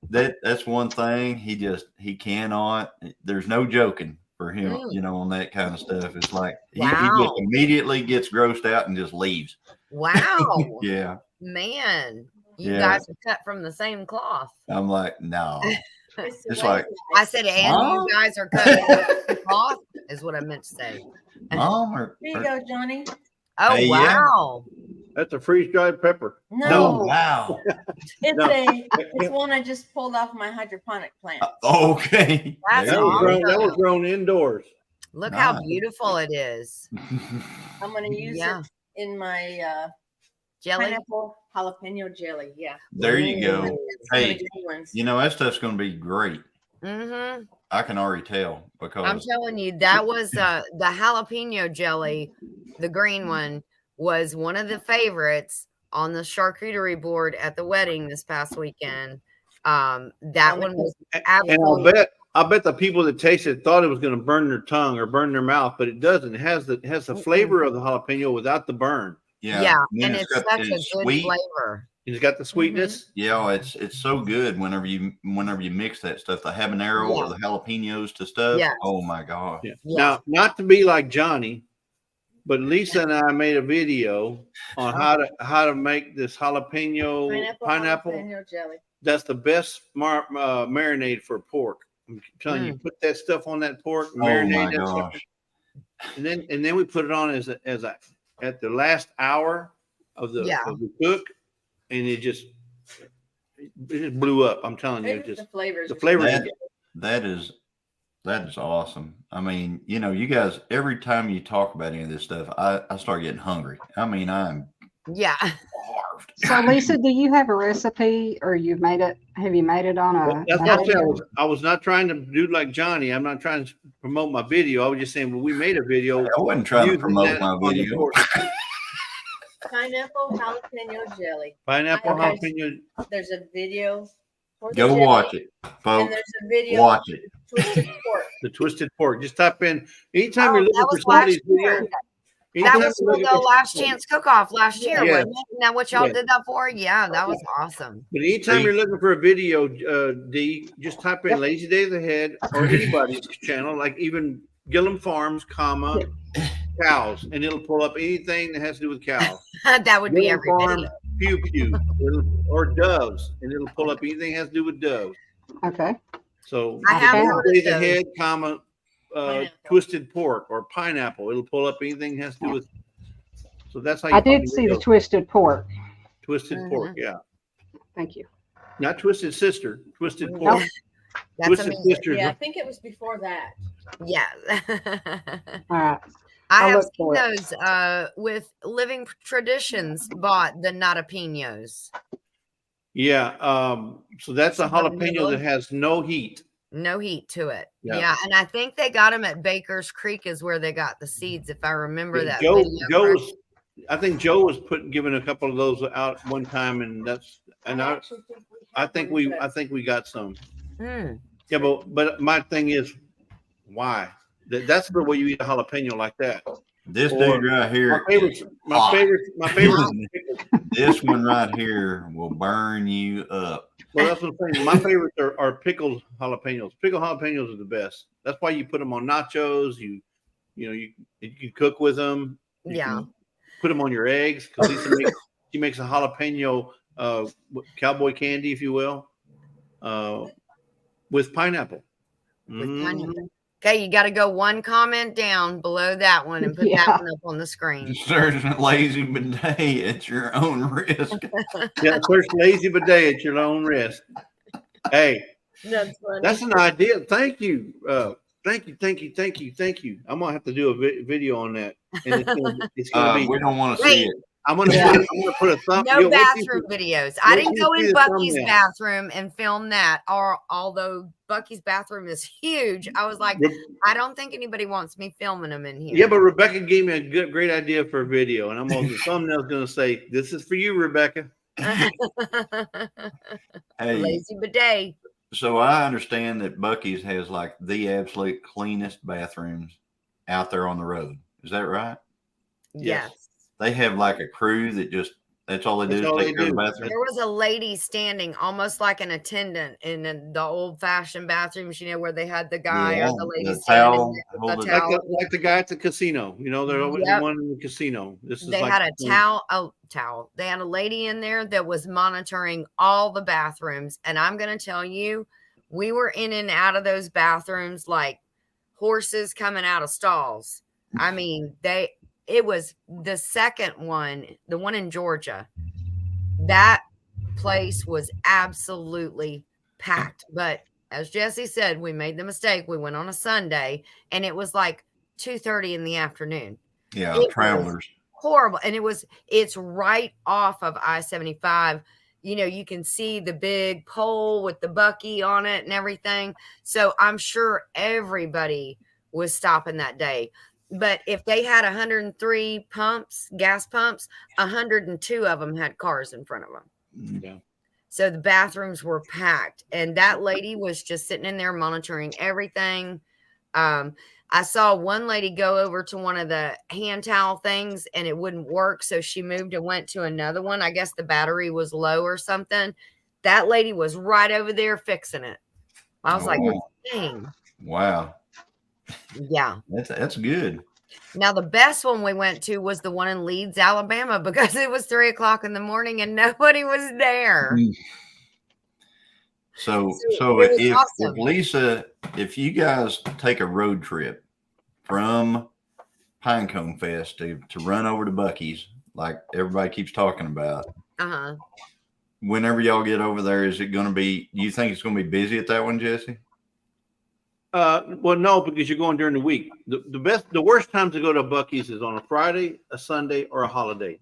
That's one thing. He cannot. There's no joking for him. On that kind of stuff. It's like he just Wow. immediately gets grossed out and just leaves. Wow. Yeah. Man, you Yeah. guys are cut from the same cloth. I'm like, no. It's It's like, I said, and Mom? you guys are cut from the same cloth, is what I meant to say. Mom or Here you go, Johnny. Oh, Hey, yeah. wow. That's a freeze-dried pepper. No, oh, wow. it's No. it's one I just pulled off my hydroponic plant. Okay. That's There That you was, go. awesome. that was grown indoors. Look how Nice. beautiful it is. I'm gonna use Yeah. it in my Jelly. pineapple jalapeno jelly. Yeah. There you go. It's one of Hey, the good ones. that stuff's going to be great. Mm-hmm. I can already tell I'm because telling you, that was the jalapeno jelly, the green one, was one of the favorites on the charcuterie board at the wedding this past weekend. That one was And absolutely. I'll bet the people that tasted it thought it was going to burn their tongue or burn their mouth, but it doesn't. It has the flavor of the jalapeno without the burn. Yeah, then and it's such a good flavor. It's got the sweetness. Yeah, it's so good whenever you mix that stuff, the habanero or the jalapenos to stuff. Yes. Oh my god. Yeah. Yeah. Now, not to be like Johnny, but Lisa and I made a video on how to make this jalapeno pineapple. jalapeno jelly. That's the best marinade for pork. I'm telling you, put that stuff on that pork, Oh marinate my that stuff, gosh. and then we put it on as at the last hour of the cook, and it just blew up. I'm telling you, The flavors. the flavor. That is awesome. I mean, you guys, every time you talk about any of this stuff, I start getting hungry. I mean, I'm Yeah. starved. So Lisa, do you have a recipe, or you've made it? Have you made it on a? That's what I'm saying. I was not trying to do like Johnny. I'm not trying to promote my video. I was just saying, well, we made a video. I wasn't trying to using promote that my on the video. porch. Pineapple jalapeno jelly. Pineapple Okay. jalapeno. There's a video. For the Go jelly, watch it, And folks. there's a video. Watch it. Twisted pork. The twisted pork. Just type in anytime Oh, you're that looking for was last somebody's year. video. That anytime was you're for looking the for last somebody- chance cook-off last year, Yes. wasn't it? Isn't that what y'all Yes. did that for? Yeah, that was awesome. But anytime you're looking for a video, D, just type in Lazy Days Ahead or anybody's channel, like even Gillum Farms, comma, cows, and it'll pull up anything that has to do with cows. That would be Gillum every Farm, video. Pew Pew, or doves, and it'll pull up anything that has to do with doves. Okay. So I have Lazy heard of Days those. Ahead, comma, twisted pork or pineapple. It'll pull up anything that has to do with. So that's how you I find did see the videos. twisted pork. Twisted pork, yeah. Thank you. Not Twisted Sister, Twisted Nope. Pork. That's Twisted amazing. Sister. Yeah, I think it was before that. Yeah. All right. I I'll have look seen for it. those with Living Traditions bought the Natapenos. Yeah. So that's a About a jalapeno middle. that has no heat. No heat to it. Yeah. Yeah. And I think they got them at Baker's Creek is where they got the seeds, if I remember that Joe, video correct. I think Joe was giving a couple of those out one time, and I think we got some. Hmm. Yeah, but my thing is, why? That's the way you eat a jalapeno like that. This Or- dude right here. My hot. favorite. This one right here will burn you up. Well, that's what I'm saying. My favorites are pickled jalapenos. Pickled jalapenos are the best. That's why you put them on nachos. You cook with them. You Yeah. can put them on your eggs because he makes a jalapeno cowboy candy, if you will, with pineapple. With Mm. pineapple. Okay, you got to go one comment down below that one and put Yeah. that one up on the screen. Search lazy bidet at your own risk. Yeah, search lazy bidet at your own risk. Hey, That's funny. that's an idea. Thank you. Thank you. I'm gonna have to do a video on that, and it's gonna be. We don't want to Wait. see it. I'm gonna put a thumb. No Yo, wait till you bathroom see- videos. I wait didn't till go you see in the Bucky's thumbnail. bathroom and film that, or although Bucky's bathroom is huge, I was like, I don't think anybody wants me filming them in here. Yeah, but Rebecca gave me a great idea for a video, and the thumbnail's gonna say, "This is for you, Rebecca." Hey, Lazy bidet. so I understand that Bucky's has like the absolute cleanest bathrooms out there on the road. Is that right? Yes. They have like a crew that that's all they do That's is all take they care of the do. bathroom. There was a lady standing almost like an attendant in the old fashioned bathrooms, where they had the guy Yeah, or the lady the standing towel, there with holding- the Like towel. like the guy at the casino. They're always Yep. the one in the casino. This is They like had a towel. They had a lady in there that was monitoring all the bathrooms. And I'm going to tell you, we were in and out of those bathrooms like horses coming out of stalls. I mean, it was the second one, the one in Georgia. That place was absolutely packed. But as Jesse said, we made the mistake. We went on a Sunday and it was like 2:30 in the afternoon. Yeah, It was travelers. horrible. And it's right off of I-75. You can see the big pole with the Bucky on it and everything. So I'm sure everybody was stopping that day. But if they had 103 gas pumps, 102 of them had cars in front of them. Yeah. So the bathrooms were packed. And that lady was just sitting in there monitoring everything. I saw one lady go over to one of the hand towel things and it wouldn't work. So she moved and went to another one. I guess the battery was low or something. That lady was right over there fixing it. I was like, wow. dang. Wow. Yeah. That's good. Now, the best one we went to was the one in Leeds, Alabama, because it was 3:00 in the morning and nobody was there. So So it was if awesome. Lisa, if you guys take a road trip from Pinecone Fest to run over to Bucky's, like everybody keeps talking about, Uh-huh. whenever y'all get over there, is it going to be, do you think it's going to be busy at that one, Jesse? Well, no, because you're going during the week. The worst time to go to Bucky's is on a Friday, a Sunday, or a holiday.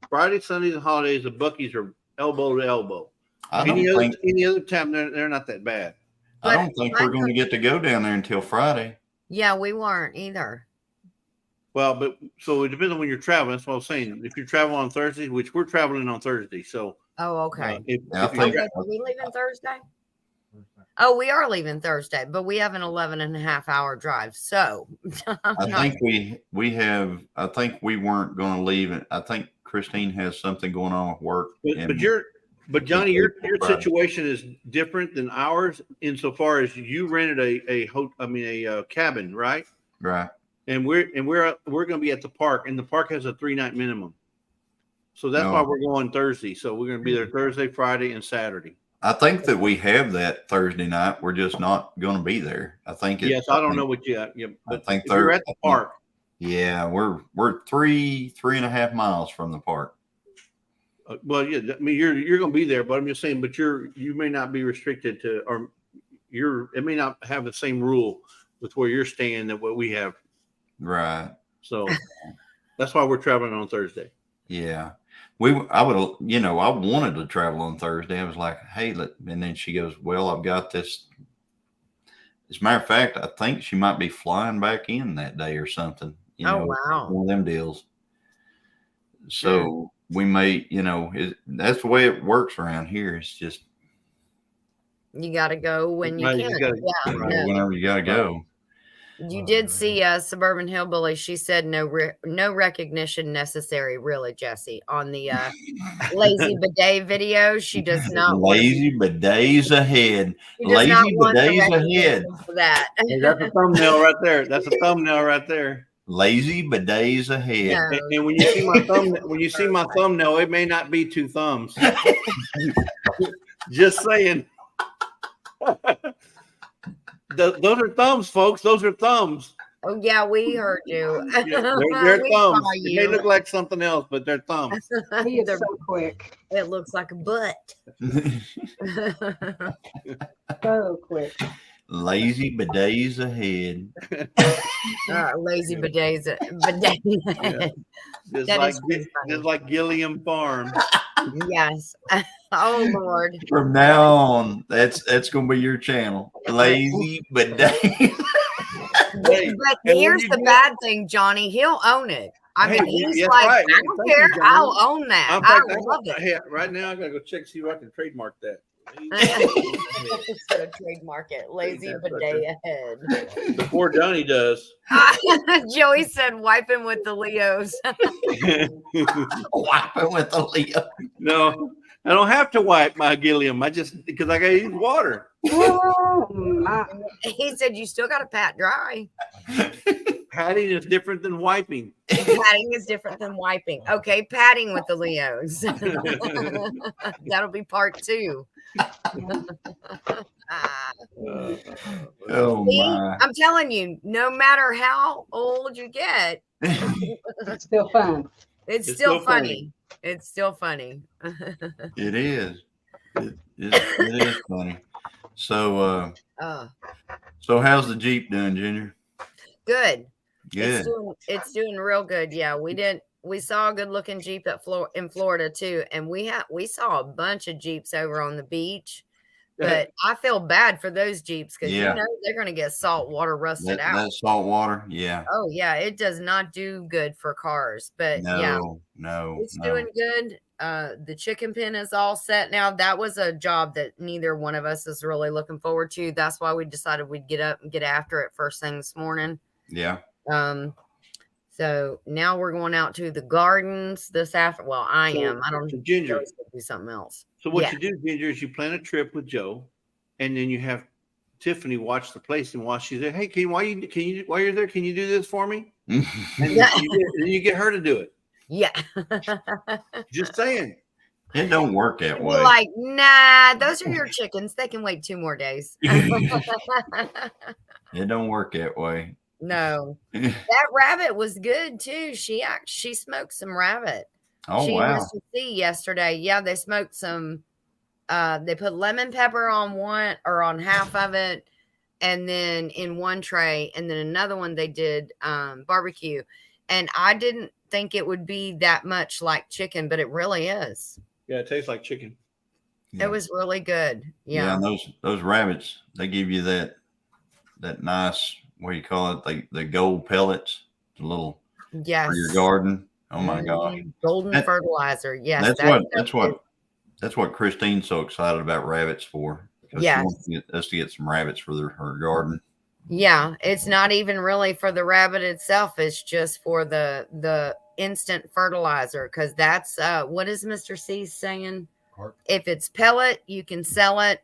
Friday, Sundays, and holidays, the Buc-ee's are elbow to elbow. Any other time, they're not that bad. I don't think we're going to get to go down there until Friday. Yeah, we weren't either. Well, but so it depends on when you're traveling. That's what I was saying. If you're traveling on Thursday, which we're traveling on Thursday, so. Oh, okay. Are we leaving Thursday? Oh, we are leaving Thursday, but we have an 11.5-hour drive. So I think I think we weren't going to leave it. I think Christine has something going on with work. But Johnny, your situation is different than ours insofar as you rented a cabin, right? Right. And we're going to be at the park, and the park has a 3-night minimum. So that's why we're going Thursday. So we're going to be there Thursday, Friday, and Saturday. I think that we have that Thursday night. We're just not going to be there. I think. Yes, I don't know what you. Yeah, but I think you're at the park. Yeah, we're 3.5 miles from the park. Well, yeah, I mean you're going to be there, but I'm just saying. But you may not be restricted to, or it may not have the same rule with where you're staying that what we have. Right. So that's why we're traveling on Thursday. Yeah. I wanted to travel on Thursday. I was like, hey, and then she goes, well, I've got this. As a matter of fact, I think she might be flying back in that day or something. Wow. One of them deals. So we may, that's the way it works around here. It's just. You got to go when you can. Whenever you got to go. You did see Suburban Hillbilly. She said no recognition necessary, really, Jesse, on the lazy bidet video. She does not lazy bidets ahead. Lazy bidets ahead. For that. Hey, that's a thumbnail right there. That's a thumbnail right there. Lazy bidets ahead. No. And when you see my thumbnail, it may not be 2 thumbs. Just saying. Those are thumbs, folks. Those are thumbs. Oh, yeah, we heard you. Yeah, they're thumbs. They may look like something else, but they're thumbs. He is so quick. It looks like a butt. So quick. Lazy bidets ahead. Lazy bidets ahead. Just like Gilliam Farm. Yes. Oh Lord. From now on, that's going to be your channel. Lazy bidets. But here's the bad thing, Johnny. He'll own it. I mean, he's like, right. I don't care. I'll own that. I love it. Hey, right now, I gotta go check see if I can trademark that. It's gonna trademark it. Lazy bidet ahead. Before Johnny does. Joey said, "Wiping with the Leos." Wiping with the Leos. No, I don't have to wipe my Gilliam. Because I gotta use water. He said, "You still got to pat dry." Patting is different than wiping. Patting is different than wiping. Okay, patting with the Leos. That'll be part 2. Oh my! I'm telling you, no matter how old you get, it's still fun. It's still funny. It's still funny. It is. It is funny. So, so how's the Jeep doing, Junior? Good. Good. It's doing real good. Yeah, we saw a good looking Jeep in Florida too, and we saw a bunch of Jeeps over on the beach. But I feel bad for those Jeeps because they're going to get salt water rusted out. That salt water, yeah. Oh yeah, it does not do good for cars. But no, it's doing good. The chicken pen is all set now. That was a job that neither one of us is really looking forward to. That's why we decided we'd get up and get after it first thing this morning. Yeah. So now we're going out to the gardens this after. Well, I am. I don't Ginger do something else. So what you do, Ginger, is you plan a trip with Joe, and then you have Tiffany watch the place, and while she's there, hey, while you're there, can you do this for me? And then you get her to do it. Yeah. Just saying. It don't work that way. Like, nah, those are your chickens. They can wait 2 more days. It don't work that way. No. That rabbit was good too. She smoked some rabbit. Oh, she wow. was to see yesterday. Yeah, they smoked some. They put lemon pepper on one or on half of it, and then in one tray, and then another one they did barbecue. And I didn't think it would be that much like chicken, but it really is. Yeah, it tastes like chicken. Yeah. It was really good. Yeah. And those rabbits, they give you that nice, what do you call it? The gold pellets, the little Yes. for your garden. Oh my gosh. Golden fertilizer. Yes. That's what Christine's so excited about rabbits for. Because she wants us to get some rabbits for her garden. Yeah, it's not even really for the rabbit itself. It's just for the instant fertilizer, because that's what is Mr. C saying? If it's pellet, you can sell it.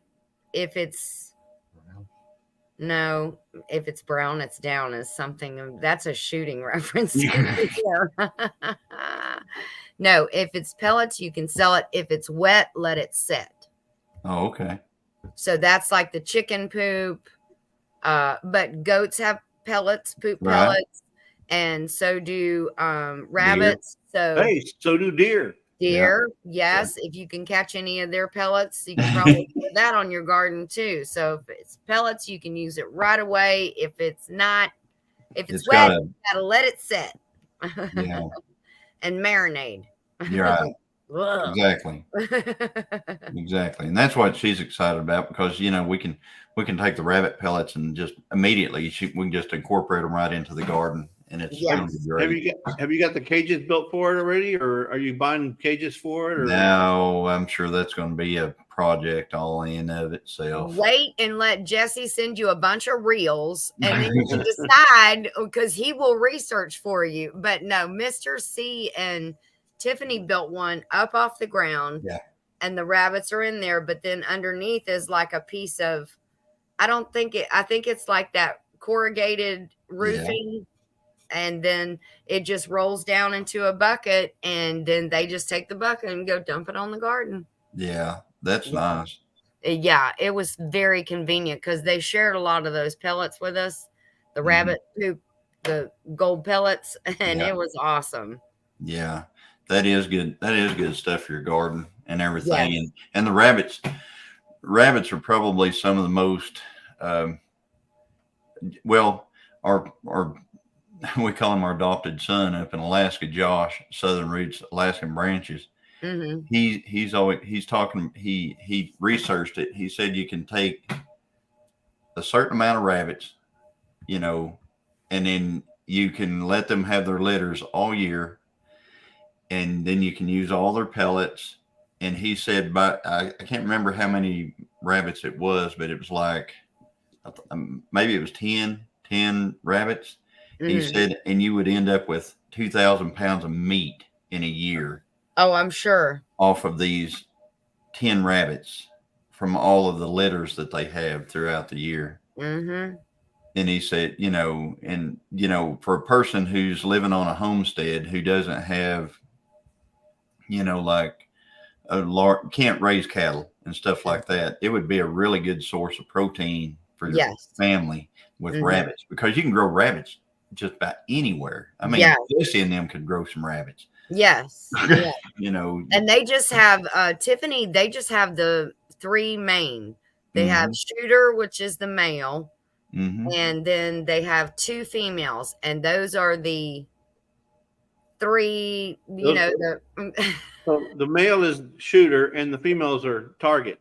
If it's if it's brown, it's down as something. That's a shooting reference. No, if it's pellets, you can sell it. If it's wet, let it set. Oh, okay. So that's like the chicken poop. But goats have pellets, poop pellets, and so do rabbits. So do deer. Yes. Yeah. If you can catch any of their pellets, you can probably put that on your garden too. So if it's pellets, you can use it right away. If it's not, if it's wet, you gotta let it set. Yeah. And marinade. You're right. Exactly. Exactly. And that's what she's excited about, because we can take the rabbit pellets and just immediately we can just incorporate them right into the garden, and it's gonna be great. Have you got the cages built for it already, or are you buying cages for it? Or? No, I'm sure that's going to be a project all in of itself. Wait and let Jesse send you a bunch of reels, and then you can decide, because he will research for you. But no, Mr. C and Tiffany built one up off the ground. Yeah. And the rabbits are in there, but then underneath is like a piece of, I think it's like that corrugated roofing. Yeah. And then it just rolls down into a bucket, and then they just take the bucket and go dump it on the garden. Yeah, that's nice. Yeah, it was very convenient, because they shared a lot of those pellets with us, the rabbit poop, the gold pellets, and it was awesome. Yeah, that is good. That is good stuff for your garden and everything. Yes. And the rabbits are probably some of the most, we call him our adopted son up in Alaska, Josh, Southern Roots, Alaskan Branches. Mm-hmm. He researched it. He said you can take a certain amount of rabbits, and then you can let them have their litters all year, and then you can use all their pellets. And he said, I can't remember how many rabbits it was, but it was like, maybe it was 10 rabbits. Mm-hmm. He said, and you would end up with 2,000 pounds of meat in a year. Oh, I'm sure. Off of these 10 rabbits from all of the litters that they have throughout the year. Mm-hmm. And he said, for a person who's living on a homestead who doesn't have, like can't raise cattle and stuff like that, it would be a really good source of protein for your family with rabbits, because you can grow rabbits just about anywhere. I mean, Jesse and them could grow some rabbits. Yes. Yeah. And they just have Tiffany, they just have the 3 main. They have Shooter, which is the male, and then they have 2 females, and those are the 3, So the male is Shooter and the females are Target.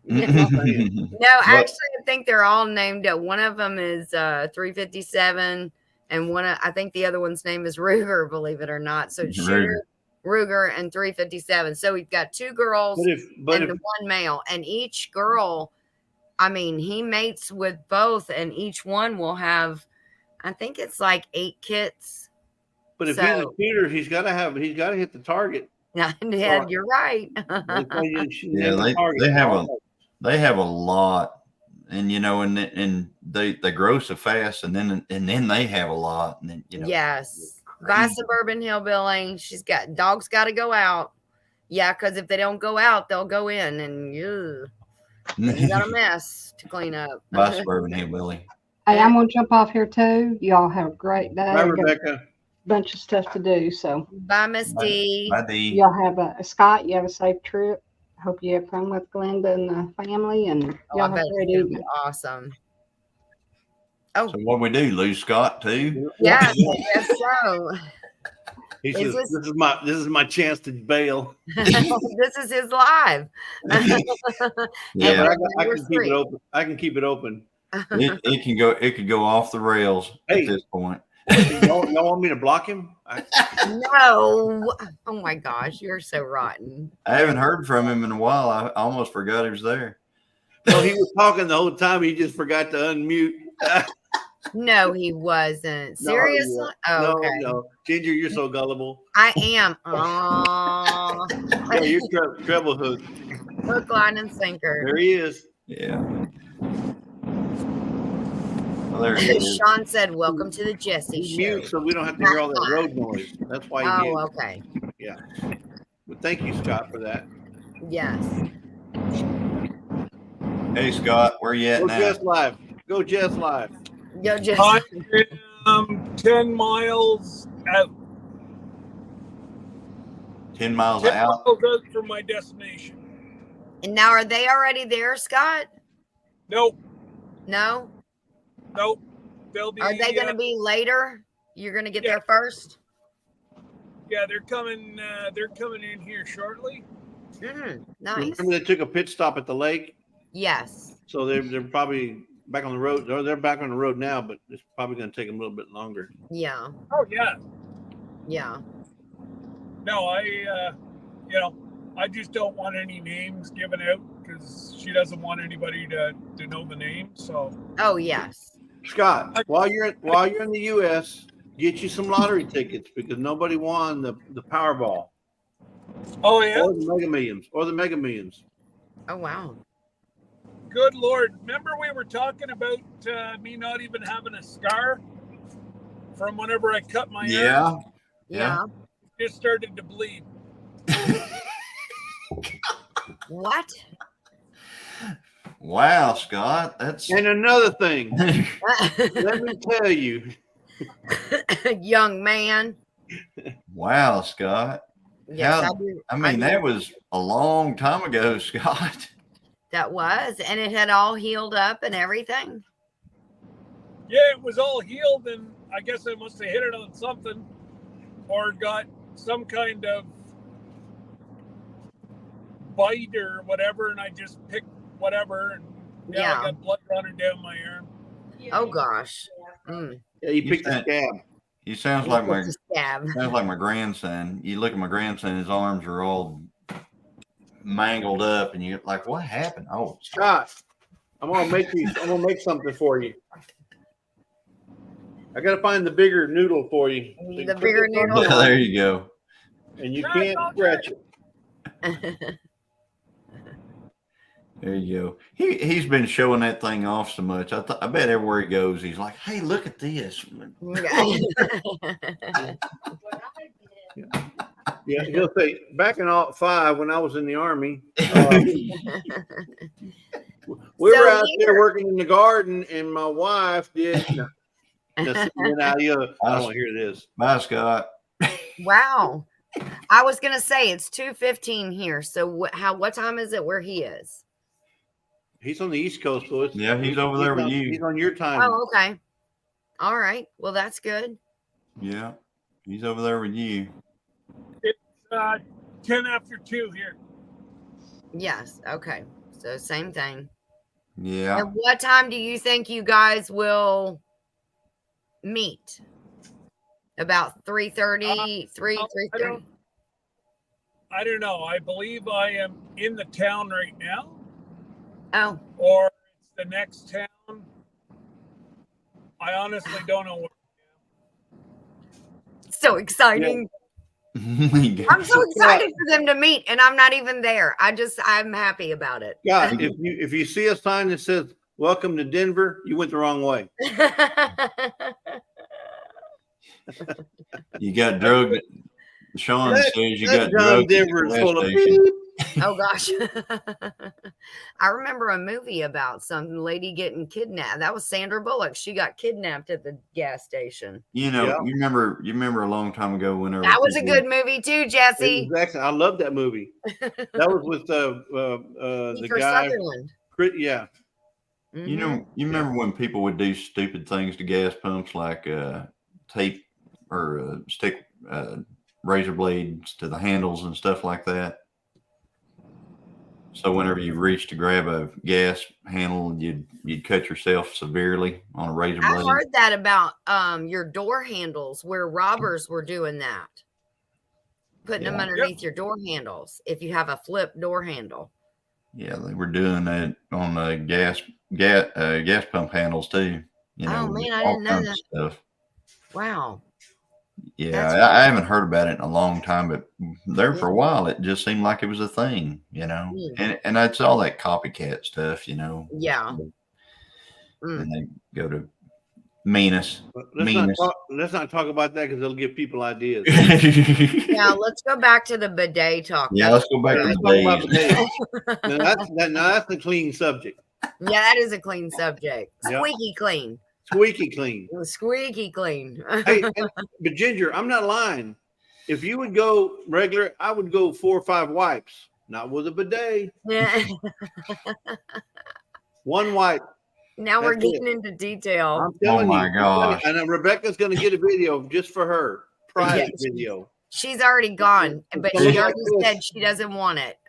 No, actually, I think they're all named. One of them is 357, and I think the other one's name is Ruger, believe it or not. So Shooter, Ruger, and 357. So we've got 2 girls and 1 male, and each girl, he mates with both, and each one will have, I think it's like 8 kits. But if he's a shooter, he's got to hit the target. Yeah, you're right. They have a lot, and and they grow so fast, and then they have a lot, and then yes. By Suburban Hillbilly, dogs got to go out. Yeah, because if they don't go out, they'll go in, and you got a mess to clean up. By Suburban Hillbilly. Hey, I'm gonna jump off here too. Y'all have a great day. Bye, Rebecca. Bunch of stuff to do. So bye, Miss D. Bye, D. Y'all have a Scott. You have a safe trip. Hope you have fun with Glenda and the family, and y'all have a great evening. Awesome. Oh, so what we do? Lose Scott too? Yeah, I guess so. He says, "This is my chance to bail." This is his live. Yeah, but I can keep it open. I can keep it open. it could go off the rails at this point. Y'all want me to block him? No. Oh my gosh, you're so rotten. I haven't heard from him in a while. I almost forgot he was there. No, he was talking the whole time. He just forgot to unmute. No, he wasn't. Seriously? No, Okay. no. Ginger, you're so gullible. I am. Oh. Yeah, you're treble hook. Hook, line, and sinker. There he is. Yeah. Well, there he is. Sean said, "Welcome to the Jesse Show." Mute so we don't have to hear all that road noise. That's why he mute. Okay. Yeah. But thank you, Scott, for that. Yes. Hey, Scott, where you at now? Jess Live. Go Jess Live. Go Jess. I'm 10 miles out. 10 miles 10 out? miles out from my destination. And now, are they already there, Scott? Nope. No? Nope. They'll be. Are they going to be later? You're going to get there first? Yeah, they're coming. They're coming in here shortly. Nice. Remember they took a pit stop at the lake? Yes. So they're probably back on the road. Or they're back on the road now, but it's probably going to take them a little bit longer. Yeah. Oh yeah. Yeah. No, I just don't want any names given out because she doesn't want anybody to know the name. So. Oh yes. Scott, while you're in the U.S., get you some lottery tickets because nobody won the Powerball. Oh yeah. Or the Mega Millions. Oh wow. Good Lord. Remember we were talking about me not even having a scar from whenever I cut my arm? Yeah. It just started to bleed. What? Wow, Scott. That's And another thing. Let me tell you. Young man. Wow, Scott. Yes, I mean, that was a long time ago, Scott. That was, and it had all healed up and everything. Yeah, it was all healed, and I guess I must have hit it on something or got some kind of bite or whatever, and I just picked whatever, and I got blood running down my arm. Oh gosh. Yeah, you picked the scab. He sounds like my grandson. You look at my grandson; his arms are all mangled up, and you're like, "What happened?" Oh, Scott, I'm gonna make something for you. I gotta find the bigger noodle for you. The bigger noodle. Yeah, there you go. And you can't scratch it. There you go. He's been showing that thing off so much. I bet everywhere he goes, he's like, "Hey, look at this." Yeah, he'll say, back in 2005 when I was in the Army, we were out there working in the garden, and my wife did. I don't want to hear this. Bye, Scott. Wow. I was gonna say it's 2:15 here. So what time is it where he is? He's on the East Coast, so he's over there with you. He's on your time. Oh, okay. All right. Well, that's good. Yeah, he's over there with you. It's 10 after 2 here. Yes. Okay. So same thing. Yeah. And what time do you think you guys will meet? About 3:30, 3:30. I don't know. I believe I am in the town right now. Oh. Or it's the next town. I honestly don't know where. So exciting. Yeah. I'm so excited for them to meet, and I'm not even there. I'm happy about it. Yeah, if you see a sign that says "Welcome to Denver," you went the wrong way. You got drugged. Sean says you got drugged. Denver is full of Oh gosh. I remember a movie about some lady getting kidnapped. That was Sandra Bullock. She got kidnapped at the gas station. You remember a long time ago whenever that was a good movie too, Jesse. Exactly. I love that movie. That was with the guy. Sutherland. Yeah. You remember when people would do stupid things to gas pumps like tape or stick razor blades to the handles and stuff like that. So whenever you reach to grab a gas handle, you'd cut yourself severely on a razor blade. I heard that about your door handles, where robbers were doing that, putting them underneath your door handles if you have a flip door handle. Yeah, they were doing that on the gas pump handles too. You know, oh man, I didn't know that. Stuff. Wow. Yeah, I haven't heard about it in a long time, but there for a while it just seemed like it was a thing, you know. And that's all that copycat stuff, you know. Yeah. And they go to meanness. Let's not talk about that because it'll give people ideas. Now let's go back to the bidet talk. Yeah, let's go back to the bidets. Now that's a clean subject. Yeah, that is a clean subject. Squeaky clean. Squeaky clean. Squeaky clean. Hey, but Ginger, I'm not lying. If you would go regular, I would go 4 or 5 wipes, not with a bidet. Yeah. 1 wipe. Now we're getting into detail. I'm telling my gosh. And Rebecca's going to get a video just for her. Private video. She's already gone, but she already said she doesn't want it.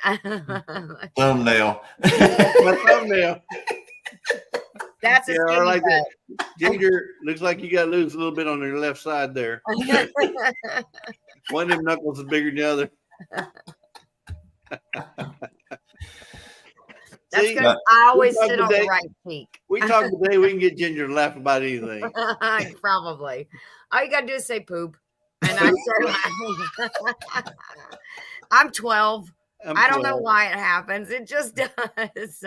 Thumbnail. My thumbnail. That's a I like that. Ginger, looks like you got to lose a little bit on your left side there. One of them knuckles is bigger than the other. That's because I always sit on the right cheek. We talk today, we can get Ginger to laugh about anything. Probably. All you got to do is say poop. And I start laughing. I'm 12. I don't know why it happens. It just does.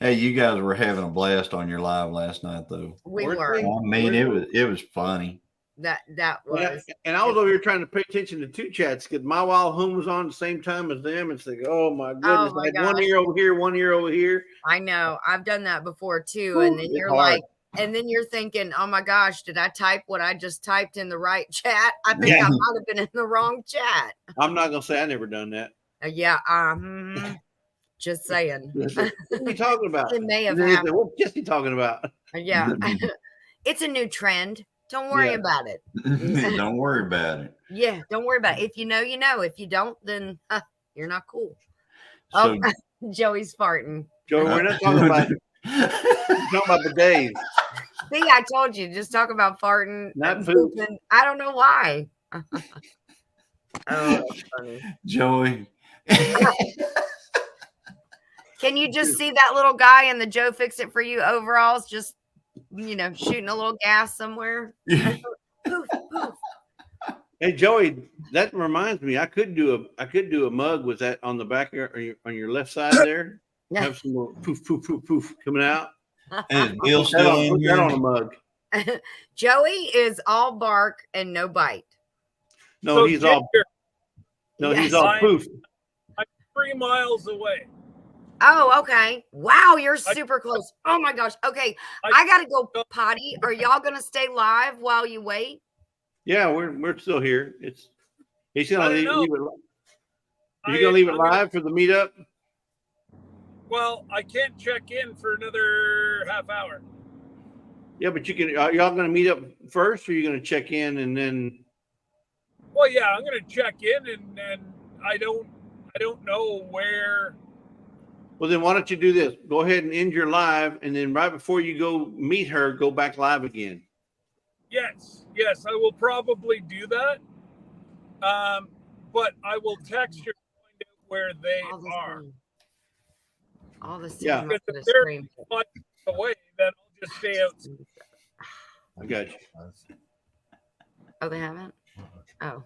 Hey, you guys were having a blast on your live last night, though. We were. I mean, it was funny. That was. And I was over here trying to pay attention to 2 chats because my wild home was on at the same time as them. It's like, oh my goodness, I had 1 ear over here, 1 ear over here. I know. I've done that before too. And then you're like, and then you're thinking, oh my gosh, did I type what I just typed in the right chat? I think I might have been in the wrong chat. I'm not gonna say I never done that. Just saying. What are you talking about? It may have happened. What's Jesse talking about? Yeah. It's a new trend. Don't worry about it. Don't worry about it. Yeah, don't worry about it. If you know, you know. If you don't, then you're not cool. So, Joey's farting. Joey, we're not talking about talking about the days. See, I told you, just talk about farting. Not poop. I don't know why. Oh, that's funny. Joey. Can you just see that little guy in the Joe Fix It For You overalls just, shooting a little gas somewhere? Poof, poof. Hey, Joey, that reminds me, I could do a mug with that on the back on your left side there. Yeah. Have some more poof, poof, poof, poof coming out. And Bill still in Put here. that on a mug. Joey is all bark and no bite. No, So he's all. Ginger, No, he's all poof. I'm 3 miles away. Oh, okay. Wow, you're super close. Oh my gosh. Okay, I gotta go potty. Are y'all gonna stay live while you wait? Yeah, we're still here. He's gonna leave it. Are you gonna leave it live for the meetup? Well, I can't check in for another half hour. Yeah, but you can. Are y'all gonna meet up first, or are you gonna check in and then? Well, yeah, I'm gonna check in, and I don't know where. Well, then why don't you do this? Go ahead and end your live, and then right before you go meet her, go back live again. Yes, I will probably do that. But I will text you where they are. All the yeah. Because if they're 5 away, then I'll just stay out. I got you. Oh, they haven't? Oh.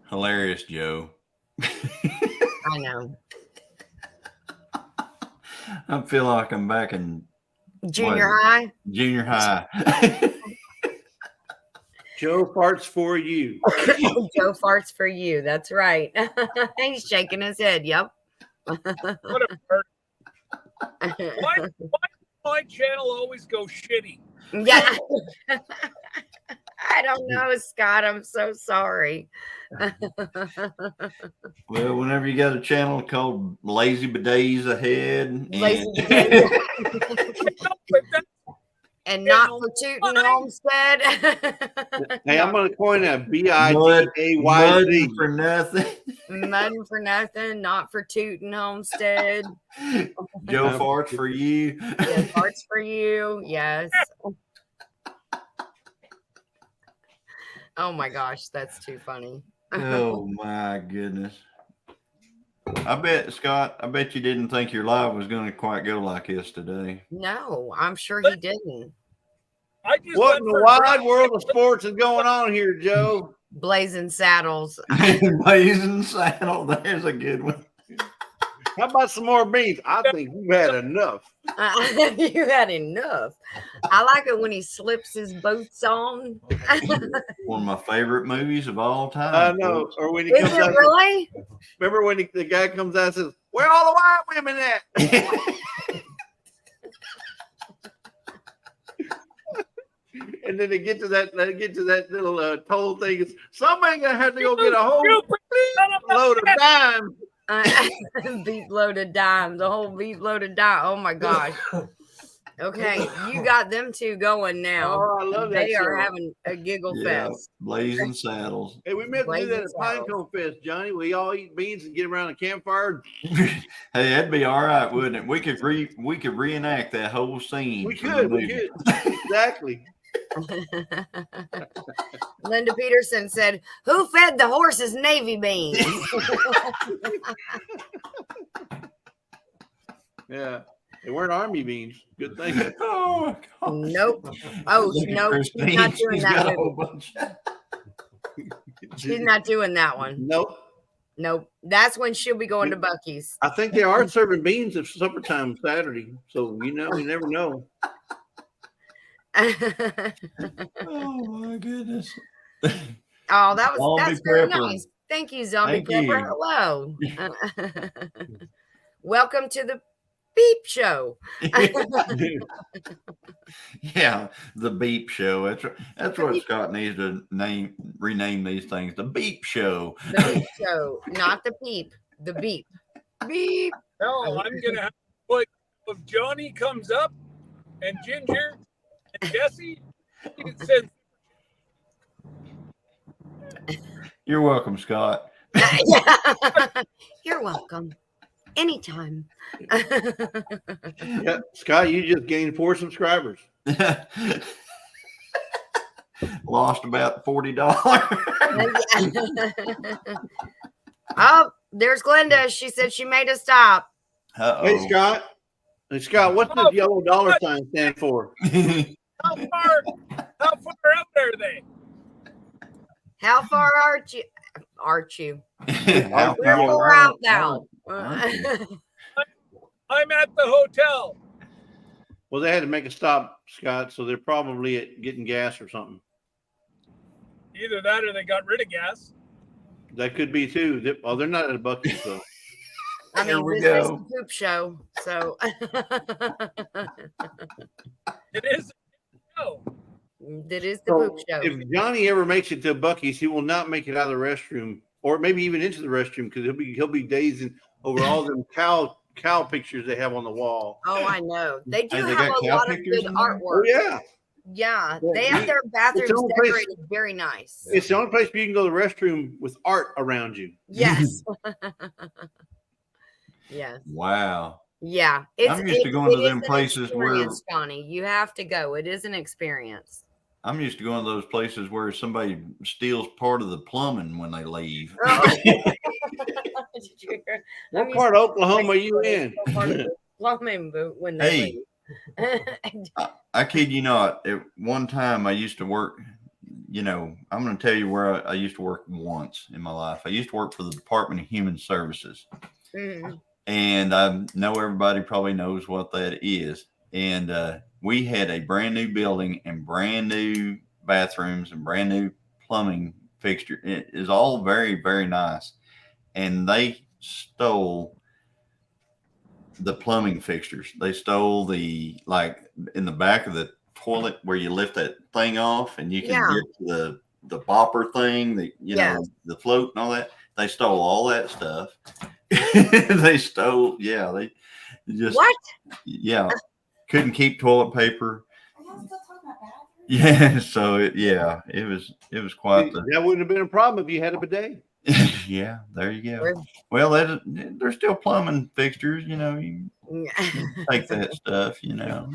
Hilarious, Joe. I know. I feel like I'm back in junior high. Junior high. Joe farts for you. Joe farts for you. That's right. He's shaking his head. Yep. Whatever. Why does my channel always go shitty? Yeah. I don't know, Scott. I'm so sorry. Well, whenever you got a channel called Lazy Bidets Ahead. And not for Tootin' Homestead. Hey, I'm going to coin a Mud BIDAYZ. for nothing. Mudding for nothing, not for Tootin' Homestead. Joe farts for you. Yeah, farts for you. Yes. Oh my gosh, that's too funny. Oh my goodness. I bet, Scott, I bet you didn't think your live was going to quite go like this today. No, I'm sure he didn't. I just What went in the for a wide drive. world of sports is going on here, Joe? Blazing Saddles. Blazing Saddle, there's a good one. How about some more beans? I think you've had enough. You had enough. I like it when he slips his boots on. One of my favorite movies of all time. I know. Or when he Is comes it out, really? remember when the guy comes out and says, "Where all the white women at?" And then they get to that little toll thing. Somebody gonna have to go get a whole load of dimes. Beef loaded dimes, a whole beef loaded dime. Oh my gosh. Okay, you got them two going now. Oh, I love that They are show. having a giggle Yeah, fest. Blazing Saddles. Hey, we meant to do that at Blazing Pinecone Fest, Johnny. We all eat beans and get around a campfire. Hey, that'd be all right, wouldn't it? We could reenact that whole scene. We could. Exactly. Linda Peterson said, "Who fed the horses navy beans?" Yeah. They weren't army beans. Good thing. Oh, gosh. Nope. Oh, no, she's not doing that movie. She's not doing that one. Nope. Nope. That's when she'll be going to Buc-ee's. I think they are serving beans at supper time Saturday. So, you never know. Oh, my goodness. Oh, that's Zombie very Prepper. nice. Thank you, Zombie Thank Prepper. you. Hello. Welcome to the Beep Show. Yeah, the Beep Show. That's what Scott needs to rename these things. The Beep Show. The Beep Show, not the Peep. The Beep. Beep. No, I'm gonna have to put if Johnny comes up and Ginger and Jesse, it says You're welcome, Scott. You're welcome. Anytime. Yeah, Scott, you just gained 4 subscribers. Lost about $40. Oh, there's Glenda. She said she made a stop. Uh-oh. Hey, Scott. Hey, Scott, what's this yellow dollar sign stand for? how far out are they? How far aren't you? How Wherefore far out thou? I'm at the hotel. Well, they had to make a stop, Scott, so they're probably getting gas or something. Either that or they got rid of gas. That could be too. They're not at a Buc-ee's, so. I Here mean, we this is go. a poop show, so It is. No. it is the poop show. If Johnny ever makes it to Buc-ee's, he will not make it out of the restroom, or maybe even into the restroom, because he'll be dazing over all them cow pictures they have on the wall. Oh, I know. They do Hey, they have got a cow lot of pictures good in there? artwork. Oh yeah, Yeah, Yeah, they have their bathrooms only place- decorated very nice. it's the only place where you can go to the restroom with art around you. Yes. Yes. Wow. Yeah. I'm used to going to it is them an places where experience, Johnny. You have to go. It is an experience. I'm used to going to those places where somebody steals part of the plumbing when they leave. What part of Oklahoma are you in? Plumbing boot when they Hey, leave. I kid you not. At one time, I used to work. I'm going to tell you where I used to work once in my life. I used to work for the Department of Human Services. Mhm. And I know everybody probably knows what that is. And we had a brand new building and brand new bathrooms and brand new plumbing fixture. It is all very, very nice. And they stole the plumbing fixtures. They stole the, like, in the back of the toilet where you lift that thing off and you can get to the bopper thing, the float and all that. They stole all that stuff. They stole, they just, what? Yeah, couldn't keep toilet paper. Yeah, so it was quite the. That wouldn't have been a problem if you had a bidet. Yeah, there you go. Well, there's still plumbing fixtures, you know. You take that stuff, you know.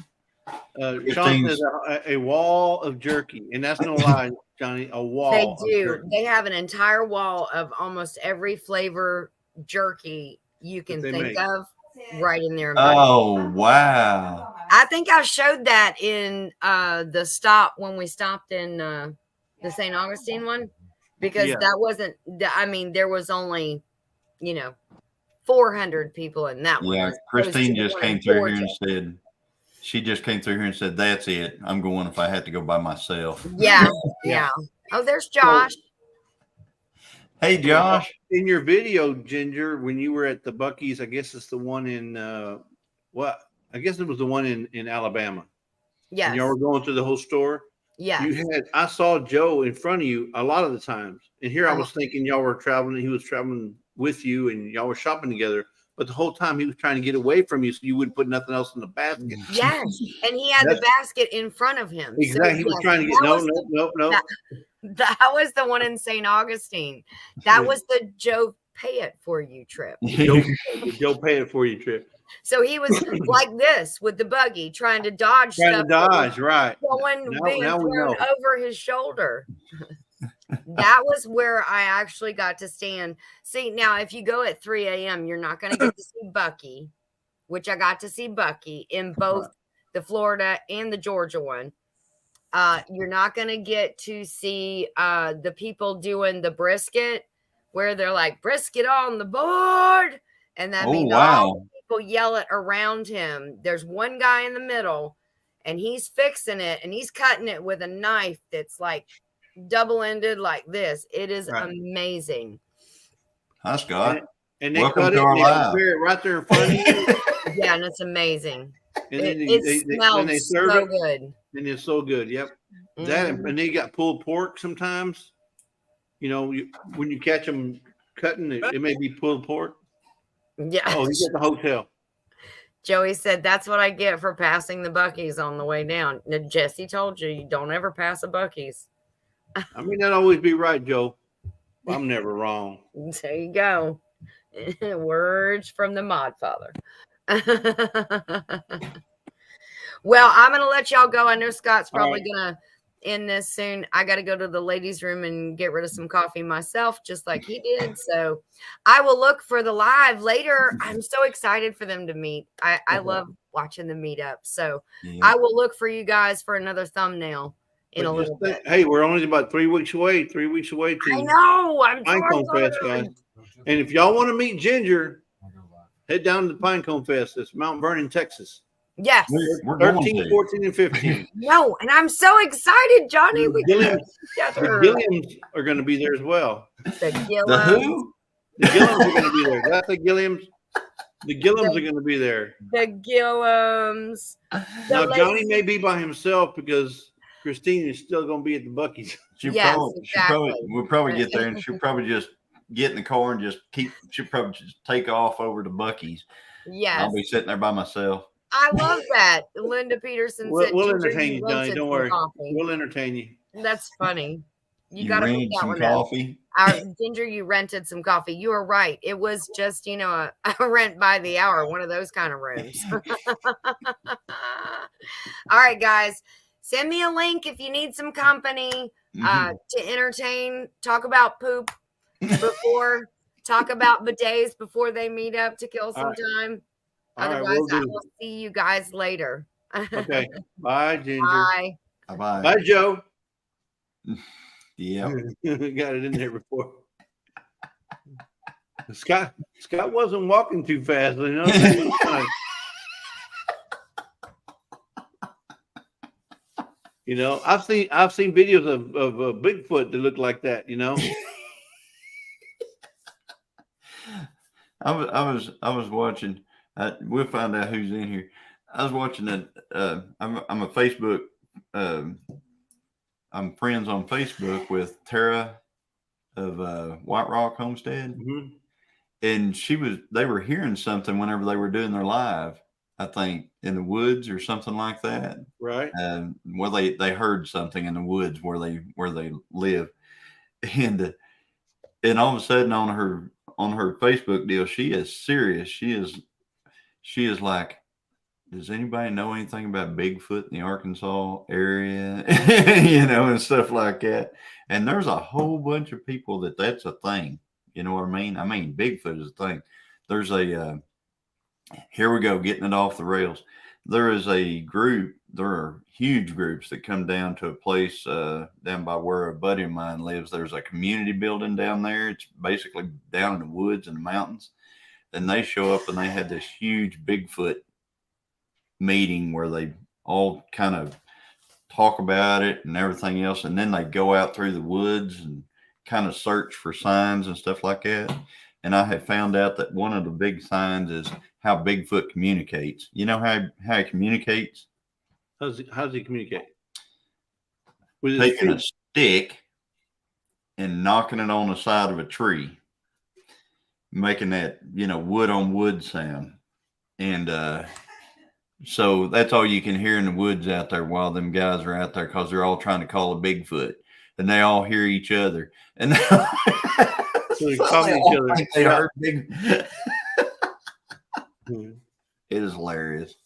Sean says a wall of jerky, and that's no lie, Johnny. A wall. They of do. jerky. They have an entire wall of almost every flavor jerky you can think of right in there. Oh, wow. I think I showed that in the stop when we stopped in the St. Augustine one, because that wasn't, I mean, there was only, 400 people in that one. Yeah, Christine just came through here and said, that's it. I'm going if I had to go by myself. Yeah. Yeah. Oh, there's Josh. Hey, Josh. In your video, Ginger, when you were at the Buc-ee's, I guess it's the one in, I guess it was the one in Alabama. Yes. And y'all were going through the whole store. Yeah. I saw Joe in front of you a lot of the times. And here I was thinking y'all were traveling, he was traveling with you and y'all were shopping together. But the whole time he was trying to get away from you so you wouldn't put nothing else in the basket. Yes. And he had the basket in front of him. Exactly. So, he was trying to get, no. That was the one in St. Augustine. That was the Joe pay it for you trip. Joe pay it for you trip. So he was like this with the buggy, trying to dodge stuff. Right. Being thrown over his shoulder. That was where I actually got to stand. See, now if you go at 3 a.m., you're not going to get to see Bucky, which I got to see Bucky in both the Florida and the Georgia one. You're not going to get to see the people doing the brisket, where they're like, brisket on the board. And that means all the people yell it around him. There's one guy in the middle, and he's fixing it, and he's cutting it with a knife that's like double-ended like this. It is amazing. Hi, Scott. And they cut it and they prepare it right there in front of you. Yeah, and it's amazing. And then it smells so good. And it's so good. Yep. That and they got pulled pork sometimes. When you catch them cutting, it may be pulled pork. Yeah. Oh, he's at the hotel. Joey said, that's what I get for passing the Buc-ee's on the way down. Now, Jesse told you don't ever pass a Buc-ee's. I may not always be right, Joe. I'm never wrong. There you go. Words from the Mod Father. Well, I'm going to let y'all go. I know Scott's probably going to end this soon. I got to go to the ladies' room and get rid of some coffee myself, just like he did. So I will look for the live later. I'm so excited for them to meet. I love watching them meet up. So I will look for you guys for another thumbnail in a little bit. Hey, we're only about 3 weeks away. 3 weeks away to I know. I'm Pinecone Fest, guys. And if y'all want to meet Ginger, head down to the Pinecone Fest. It's Mount Vernon, Texas. Yes. We're 13, 14, and 15. No, and I'm so excited, Johnny. The Gilliams are going to be there as well. The Gilliams. The who? The Gilliams are going to be there. That's the Gilliams. The Gilliams are going to be there. The Gilliams. Now, Johnny may be by himself because Christine is still going to be at the Buc-ee's. We'll probably get there, and she'll probably just get in the car and she'll probably just take off over to Buc-ee's. Yes. I'll be sitting there by myself. I love that. Linda Peterson said, we'll entertain you, Johnny. Don't worry. We'll entertain you. That's funny. You got to put that one coffee. Ginger, you rented some coffee. You were right. It was just, a rent by the hour, one of those kind of rooms. All right, guys. Send me a link if you need some company to entertain. Talk about poop before. Talk about bidets before they meet up to kill some time. Otherwise, I will see you guys later. Okay. Bye, Ginger. Bye. Bye. Bye, Joe. Yeah. Got it in there before. Scott wasn't walking too fast. I've seen videos of Bigfoot that look like that. I was watching. We'll find out who's in here. I was watching that. I'm a Facebook. I'm friends on Facebook with Tara of White Rock Homestead, and they were hearing something whenever they were doing their live. I think, in the woods or something like that. Right. Well, they heard something in the woods where they live, and all of a sudden on her Facebook deal, she is serious. She is like, does anybody know anything about Bigfoot in the Arkansas area? And stuff like that. And there's a whole bunch of people that's a thing. You know what I mean? I mean, Bigfoot is a thing. There's here we go, getting it off the rails. There is a group, there are huge groups that come down to a place down by where a buddy of mine lives. There's a community building down there. It's basically down in the woods and the mountains. And they show up and they had this huge Bigfoot meeting where they all kind of talk about it and everything else. And then they go out through the woods and kind of search for signs and stuff like that. And I have found out that one of the big signs is how Bigfoot communicates. You know how he communicates? How does he communicate? With taking a stick and knocking it on the side of a tree, making that, wood on wood sound. And so that's all you can hear in the woods out there while them guys are out there, because they're all trying to call a Bigfoot, and they all hear each other. And so they call each other. They heard big. It is hilarious.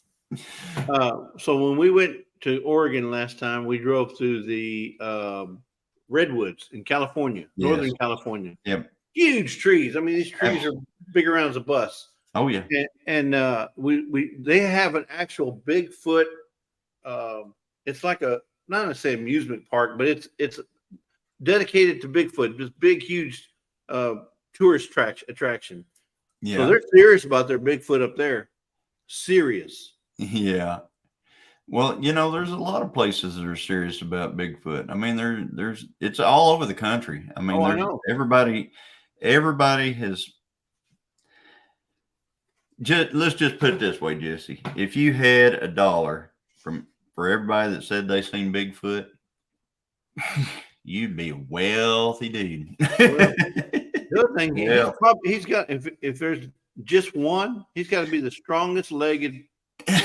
So when we went to Oregon last time, we drove through the redwoods in California, Northern California. Yep. Huge trees. I mean, these trees are big around as a bus. Oh yeah. And they have an actual Bigfoot. It's like not gonna say amusement park, but it's dedicated to Bigfoot. This big, huge tourist attraction. Yeah. So they're serious about their Bigfoot up there. Serious. Yeah. Well, there's a lot of places that are serious about Bigfoot. I mean, it's all over the country. I mean, I know. Everybody has. Let's just put it this way, Jesse. If you had $1 for everybody that said they seen Bigfoot, you'd be a wealthy dude. The other thing, he's got, if there's just one, he's got to be the strongest legged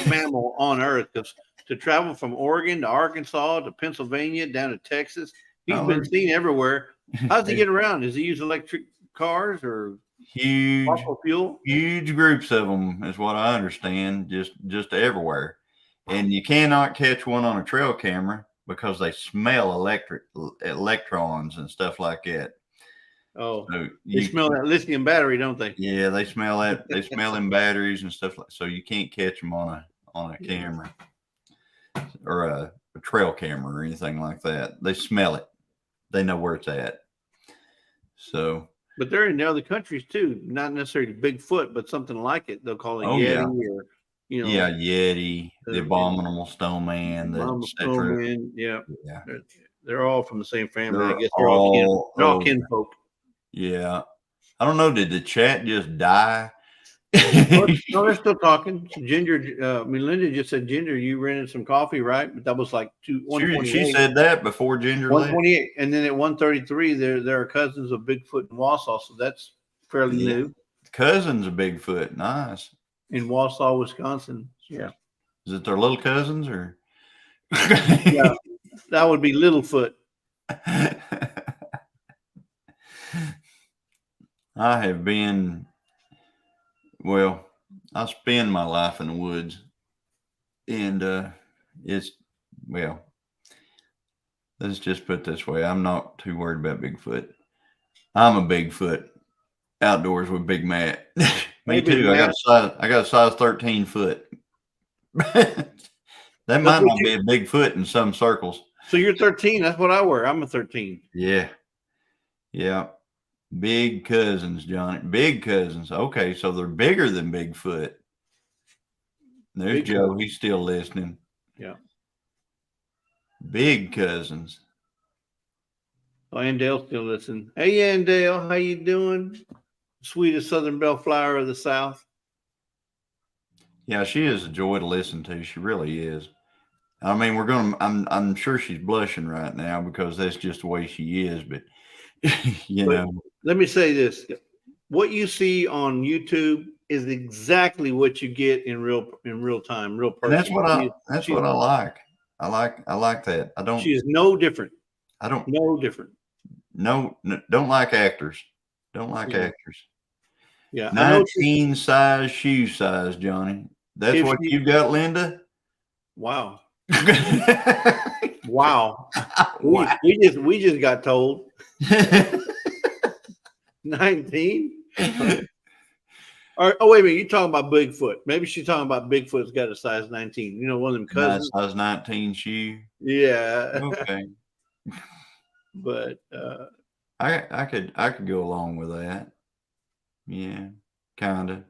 mammal on earth. Because to travel from Oregon to Arkansas to Pennsylvania down to Texas, he's been seen everywhere. How does he get around? Does he use electric cars or fossil fuel? Huge groups of them is what I understand, just everywhere. And you cannot catch one on a trail camera because they smell electrons and stuff like that. Oh, so they smell that lithium battery, don't they? Yeah, they smell that. They smell them batteries and stuff so you can't catch them on a camera or a trail camera or anything like that. They smell it. They know where it's at. So, but they're in the other countries too. Not necessarily Bigfoot, but something like it. They'll call it Yeti or Yeti, the abominable snowman, snowman. Yeah. They're all from the same family. I guess they're all kinfolk. Yeah. I don't know. Did the chat just die? No, they're still talking. Ginger, Melinda just said, Ginger, you rented some coffee, right? But that was like 128. She said that before Ginger 128. And then at 133, there are cousins of Bigfoot in Wausau. So that's fairly new. Cousins of Bigfoot. Nice. In Wausau, Wisconsin. Yeah. Is it their little cousins or? Yeah. That would be Littlefoot. I have been, I spend my life in the woods, and let's just put it this way. I'm not too worried about Bigfoot. I'm a Bigfoot outdoors with Big Matt. Me too. I got a size 13 foot. That might not be a big foot in some circles. So you're 13. That's what I wear. I'm a 13. Yeah. Yeah. Big cousins, Johnny. Big cousins. Okay, so they're bigger than Bigfoot. There's Big Joe. He's still listening. Yeah. Big cousins. Oh, Andale's still listening. Hey, Andale, how you doing? Sweetest Southern Bellflower of the South. Yeah, she is a joy to listen to. She really is. I mean, I'm sure she's blushing right now because that's just the way she is. But, Let me say this. What you see on YouTube is exactly what you get in real time, real person. And that's what I like. I like that. I don't. She is no different. I don't. No different. No, don't like actors. Don't like actors. Yeah. 19 size shoe size, Johnny. That's what you got, Linda? Wow. Wow. We just got told. 19? Oh, wait a minute. You're talking about Bigfoot. Maybe she's talking about Bigfoot's got a size 19. You know, one of them cousins. Size 19 shoe. Yeah. Okay. But I could go along with that. Yeah, kinda.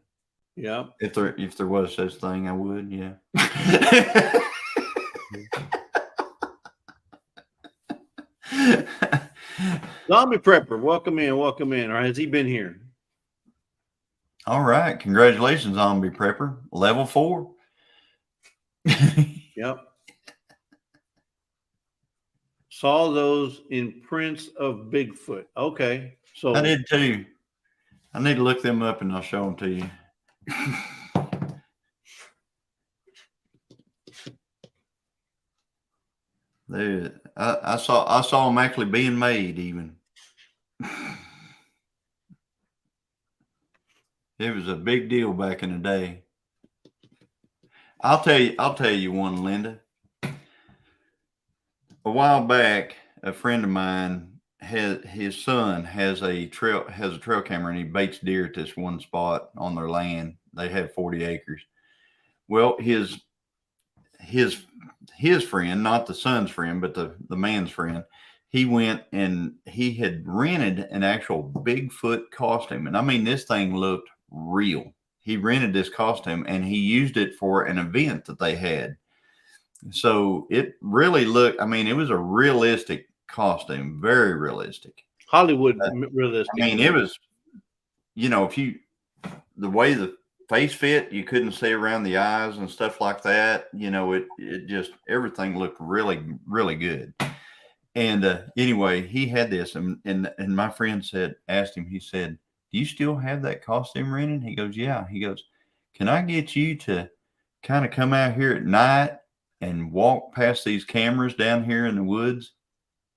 Yeah. If there was such thing, I would. Yeah. Zombie Prepper, welcome in. Or has he been here? All right. Congratulations, Zombie Prepper. Level 4. Yep. Saw those in prints of Bigfoot. Okay. So I did too. I need to look them up and I'll show them to you. I saw them actually being made even. It was a big deal back in the day. I'll tell you one, Linda. A while back, a friend of mine his son has a trail camera and he baits deer at this one spot on their land. They have 40 acres. Well, his friend, not the son's friend, but the man's friend, he went and he had rented an actual Bigfoot costume. And I mean, this thing looked real. He rented this costume and he used it for an event that they had. So it really looked, I mean, it was a realistic costume, very realistic. Hollywood realistic. I mean, it was, you know, the way the face fit, you couldn't see around the eyes and stuff like that. You know, it just, everything looked really, really good. And anyway, he had this and my friend asked him, he said, "Do you still have that costume rented?" He goes, "Yeah." He goes, "Can I get you to kind of come out here at night and walk past these cameras down here in the woods?"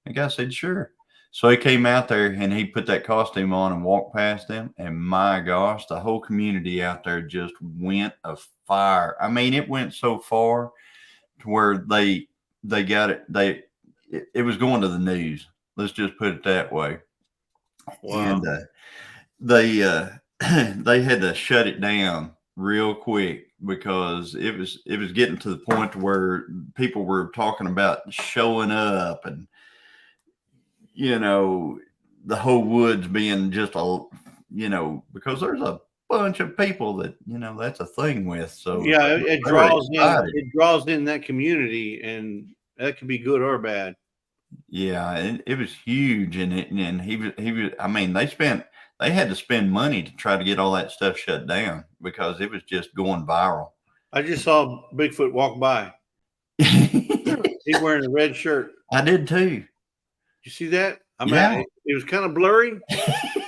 The guy said, "Sure." So he came out there and he put that costume on and walked past them. And my gosh, the whole community out there just went afire. I mean, it went so far to where they got it. It was going to the news. Let's just put it that way. Wow. And they had to shut it down real quick because it was getting to the point where people were talking about showing up and, you know, the whole woods being just because there's a bunch of people that, you know, that's a thing with. So yeah, it draws in that community, and that could be good or bad. Yeah, and it was huge, and he was. I mean, they had to spend money to try to get all that stuff shut down because it was just going viral. I just saw Bigfoot walk by. He's wearing a red shirt. I did too. You see that? I mean, Yeah. it was kind of blurry,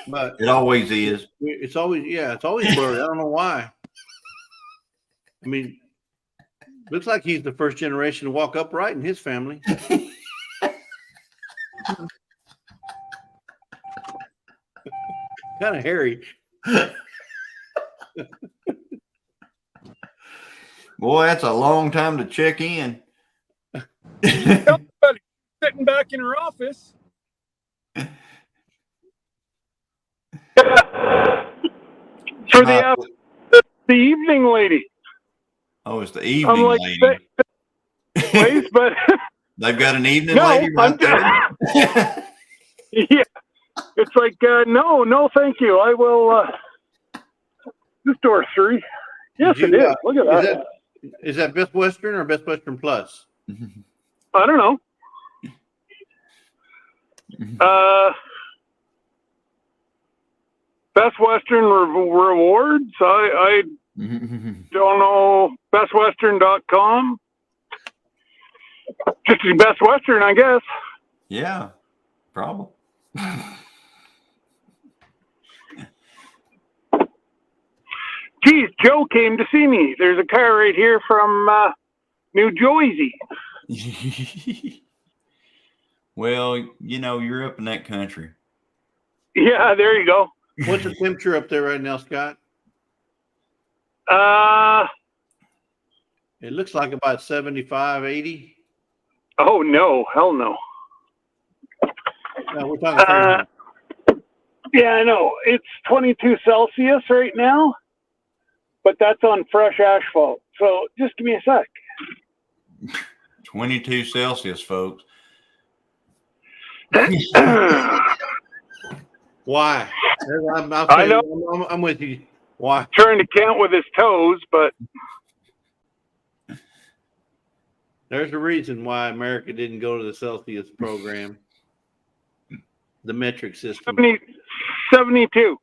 but it always is. It's always blurry. I don't know why. I mean, looks like he's the first generation to walk upright in his family. Kind of hairy. Boy, that's a long time to check in. Somebody sitting back in her office. For the evening lady. Oh, it's the evening like, lady. Please, but they've got an evening lady right there. Yeah. It's like, no, thank you. I will. This door's free. Yes, it is. Look at that. Is that Best Western or Best Western Plus? I don't know. Best Western rewards. I don't know. BestWestern.com. Just the Best Western, I guess. Yeah, probably. Gee, geez, Joe came to see me. There's a car right here from New Jersey. Well, you know, you're up in that country. Yeah, there you go. What's the temperature up there right now, Scott? It looks like about 75, 80. Oh no, hell no. No, we're talking Fahrenheit. Yeah, I know. It's 22 Celsius right now, but that's on fresh asphalt. So just give me a sec. 22 Celsius, folks. Why? I know. I'm with you. Why? Trying to count with his toes, but there's a reason why America didn't go to the Celsius program, the metric system. 72.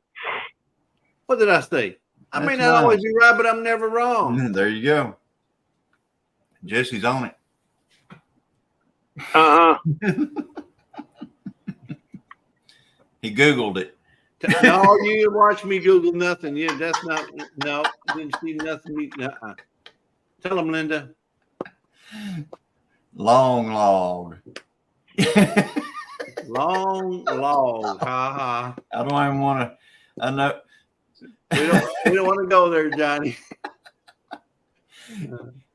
What did I say? I may That's not right. always be right, but I'm never wrong. There you go. Jesse's on it. He Googled it. No, you watch me Google nothing. Yeah, that's not. No, didn't see nothing. Nuh-uh. Tell him, Linda. Long log. Long log. Ha ha. I don't even want to. I know. We don't want to go there, Johnny.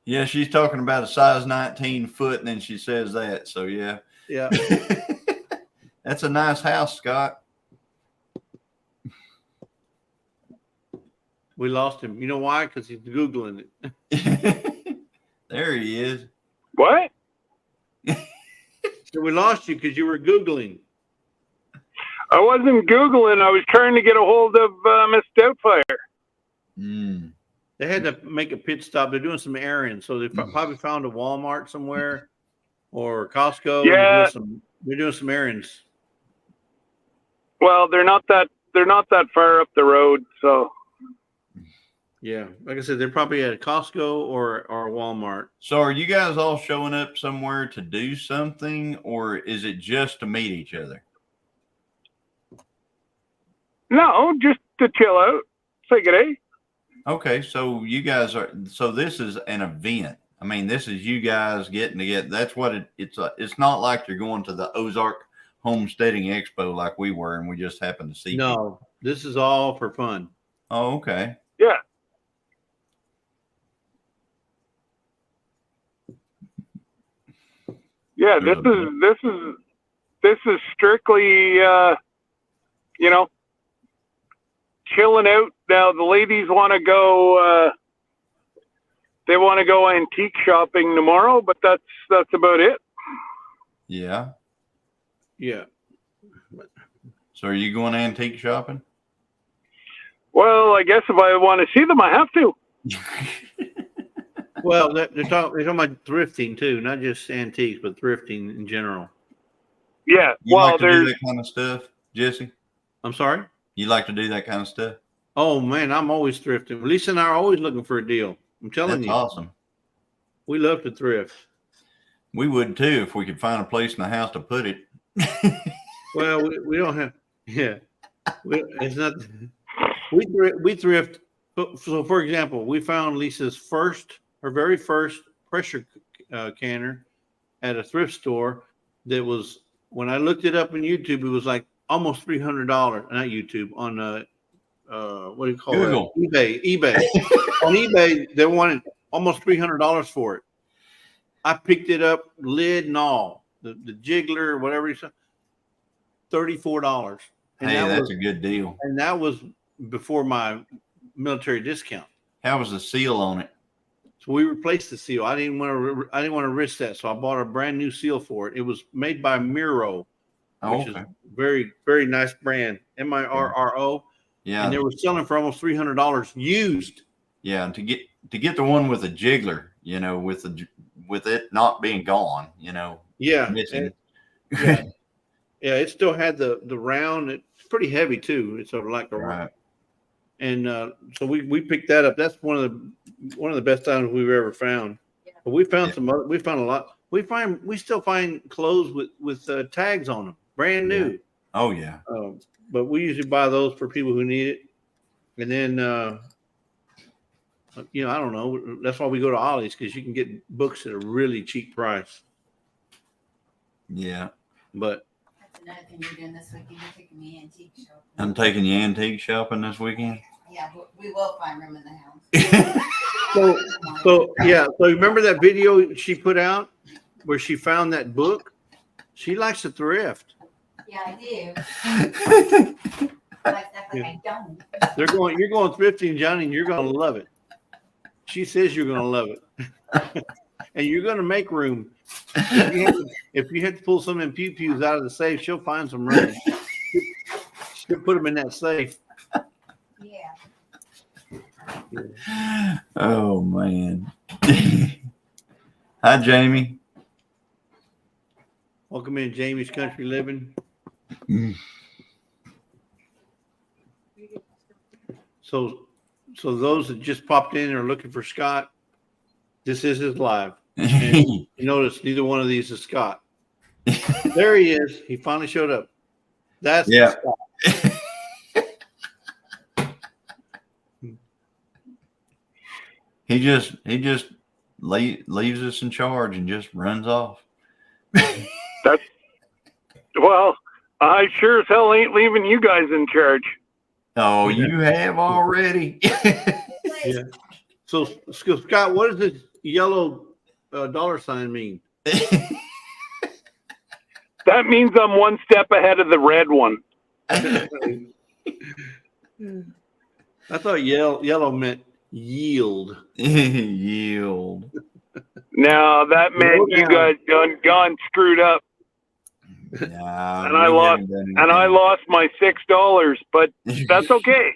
Yeah, she's talking about a size 19 foot, and then she says that. So yeah. Yeah. That's a nice house, Scott. We lost him. You know why? Because he's Googling it. There he is. What? So we lost you because you were Googling. I wasn't Googling. I was trying to get a hold of Miss Doubtfire. They had to make a pit stop. They're doing some errands. So they probably found a Walmart somewhere or Costco. Yeah. They're doing some errands. Well, they're not that far up the road, so. Yeah, like I said, they're probably at a Costco or Walmart. So are you guys all showing up somewhere to do something, or is it just to meet each other? No, just to chill out. Say good day. Okay, so you guys are. So this is an event. I mean, this is you guys getting together. That's what it's not like you're going to the Ozark Homesteading Expo like we were, and we just happened to see. No, people. This is all for fun. Oh, okay. Yeah. Yeah, this is strictly chilling out. Now the ladies want to go they want to go antique shopping tomorrow, but that's about it. Yeah. Yeah. So are you going antique shopping? Well, I guess if I want to see them, I have to. Well, they're talking about thrifting too, not just antiques, but thrifting in general. Yeah. You well, like to there's do that kind of stuff, Jesse? I'm sorry? You like to do that kind of stuff? Oh man, I'm always thrifting. Lisa and I are always looking for a deal. I'm telling That's you. awesome. We love to thrift. We would too if we could find a place in the house to put it. Well, we don't have. Yeah, it's not. We thrift. So, for example, we found Lisa's her very first pressure canner at a thrift store. That was, when I looked it up on YouTube, it was like almost $300. Not YouTube, on what do you call Google. it? eBay. On eBay, they wanted almost $300 for it. I picked it up, lid and all, the jiggler, whatever you said, $34. And Hey, that's a good deal. And that was before my military discount. How was the seal on it? So we replaced the seal. I didn't want to risk that, so I bought a brand new seal for it. It was made by Miro, which is very, very nice brand, Mirro. Yeah, and they were selling for almost $300 used. Yeah, and to get the one with a jiggler, with it not being gone, Yeah, missing. Yeah, it still had the round. It's pretty heavy too. It's sort of like a right. And so we picked that up. That's one of the best items we've ever found. But we found some other. We found a lot. We still find clothes with tags on them, brand new. Yeah. Oh yeah. But we usually buy those for people who need it. And then You know, I don't know. That's why we go to Ollie's, because you can get books at a really cheap price. Yeah. But That's another thing you're doing this weekend. You're taking me antique shopping. I'm taking you antique shopping this weekend. Yeah, we will find room in the house. So yeah. So remember that video she put out where she found that book? She likes to thrift. Yeah, I do. I like stuff like I don't. You're going thrifting, Johnny, and you're gonna love it. She says you're gonna love it. And you're gonna make room. If you have to pull some of them pews out of the safe, she'll find some room. She'll put them in that safe. Yeah. Oh man. Hi, Jamie. Welcome in, Jamie's Country Living. So those that just popped in are looking for Scott. This is his live. And you notice neither one of these is Scott. There he is. He finally showed up. That's Scott. He just leaves us in charge and just runs off. Well, I sure as hell ain't leaving you guys in charge. Oh, you have already. Yeah. So Scott, what does this yellow dollar sign mean? That means I'm one step ahead of the red one. I thought yellow meant yield. Yield. Now that meant you guys gone screwed up. Nah, and I lost my $6, but that's okay.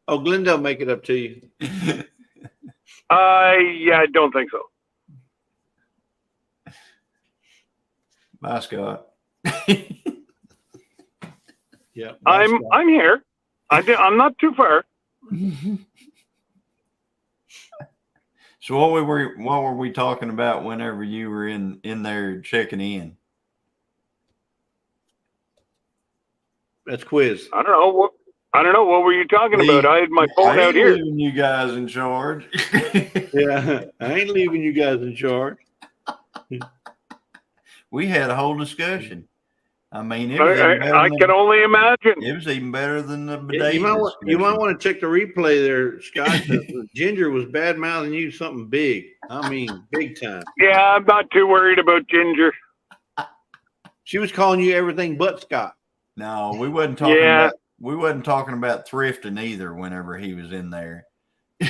Oh, Glendale make it up to you. I don't think so. Bye, Scott. Yeah, I'm here. I'm not too far. So what were we talking about whenever you were in there checking in? That's quiz. I don't know what were you talking about. I had my phone out here. Leaving you guys in charge. Yeah, I ain't leaving you guys in charge. We had a whole discussion. I mean, I can only imagine. It was even better than the bidet. You might want to check the replay there, Scott. Ginger was bad mouthing you something big. I mean, big time. Yeah, I'm not too worried about Ginger. She was calling you everything but Scott. No, we wasn't talking about thrifting either whenever he was in there.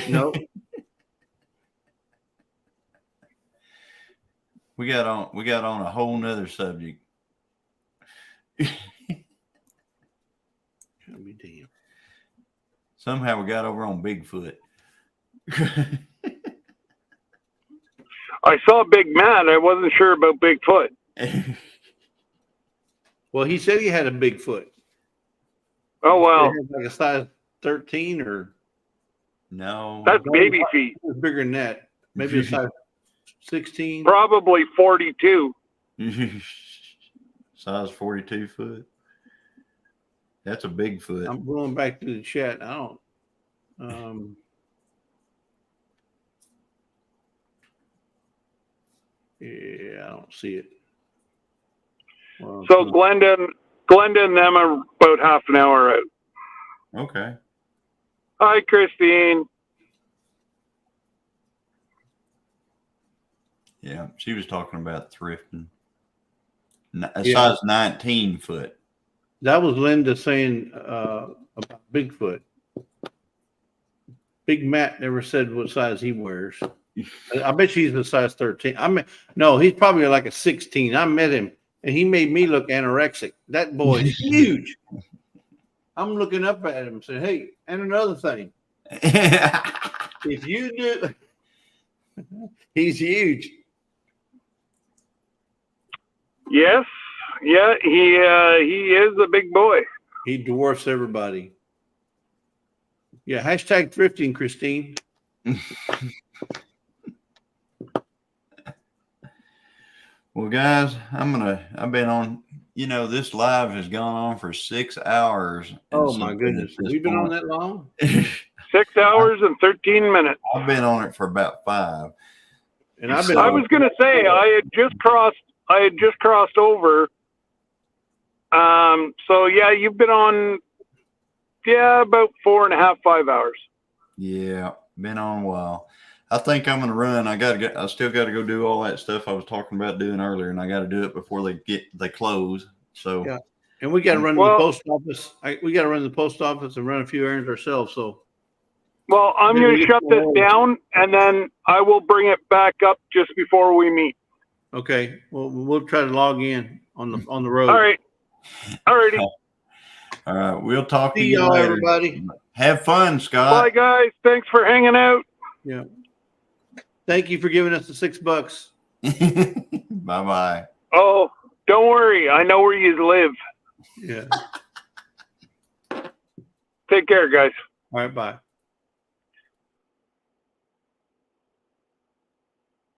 No. We got on a whole nother subject. Somehow we got over on Bigfoot. I saw Big Matt. I wasn't sure about Bigfoot. Well, he said he had a Bigfoot. Oh, well. Like a size 13 or? No. That's baby feet. It was bigger than that. Maybe a size 16. Probably 42. Size 42 foot. That's a big foot. I'm going back to the chat. I don't. Yeah, I don't see it. Well, So Glenda and them are about half an hour out. Okay. Hi, Christine. Yeah, she was talking about thrifting. A size 19 foot. That was Linda saying about Bigfoot. Big Matt never said what size he wears. I bet he's a size 13. No, he's probably like a 16. I met him and he made me look anorexic. That boy's huge. I'm looking up at him and saying, hey, and another thing. If you do, he's huge. Yes. Yeah, he is a big boy. He dwarfs everybody. Yeah, hashtag thrifting, Christine. Well, guys, I've been on, this live has gone on for 6 hours. Oh my goodness. We've been on that long? 6 hours and 13 minutes. I've been on it for about 5. And I've been. I was going to say I had just crossed over. So yeah, you've been on, about 4.5, 5 hours. Yeah, been on a while. I think I'm gonna run. I still got to go do all that stuff I was talking about doing earlier, and I got to do it before they close. So Yeah, and we got to run to the post office. We got to run to the post office and run a few errands ourselves. So. Well, I'm going to shut this down, and then I will bring it back up just before we meet. Okay. Well, we'll try to log in on the road. All right. All righty. All right. We'll talk to See you y'all, later. everybody. Have fun, Scott. Bye, guys. Thanks for hanging out. Yeah. Thank you for giving us the $6. Bye-bye. Oh, don't worry. I know where you live. Yeah. Take care, guys. All right. Bye.